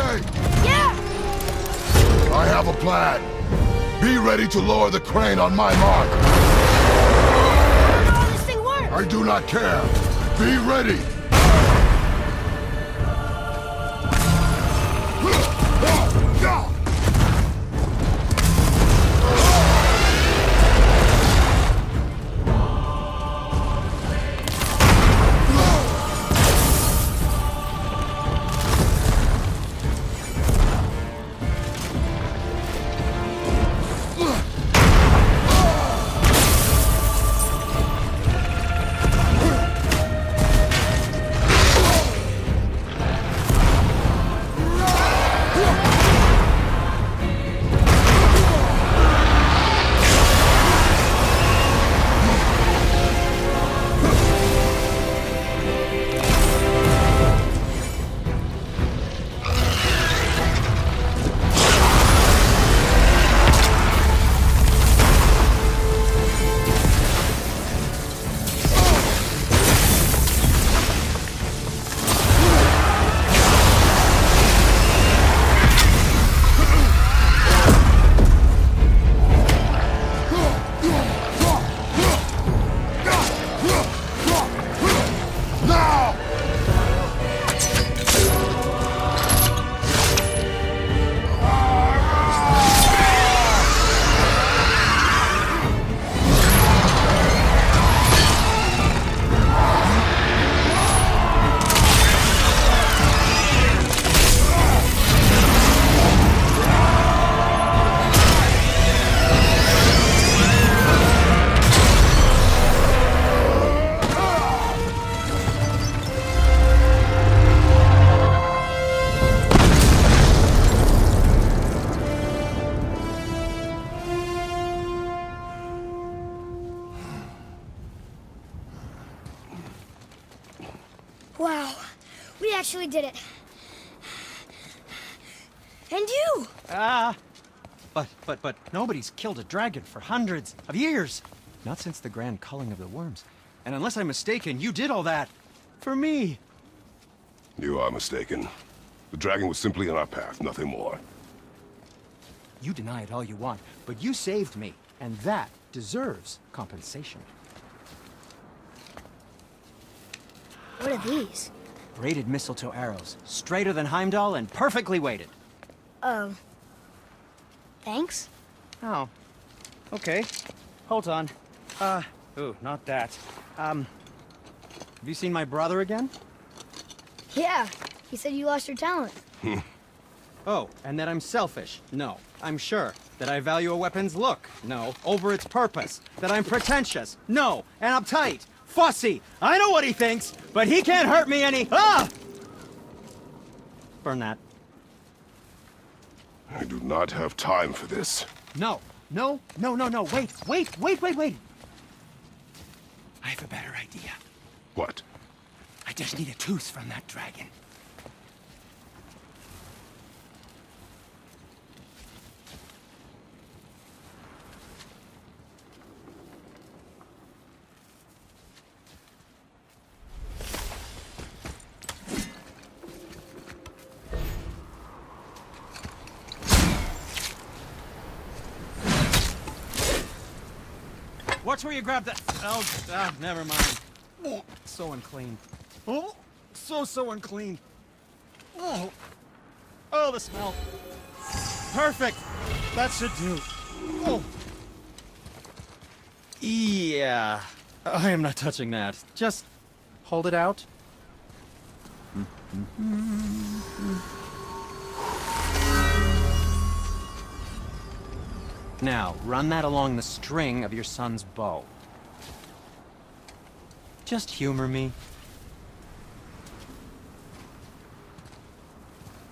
okay? Yeah! I have a plan. Be ready to lower the crane on my mark. How this thing works? I do not care. Be ready. Wow, we actually did it. And you! But nobody's killed a dragon for hundreds of years. Not since the grand culling of the worms. And unless I'm mistaken, you did all that for me. You are mistaken. The dragon was simply in our path, nothing more. You deny it all you want, but you saved me, and that deserves compensation. What are these? Braided mistletoe arrows, straighter than Heimdall and perfectly weighted. Oh. Thanks? Oh. Okay. Hold on. Ooh, not that. Have you seen my brother again? Yeah, he said you lost your talent. Oh, and that I'm selfish? No, I'm sure. That I value a weapon's look? No, over its purpose. That I'm pretentious? No, and uptight. Fussy! I know what he thinks, but he can't hurt me any— Ah! Burn that. I do not have time for this. No. Wait. I have a better idea. What? I just need a tooth from that dragon. Watch where you grab that. Oh, never mind. Oh, so unclean. Oh, so unclean. Oh, the smell. Perfect. That should do. Oh. Yeah. I am not touching that. Just hold it out. Now, run that along the string of your son's bow. Just humor me.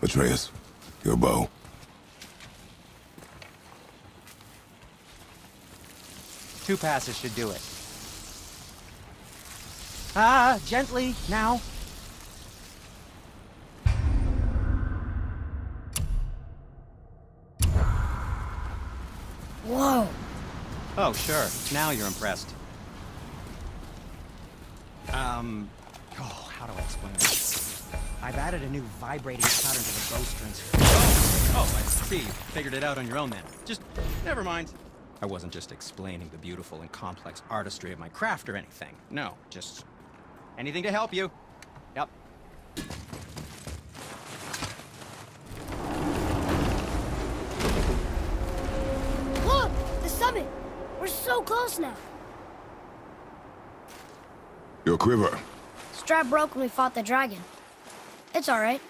Atreus, your bow. Two passes should do it. Gently, now. Whoa. Oh, sure. Now you're impressed. How do I explain this? I've added a new vibrating pattern to the bowstrings. Oh, I see. Figured it out on your own then. Just, never mind. I wasn't just explaining the beautiful and complex artistry of my craft or anything. No, just anything to help you. Yep. Look! The summit! We're so close now. Your quiver. Strap broke when we fought the dragon. It's all right.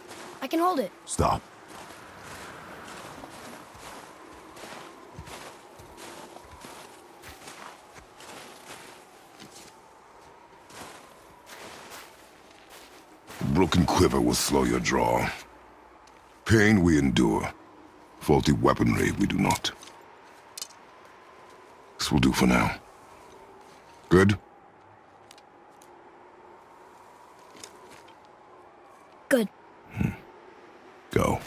I can hold it. Stop. A broken quiver will slow your draw. Pain we endure. Faulty weaponry we do not. This will do for now. Good? Good. Go.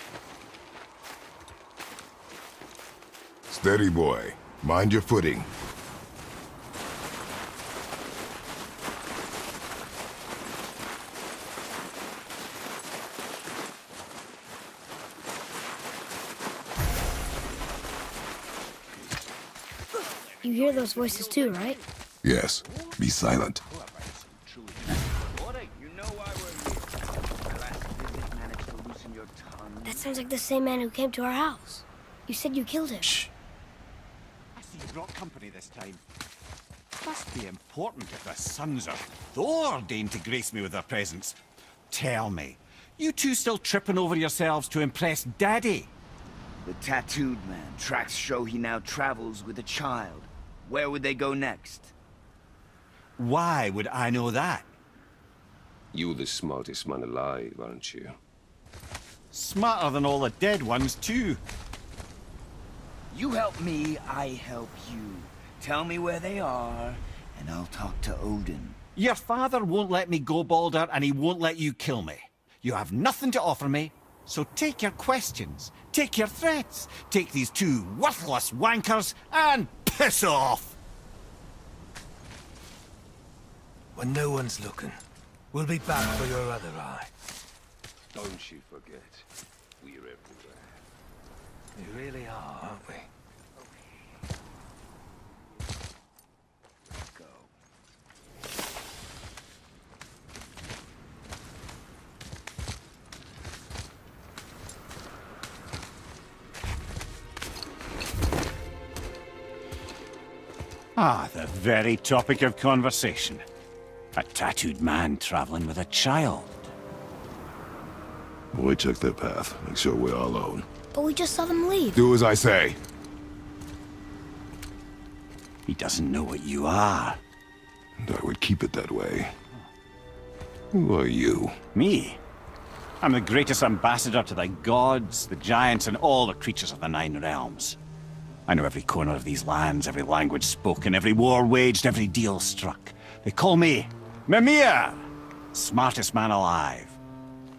Steady, boy. Mind your footing. You hear those voices too, right? Yes. Be silent. That sounds like the same man who came to our house. You said you killed him. Shh. I see you brought company this time. Must be important if the sons of Thor deign to grace me with their presence. Tell me, you two still tripping over yourselves to impress Daddy? The tattooed man. Tracks show he now travels with a child. Where would they go next? Why would I know that? You're the smartest man alive, aren't you? Smarter than all the dead ones, too. You help me, I help you. Tell me where they are, and I'll talk to Odin. Your father won't let me go, Baldur, and he won't let you kill me. You have nothing to offer me, so take your questions, take your threats, take these two worthless wankers, and piss off! When no one's looking, we'll be back for your other eye. Don't you forget, we're everywhere. We really are, aren't we? Ah, the very topic of conversation. A tattooed man traveling with a child. Boy, check their path. Make sure we're all alone. But we just saw them leave. Do as I say. He doesn't know what you are. And I would keep it that way. Who are you? Me? I'm the greatest ambassador to the gods, the giants, and all the creatures of the Nine Realms. I know every corner of these lands, every language spoken, every war waged, every deal struck. They call me Mimir, smartest man alive.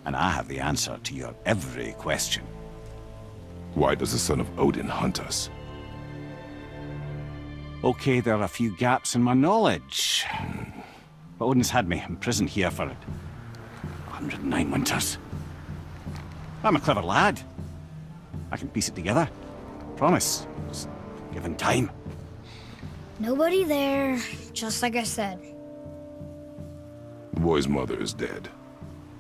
And I have the answer to your every question. Why does the son of Odin hunt us? Okay, there are a few gaps in my knowledge. But Odin's had me imprisoned here for 109 winters. I'm a clever lad. I can piece it together. Promise. Just given time. Nobody there, just like I said. The boy's mother is dead.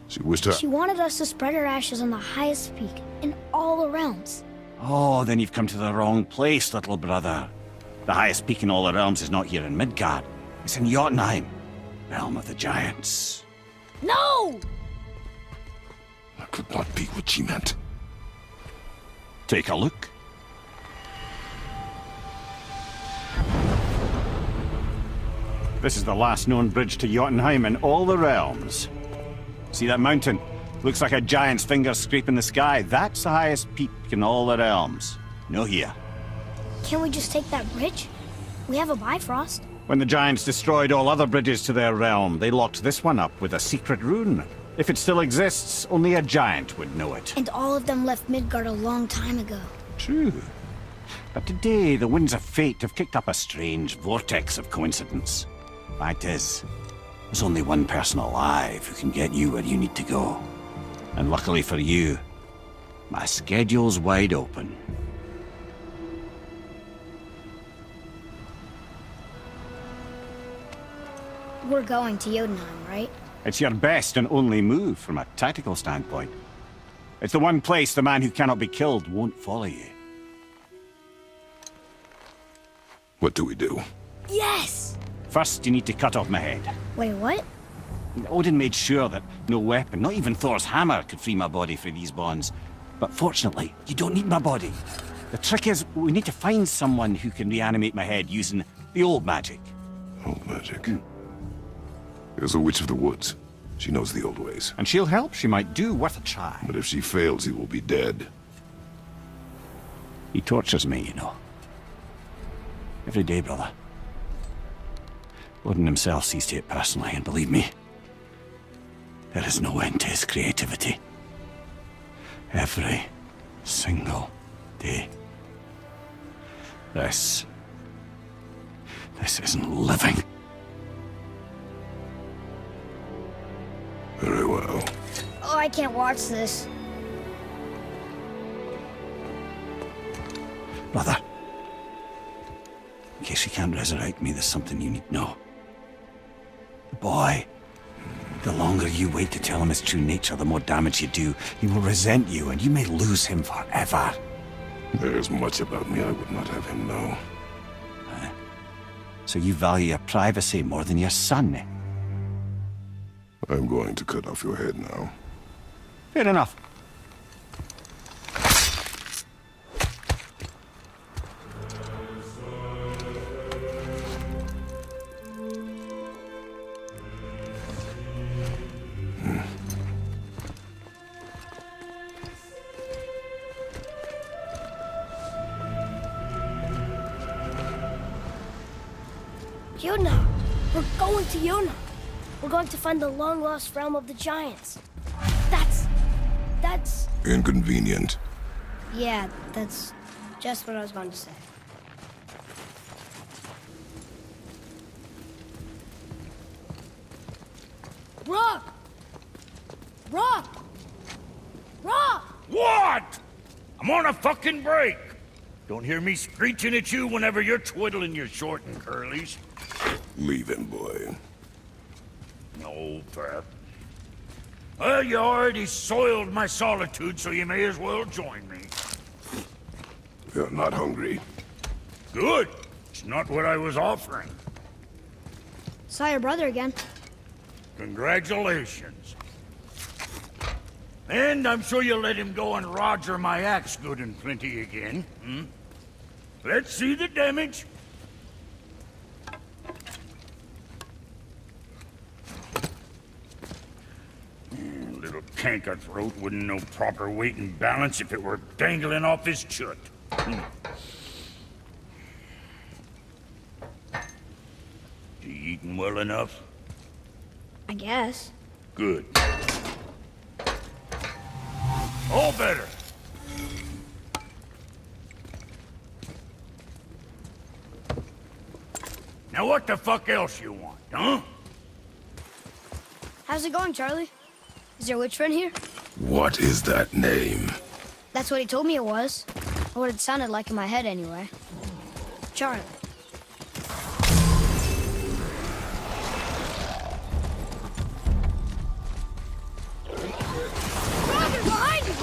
She wished her... She wanted us to spread her ashes on the highest peak in all the realms. Oh, then you've come to the wrong place, little brother. The highest peak in all the realms is not here in Midgard. It's in Jotunheim, realm of the giants. No! That could not be what she meant. Take a look. This is the last known bridge to Jotunheim in all the realms. See that mountain? Looks like a giant's finger scraping the sky. That's the highest peak in all the realms. No here. Can't we just take that bridge? We have a Bifrost. When the giants destroyed all other bridges to their realm, they locked this one up with a secret rune. If it still exists, only a giant would know it. And all of them left Midgard a long time ago. True. But today, the winds of fate have kicked up a strange vortex of coincidence. Fact is, there's only one person alive who can get you where you need to go. And luckily for you, my schedule's wide open. We're going to Jotunheim, right? It's your best and only move from a tactical standpoint. It's the one place the man who cannot be killed won't follow you. What do we do? Yes! First, you need to cut off my head. Wait, what? Odin made sure that no weapon, not even Thor's hammer, could free my body from these bonds. But fortunately, you don't need my body. The trick is, we need to find someone who can reanimate my head using the old magic. Old magic? There's a witch of the woods. She knows the old ways. And she'll help. She might do. Worth a try. But if she fails, he will be dead. He tortures me, you know. Every day, brother. Odin himself sees to it personally, and believe me, there is no end to his creativity. Every single day. This isn't living. Very well. Oh, I can't watch this. Brother, in case you can't resurrect me, there's something you need to know. The boy, the longer you wait to tell him his true nature, the more damage you do. He will resent you, and you may lose him forever. There's much about me I would not have him know. So you value your privacy more than your son, eh? I'm going to cut off your head now. Fair enough. Yona! We're going to Yona! We're going to find the long-lost realm of the giants. That's... Inconvenient. Yeah, that's just what I was going to say. Rock! Rock! Rock! What? I'm on a fucking break. Don't hear me screeching at you whenever you're twiddling your short and curlies. Leave him, boy. No, Pep. Well, you already soiled my solitude, so you may as well join me. You're not hungry. Good. It's not what I was offering. Saw your brother again. Congratulations. And I'm sure you'll let him go and roger my axe good and plenty again. Hmm? Let's see the damage. Little canker throat wouldn't know proper weight and balance if it were dangling off his chut. You eating well enough? I guess. Good. All better. Now what the fuck else you want, huh? How's it going, Charlie? Is your witch friend here? What is that name? That's what he told me it was. Or what it sounded like in my head, anyway. Charlie. Roger, behind you!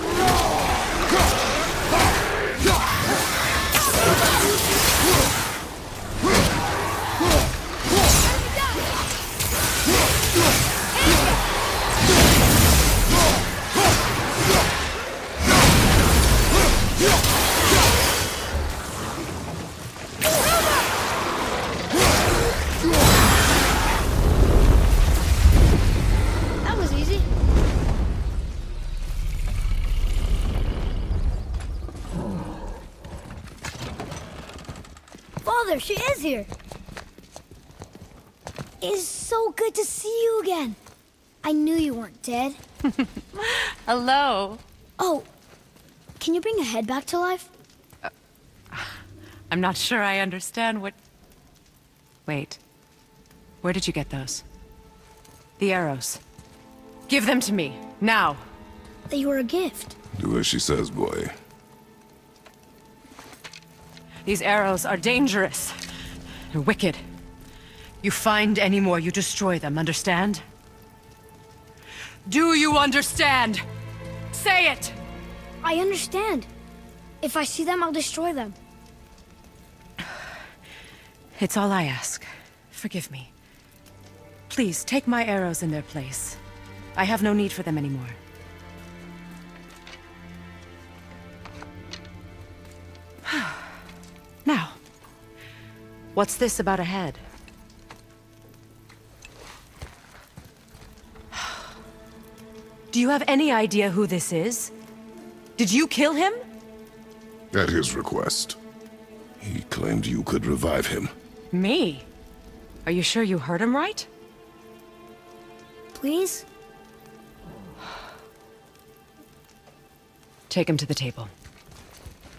That was easy. Father, she is here. It's so good to see you again. I knew you weren't dead. Hello. Oh, can you bring a head back to life? I'm not sure I understand what... Wait. Where did you get those? The arrows. Give them to me, now. that you were a gift. Do as she says, boy. These arrows are dangerous. They're wicked. You find any more, you destroy them, understand? Do you understand? Say it! I understand. If I see them, I'll destroy them. It's all I ask. Forgive me. Please, take my arrows in their place. I have no need for them anymore. Now, what's this about a head? Do you have any idea who this is? Did you kill him? At his request. He claimed you could revive him. Me? Are you sure you heard him right? Please? Take him to the table.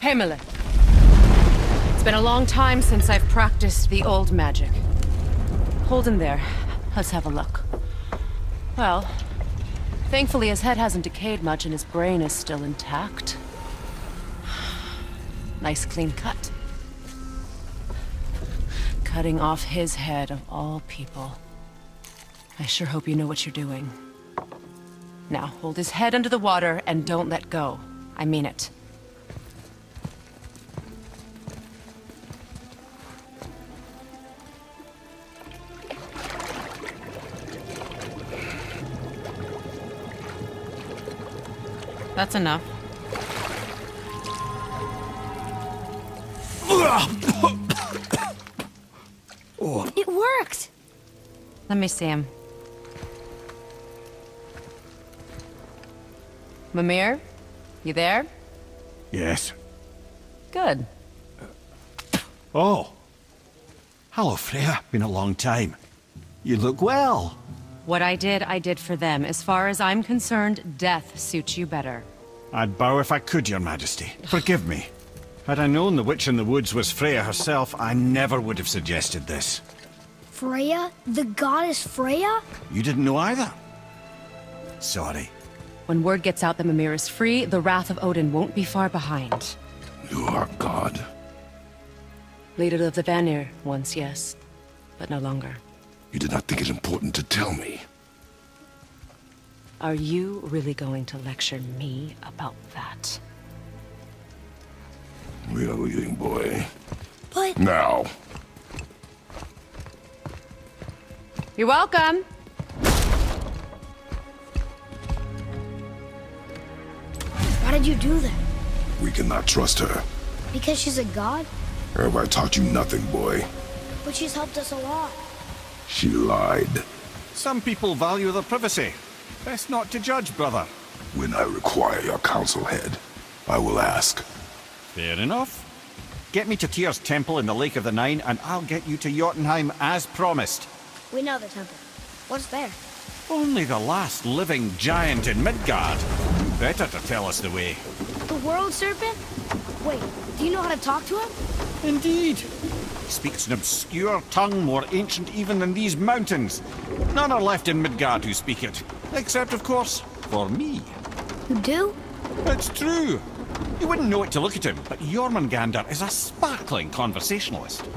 Heimele. It's been a long time since I've practiced the old magic. Hold him there. Let's have a look. Well, thankfully his head hasn't decayed much and his brain is still intact. Nice clean cut. Cutting off his head of all people. I sure hope you know what you're doing. Now, hold his head under the water and don't let go. I mean it. That's enough. It worked! Let me see him. Mimir? You there? Yes. Good. Oh. Hello, Freya. Been a long time. You look well. What I did for them. As far as I'm concerned, death suits you better. I'd bow if I could, Your Majesty. Forgive me. Had I known the witch in the woods was Freya herself, I never would have suggested this. Freya? The goddess Freya? You didn't know either? Sorry. When word gets out that Mimir is free, the wrath of Odin won't be far behind. You are God. Leader of the Vanir, once, yes. But no longer. You did not think it important to tell me. Are you really going to lecture me about that? We are leaving, boy. But... Now. You're welcome. Why did you do that? We cannot trust her. Because she's a god? Have I taught you nothing, boy? But she's helped us a lot. She lied. Some people value their privacy. Best not to judge, brother. When I require your council head, I will ask. Fair enough. Get me to Tyr's temple in the Lake of the Nine, and I'll get you to Jotunheim as promised. We know the temple. What's there? Only the last living giant in Midgard. Better to tell us the way. The world serpent? Wait, do you know how to talk to him? Indeed. He speaks an obscure tongue more ancient even than these mountains. None are left in Midgard who speak it. Except, of course, for me. You do? It's true. You wouldn't know it to look at him, but Jormungandr is a sparkling conversationalist.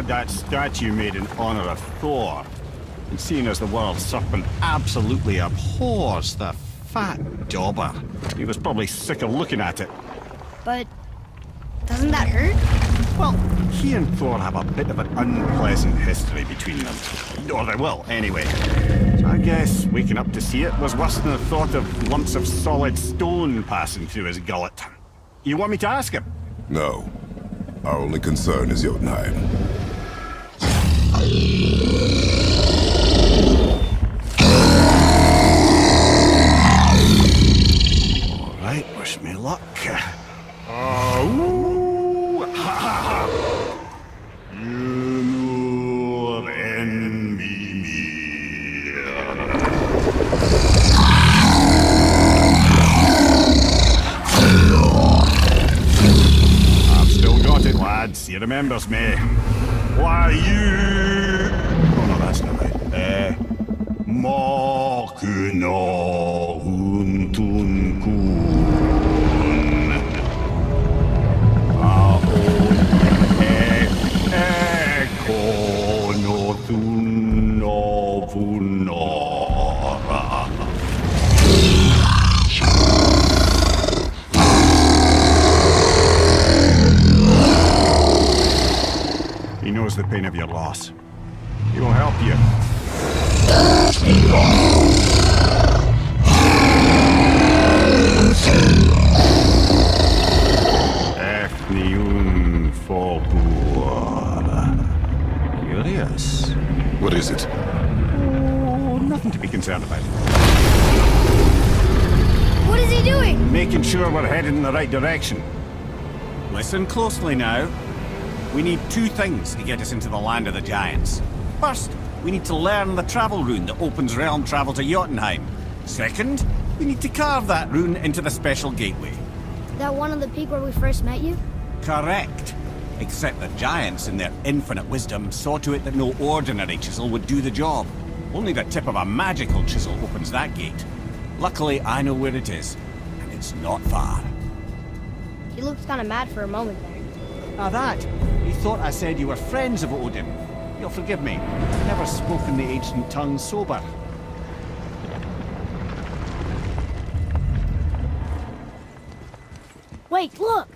That statue made in honor of Thor. And seeing as the world serpent absolutely abhors the fat dauber, he was probably sick of looking at it. But doesn't that hurt? Well, he and Thor have a bit of an unpleasant history between them. Or they will, anyway. So I guess waking up to see it was worse than the thought of lumps of solid stone passing through his gullet. You want me to ask him? No. Our only concern is Jotunheim. Alright, wish me luck. He remembers me. Why you... Oh no, that's not right. Mokuno Untun Kun. Eko no Tuno Vunora. He knows the pain of your loss. He will help you. Efniun Folkur. Curious. What is it? Oh, nothing to be concerned about. What is he doing? Making sure we're headed in the right direction. Listen closely now. We need two things to get us into the land of the giants. First, we need to learn the travel rune that opens realm travel to Jotunheim. Second, we need to carve that rune into the special gateway. That one on the peak where we first met you? Correct. Except the giants, in their infinite wisdom, saw to it that no ordinary chisel would do the job. Only the tip of a magical chisel opens that gate. Luckily, I know where it is, and it's not far. He looked kind of mad for a moment there. Now that, he thought I said you were friends of Odin. You'll forgive me. I've never spoken the ancient tongue sober. Wait, look!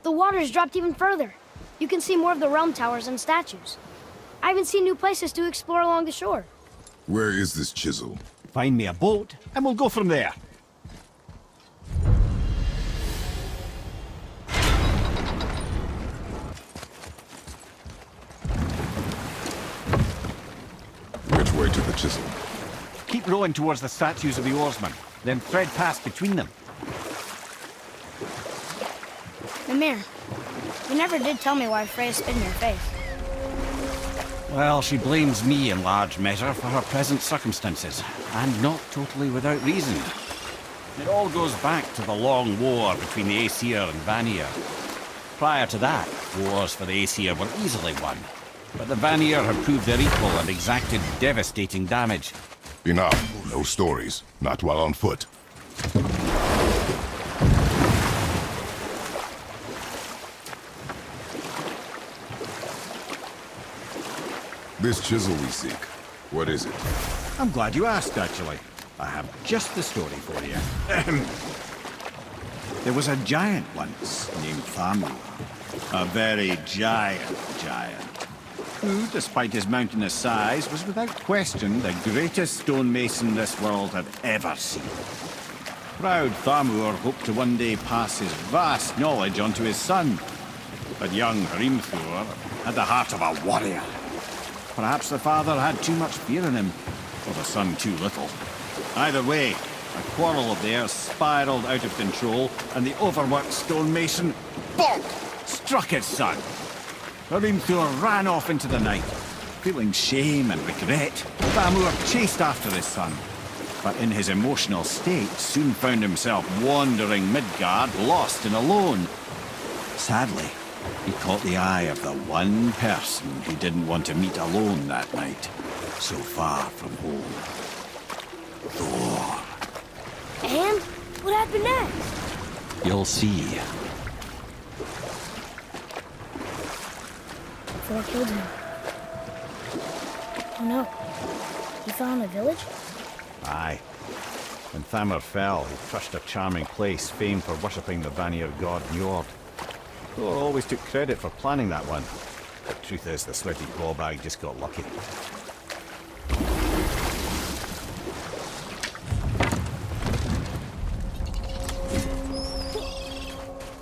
The water's dropped even further. You can see more of the realm towers and statues. I even see new places to explore along the shore. Where is this chisel? Find me a boat, and we'll go from there. Which way to the chisel? Keep rowing towards the statues of the oarsmen, then thread past between them. Mimir, you never did tell me why Freya spit in your face. Well, she blames me in large measure for her present circumstances, and not totally without reason. It all goes back to the long war between the Aesir and Vanir. Prior to that, wars for the Aesir were easily won, but the Vanir had proved their equal and exacted devastating damage. Enough. No stories. Not while on foot. This chisel we seek, what is it? I'm glad you asked, actually. I have just the story for you. There was a giant once named Thamur. A very giant, who, despite his mountainous size, was without question the greatest stonemason this world had ever seen. Proud Thamur hoped to one day pass his vast knowledge on to his son. But young Hrimthur had the heart of a warrior. Perhaps the father had too much fear in him, or the son too little. Either way, a quarrel of theirs spiraled out of control, and the overworked stonemason, bonk, struck his son. Hrimthur ran off into the night. Feeling shame and regret, Thamur chased after his son. But in his emotional state, soon found himself wandering Midgard, lost and alone. Sadly, he caught the eye of the one person he didn't want to meet alone that night, so far from home. Thor. And? What happened next? You'll see. Thor killed him. Oh no. He fell in a village? Aye. When Thamur fell, he crushed a charming place famed for worshipping the Vanir god Njord. Thor always took credit for planning that one. The truth is, the sweaty clawbag just got lucky.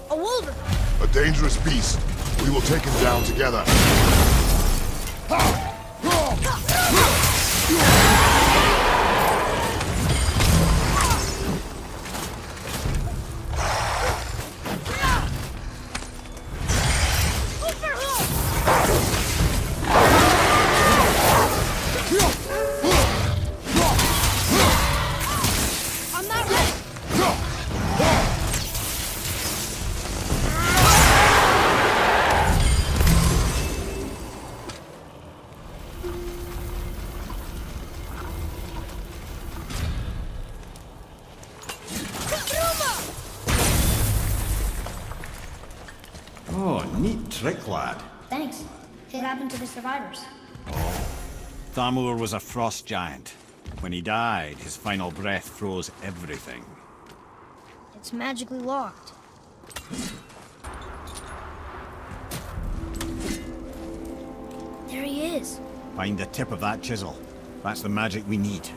A wolver! A dangerous beast. We will take him down together. Oh, neat trick, lad. Thanks. What happened to the survivors? Thamur was a frost giant. When he died, his final breath froze everything. It's magically locked. There he is. Find the tip of that chisel. That's the magic we need.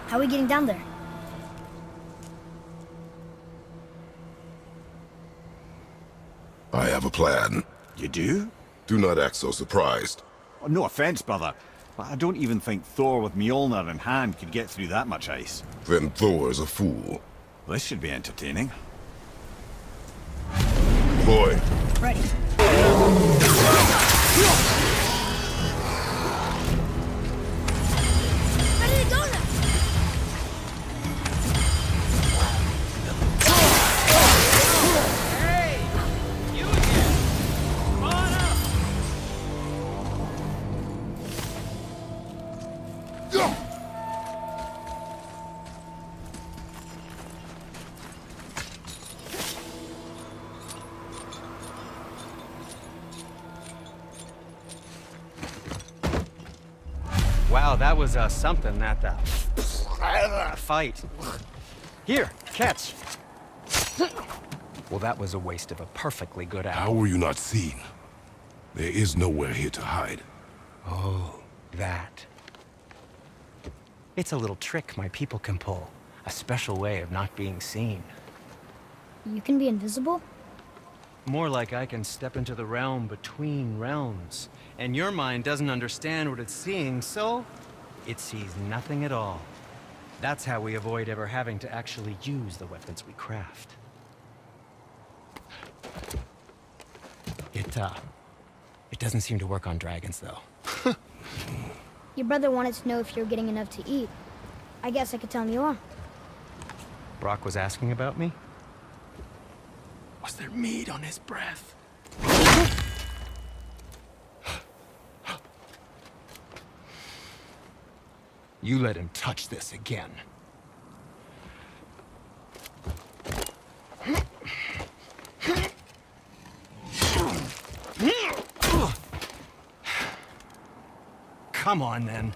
How are we getting down there? I have a plan. You do? Do not act so surprised. Oh, no offense, brother, but I don't even think Thor with Mjolnir in hand could get through that much ice. Then Thor is a fool. This should be entertaining. Boy. Ready. Ready to go now! Hey! You again! Come on up! Wow, that was something, that fight. Here, catch. Well, that was a waste of a perfectly good hour. How were you not seen? There is nowhere here to hide. Oh, that. It's a little trick my people can pull. A special way of not being seen. You can be invisible? More like I can step into the realm between realms. And your mind doesn't understand what it's seeing, so it sees nothing at all. That's how we avoid ever having to actually use the weapons we craft. It doesn't seem to work on dragons, though. Your brother wanted to know if you're getting enough to eat. I guess I could tell him you are. Brock was asking about me? Was there meat on his breath? You let him touch this again. Come on, then.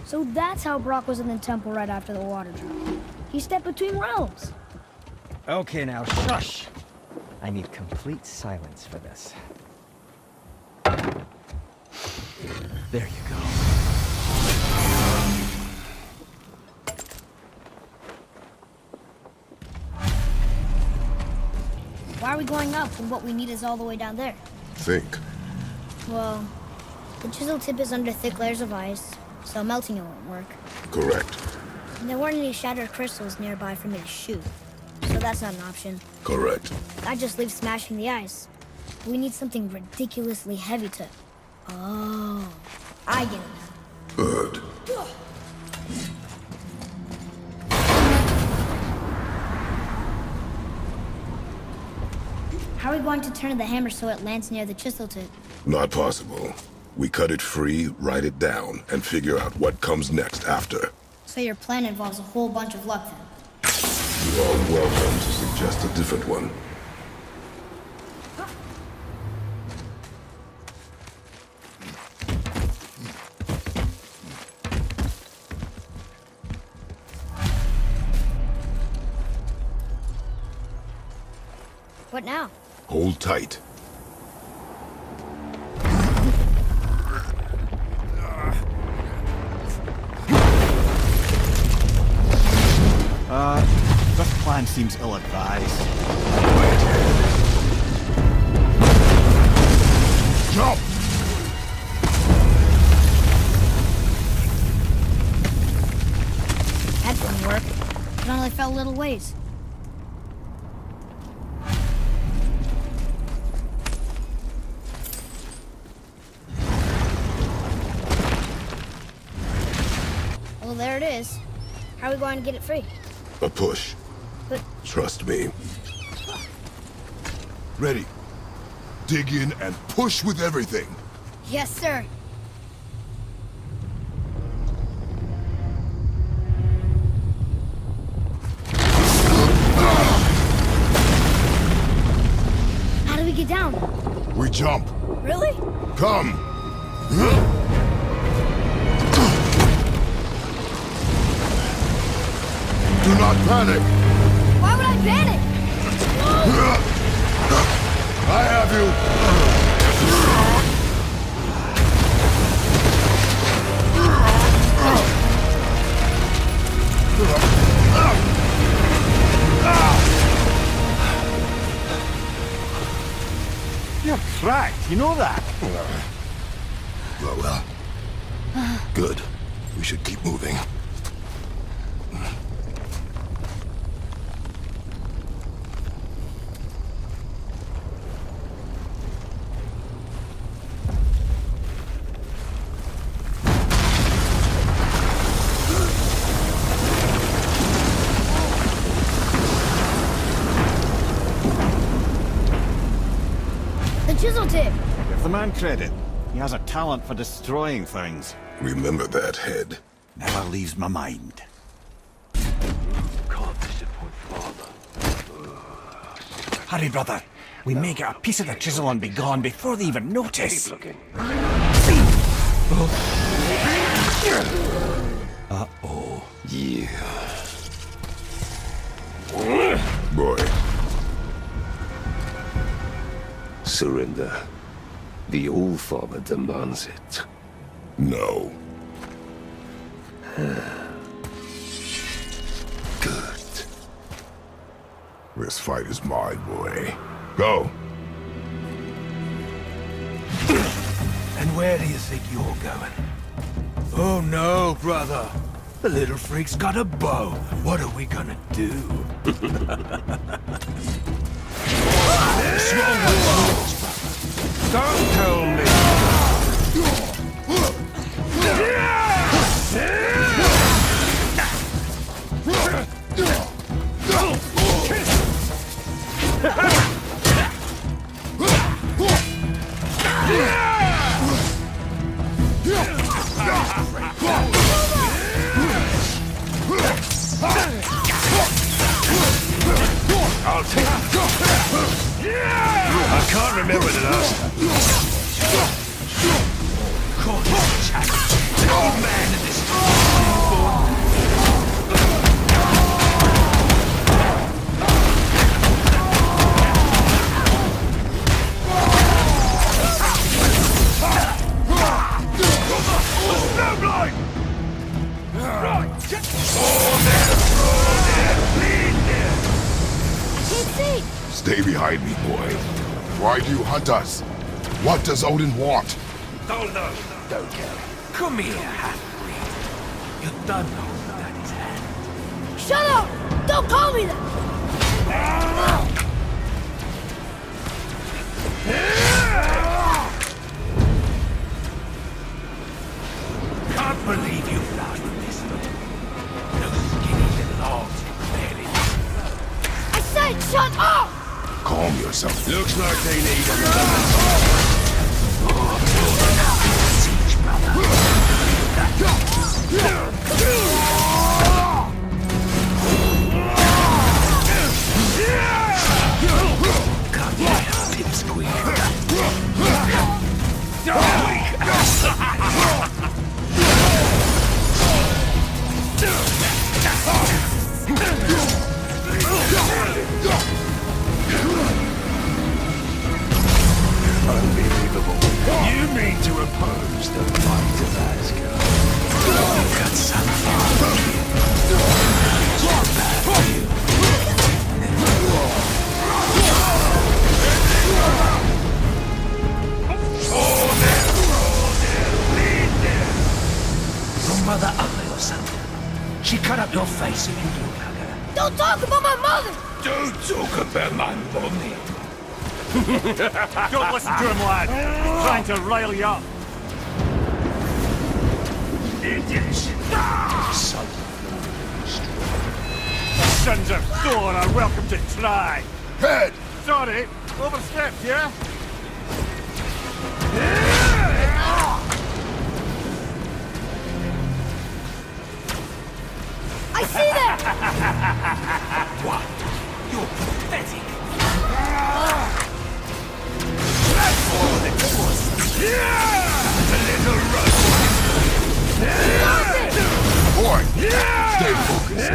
So that's how Brock was in the temple right after the water drop. He stepped between realms. Okay, now, shush. I need complete silence for this. There you go. Why are we going up when what we need is all the way down there? Think. Well, the chisel tip is under thick layers of ice, so melting it won't work. Correct. And there weren't any shattered crystals nearby for me to shoot, so that's not an option. Correct. I just leave smashing the ice. We need something ridiculously heavy to... Oh, I get it now. Good. How are we going to turn the hammer so it lands near the chisel tip? Not possible. We cut it free, write it down, and figure out what comes next after. So your plan involves a whole bunch of luck then? You are welcome to suggest a different one. What now? Hold tight. This plan seems ill-advised. Jump! That didn't work. It only fell a little ways. Well, there it is. How are we going to get it free? A push. But Trust me. Ready. Dig in and push with everything. yes, sir. How do we get down? We jump. Really? Come. Do not panic. Why would I panic? I have you. You're cracked, you know that? Well. Good. We should keep moving. The chisel tip. Give the man credit. He has a talent for destroying things. Remember that head. Never leaves my mind. Hurry, brother. We may get a piece of the chisel and be gone before they even notice. Uh-oh. Yeah. Boy. Surrender. The Old Father demands it. No. Good. This fight is mine, boy. Go. And where do you think you're going? Oh no, brother. The little freak's got a bow. What are we gonna do? Don't tell me. I'll take it. I can't remember the last time. Old man in this Snowblind! Right! Stay behind me, boy. Why do you hunt us? What does Odin want? Don't care. Come here, half-breed. You done hold Daddy's hand. Shut up! Don't call me that! Can't believe you lost this one. Those skinny little arms barely. I said shut up! Calm yourself. Looks like they need Siege, brother. Come here, pipsqueak. trained to oppose the might of Asgard. You've got some fun here. Your mother ugly or something? She cut up your face and you look like her. Don't talk about my mother! Don't talk about my mommy. Don't listen to him, lad. He's trying to rile you up. Sons of Thor are welcome to try. Head! Sorry, overstepped, yeah? I see them! What? You're pathetic. The little run. Boy, stay focused.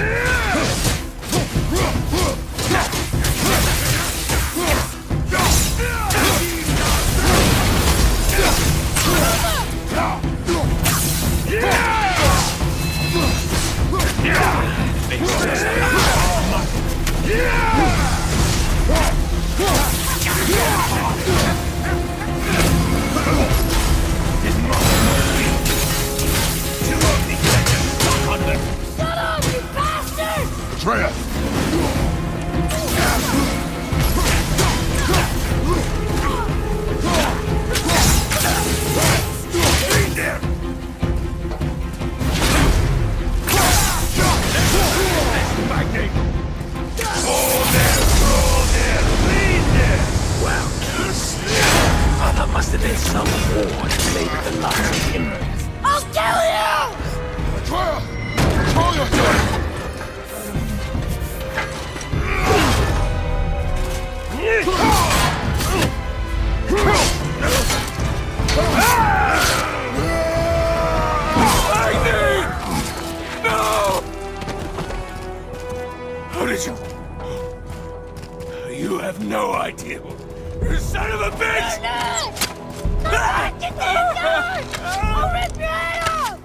Shut up, you bastard! Freya! Mother must have been some war to play with the likes of him. I'll kill you! Freya! Control yourself! Lightning! No! How did you... You have no idea. You son of a bitch! Get the gun! I'll rip your head off!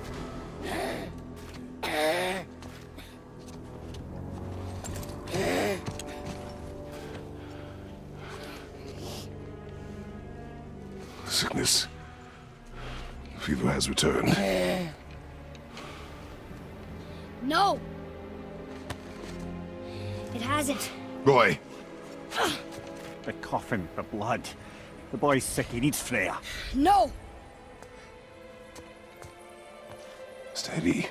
Sickness. Fever has returned. No! It hasn't. Boy, The coughing, the blood. The boy's sick, he needs Freya. No! steady.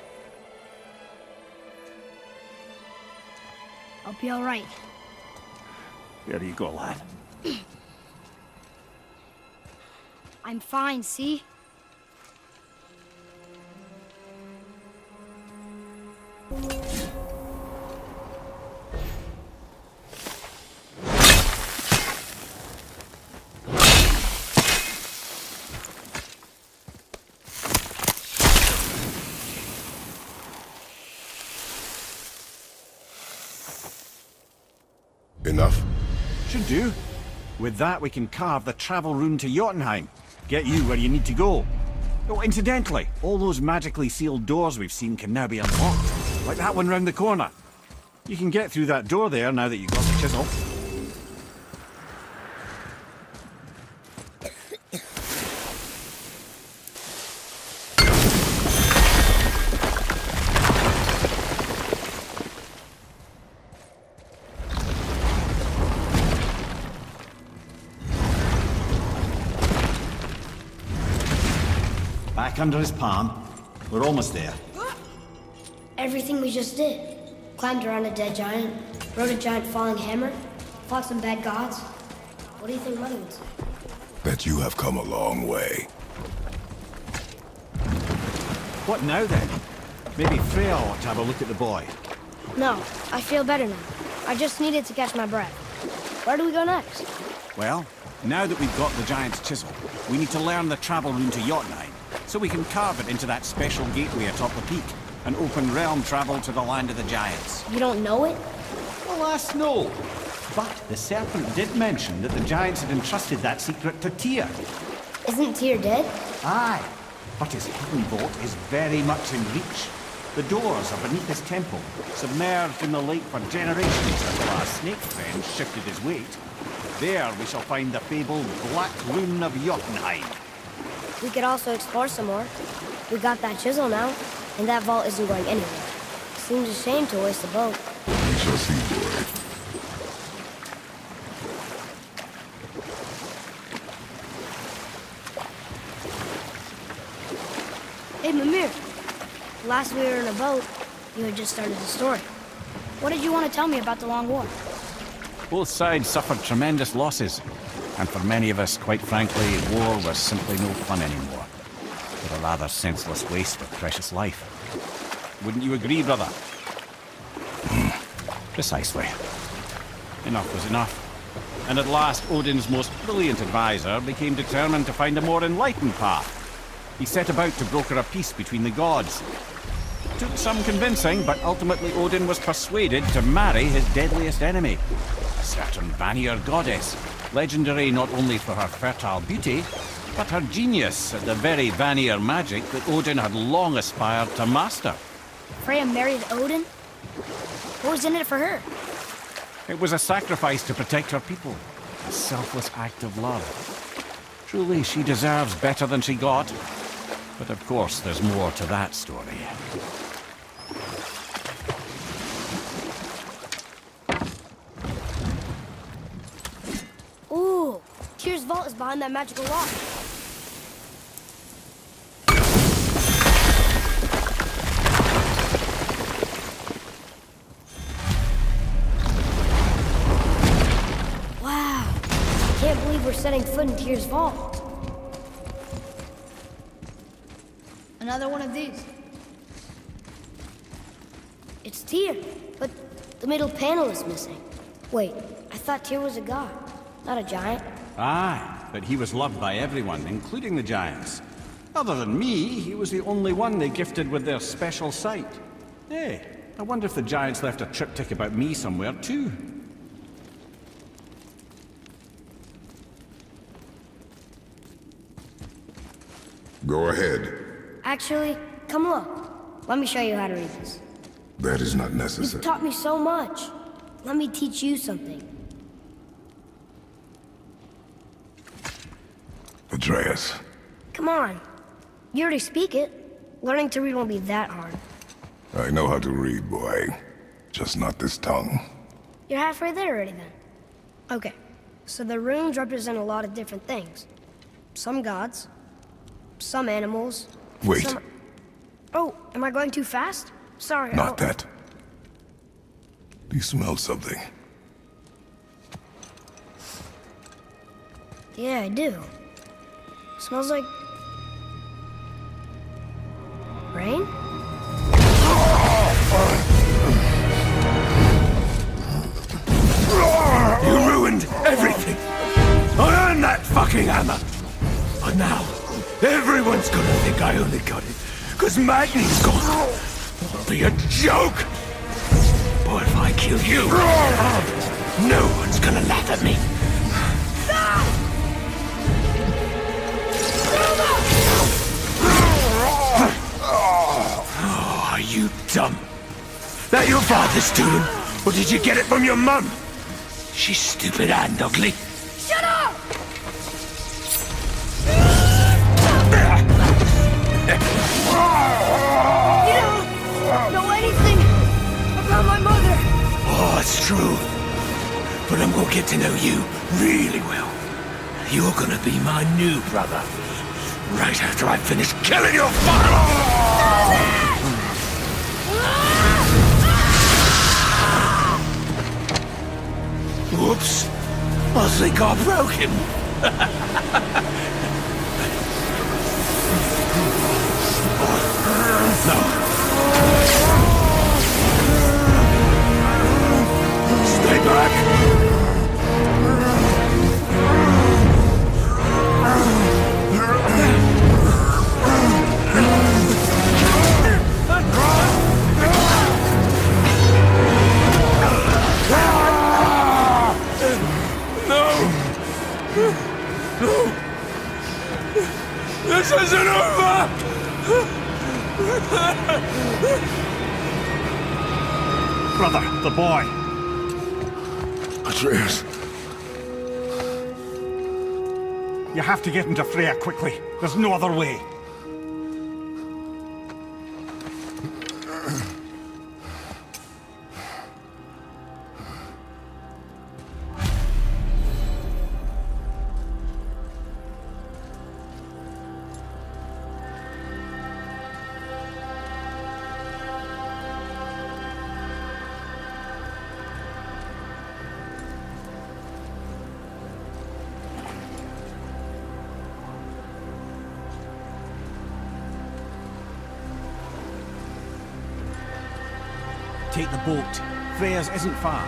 I'll be alright. There you go, lad. I'm fine, see? Enough? Should do. With that, we can carve the travel rune to Jotunheim. Get you where you need to go. Oh, incidentally, all those magically sealed doors we've seen can now be unlocked. Like that one round the corner. You can get through that door there now that you've got the chisel. Back under his palm. We're almost there. Everything we just did. Climbed around a dead giant, rode a giant falling hammer, fought some bad gods. What do you think Money would say? Bet you have come a long way. What now then? Maybe Freya ought to have a look at the boy. No, I feel better now. I just needed to catch my breath. Where do we go next? Well, now that we've got the giant's chisel, we need to learn the travel rune to Jotunheim, so we can carve it into that special gateway atop the peak, and open realm travel to the land of the giants. You don't know it? Alas, no. But the serpent did mention that the giants had entrusted that secret to Tyr. Isn't Tyr dead? Aye, but his hidden vault is very much in reach. The doors are beneath his temple, submerged in the lake for generations until our snake friend shifted his weight. There we shall find the fabled Black Rune of Jotunheim. We could also explore some more. We got that chisel now, and that vault isn't going anywhere. Seems a shame to waste the boat. We shall see, boy. Hey, Mimir. Last we were in a boat, you had just started the story. What did you want to tell me about the Long War? Both sides suffered tremendous losses, and for many of us, quite frankly, war was simply no fun anymore. But a rather senseless waste of precious life. Wouldn't you agree, brother? Precisely. Enough was enough. And at last, Odin's most brilliant advisor became determined to find a more enlightened path. He set about to broker a peace between the gods. It took some convincing, but ultimately Odin was persuaded to marry his deadliest enemy, a certain Vanir goddess, legendary not only for her fertile beauty, but her genius at the very Vanir magic that Odin had long aspired to master. Freya married Odin? What was in it for her? It was a sacrifice to protect her people, a selfless act of love. Truly, she deserves better than she got. But of course, there's more to that story. Ooh, Tyr's vault is behind that magical lock. Wow, can't believe we're setting foot in Tyr's vault. Another one of these. It's Tyr, but the middle panel is missing. Wait, I thought Tyr was a god, not a giant. Aye, but he was loved by everyone, including the giants. Other than me, he was the only one they gifted with their special sight. Hey, I wonder if the giants left a triptych about me somewhere, too. Go ahead. Actually, come look. Let me show you how to read this. That is not necessary. You've taught me so much. Let me teach you something. Atreus. Come on. You already speak it. Learning to read won't be that hard. I know how to read, boy. Just not this tongue. You're halfway there already then. Okay, so the runes represent a lot of different things. Some gods, some animals. Wait. Some... Oh, am I going too fast? Sorry. Not that. Do you smell something? Yeah, I do. Smells like... rain? You ruined everything! I earned that fucking hammer! But now, everyone's gonna think I only got it because Magni's gone. It'll be a joke! Boy, if I kill you, no one's gonna laugh at me. Oh, are you dumb? That your father's doing? Or did you get it from your mum? She's stupid and ugly. Shut up! You don't know anything about my mother. Oh, it's true. But I'm gonna get to know you really well. You're gonna be my new brother. Right after I finish killing your father! Whoops. I think I broke him. No. Stay back. No! brother, the boy. Atreus. You have to get him to Freya quickly. There's no other way. Take the boat. Freya's isn't far.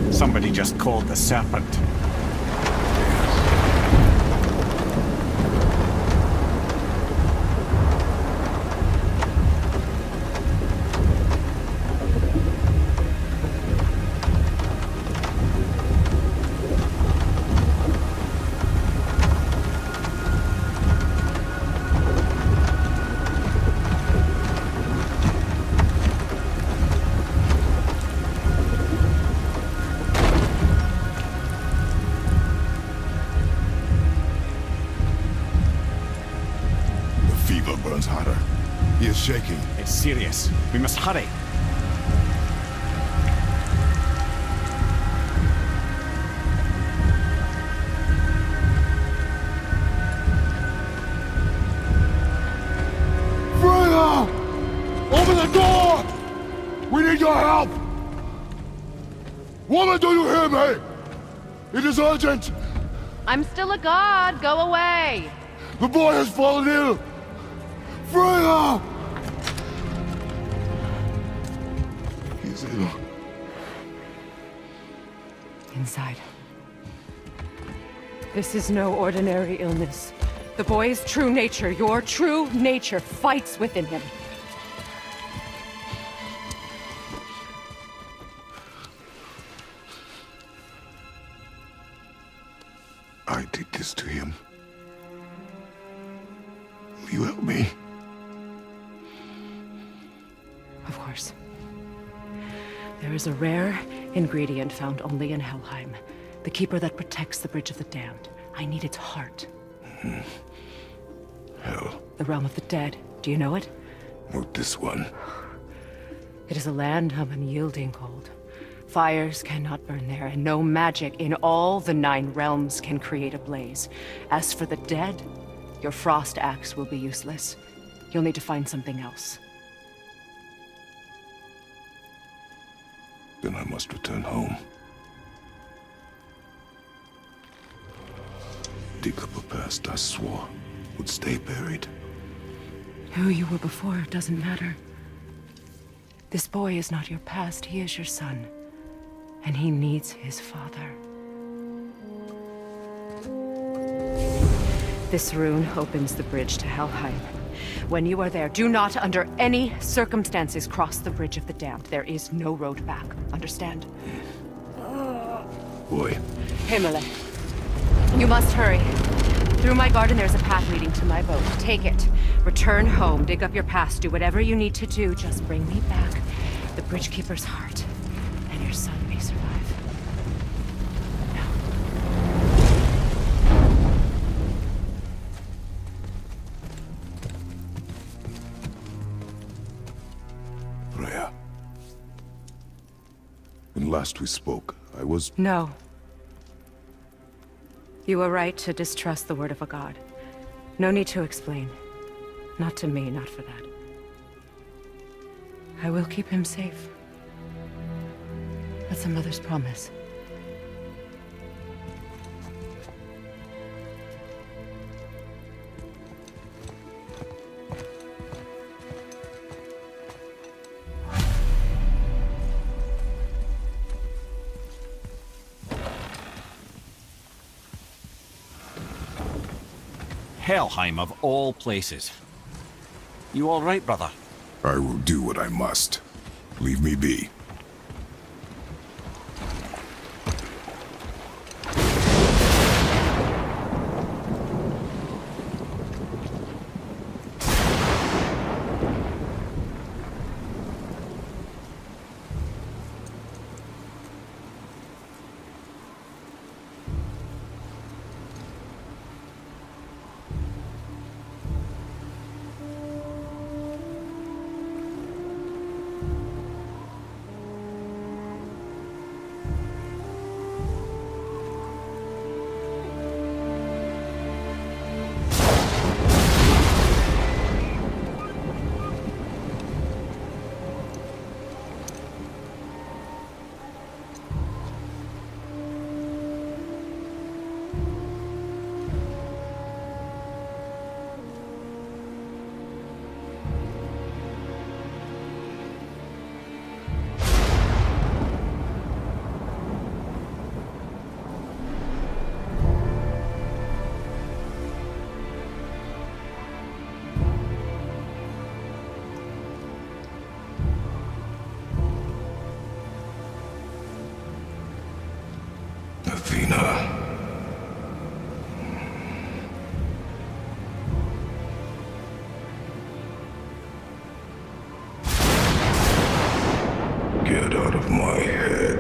Somebody just called the Serpent. Burns hotter. He is shaking. It's serious. We must hurry. Freya! Open the door! We need your help! Woman, do you hear me? It is urgent! I'm still a god. Go away. The boy has fallen ill! Freya! He's ill. Inside. This is no ordinary illness. The boy's true nature, your true nature, fights within him. I did this to him. Will you help me? Of course. There is a rare ingredient found only in Helheim. The keeper that protects the Bridge of the Damned. I need its heart. Hell. The realm of the dead. Do you know it? Not this one. It is a land of unyielding cold. Fires cannot burn there, and no magic in all the 9 realms can create a blaze. As for the dead, your frost axe will be useless. You'll need to find something else. Then I must return home. Dig up a past I swore would stay buried. Who you were before doesn't matter. This boy is not your past, he is your son. And he needs his father. This rune opens the bridge to Helheim. When you are there, do not under any circumstances cross the Bridge of the Damned. There is no road back. Understand? Boy. Himmele. You must hurry. Through my garden there's a path leading to my boat. Take it. Return home. Dig up your past. Do whatever you need to do. Just bring me back the Bridgekeeper's heart. And your son may survive. Freya. When last we spoke, I was... No. You were right to distrust the word of a god. No need to explain. Not to me, not for that. I will keep him safe. That's a mother's promise. Helheim of all places. You all right, brother? I will do what I must. Leave me be. Athena. Get out of my head.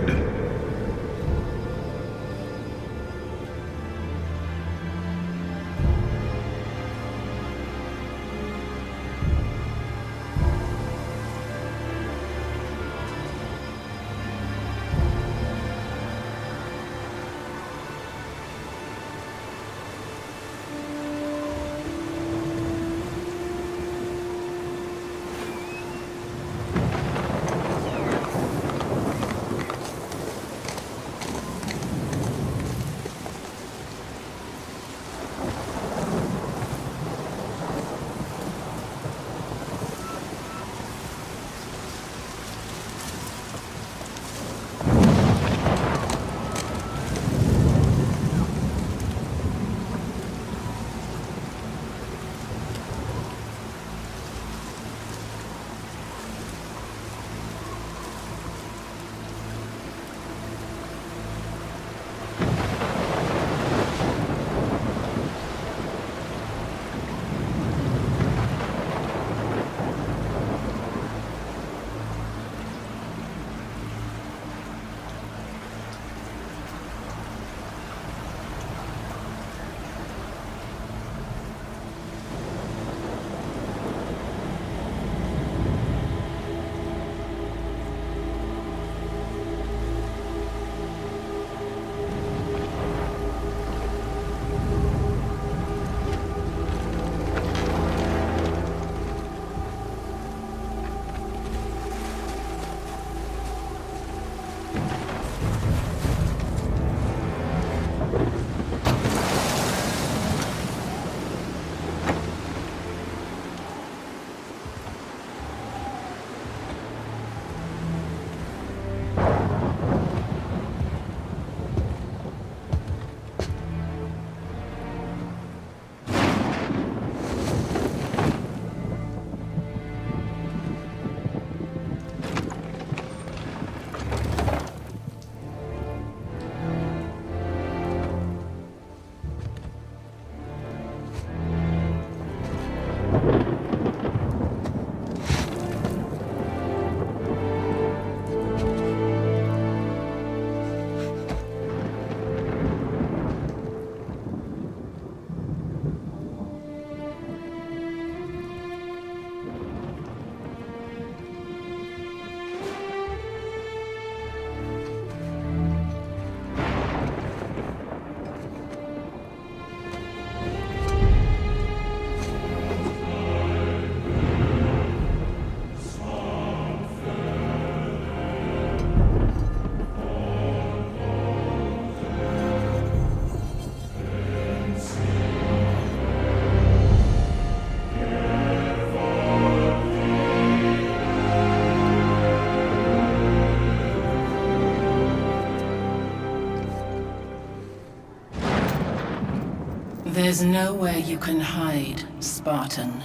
There's nowhere you can hide, Spartan.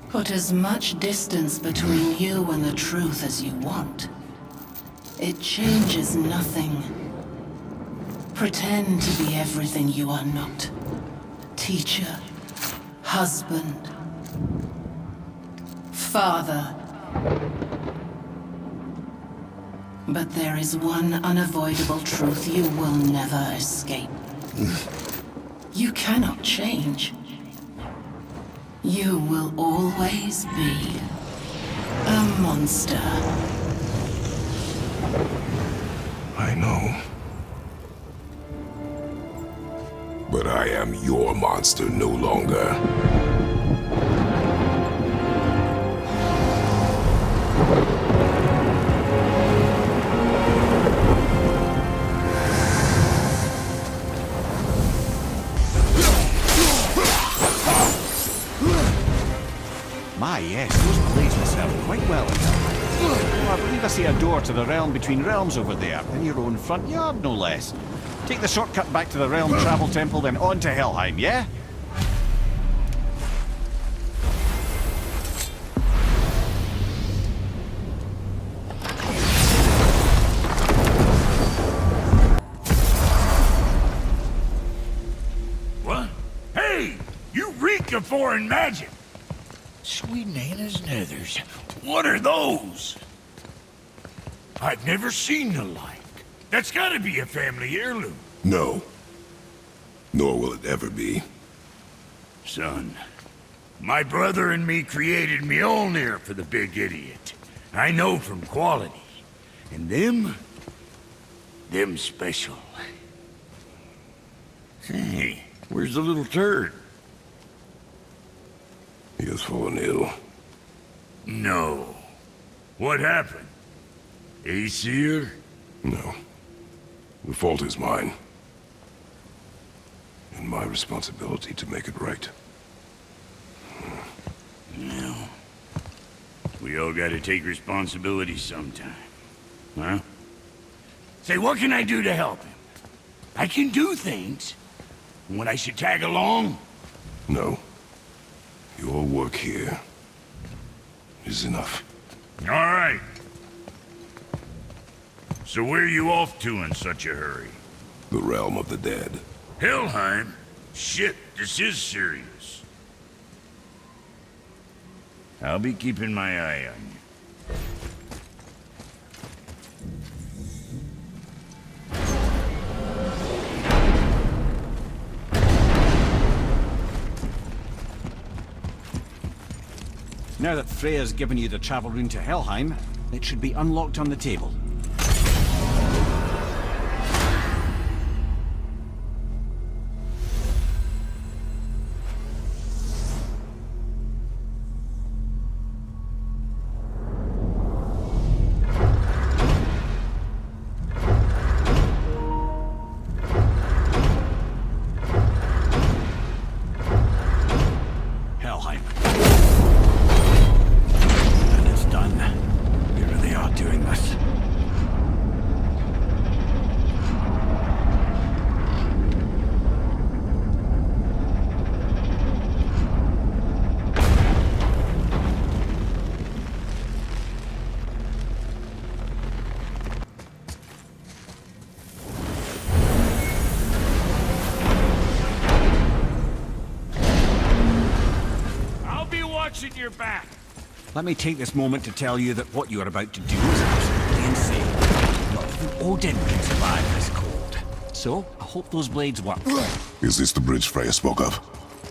Put as much distance between you and the truth as you want. It changes nothing. Pretend to be everything you are not. Teacher, husband, father. But there is one unavoidable truth you will never escape. You cannot change. You will always be a monster. I know. But I am your monster no longer. My, yes, those blades will serve quite well in there. I believe I see a door to the realm between realms over there, in your own front yard, no less. Take the shortcut back to the Realm Travel Temple, then on to Helheim, yeah? What? Hey! You reek of foreign magic! Sweet Nana's nethers. What are those? I've never seen the like. That's gotta be a family heirloom. No. Nor will it ever be. Son, my brother and me created Mjolnir for the big idiot. I know from quality. And them special. Hey, where's the little turd? He has fallen ill. No. What happened? Aesir? No. The fault is mine. And my responsibility to make it right. Well, we all gotta take responsibility sometime. Huh? Say, what can I do to help him? I can do things. When I should tag along? No. Your work here is enough. All right. So where are you off to in such a hurry? The realm of the dead. Helheim? Shit, this is serious. I'll be keeping my eye on you. Now that Freya's given you the travel rune to Helheim, it should be unlocked on the table. Your back. Let me take this moment to tell you that what you are about to do is absolutely insane. Not even Odin can survive this cold. So, I hope those blades work. Is this the bridge Freya spoke of?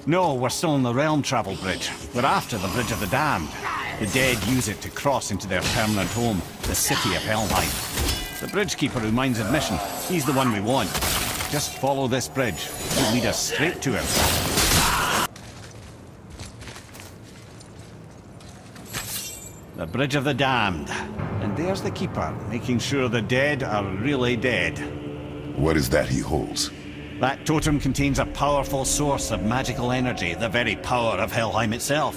No, we're still on the Realm Travel Bridge. We're after the Bridge of the Damned. The dead use it to cross into their permanent home, the city of Helheim. The Bridgekeeper who minds admission, he's the one we want. Just follow this bridge. It'll lead us straight to him. The Bridge of the Damned. And there's the Keeper, making sure the dead are really dead. What is that he holds? That totem contains a powerful source of magical energy, the very power of Helheim itself.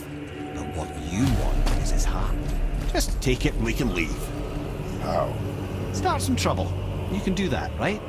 But what you want is his heart. Just take it and we can leave. How? Start some trouble. You can do that, right?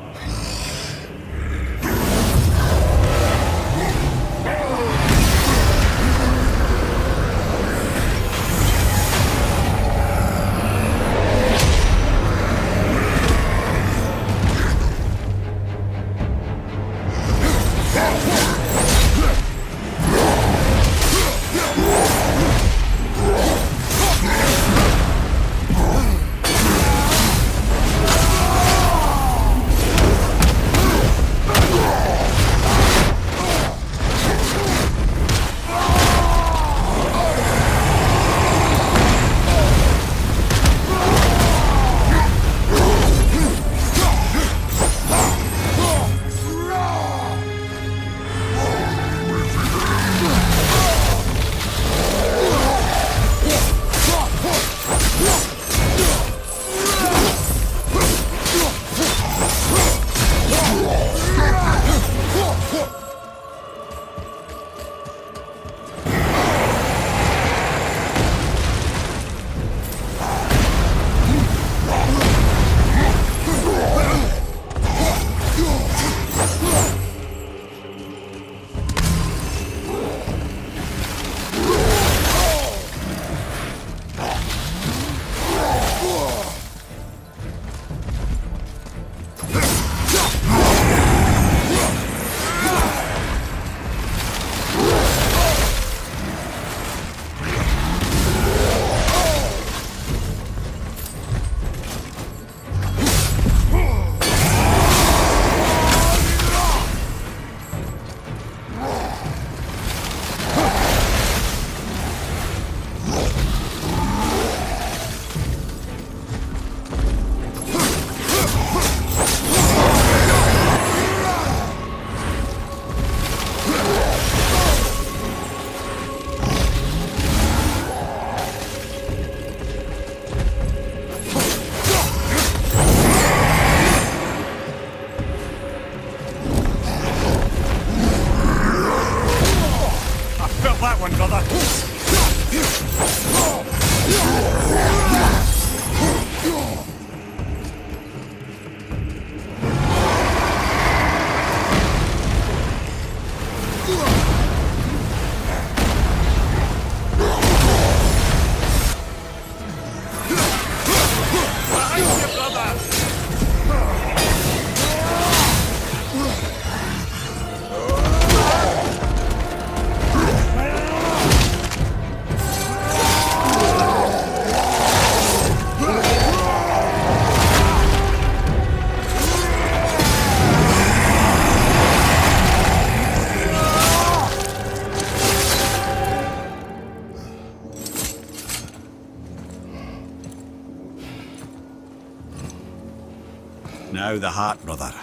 Now the heart, brother.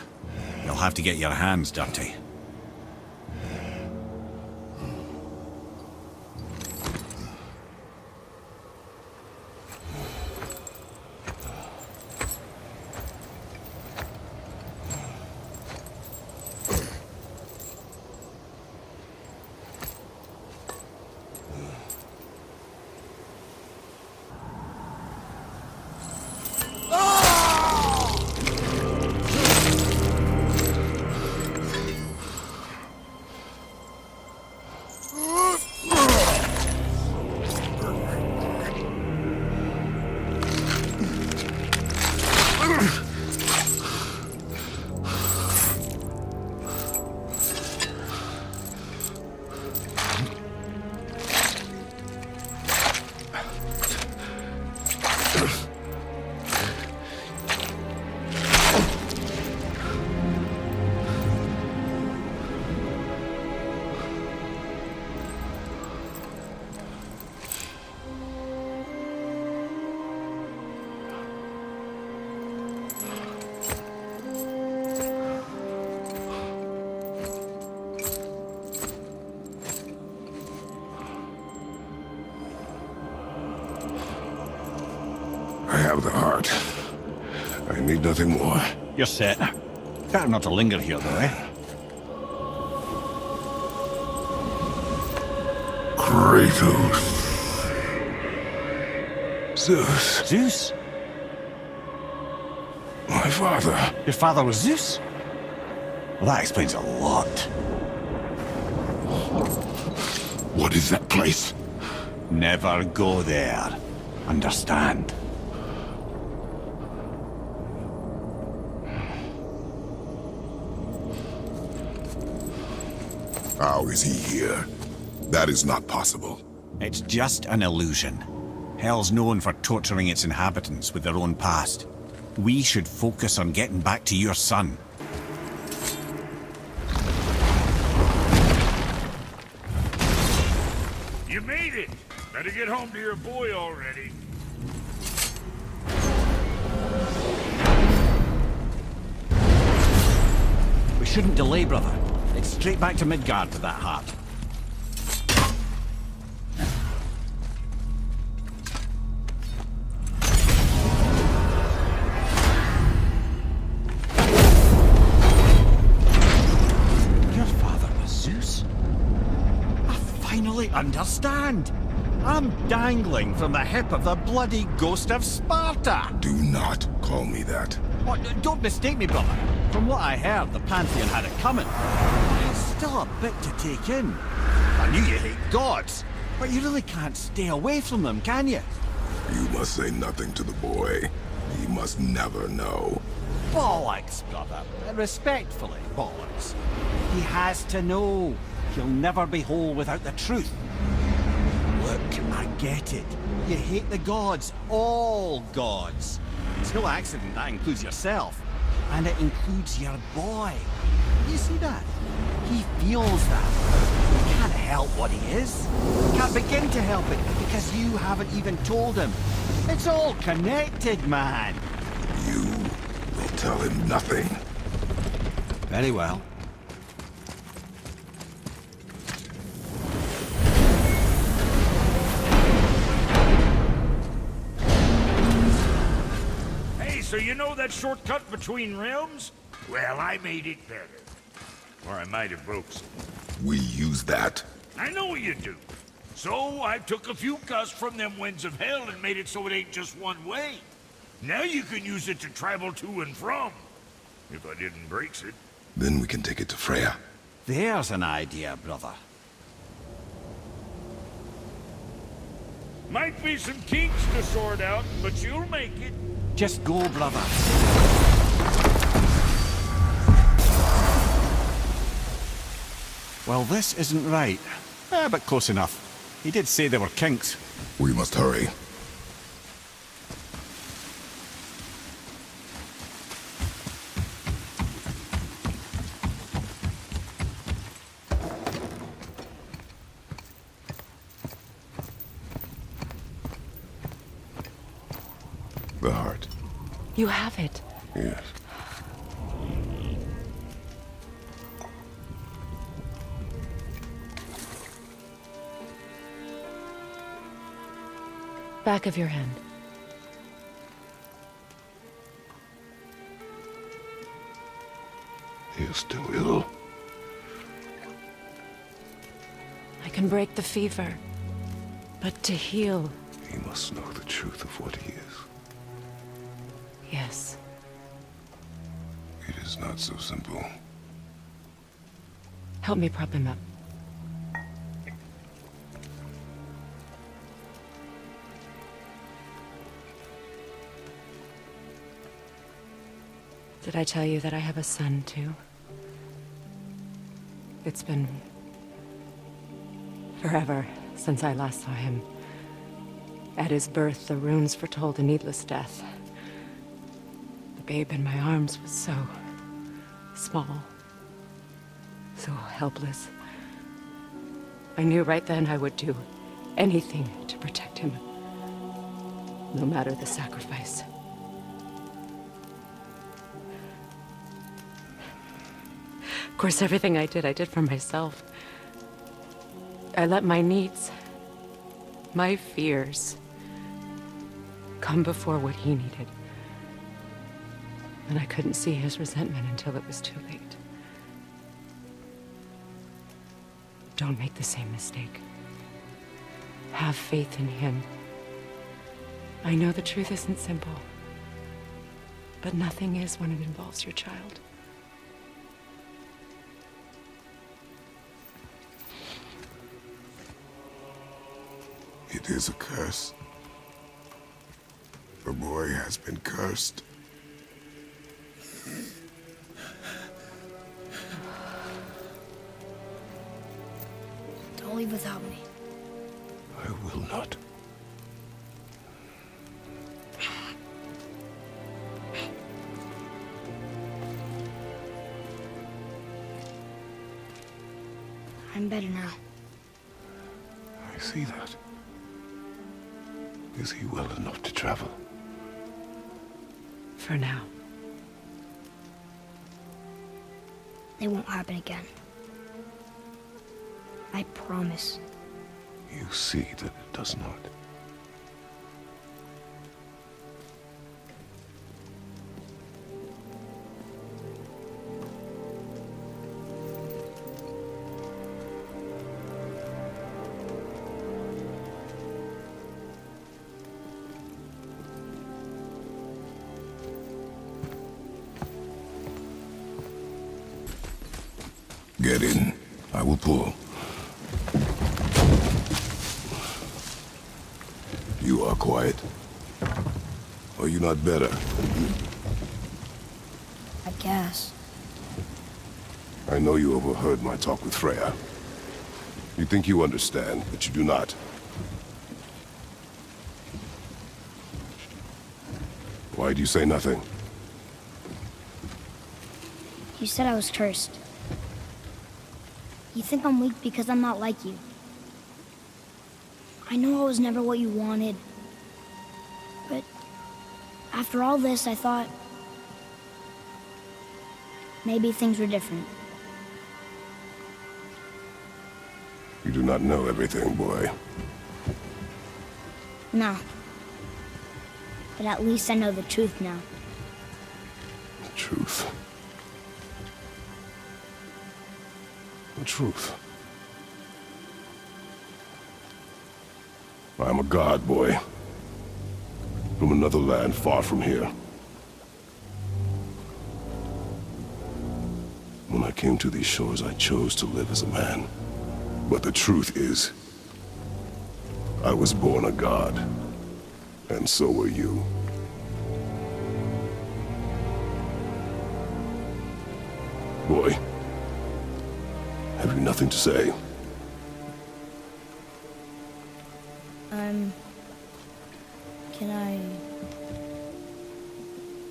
You'll have to get your hands dirty. I have the heart. I need nothing more. You're set. Better not to linger here, though, eh? Kratos. Zeus. Zeus? My father. Your father was Zeus? Well, that explains a lot. What is that place? Never go there. Understand? How is he here? That is not possible. It's just an illusion. Hell's known for torturing its inhabitants with their own past. We should focus on getting back to your son. You made it! Better get home to your boy already. We shouldn't delay, brother. It's straight back to Midgard with that heart. Your father was Zeus? I finally understand. I'm dangling from the hip of the bloody ghost of Sparta. Do not call me that. What? Don't mistake me, brother. From what I heard, the Pantheon had it coming. It's still a bit to take in. I knew you hate gods, but you really can't stay away from them, can you? You must say nothing to the boy. He must never know. Bollocks, brother. Respectfully, bollocks. He has to know. He'll never be whole without the truth. Look, I get it. You hate the gods. All gods. It's no accident that includes yourself. And it includes your boy. You see that? He feels that. He can't help what he is. Can't begin to help it because you haven't even told him. It's all connected, man. You will tell him nothing. Very well. So you know that shortcut between realms? Well, I made it better. Or I might have broke some. We use that. I know you do. So I took a few cuts from them winds of hell and made it so it ain't just one way. Now you can use it to travel to and from. If I didn't break it. Then we can take it to Freya. There's an idea, brother. Might be some kinks to sort out, but you'll make it. Just go, brother. Well, this isn't right. But close enough. He did say there were kinks. We must hurry. The heart. You have it. Yes. Back of your hand. He is still ill. I can break the fever. But to heal... He must know the truth of what he is. Yes. It is not so simple. Help me prop him up. Did I tell you that I have a son, too? It's been... forever since I last saw him. At his birth, the runes foretold a needless death. The babe in my arms was so... small. So helpless. I knew right then I would do anything to protect him. No matter the sacrifice. Of course, everything I did for myself. I let my needs, my fears, come before what he needed. And I couldn't see his resentment until it was too late. Don't make the same mistake. Have faith in him. I know the truth isn't simple, but nothing is when it involves your child. It is a curse. The boy has been cursed. Don't leave without me. I will not. I'm better now. I see that. Is he well enough to travel? For now. It won't happen again. I promise. You see that it does not. Get in. I will pull. You are quiet. Are you not better? I guess. I know you overheard my talk with Freya. You think you understand, but you do not. Why do you say nothing? You said I was cursed. You think I'm weak because I'm not like you. I know I was never what you wanted. But after all this, I thought maybe things were different. You do not know everything, boy. No. But at least I know the truth now. The truth. The truth. I am a god, boy. From another land far from here. When I came to these shores, I chose to live as a man. But the truth is, I was born a god. And so were you. Boy, have you nothing to say? Can I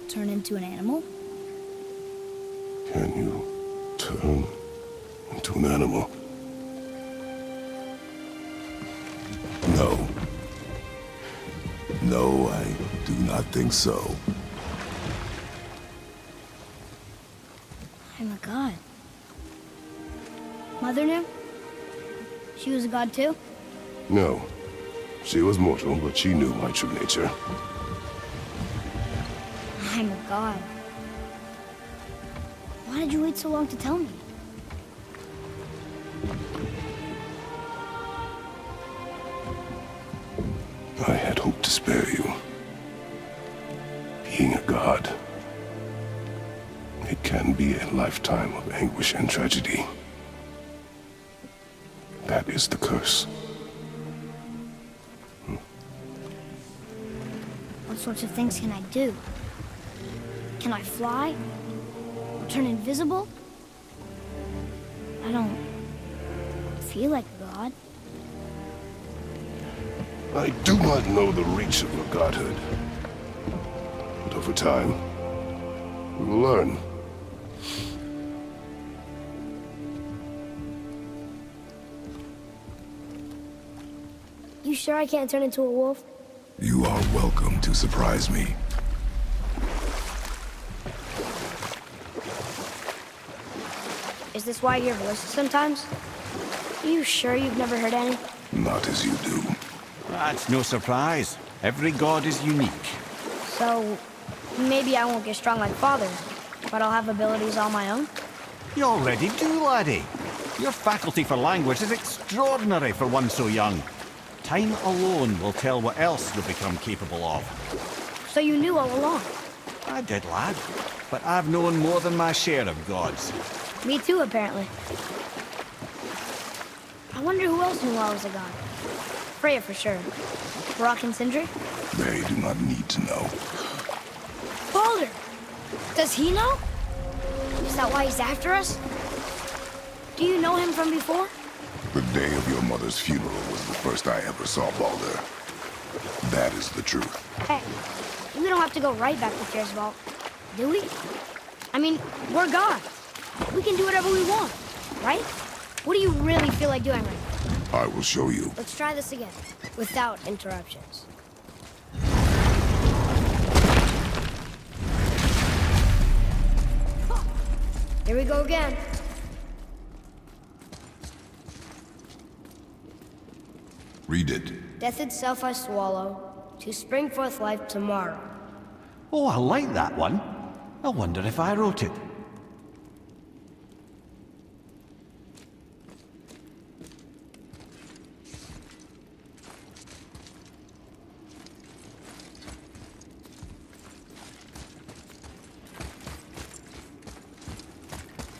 turn into an animal? Can you turn into an animal? No. No, I do not think so. I'm a god. Mother knew? She was a god too? No. She was mortal, but she knew my true nature. I'm a god. Why did you wait so long to tell me? I had hoped to spare you. Being a god, it can be a lifetime of anguish and tragedy. That is the curse. What sorts of things can I do? Can I fly? Turn invisible? I don't feel like a god. I do not know the reach of your godhood. But over time, we will learn. You sure I can't turn into a wolf? You are welcome to surprise me. Is this why you hear voices sometimes? Are you sure you've never heard any? Not as you do. That's no surprise. Every god is unique. So, maybe I won't get strong like Father, but I'll have abilities all my own? You already do, laddie. Your faculty for language is extraordinary for one so young. Time alone will tell what else you'll become capable of. So you knew all along? I did, lad. But I've known more than my share of gods. Me too, apparently. I wonder who else knew I was a god. Freya for sure. Brock and Sindri? They do not need to know. Baldur! Does he know? Is that why he's after us? Do you know him from before? The day of your mother's funeral was the first I ever saw Baldur. That is the truth. Hey, we don't have to go right back to Tyr's vault, do we? I mean, we're gods. We can do whatever we want, right? What do you really feel like doing right now? I will show you. Let's try this again, without interruptions. Here we go again. Read it. Death itself I swallow, to spring forth life tomorrow. Oh, I like that one. I wonder if I wrote it.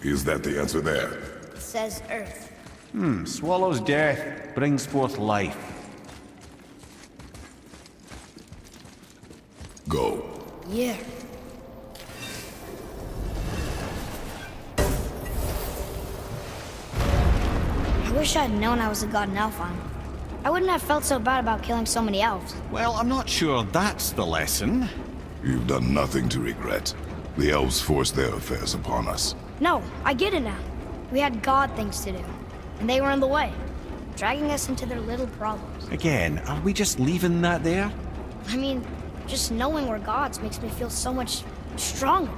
Is that the answer there? It says Earth. Swallows death, brings forth life. Go. Yeah. I wish I'd known I was a god in Alfheim. I wouldn't have felt so bad about killing so many elves. Well, I'm not sure that's the lesson. You've done nothing to regret. The elves forced their affairs upon us. No, I get it now. We had god things to do, and they were in the way, dragging us into their little problems. Again, are we just leaving that there? I mean, just knowing we're gods makes me feel so much stronger.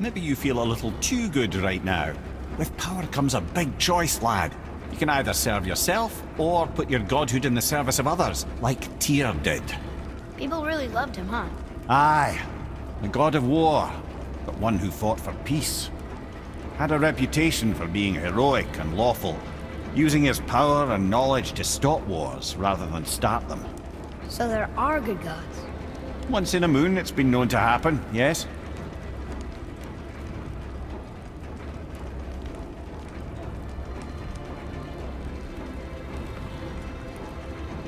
Maybe you feel a little too good right now. With power comes a big choice, lad. You can either serve yourself, or put your godhood in the service of others, like Tyr did. People really loved him, huh? Aye, a god of war, but one who fought for peace. Had a reputation for being heroic and lawful, using his power and knowledge to stop wars rather than start them. So there are good gods. Once in a moon, it's been known to happen, yes?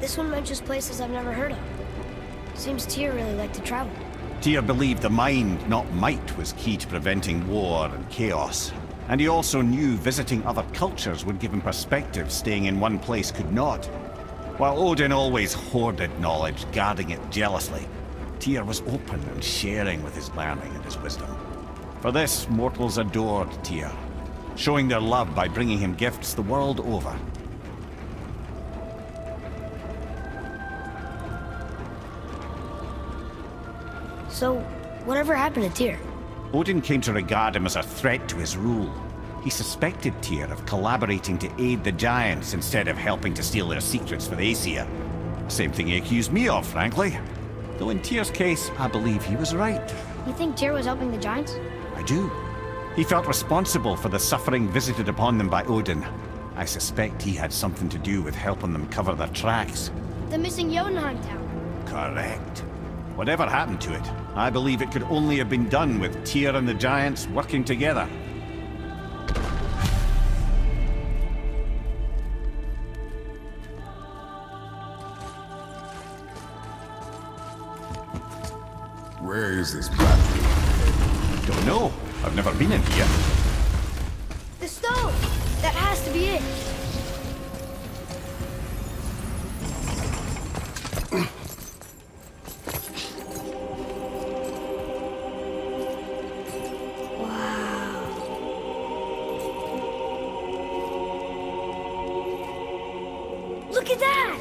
This one mentions places I've never heard of. Seems Tyr really liked to travel. Tyr believed the mind, not might, was key to preventing war and chaos. And he also knew visiting other cultures would give him perspective staying in one place could not. While Odin always hoarded knowledge, guarding it jealously, Tyr was open and sharing with his learning and his wisdom. For this, mortals adored Tyr, showing their love by bringing him gifts the world over. So, whatever happened to Tyr? Odin came to regard him as a threat to his rule. He suspected Tyr of collaborating to aid the Giants instead of helping to steal their secrets for the Aesir. Same thing he accused me of, frankly. Though in Tyr's case, I believe he was right. You think Tyr was helping the giants? I do. He felt responsible for the suffering visited upon them by Odin. I suspect he had something to do with helping them cover their tracks. The missing Jotunheim tower. Correct. Whatever happened to it, I believe it could only have been done with Tyr and the giants working together. Where is this platform? Don't know. I've never been in here. The stone! That has to be it. Look at that!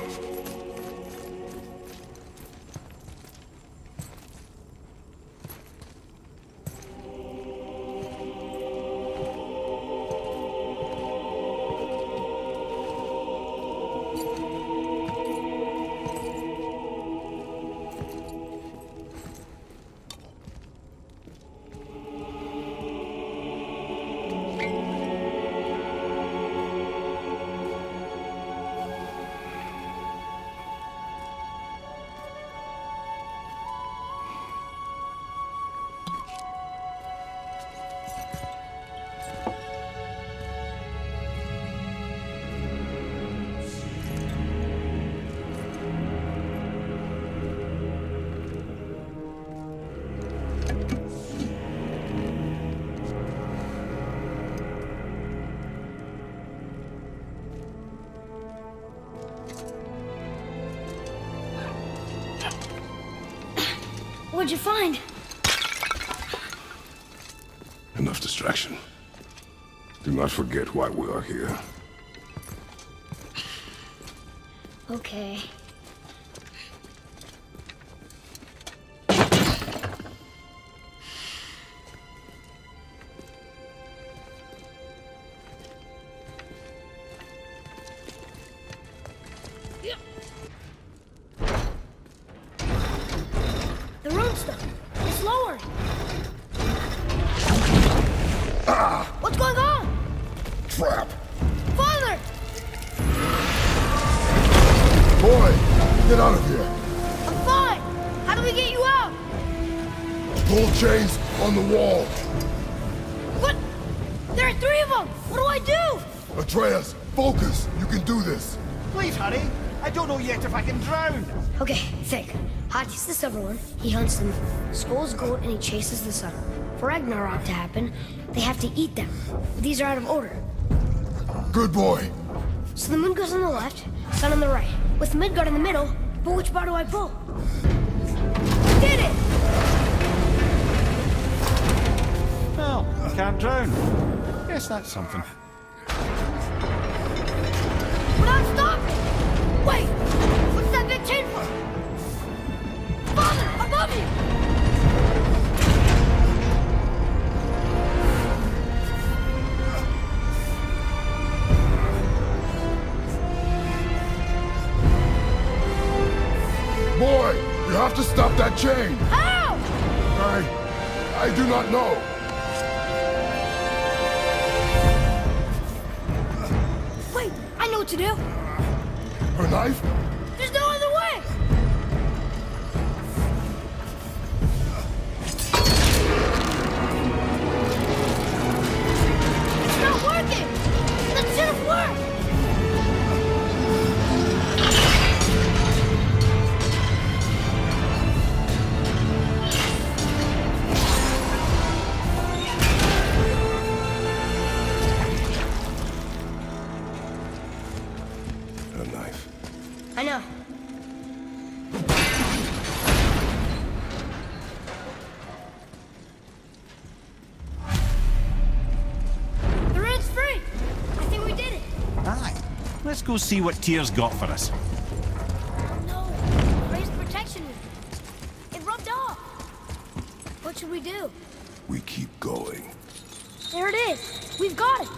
What'd you find? Enough distraction. Do not forget why we are here. Okay. The rune stone. It's lower. What's going on? Trap! Father! Boy, get out of here! I'm fine. How do we get you out? Pull chains on the wall. What? There are 3 of them. What do I do? Atreus, focus. You can do this. Please, hurry. I don't know yet if I can drown. Okay, think. Hati's the silver one. He hunts them. Skull's gold and he chases the sun. For Ragnarok to happen, they have to eat them. These are out of order. Good boy. So the moon goes on the left, sun on the right, with Midgard in the middle. But which bar do I pull? Did it! Well, I can't drown. Guess that's something. But I'm stopped! Wait! What's that big chain for? Father, above you! Boy, you have to stop that chain. How? I do not know. Wait, I know what to do. A knife? There's no other way! It's not working! That should have worked! A knife. I know. The red's free! I think we did it! Aye. Let's go see what Tyr's got for us. No! Raised protection. It rubbed off! What should we do? We keep going. There it is! We've got it!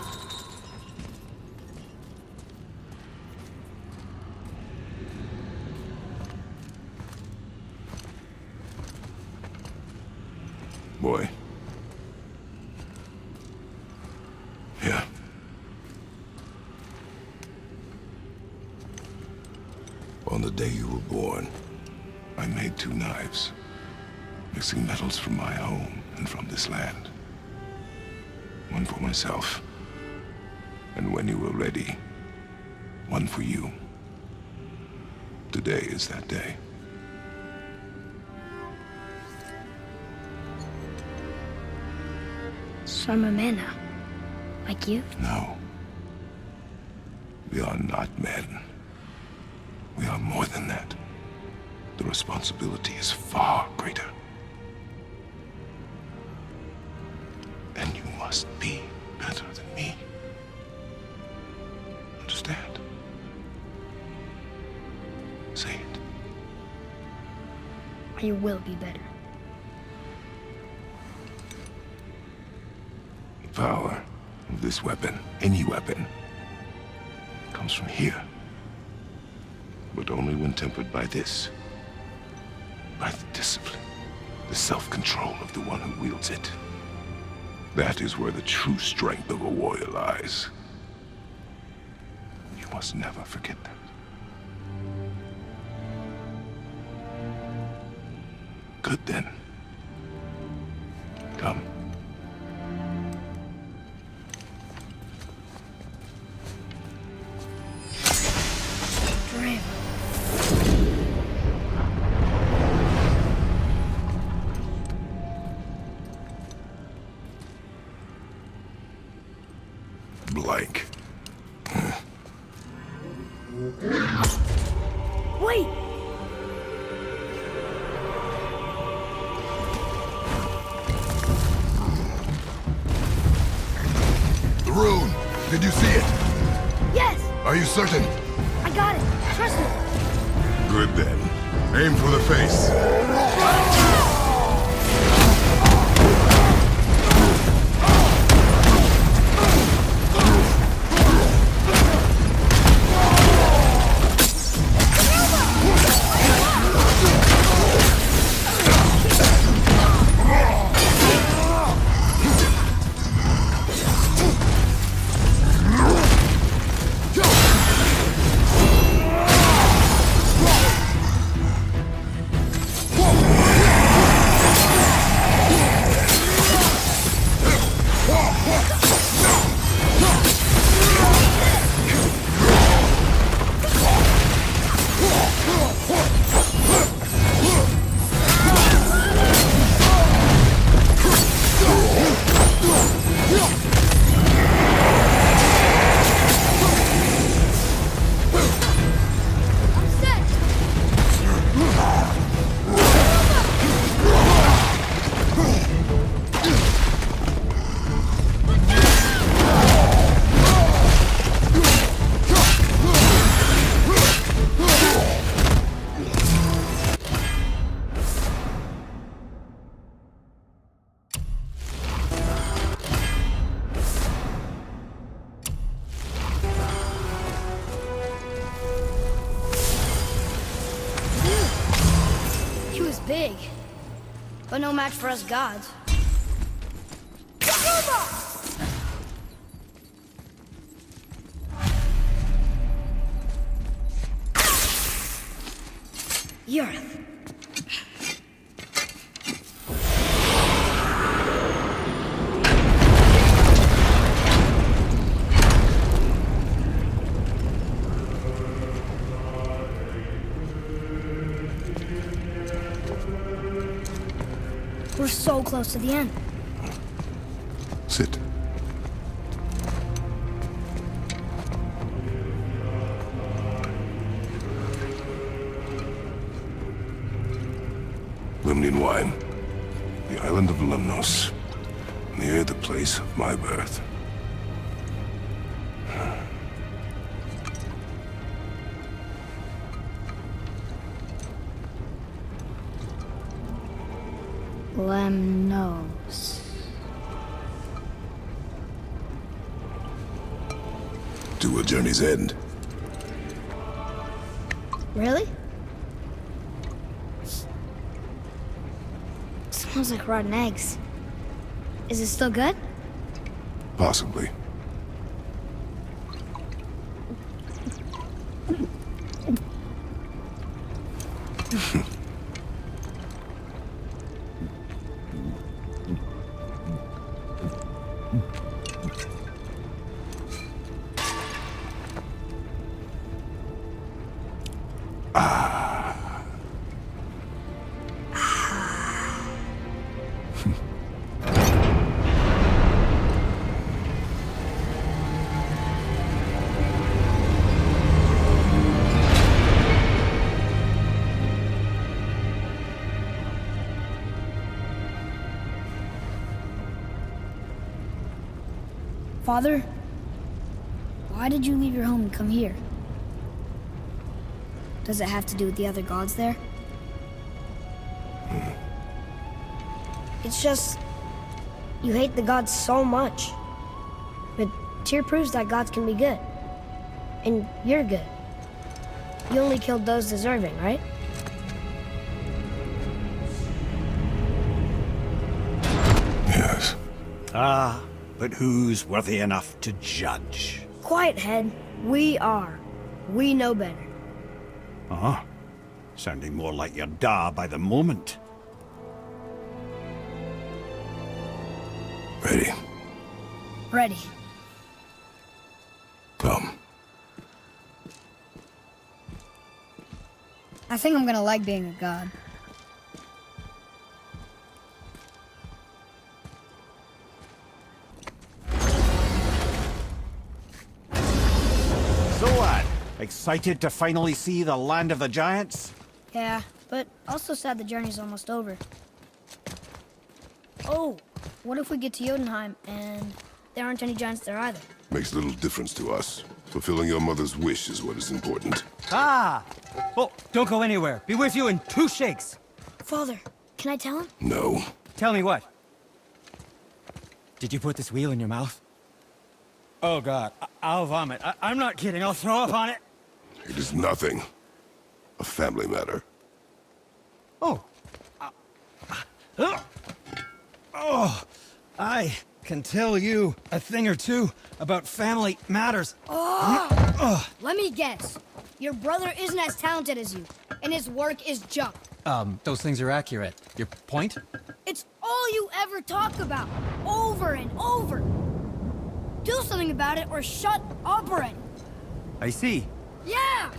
On the day you were born, I made 2 knives, mixing metals from my home and from this land. One for myself, and when you were ready, one for you. Today is that day. So I'm a man now, like you? No. We are not men. We are more than that. The responsibility is far greater. And you must be better than me. Understand? Say it. You will be better. The power of this weapon, any weapon, comes from here. But only when tempered by this. By the discipline, the self-control of the one who wields it. That is where the true strength of a warrior lies. You must never forget that. Good then. Come. Blank. Wait! The rune! Did you see it? Yes! Are you certain? I got it! Trust me! Good then. Aim for the face. Big, but no match for us gods. Yurith. We're so close to the end. Sit. Limnian wine. The island of Lemnos. Near the place of my birth. Lemnos. To a journey's end. Really? Smells like rotten eggs. Is it still good? Possibly. Father, why did you leave your home and come here? Does it have to do with the other gods there? It's just, you hate the gods so much. But Tyr proves that gods can be good. And you're good. You only killed those deserving, right? Yes. Ah, but who's worthy enough to judge? Quiet, head. We are. We know better. Uh-huh. Sounding more like your da by the moment. Ready? Ready. Come. I think I'm gonna like being a god. So what? Excited to finally see the land of the giants? Yeah, but also sad the journey's almost over. Oh, what if we get to Jotunheim and there aren't any giants there either? Makes little difference to us. Fulfilling your mother's wish is what is important. Ah! Oh, don't go anywhere. Be with you in 2 shakes. Father, can I tell him? No. Tell me what? Did you put this wheel in your mouth? Oh, God. I'll vomit. I'm not kidding. I'll throw up on it. It is nothing. A family matter. Oh. Oh. I can tell you a thing or two about family matters. Let me guess. Your brother isn't as talented as you, and his work is junk. Those things are accurate. Your point? It's all you ever talk about, over and over. Do something about it or shut up already. I see. Yeah!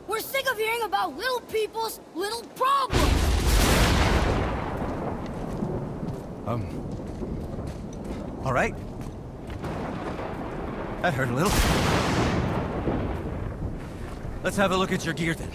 We're sick of hearing about little people's little problems! All right. That hurt a little. Let's have a look at your gear then.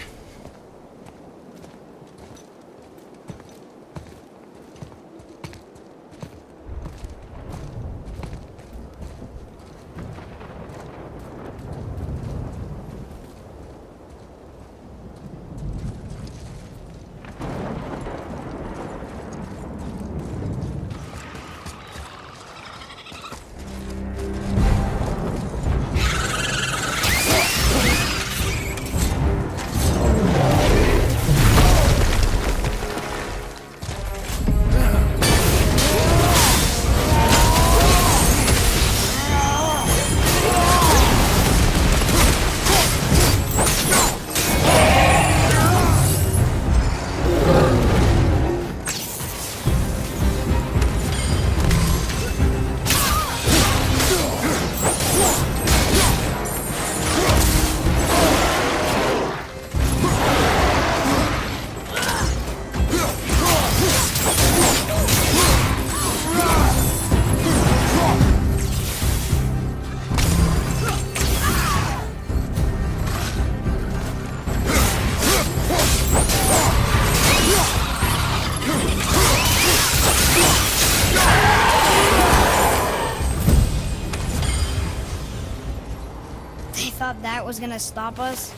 Thought that was gonna stop us?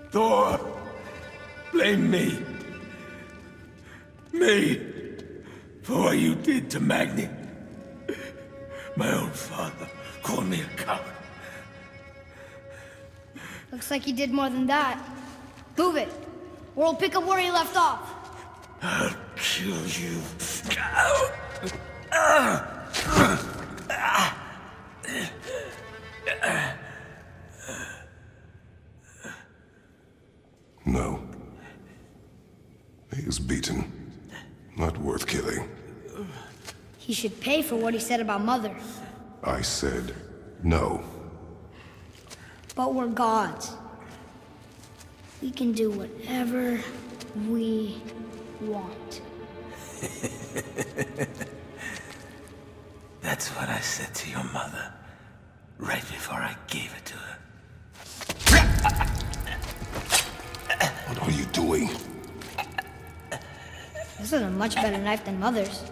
Thor, blame me. Me. For what you did to Magni. My own father called me a coward. Looks like he did more than that. Move it. or we'll pick up where he left off. I'll kill you. No. He is beaten. Not worth killing. He should pay for what he said about Mother. I said no. But we're gods. We can do whatever we want. That's what I said to your mother, right before I gave it to her. What are you doing? This is a much better knife than Mother's.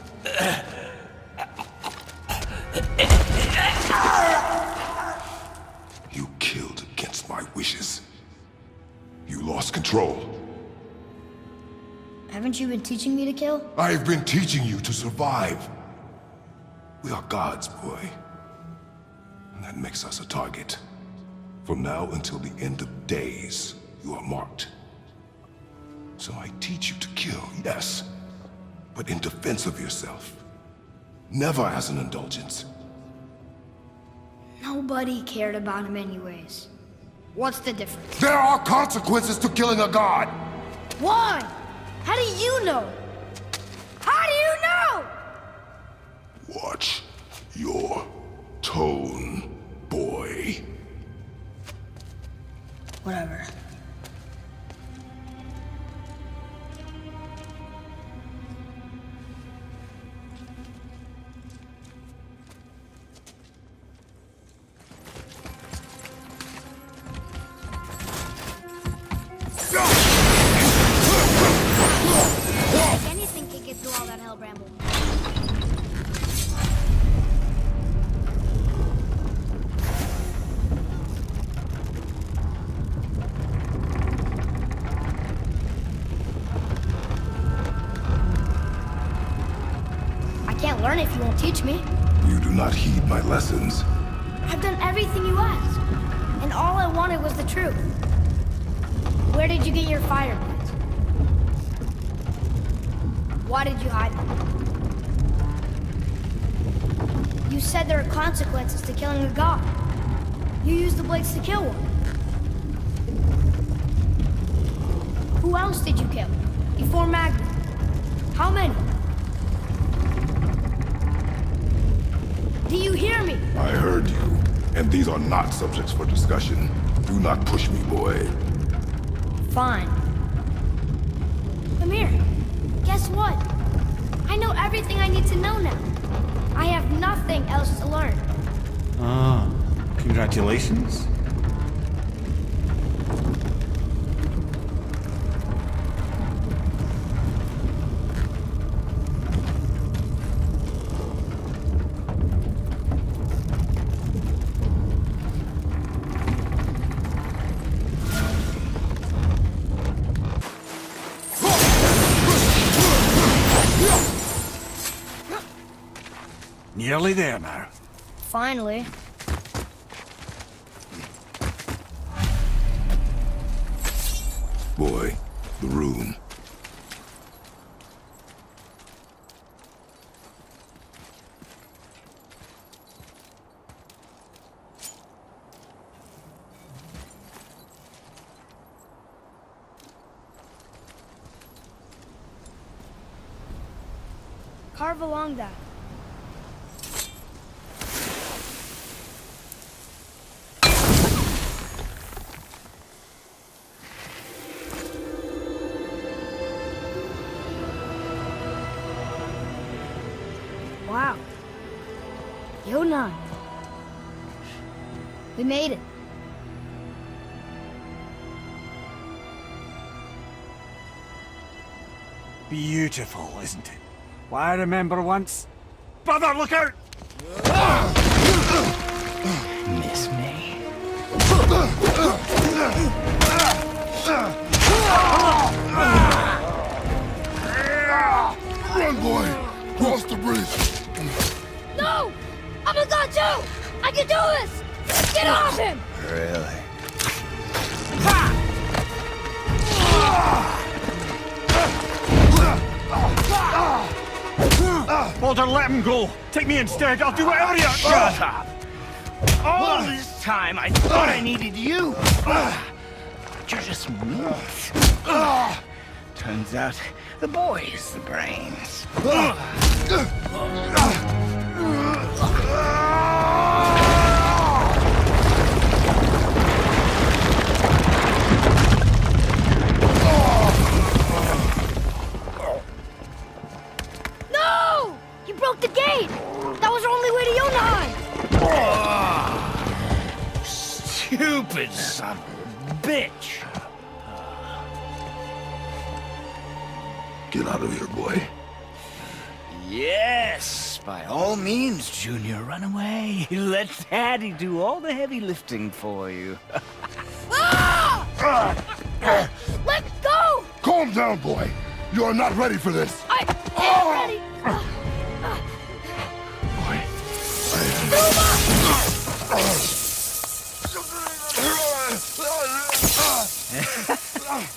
You killed against my wishes. You lost control. Haven't you been teaching me to kill? I've been teaching you to survive. We are gods, boy. And that makes us a target. From now until the end of days, you are marked. So I teach you to kill, yes, but in defense of yourself. Never as an indulgence. Nobody cared about him anyways. What's the difference? There are consequences to killing a god! Why? How do you know? How do you know? Watch your tone, boy. Whatever. Anything can get through all that hell bramble. I can't learn if you won't teach me. You do not heed my lessons. I've done everything you asked, and all I wanted was the truth. Where did you get your fireplace? Why did you hide them? You said there are consequences to killing a god. You used the blades to kill one. Who else did you kill? Before Magna? How many? Do you hear me? I heard you, and these are not subjects for discussion. Do not push me, boy. Fine. Come here. Guess what? I know everything I need to know now. I have nothing else to learn. Ah, congratulations. Nearly there now. Finally. Boy, the rune. Carve along that. Wow. Yona. We made it. Beautiful, isn't it? Why, I remember once... Brother, look out! Miss me? Run, boy! Cross the bridge! No! I'm a god too! I can do this! Get off him! Really? Walter, let him go. Take me instead. I'll do whatever you... Shut up! All this time, I thought I needed you. But you're just meat. Turns out, the boy's the brains. No! You broke the gate! That was our only way to Jotunheim! Stupid son of a bitch! Get out of here, boy. Yes, by all means, Junior, run away. Let Daddy do all the heavy lifting for you. Let go! Calm down, boy. You are not ready for this. I am ready!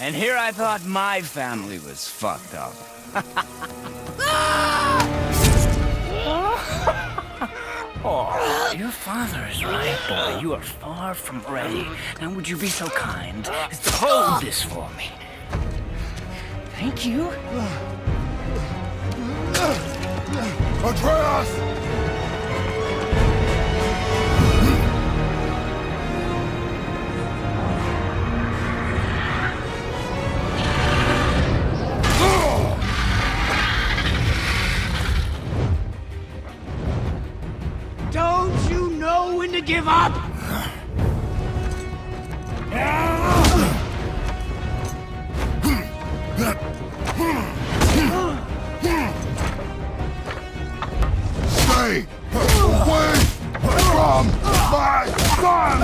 And here I thought my family was fucked up. Oh, your father is right, boy. You are far from ready. Now would you be so kind as to hold this for me? Thank you. Atreus! Don't you know when to give up? Stay away from my son!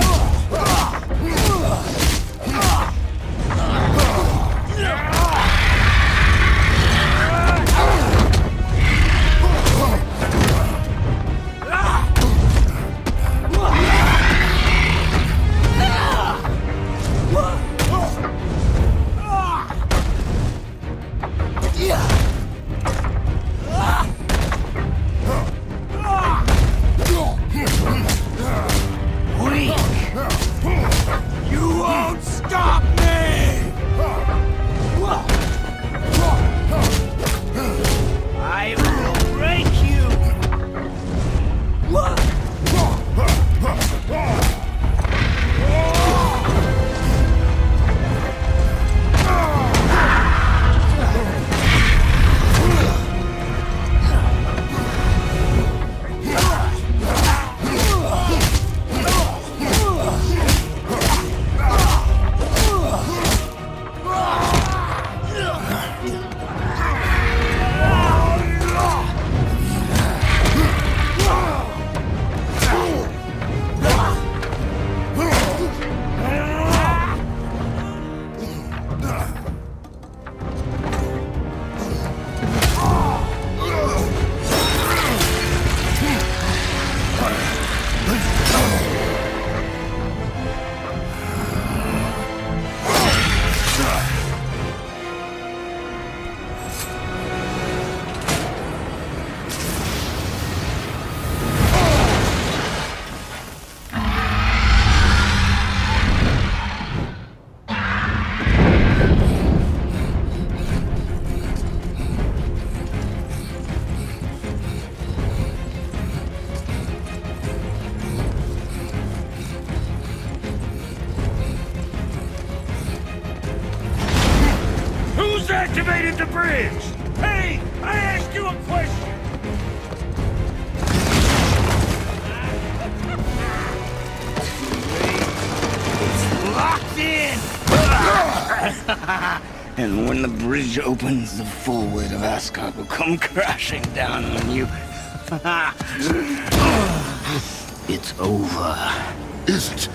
You won't stop me! I will break you! Who's activated the bridge? Hey, I asked you a question! It's locked in! And when the bridge opens, the full weight of Asgard will come crashing down on you. It's over. Is it?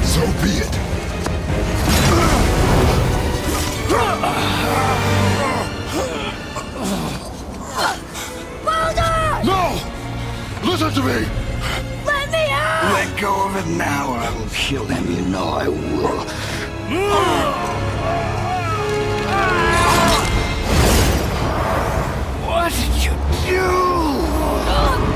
So be it. Baldur! No! Listen to me! Let me out! Let go of it now or I will kill him. You know I will. What did you do?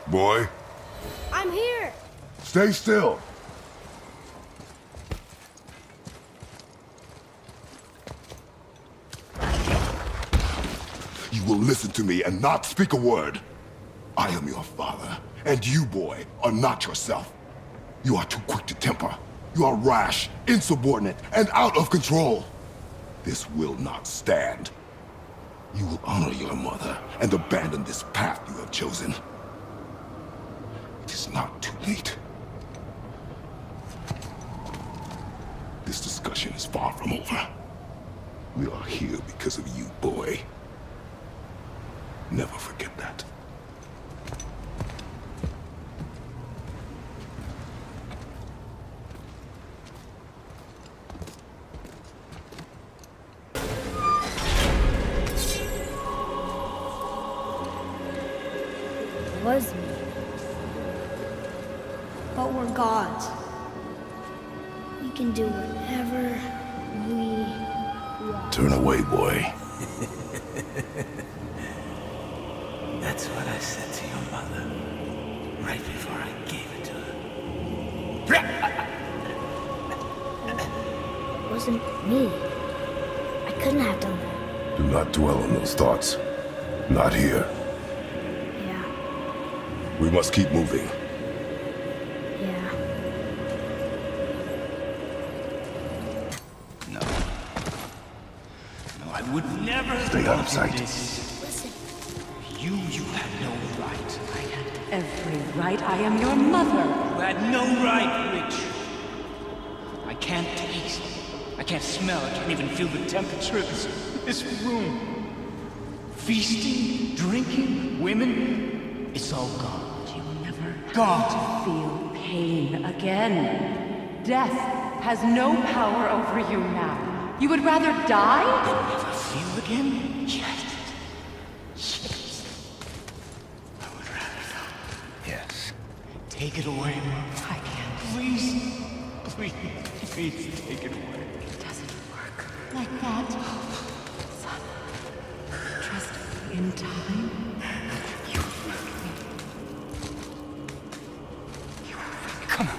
Boy, I'm here. stay still. You will listen to me and not speak a word. I am your father, and you, boy, are not yourself. You are too quick to temper. You are rash, insubordinate, and out of control. This will not stand. You will honor your mother and abandon this path you have chosen. It is not too late. This discussion is far from over. We are here because of you, boy. Never forget that. It was me. But we're gods. We can do whatever we want. Turn away, boy. That's what I said to your mother, right before I gave it to her. It wasn't me. I couldn't have done that. Do not dwell on those thoughts. Not here. Yeah, We must keep moving. yeah. No, I would never Stay out of sight. This. You had no right. I had every right. I am your mother. You had no right, Witch. I can't taste. I can't smell. I can't even feel the temperature of this room. Feasting, drinking, women. It's all gone. You'll never God. have to feel pain again. Death has no power over you now. You would rather die? Never feel again? Yes. Yes. Take it away. I can't. Please. Please take it away. It doesn't work like that. Son, trust me in time. You will find me. You will find me. Come on.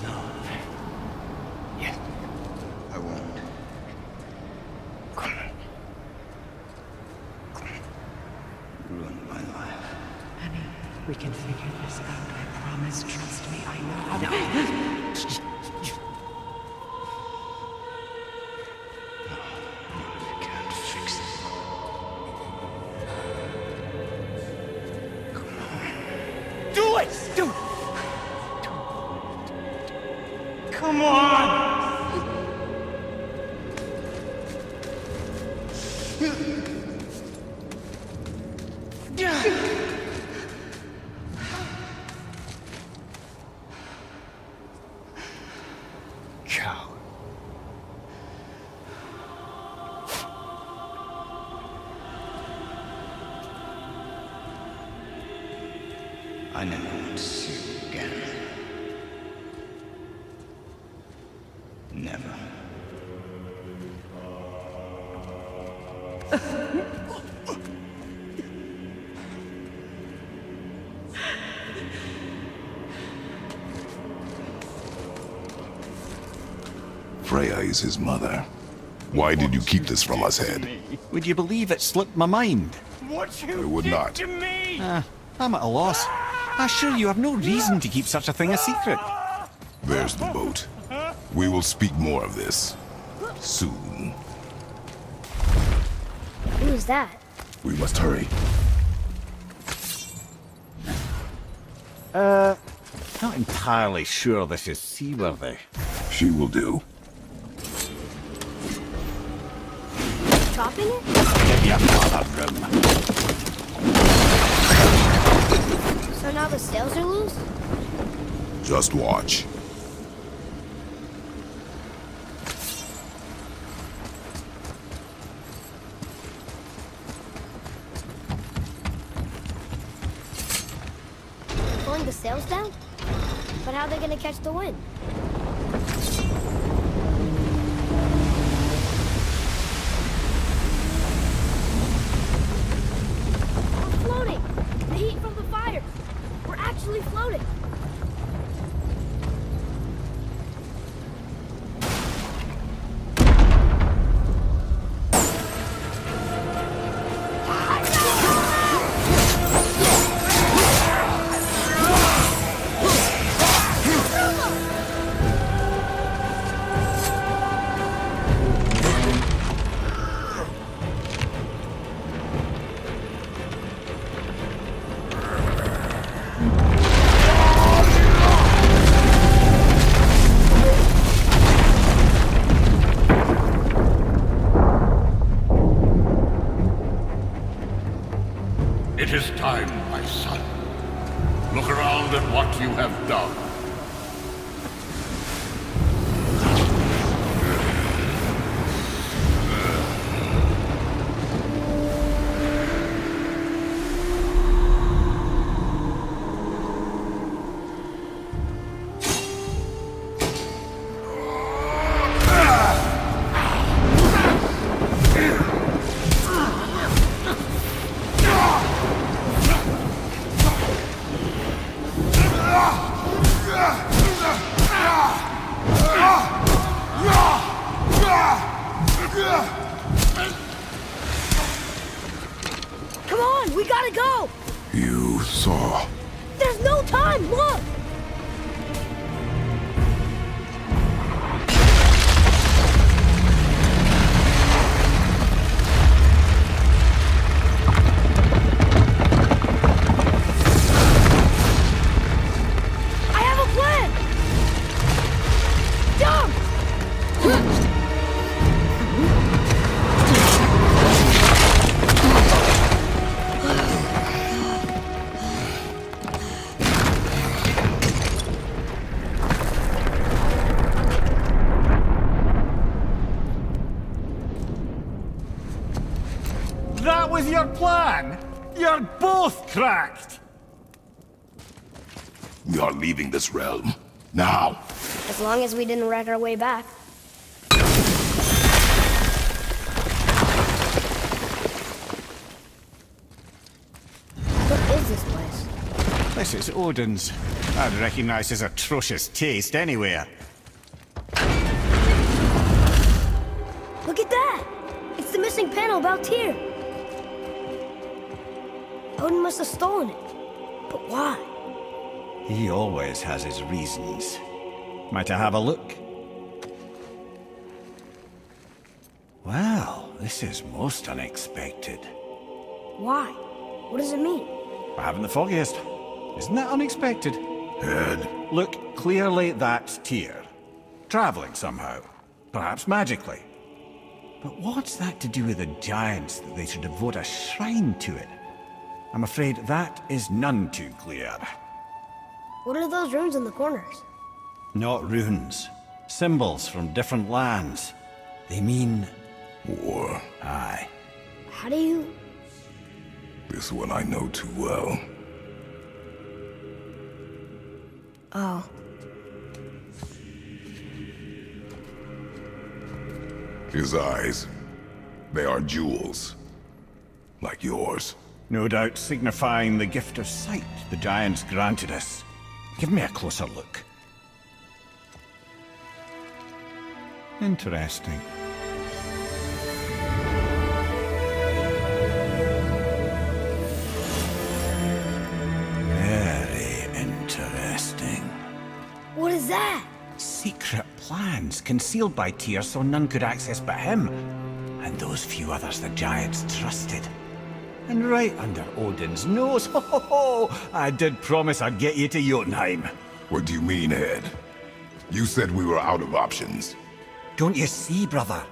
No. Yes. I won't. Come on. Ruined my life. Honey, we can figure this out. I promise. Trust me. I know how to. You can't fix it. Come on. Do it! Come on! Cow. I never want to see you again. Never. Freya is his mother. Why did you keep this from us, Head? Would you believe it slipped my mind? What you I would did not. to me! I'm at a loss. I assure you have no reason to keep such a thing a secret. There's the boat. We will speak more of this soon. Who is that? We must hurry. Not entirely sure this is seaworthy. She will do. Dropping it? Give your father room. So now the sails are loose? Just watch. Pulling the sails down? But how are they gonna catch the wind? We're floating! The heat from the fire! We're actually floating! It is time, my son. Look around at what you have done. Come on, we gotta go! You saw. There's no time, look! I have a plan! Jump! That was your plan? You're both cracked! We are leaving this realm. Now. As long as we didn't wreck our way back. What is this place? This is Odin's. I'd recognize his atrocious taste anywhere. Look at that! It's the missing panel about Tyr. Odin must have stolen it. But why? He always has his reasons. Might I have a look? Well, this is most unexpected. Why? What does it mean? I haven't the foggiest. Isn't that unexpected? Head. Look, clearly that's Tyr. Traveling somehow. Perhaps magically. But what's that to do with the giants that they should devote a shrine to it? I'm afraid that is none too clear. What are those runes in the corners? Not runes. Symbols from different lands. They mean... War. Aye. How do you... This one I know too well. Oh. His eyes. They are jewels. Like yours. No doubt signifying the gift of sight the giants granted us. Give me a closer look. Interesting. Very interesting. What is that? Secret plans concealed by Tyr so none could access but him. And those few others the giants trusted. And right under Odin's nose. Ho ho ho! I did promise I'd get you to Jotunheim. What do you mean, Ed? You said we were out of options. Don't you see, brother?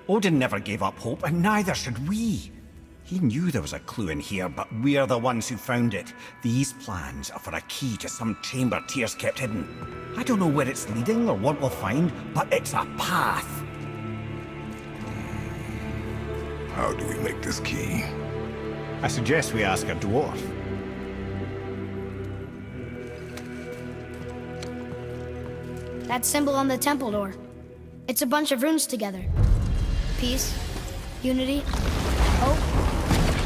Odin never gave up hope, and neither should we. He knew there was a clue in here, but we're the ones who found it. These plans are for a key to some chamber Tyr's kept hidden. I don't know where it's leading or what we'll find, but it's a path. How do we make this key? I suggest we ask a dwarf. That symbol on the temple door. It's a bunch of runes together. Peace, unity, hope,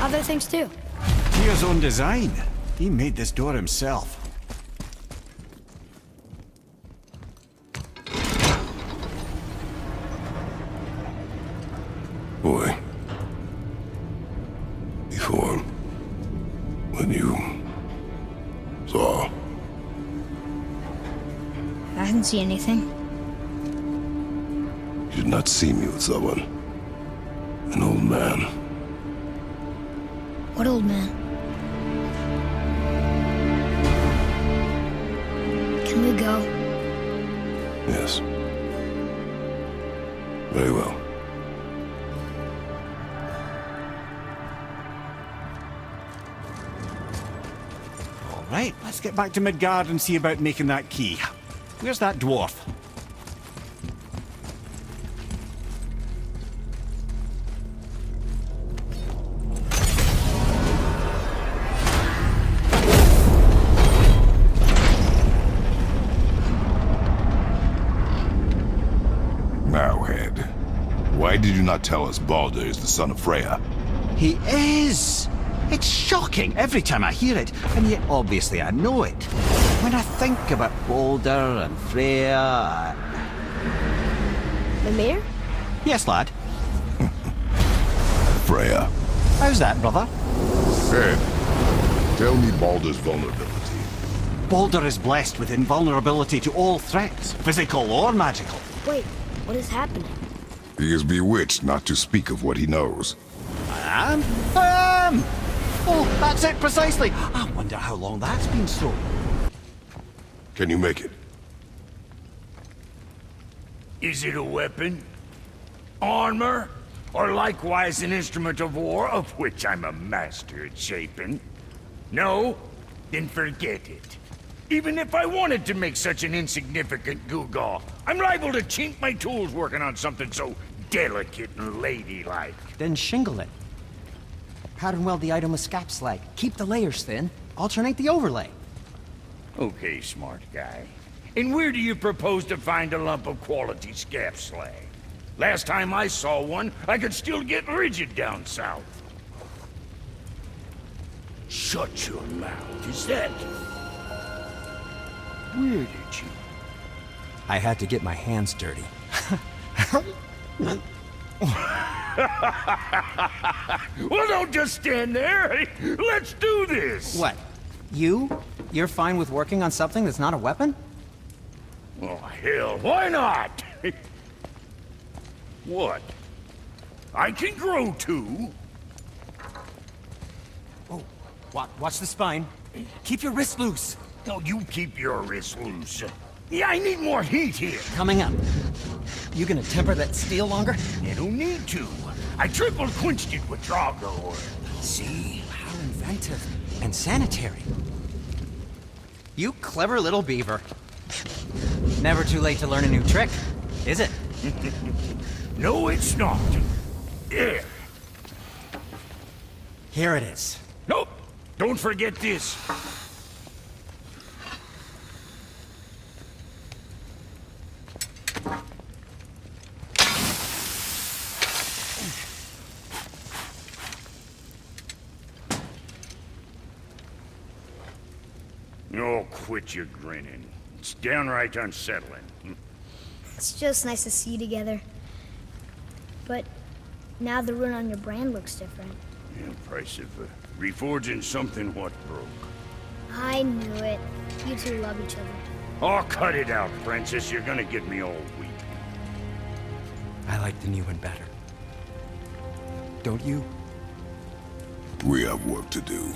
other things too. Tyr's own design. He made this door himself. Boy. Before, when you saw, I didn't see anything. you did not see me with someone. An old man. What old man? Can we go? Yes. Very well. All right, let's get back to Midgard and see about making that key. Where's that dwarf? Now, Ed, why did you not tell us Baldur is the son of Freya? He is! It's shocking every time I hear it, and yet obviously I know it. When I think about Baldur and Freya... The mayor? Yes, lad. Freya. How's that, brother? Ed, tell me Baldur's vulnerability. Baldur is blessed with invulnerability to all threats, physical or magical. Wait, what is happening? He is bewitched not to speak of what he knows. I am? Oh, that's it precisely. I wonder how long that's been so. Can you make it? Is it a weapon? Armor? Or likewise an instrument of war, of which I'm a master at shaping? No? Then forget it. Even if I wanted to make such an insignificant gewgaw, I'm liable to chink my tools working on something so delicate and ladylike. Then shingle it. Pattern weld the item with scap slag. Keep the layers thin. Alternate the overlay. Okay, smart guy. And where do you propose to find a lump of quality scap slag? Last time I saw one, I could still get rigid down south. Shut your mouth. Is that... Where did you... I had to get my hands dirty. Well, don't just stand there. Let's do this. What? You're fine with working on something that's not a weapon? Oh, hell, why not? What? I can grow too. Oh, watch the spine. Keep your wrist loose. No, you keep your wrist loose. Yeah, I need more heat here. Coming up. You gonna temper that steel longer? You don't need to. I triple quenched it with Drago. See? How inventive. And sanitary. You clever little beaver. Never too late to learn a new trick, is it? No, it's not. There. Here it is. Nope. Don't forget this. Oh, quit your grinning. It's downright unsettling. It's just nice to see you together. But now the rune on your brand looks different. Yeah, price of reforging something what broke. I knew it. You two love each other. Oh, cut it out, Princess. You're gonna get me all weak. I like the new one better. Don't you? We have work to do.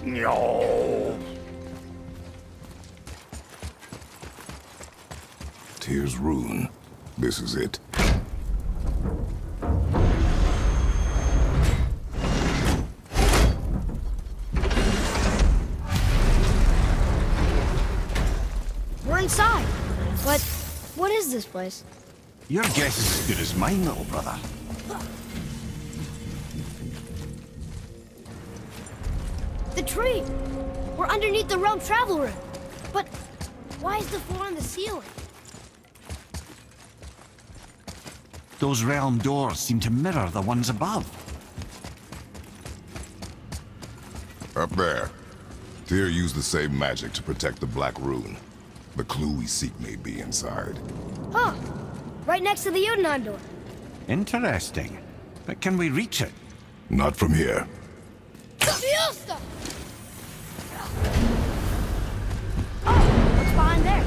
No. Tyr's rune. This is it. We're inside. But what is this place? Your guess is as good as mine, little brother. The tree! We're underneath the realm travel room. But why is the floor on the ceiling? Those realm doors seem to mirror the ones above. Up there. Tyr used the same magic to protect the Black Rune. The clue we seek may be inside. Huh. Right next to the Jotunheim door. Interesting. But can we reach it? Not from here. Fiesta! Oh, what's behind there?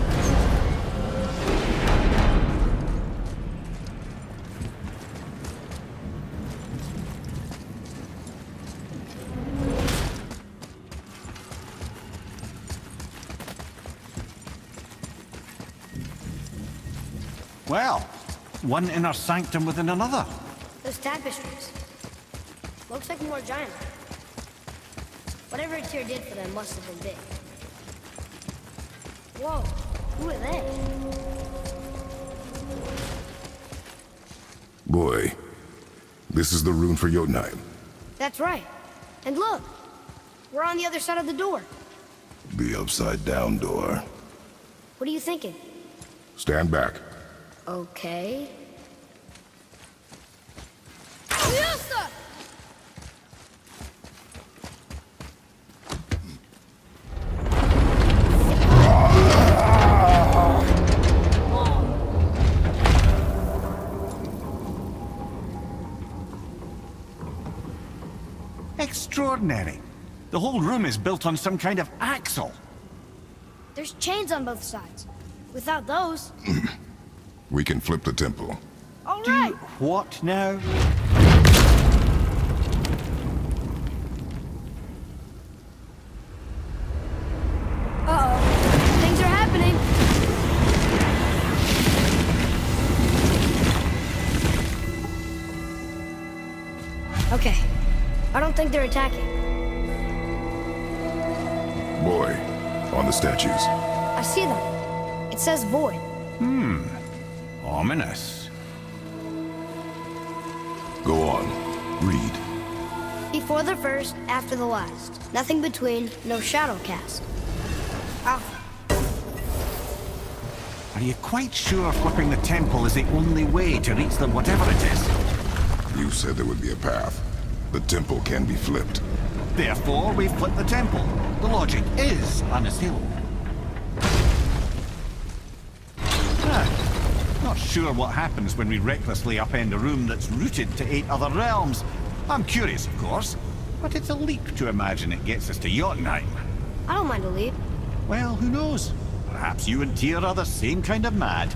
Well, one inner sanctum within another. Those tapestries. Looks like more giant. Whatever Tyr did for them must have been big. Whoa, who are they? Boy, this is the rune for Jotunheim. That's right. And look, we're on the other side of the door. The upside-down door. What are you thinking? Stand back. Okay. Fiesta! Extraordinary. The whole room is built on some kind of axle. There's chains on both sides. Without those... We can flip the temple. All right. What now? Uh-oh. Things are happening. Okay. I don't think they're attacking. Boy, on the statues. I see them. It says void. Ominous. Go on. Read. Before the first, after the last. Nothing between, no shadow cast. Alpha. Are you quite sure flipping the temple is the only way to reach them, whatever it is? You said there would be a path. The temple can be flipped. Therefore, we flip the temple. The logic is unassailable. Not sure what happens when we recklessly upend a room that's rooted to 8 other realms. I'm curious, of course, but it's a leap to imagine it gets us to Jotunheim. I don't mind a leap. Well, who knows? Perhaps you and Tyr are the same kind of mad.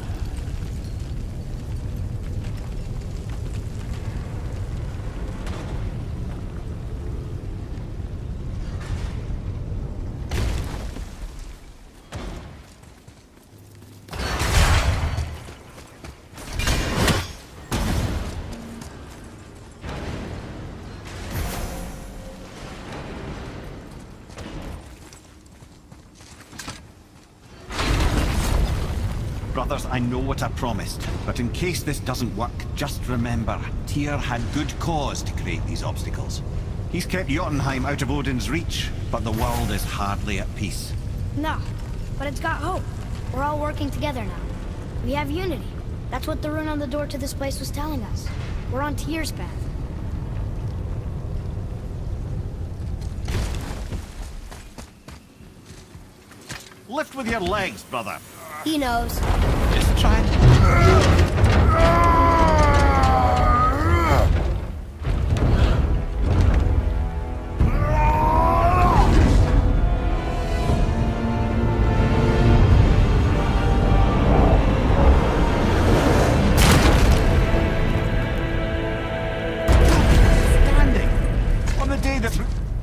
Brothers, I know what I promised, but in case this doesn't work, just remember, Tyr had good cause to create these obstacles. He's kept Jotunheim out of Odin's reach, but the world is hardly at peace. No, but it's got hope. We're all working together now. We have unity. That's what the rune on the door to this place was telling us. We're on Tyr's path. Lift with your legs, brother. He knows. Just try.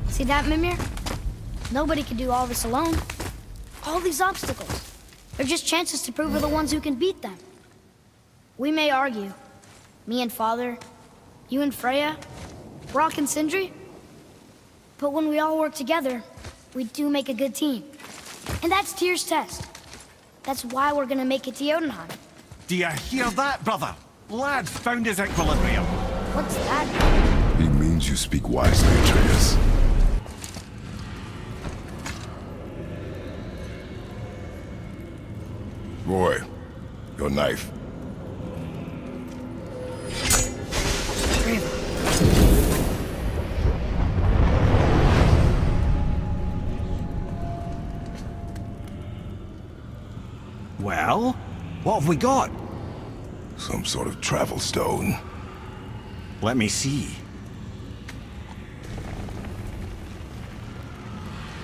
See that, Mimir? Nobody can do all this alone. All these obstacles. They're just chances to prove we're the ones who can beat them. We may argue. Me and Father, you and Freya, Brock and Sindri. But when we all work together, we do make a good team. And that's Tyr's test. That's why we're gonna make it to Jotunheim. Do you hear that, brother? Lad's found his equilibrium. What's that? He means you speak wisely, Atreus. Boy, your knife. Well, what have we got? Some sort of travel stone. Let me see.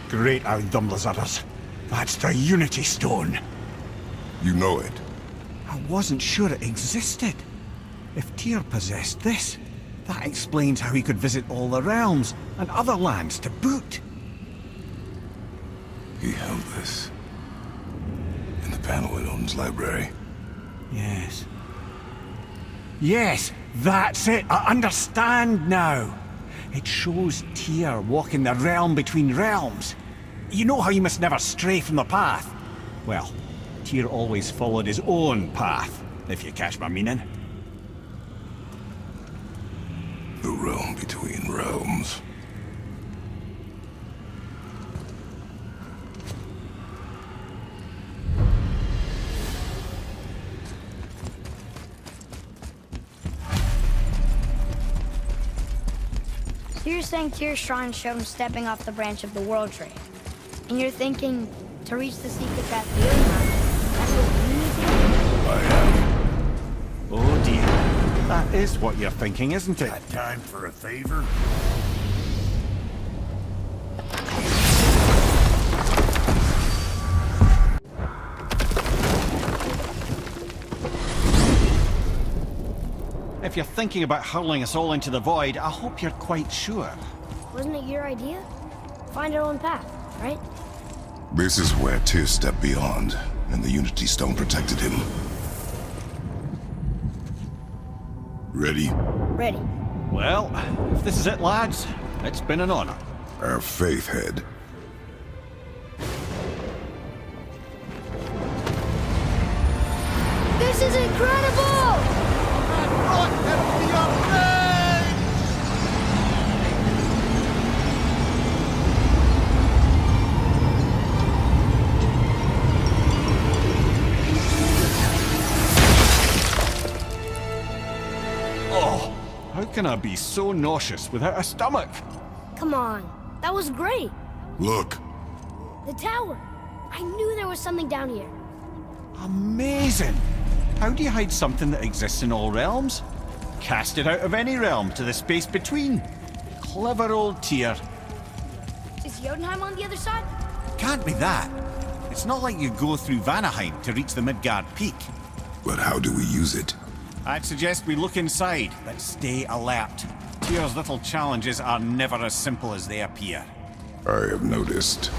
Great Audumlazaras. That's the Unity Stone. You know it. I wasn't sure it existed. If Tyr possessed this, that explains how he could visit all the realms and other lands to boot. He held this in the panel in Odin's library. Yes. Yes, that's it. I understand now. It shows Tyr walking the realm between realms. You know how you must never stray from the path? Well, Tyr always followed his own path, if you catch my meaning. The realm between realms. So you're saying Tyr's shrine showed him stepping off the branch of the World Tree. And you're thinking, to reach the secret path to Jotunheim, that's what you need to do? I am. Oh dear. That is what you're thinking, isn't it? Got time for a favor? If you're thinking about hurling us all into the void, I hope you're quite sure. Wasn't it your idea? Find our own path, right? This is where Tyr stepped beyond, and the Unity Stone protected him. Ready? Ready. Well, if this is it, lads, it's been an honor. Our faith head. This is incredible! Oh, how can I be so nauseous without a stomach? Come on, that was great. Look. The tower. I knew there was something down here. Amazing! How do you hide something that exists in all realms? Cast it out of any realm to the space between. Clever old Tyr. Is Jotunheim on the other side? Can't be that. It's not like you go through Vanaheim to reach the Midgard Peak. But how do we use it? I'd suggest we look inside, but stay alert. Tyr's little challenges are never as simple as they appear. I have noticed.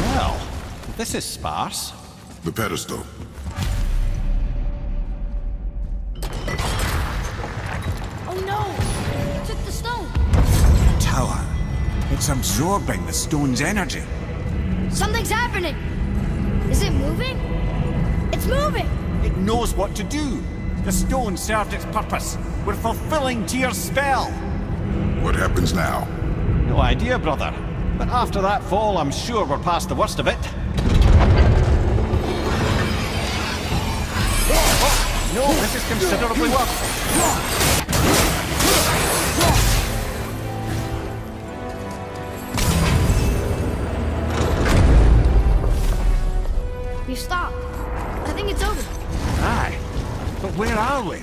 Well, this is sparse. The pedestal. Oh no! It took the stone! Tower. It's absorbing the stone's energy. Something's happening! Is it moving? It's moving! It knows what to do. The stone served its purpose. We're fulfilling Tyr's spell. What happens now? No idea, brother. But after that fall, I'm sure we're past the worst of it. No, this is considerably worse. You stopped. I think it's over. Aye. But where are we?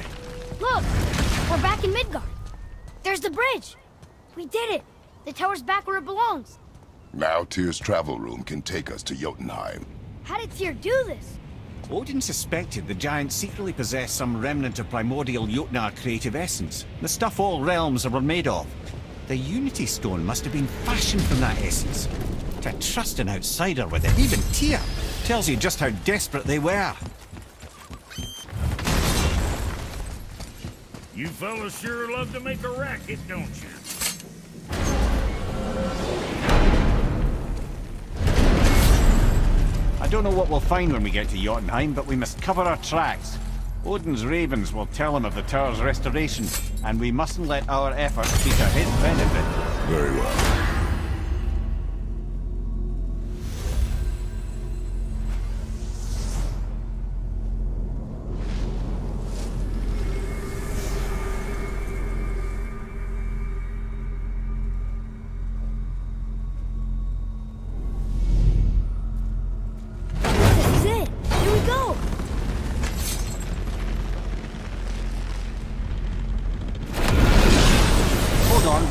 Look! We're back in Midgard. There's the bridge. We did it. The tower's back where it belongs. Now Tyr's travel room can take us to Jotunheim. How did Tyr do this? Odin suspected the giants secretly possessed some remnant of primordial Jotnar creative essence, the stuff all realms were made of. The Unity Stone must have been fashioned from that essence. To trust an outsider with it, even Tyr, tells you just how desperate they were. You fellas sure love to make a racket, don't you? I don't know what we'll find when we get to Jotunheim, but we must cover our tracks. Odin's ravens will tell him of the tower's restoration, and we mustn't let our efforts be to his benefit. Very well.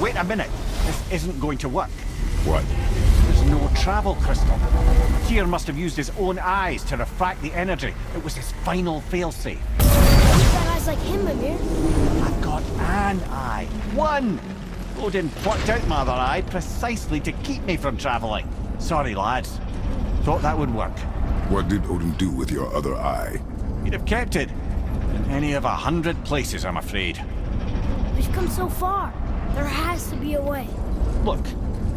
Wait a minute. This isn't going to work. What? There's no travel crystal. Tyr must have used his own eyes to refract the energy. It was his final failsafe. You've got eyes like him, Mimir. I've got an eye. One! Odin plucked out my other eye precisely to keep me from traveling. Sorry, lads. Thought that would work. What did Odin do with your other eye? He'd have kept it. In any of 100 places, I'm afraid. We've come so far. There has to be a way. Look,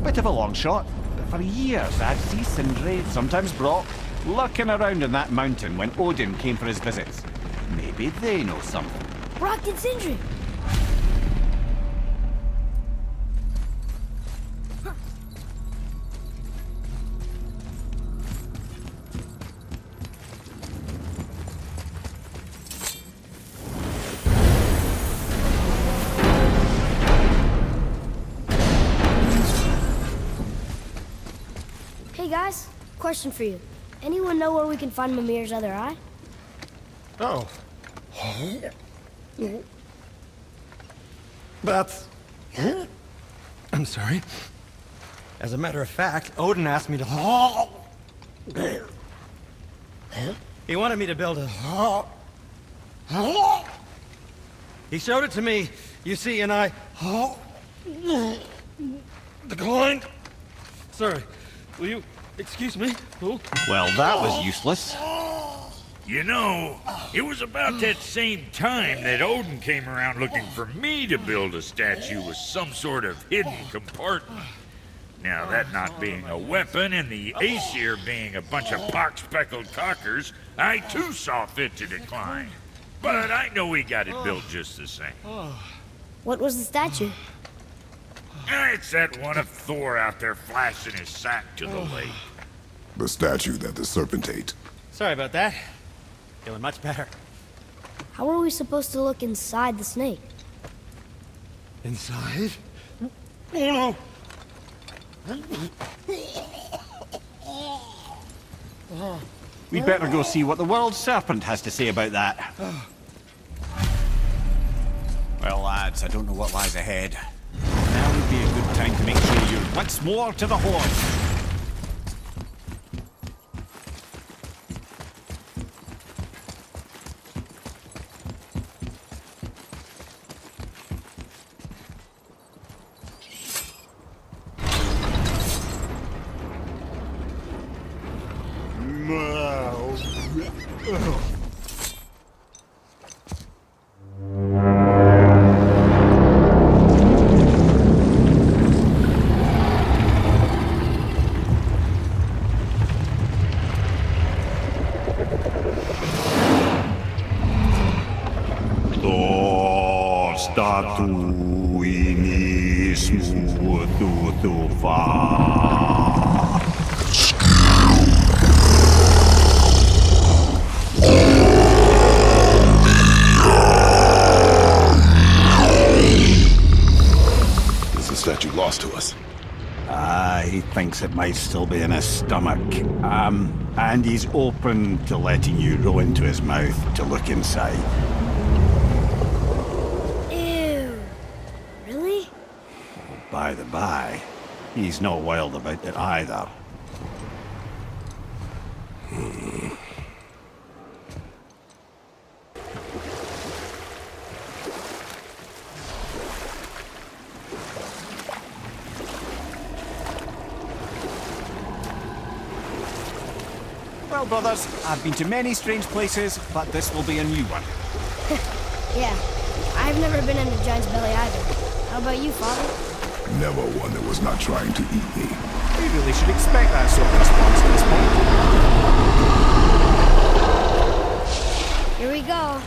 bit of a long shot, but for years I'd see Sindri, sometimes Brock, lurking around in that mountain when Odin came for his visits. Maybe they know something. Brock and Sindri. Hey guys, question for you. Anyone know where we can find Mimir's other eye? Oh. That's... I'm sorry. As a matter of fact, Odin asked me to... He wanted me to build a... He showed it to me, you see, and I... declined. Sorry. Will you excuse me? Oh. Well, that was useless. You know, it was about that same time that Odin came around looking for me to build a statue with some sort of hidden compartment. Now, that not being a weapon and the Aesir being a bunch of pox-speckled cockers, I too saw fit to decline. But I know we got it built just the same. What was the statue? It's that one of Thor out there flashing his sack to the lake. The statue that the serpent ate. Sorry about that. Feeling much better. How are we supposed to look inside the snake? Inside? Oh no! We'd better go see what the world serpent has to say about that. Well, lads, I don't know what lies ahead. Now would be a good time to make sure you're once more to the horn. He thinks it might still be in his stomach. And he's open to letting you roll into his mouth to look inside. Ew. Really? By the by, he's not wild about it either. Well, brothers, I've been to many strange places, but this will be a new one. Yeah, I've never been in a giant's belly either. How about you, Father? Never one that was not trying to eat me. We really should expect that sort of response at this point. Here we go.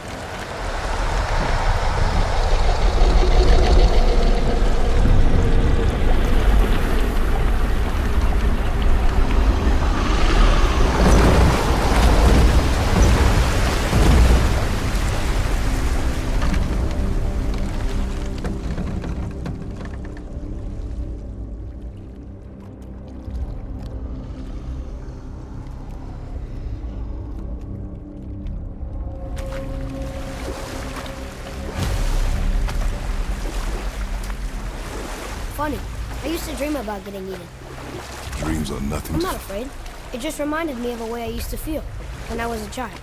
Funny. I used to dream about getting eaten. Dreams are nothing I'm to... not afraid. It just reminded me of a way I used to feel when I was a child.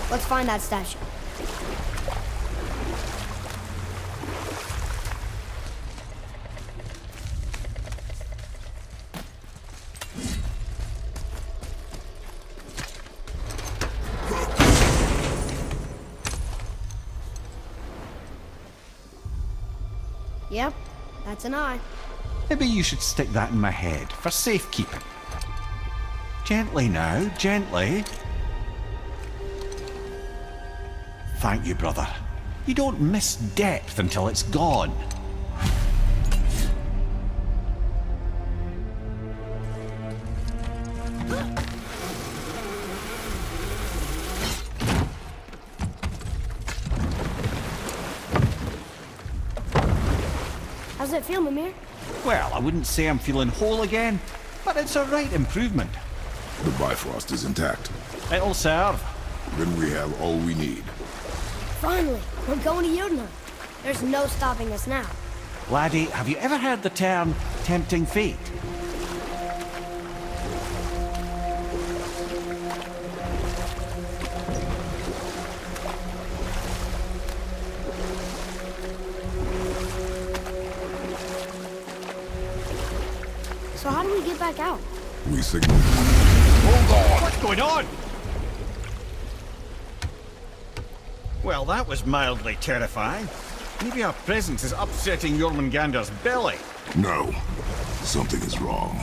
Let's find that statue. Yep, that's an eye. Maybe you should stick that in my head for safekeeping. Gently now, gently. Thank you, brother. You don't miss depth until it's gone. How's it feel, Mimir? Well, I wouldn't say I'm feeling whole again, but it's a right improvement. The Bifrost is intact. It'll serve. Then we have all we need. Finally, we're going to Jotunheim. There's no stopping us now. Laddie, have you ever heard the term tempting fate? So how do we get back out? We signal. Hold on! What's going on? Well, that was mildly terrifying. Maybe our presence is upsetting Jormungandr's belly. No. Something is wrong.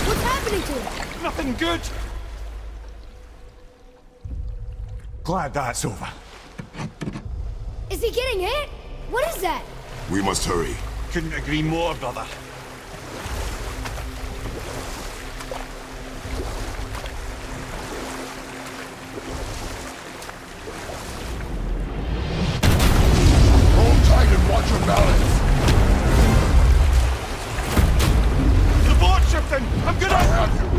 What's happening to him? Nothing good. Glad that's over. Is he getting hit? What is that? We must hurry. Couldn't agree more, brother. Hold tight and watch your balance. The board shifting! I'm gonna... I have you.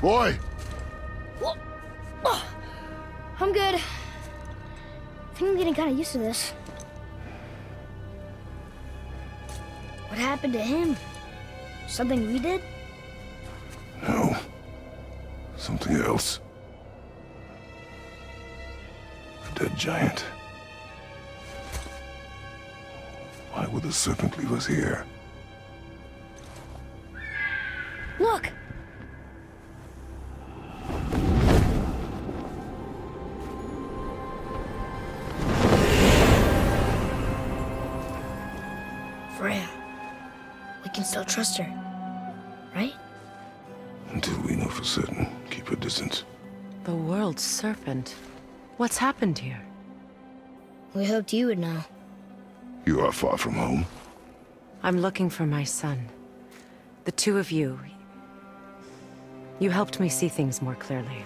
Boy! I'm good. I think I'm getting kind of used to this. What happened to him? Something we did? No. Something else. A dead giant. Why would the serpent leave us here? Look! Freya. We can still trust her, right? Until we know for certain, keep her distance. The world's serpent. What's happened here? We hoped you would know. You are far from home. I'm looking for my son. The two of you. You helped me see things more clearly.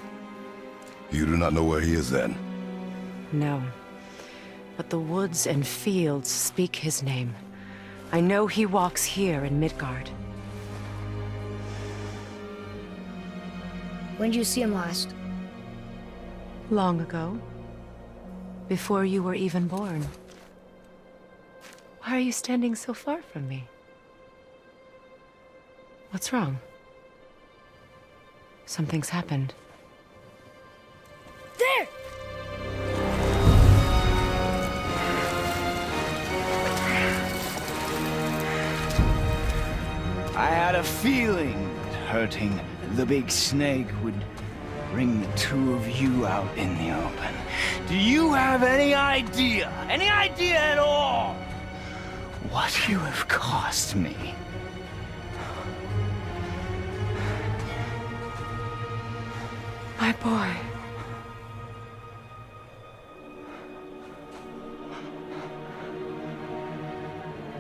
You do not know where he is then? No. But the woods and fields speak his name. I know he walks here in Midgard. When did you see him last? Long ago. Before you were even born. Why are you standing so far from me? What's wrong? Something's happened. There! I had a feeling that hurting the big snake would bring the two of you out in the open. Do you have any idea at all, what you have cost me? My boy.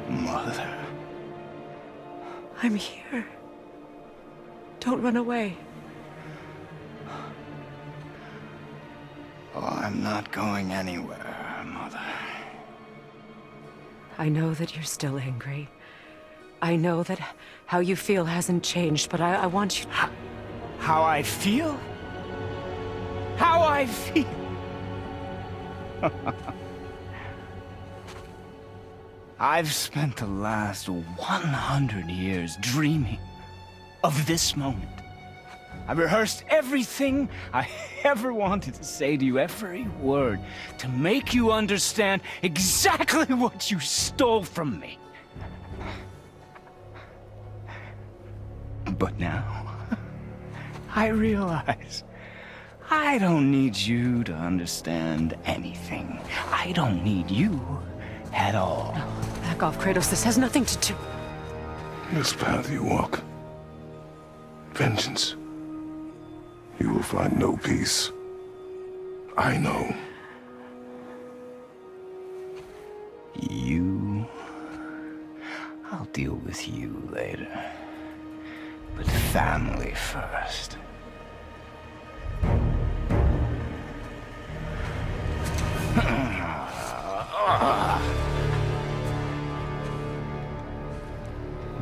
Mother. I'm here. Don't run away. Oh, I'm not going anywhere, Mother. I know that you're still angry. I know that how you feel hasn't changed, but I want you... How I feel? How I feel? I've spent the last 100 years dreaming of this moment. I rehearsed everything I ever wanted to say to you, every word, to make you understand exactly what you stole from me. But now, I realize I don't need you to understand anything. I don't need you at all. No, back off, Kratos. This has nothing to do... This path you walk, vengeance, you will find no peace. I know. You... I'll deal with you later. But family first.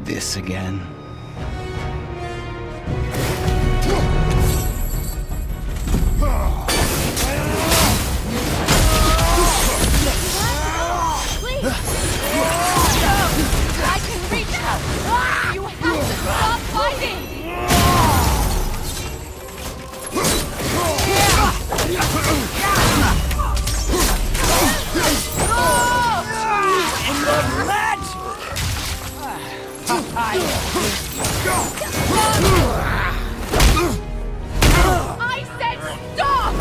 This again? I can reach out! You have to stop fighting! I said stop!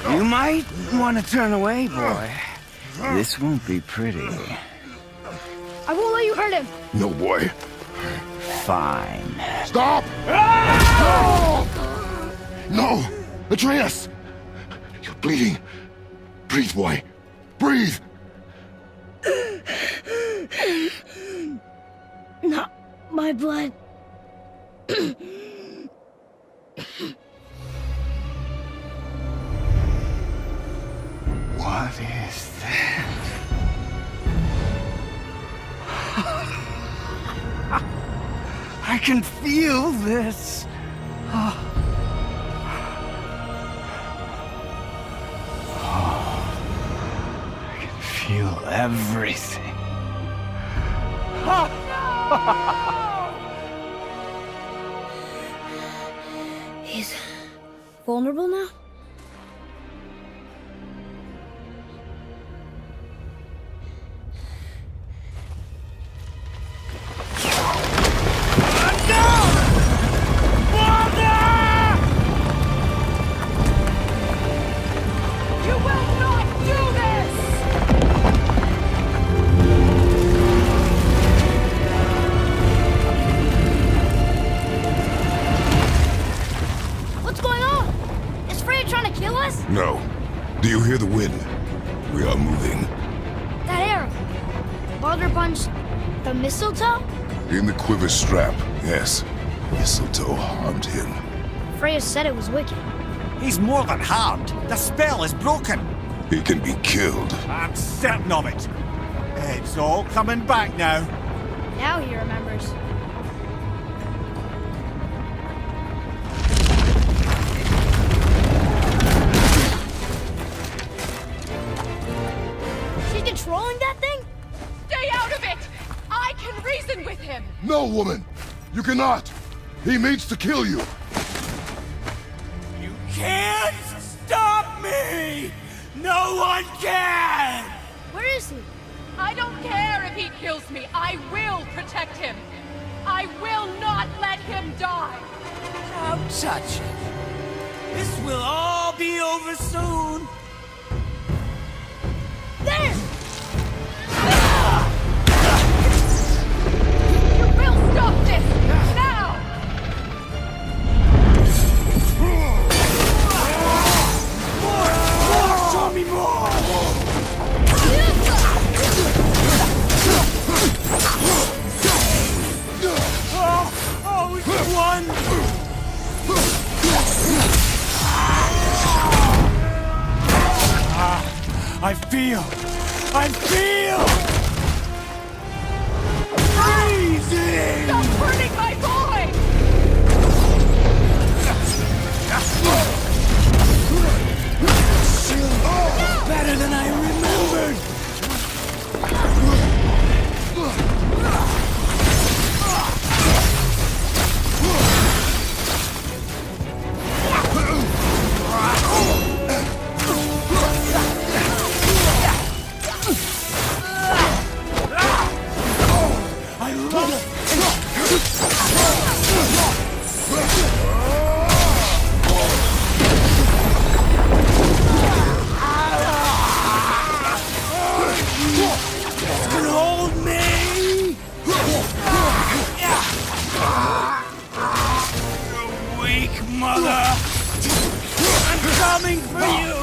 You might want to turn away, boy. This won't be pretty. I won't let you hurt him! No, boy. Fine. Stop! No! Atreus! You're bleeding. Breathe, boy. Breathe! Not my blood. What is that? I can feel this. I can feel everything. He's vulnerable now? No. Do you hear the wind? We are moving. That arrow. Baldur punched the mistletoe? In the quiver strap, yes. Mistletoe harmed him. Freya said it was wicked. He's more than harmed. The spell is broken. He can be killed. I'm certain of it. It's all coming back now. Now he remembers. She's controlling that thing? Stay out of it! I can reason with him! No, woman! You cannot! He means to kill you! You can't stop me! No one can! Where is he? I don't care if he kills me. I will protect him. I will not let him die. Don't touch it. This will all be over soon. There! You will stop this now! More! Show me more! Oh, which one? I feel freezing! Stop hurting my boy! Better than I remembered! Coming for you!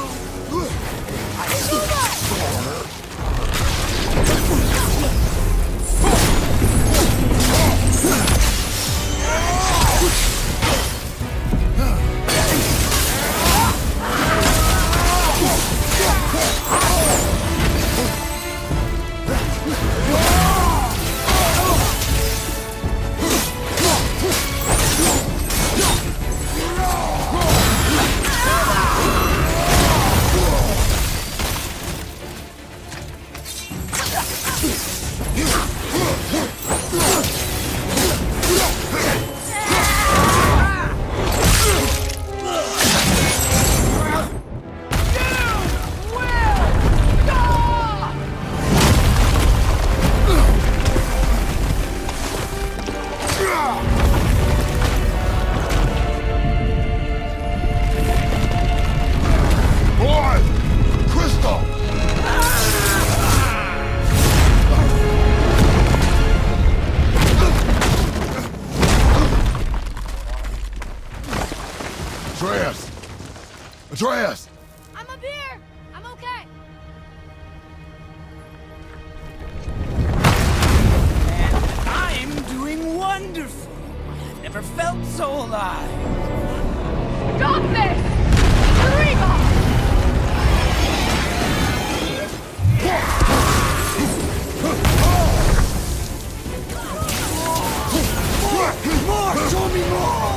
Atreus! I'm up here! I'm okay! And I'm doing wonderful! I've never felt so alive! Stop this! Reba! More! Show me more!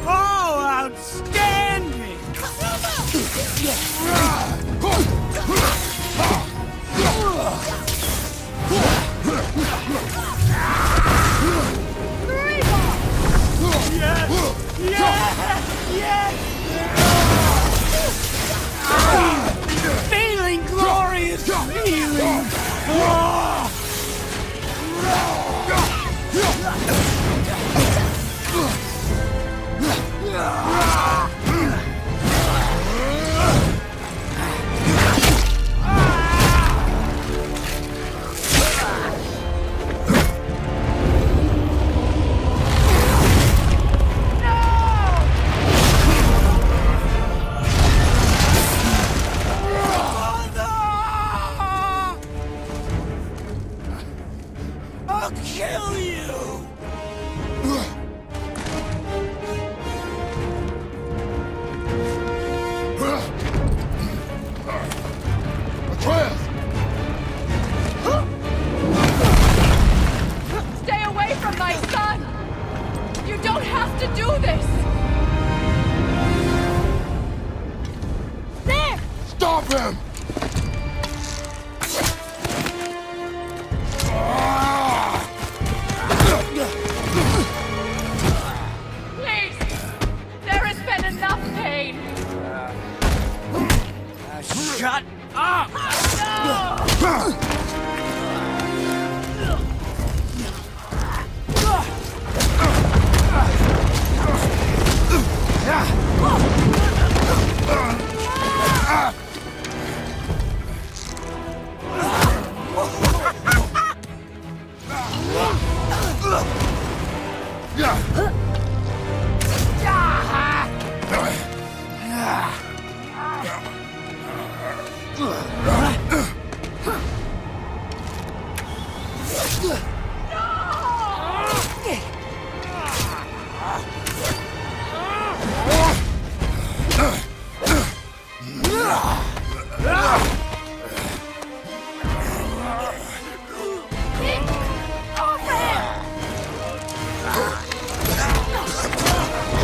Oh, outstanding! Please! There has been enough pain! Shut up!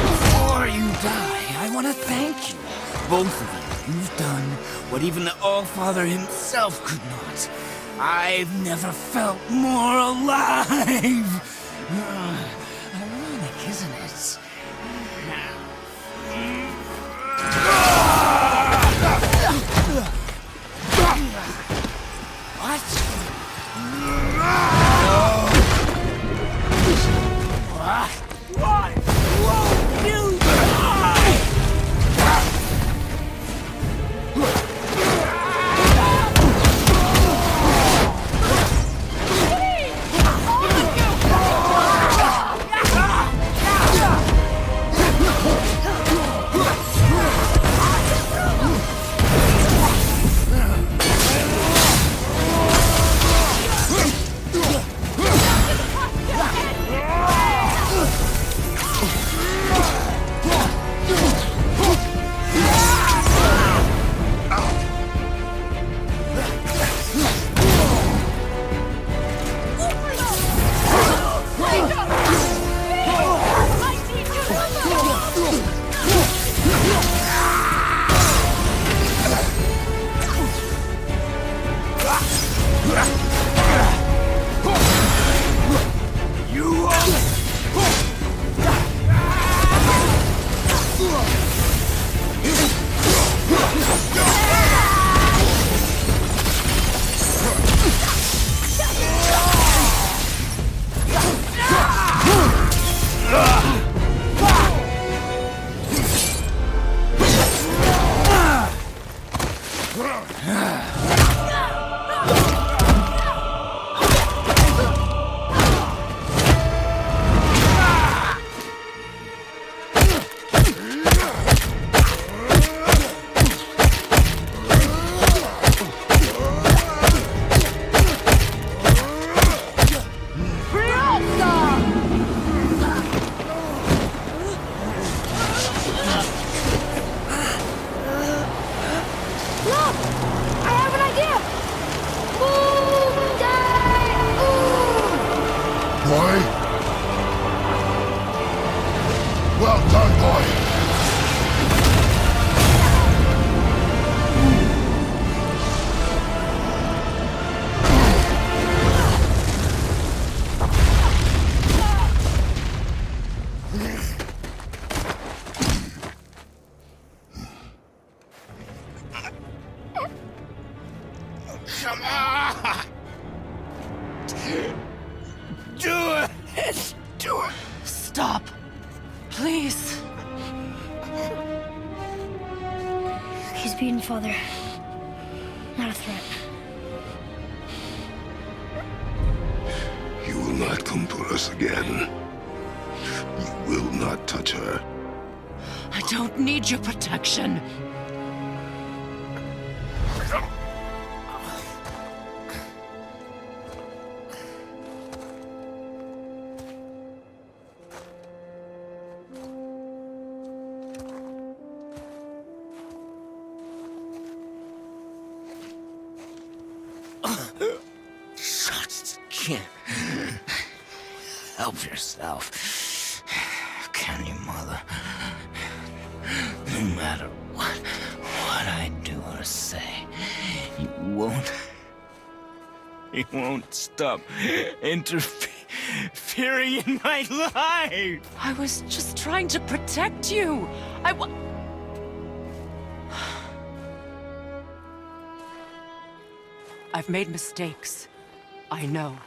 Before you die, I want to thank you. Both of you. You've done what even the Allfather himself could not. I've never felt more alive. Ironic, isn't it? What? Why won't you die? Well done, boy. Come on! Do it! Do it! Stop. Please. He's beaten, Father. Not a threat. You will not come for us again. You will not touch her. I don't need your protection. Just can't help yourself. Can you, Mother? No matter what I do or say, They won't stop interfering in my life. I was just trying to protect you. I've made mistakes. I know.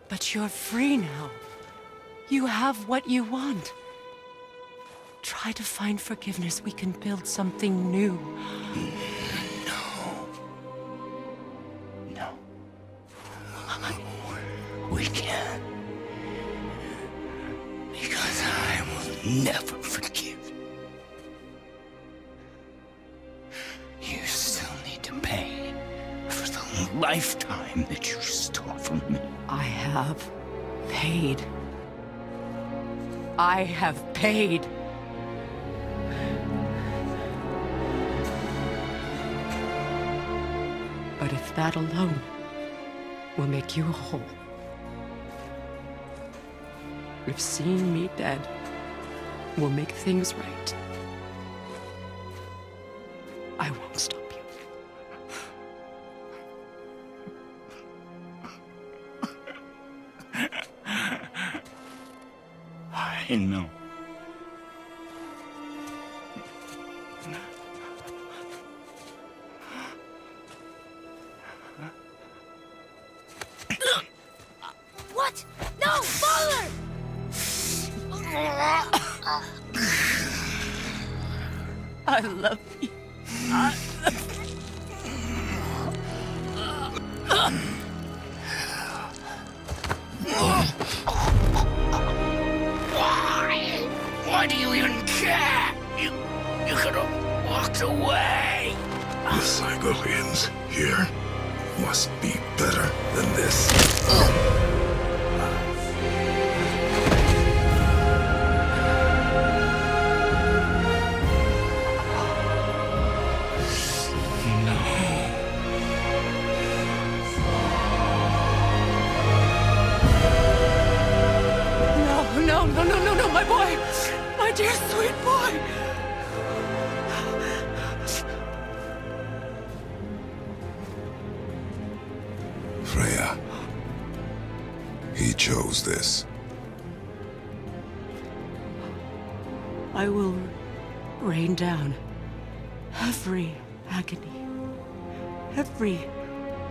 But you're free now. You have what you want. Try to find forgiveness. We can build something new. No. We can't. Because I will never forgive. You still need to pay for the lifetime that you stole from me. I have paid. I have paid. But if that alone will make you whole, if seeing me dead will make things right, I won't stop you. I know. What? No, Father! I love you. Why do you even care? You could have walked away. The Sagalians here must be better than this. No, my boy! My dear sweet boy! Freya. He chose this. I will rain down every agony, every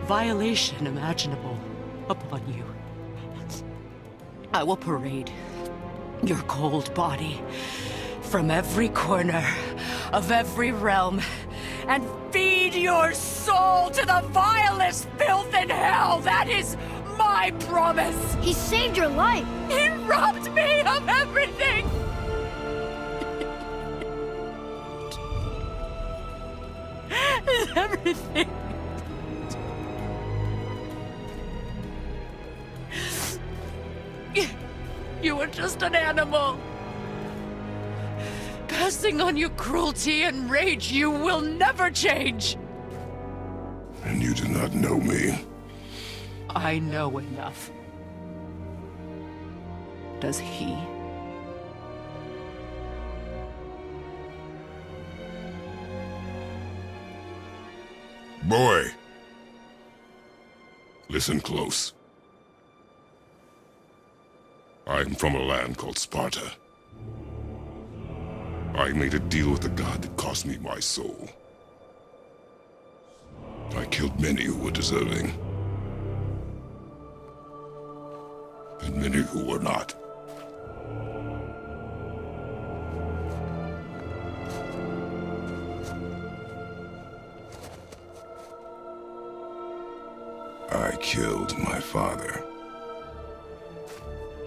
violation imaginable upon you. I will parade your cold body from every corner of every realm and feed your soul to the vilest filth in hell. That is my promise. He saved your life. He robbed me of everything. Everything. You were just an animal. Passing on your cruelty and rage, you will never change. And you do not know me. I know enough. Does he? Boy. Listen close. I'm from a land called Sparta. I made a deal with the god that cost me my soul. I killed many who were deserving. And many who were not. I killed my father.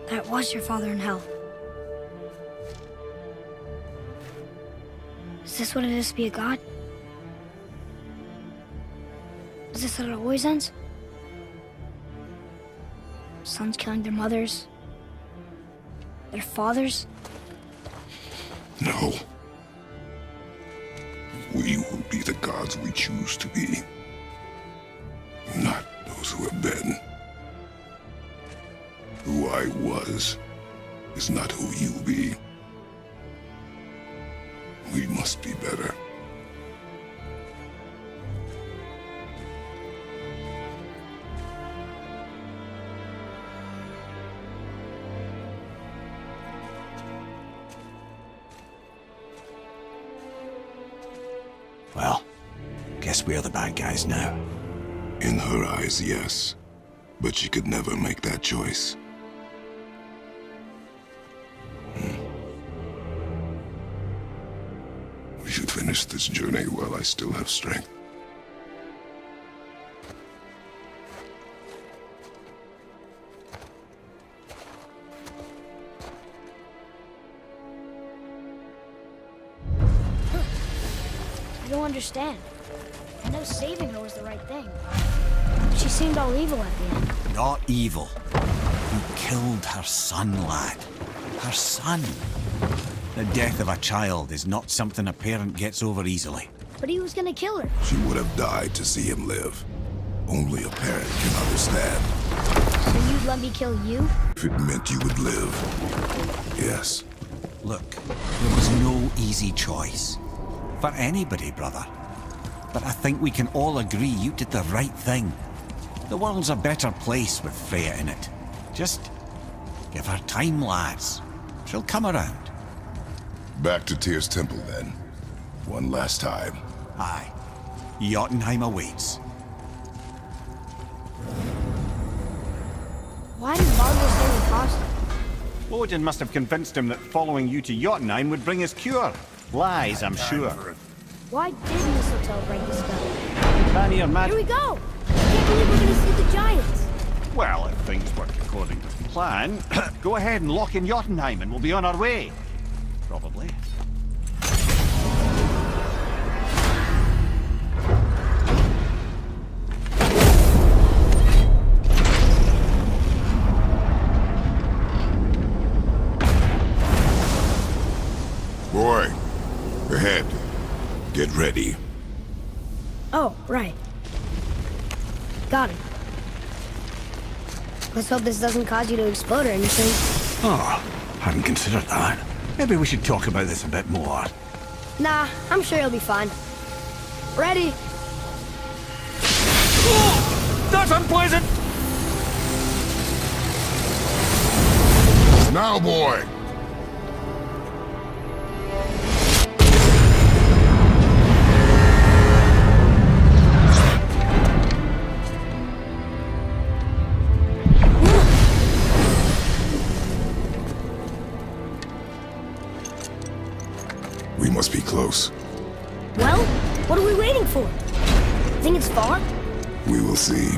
That was your father in hell. Is this what it is to be a god? Is this how it always ends? Sons killing their mothers? Their fathers? No. We will be the gods we choose to be. Not those who have been. Who I was is not who you be. We must be better. Well, guess we're the bad guys now. In her eyes, yes. But she could never make that choice. We should finish this journey while I still have strength. I don't understand. I know saving her was the right thing. She seemed all evil at the end. Not evil. You killed her son, lad. Her son. The death of a child is not something a parent gets over easily. But he was gonna kill her. She would have died to see him live. Only a parent can understand. So you'd let me kill you? If it meant you would live. Yes. Look, there was no easy choice. For anybody, brother. But I think we can all agree you did the right thing. The world's a better place with Freya in it. Just give her time, lads. She'll come around. Back to Tyr's temple, then. One last time. Aye. Jotunheim awaits. Why did Baldur stay with Hostile? Odin must have convinced him that following you to Jotunheim would bring his cure. Lies, I'm sure. Why did Mistletoe break the spell? Vanir, Here we go! I can't believe we're gonna see the giants! Well, if things work according to plan, go ahead and lock in Jotunheim and we'll be on our way. Probably. Boy, ahead. Get ready. Oh, right. Got it. Let's hope this doesn't cause you to explode or anything. Oh, hadn't considered that. Maybe we should talk about this a bit more. Nah, I'm sure you'll be fine. Ready? Oh, that's unpleasant! Now, boy! We must be close. Well, what are we waiting for? Think it's far? We will see.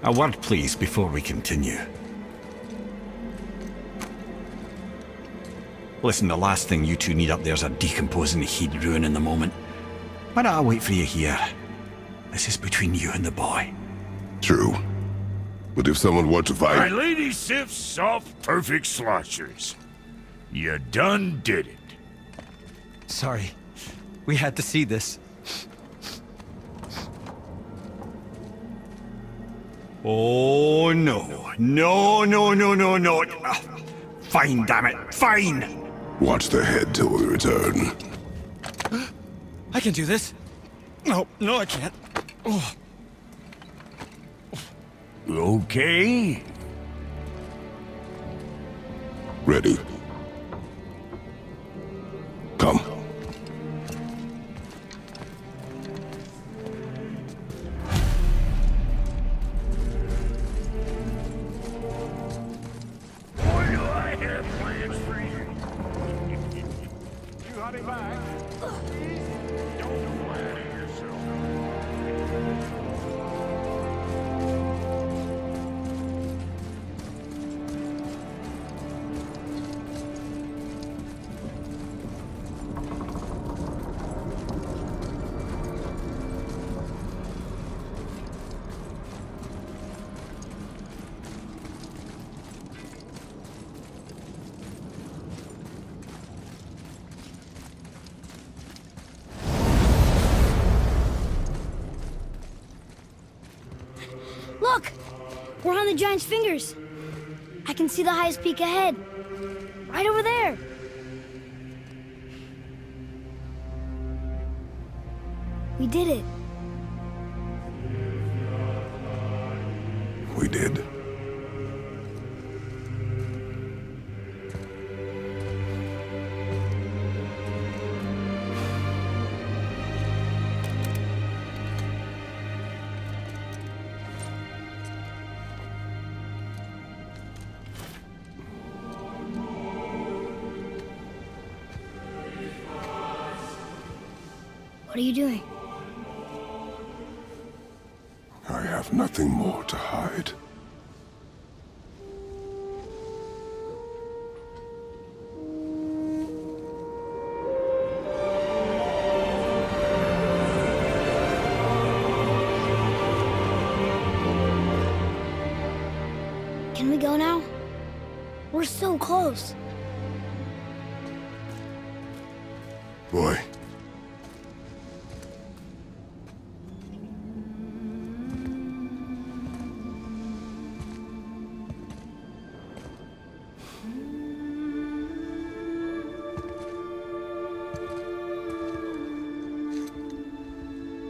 A word, please, before we continue. Listen, the last thing you two need up there's a decomposing heat ruin in the moment. Why don't I wait for you here? This is between you and the boy. True. But if someone were to fight... My Lady Sif's soft, perfect sloshers. You done did it. Sorry. We had to see this. Oh, no. No, no, no, no, no. Fine, damn it. Fine! Watch the head till we return. I can do this. No, no, I can't. Oh. Okay. Ready. Come. Boy, do I have plans for you. You hurry back. Don't flatter yourself. Look! We're on the giant's fingers. I can see the highest peak ahead. Right over there. We did it. We did. What are you doing? I have nothing more to hide. Can we go now? We're so close. Boy.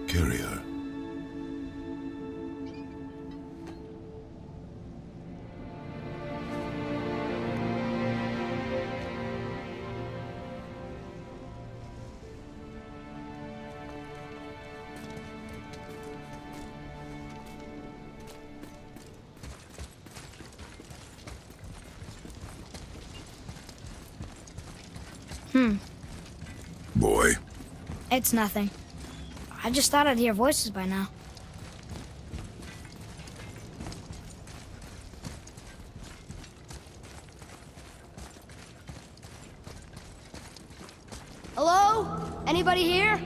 Carry her. Boy. It's nothing. I just thought I'd hear voices by now. Hello? Anybody here?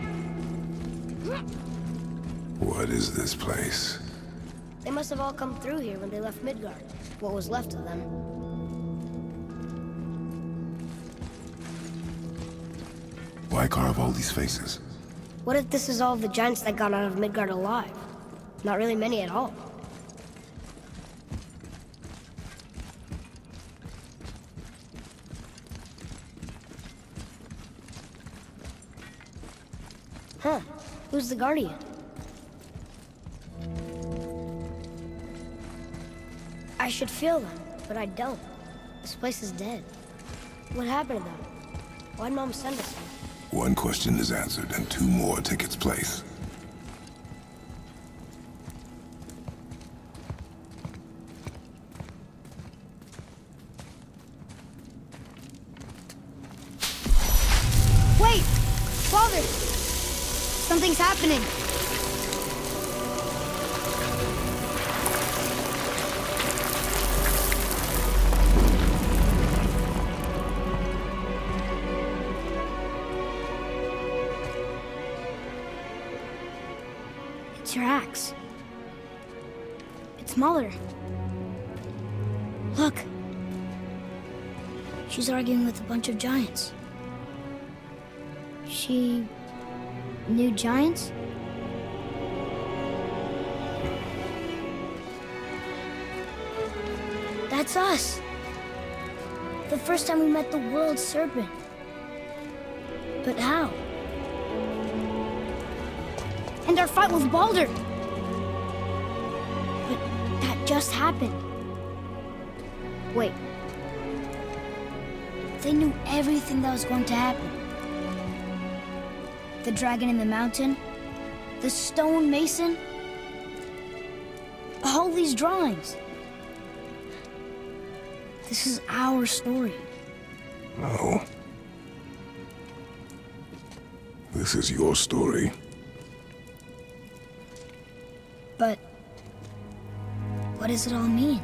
What is this place? They must have all come through here when they left Midgard. What was left of them. Why carve all these faces? What if this is all the giants that got out of Midgard alive? Not really many at all. Huh. Who's the guardian? I should feel them, but I don't. This place is dead. What happened to them? Why'd Mom send us here? One question is answered, and two more take its place. Wait! Father! Something's happening! It's your axe. It's Mother. Look. She's arguing with a bunch of giants. She knew giants? That's us. The first time we met the world serpent. But how? And our fight with Baldur. But that just happened. Wait. They knew everything that was going to happen. The dragon in the mountain, the stone mason, all these drawings. This is our story. No. This is your story. But what does it all mean?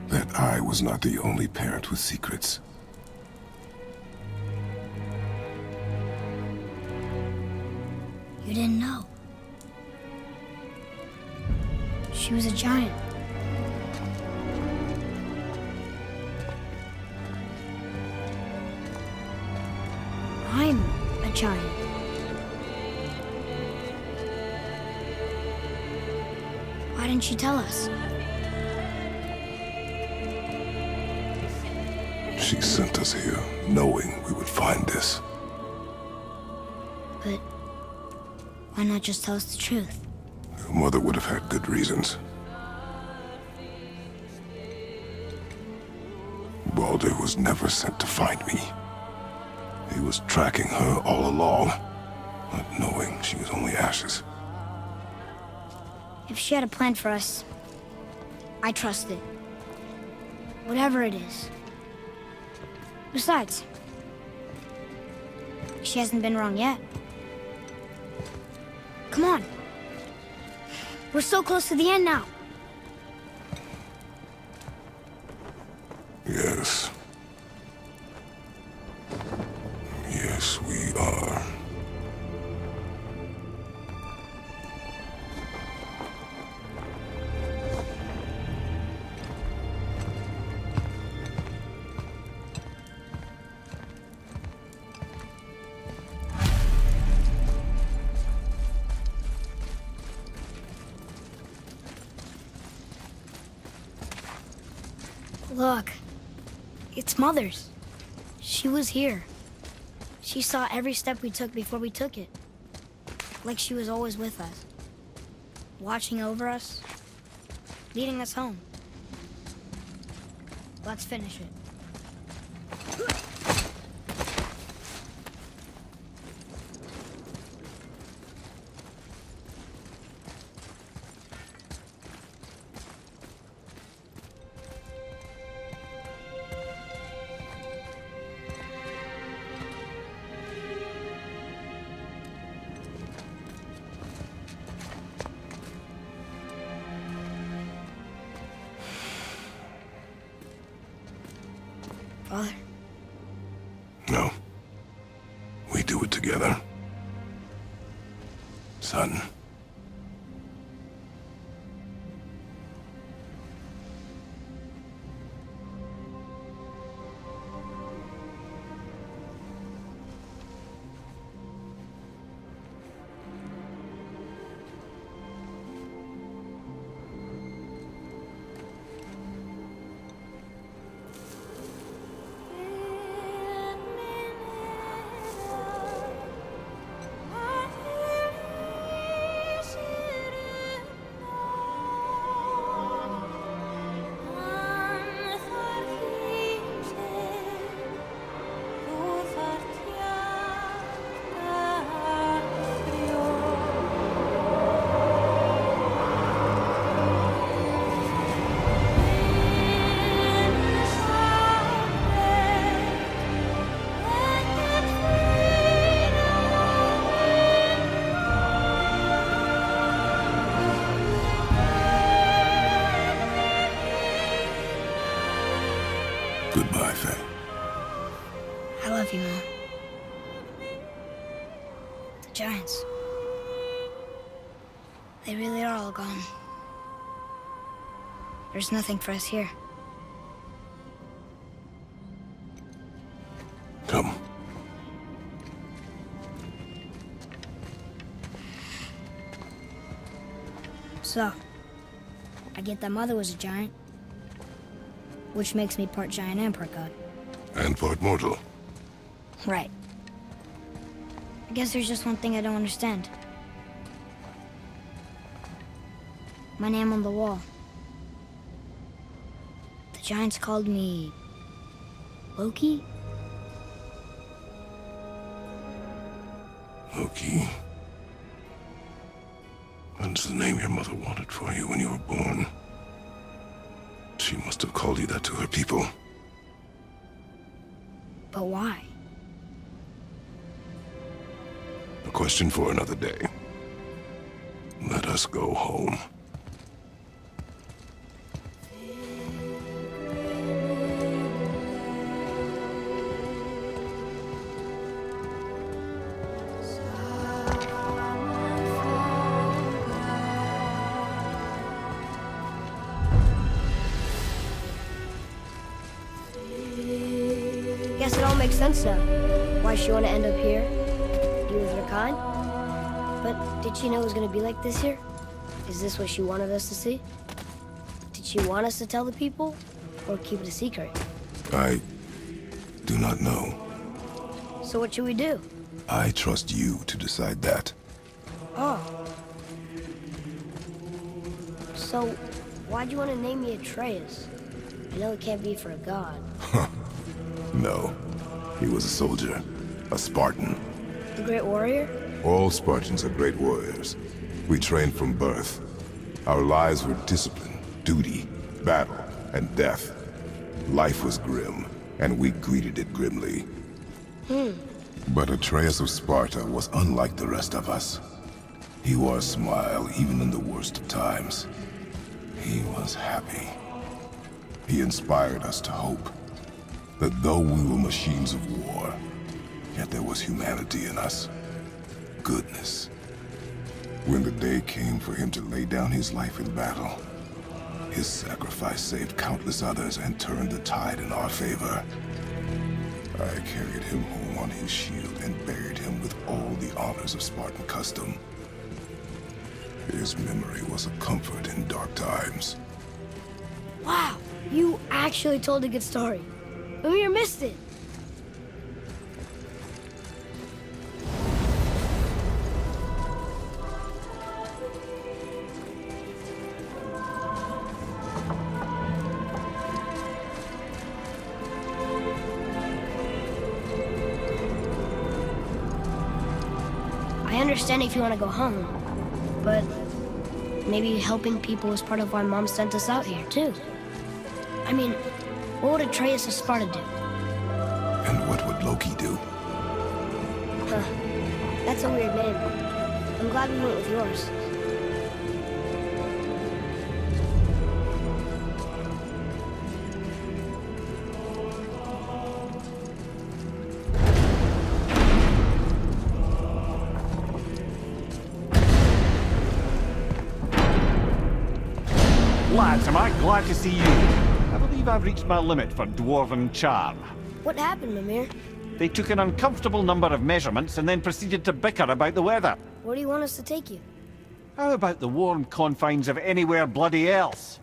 That I was not the only parent with secrets. You didn't know. She was a giant. I'm a giant. Why didn't she tell us? She sent us here, knowing we would find this. But why not just tell us the truth? Your mother would have had good reasons. Baldur was never sent to find me. He was tracking her all along, not knowing she was only ashes. If she had a plan for us, I trust it. Whatever it is. Besides, she hasn't been wrong yet. Come on. We're so close to the end now. Yes. Yes, we are. Look. It's Mother's. She was here. She saw every step we took before we took it. Like she was always with us. Watching over us. Leading us home. Let's finish it. Father? No. We do it together. Son. Goodbye, Faye. I love you, Mom. The Giants. They really are all gone. There's nothing for us here. Come. So, I get that Mother was a giant. Which makes me part giant and part god. And part mortal. Right. I guess there's just one thing I don't understand. My name on the wall. The Giants called me... Loki? Loki. That's the name your mother wanted for you when you were born. She must have called you that to her people. But why? A question for another day. Let us go home. Guess it all makes sense now. Why she want to end up here? Be with her kind? But did she know it was going to be like this here? Is this what she wanted us to see? Did she want us to tell the people? Or keep it a secret? I do not know. So what should we do? I trust you to decide that. Oh. So, why'd you want to name me Atreus? I know it can't be for a god. No. He was a soldier. A Spartan. The Great Warrior? All Spartans are great warriors. We trained from birth. Our lives were discipline, duty, battle, and death. Life was grim, and we greeted it grimly. But Atreus of Sparta was unlike the rest of us. He wore a smile even in the worst of times. He was happy. He inspired us to hope that though we were machines of war, yet there was humanity in us. Goodness. When the day came for him to lay down his life in battle, his sacrifice saved countless others and turned the tide in our favor. I carried him home on his shield and buried him with all the honors of Spartan custom. His memory was a comfort in dark times. Wow, you actually told a good story. Mimir missed it. I understand if you want to go home, but maybe helping people is part of why Mom sent us out here, too. I mean, what would Atreus of Sparta do? And what would Loki do? Huh. That's a weird name. I'm glad we went with yours. Lads, am I glad to see you. I believe I've reached my limit for dwarven charm. What happened, Mimir? They took an uncomfortable number of measurements and then proceeded to bicker about the weather. Where do you want us to take you? How about the warm confines of anywhere bloody else?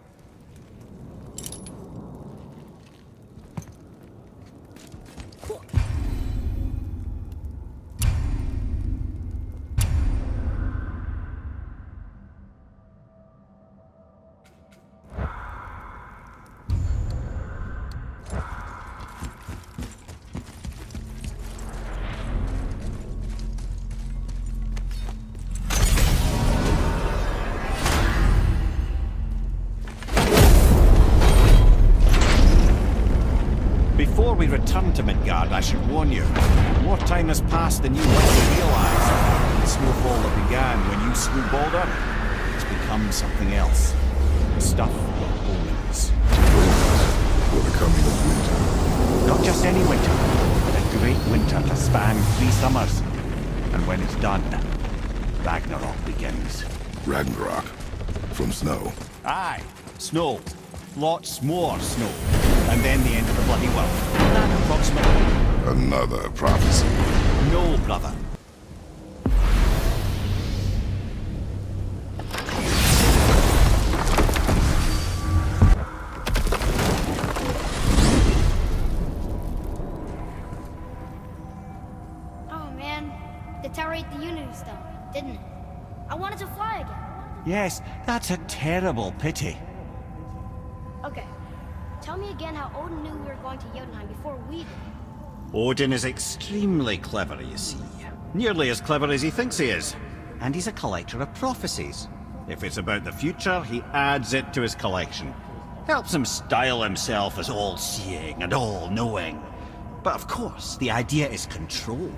Before we return to Midgard, I should warn you. More time has passed than you likely realize. The snowfall that began when you slew Baldur has become something else. The stuff of omens. For the coming of winter. Not just any winter, but a great winter to span 3 summers. And when it's done, Ragnarok begins. Ragnarok? From snow? Aye, snow. Lots more snow. And then the end of the bloody world. That approximately. Another prophecy. No, brother. Oh man, the tower ate the Unity Stone, didn't it? I wanted to fly again. Yes, that's a terrible pity. Okay, tell me again how Odin knew we were going to Jotunheim before we did. Odin is extremely clever, you see. Nearly as clever as he thinks he is. And he's a collector of prophecies. If it's about the future, he adds it to his collection. Helps him style himself as all-seeing and all-knowing. But of course, the idea is control.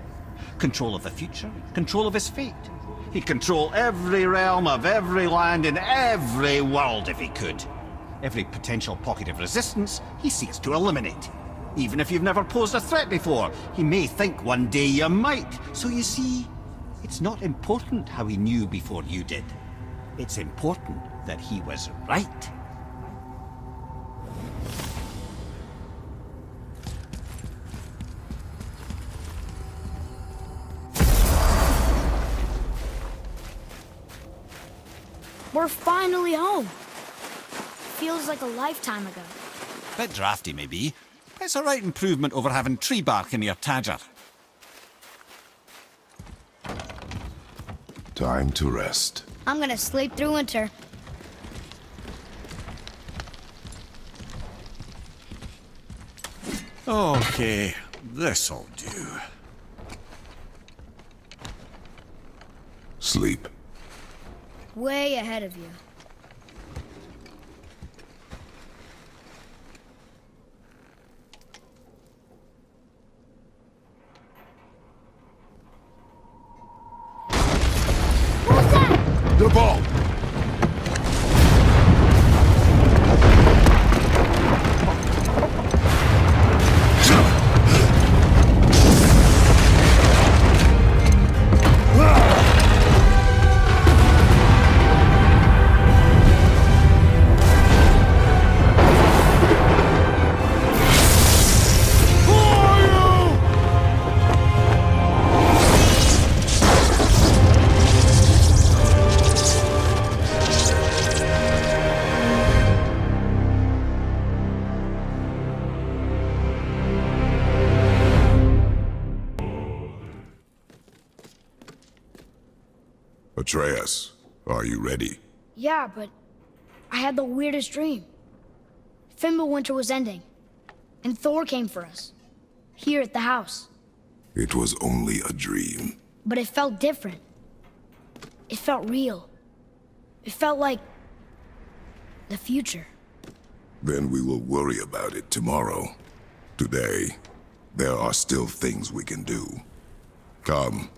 Control of the future, control of his fate. He'd control every realm of every land in every world if he could. Every potential pocket of resistance, he seeks to eliminate. Even if you've never posed a threat before, he may think one day you might. So you see, it's not important how he knew before you did. It's important that he was right. We're finally home. Feels like a lifetime ago. Bit drafty, maybe. But it's a right improvement over having tree bark in your tadger. Time to rest. I'm gonna sleep through winter. Okay, this'll do. Sleep. Way ahead of you. What's that? Atreus, are you ready? Yeah, but I had the weirdest dream. Fimbulwinter was ending, and Thor came for us. Here at the house. It was only a dream. But it felt different. It felt real. It felt like the future. Then we will worry about it tomorrow. Today, there are still things we can do. Come.